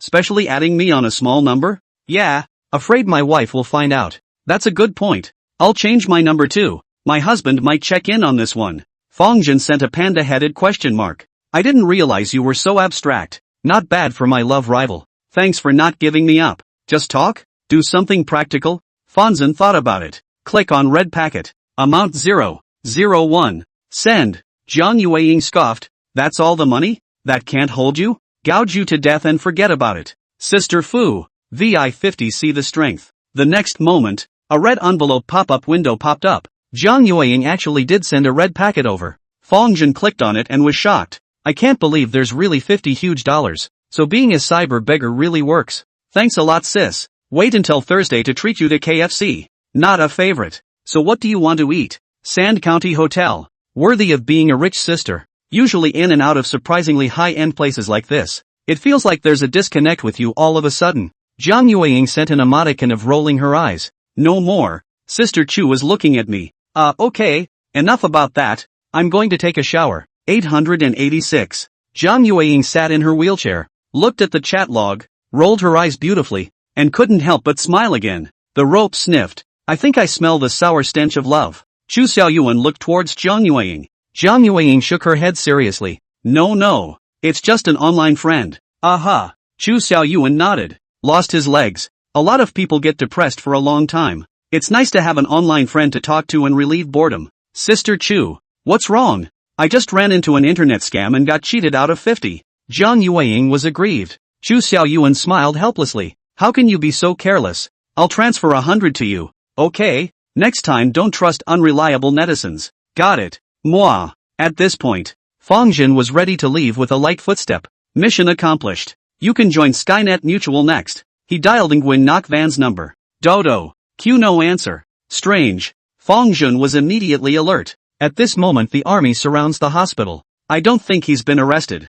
Especially adding me on a small number? Yeah, afraid my wife will find out. That's a good point. I'll change my number too. My husband might check in on this one. Fang Zhen sent a panda-headed question mark. I didn't realize you were so abstract. Not bad for my love rival. Thanks for not giving me up. Just talk? Do something practical? Fang Zhen thought about it. Click on red packet. Amount 001. Send. Jiang Yueying scoffed. That's all the money? That can't hold you? Gouge you to death and forget about it. Sister Fu. VI50 see the strength. The next moment, a red envelope pop-up window popped up. Jiang Yueying actually did send a red packet over. Fang Zhen clicked on it and was shocked. I can't believe there's really $50 huge. So being a cyber beggar really works. Thanks a lot sis. Wait until Thursday to treat you to KFC. Not a favorite. So what do you want to eat? Sand County Hotel. Worthy of being a rich sister. Usually in and out of surprisingly high-end places like this. It feels like there's a disconnect with you all of a sudden. Jiang Yueying sent an emoticon of rolling her eyes. No more. Sister Chu was looking at me. Okay. Enough about that. I'm going to take a shower. 886. Jiang Yueying sat in her wheelchair, looked at the chat log, rolled her eyes beautifully, and couldn't help but smile again. The rope sniffed. I think I smell the sour stench of love. Chu Xiaoyuan looked towards Jiang Yueying. Jiang Yueying shook her head seriously. No. It's just an online friend. Aha. Chu Xiaoyuan nodded. Lost his legs. A lot of people get depressed for a long time. It's nice to have an online friend to talk to and relieve boredom. Sister Chu. What's wrong? I just ran into an internet scam and got cheated out of 50. Jiang Yueying was aggrieved. Chu Xiaoyuan smiled helplessly. How can you be so careless? I'll transfer 100 to you. Okay. Next time don't trust unreliable netizens. Got it. Moi. At this point, Fang Zhen was ready to leave with a light footstep. Mission accomplished. You can join Skynet Mutual next. He dialed Nguyen Ngoc Van's number. Dodo. Q no answer. Strange. Fang Zhen was immediately alert. At this moment the army surrounds the hospital. I don't think he's been arrested.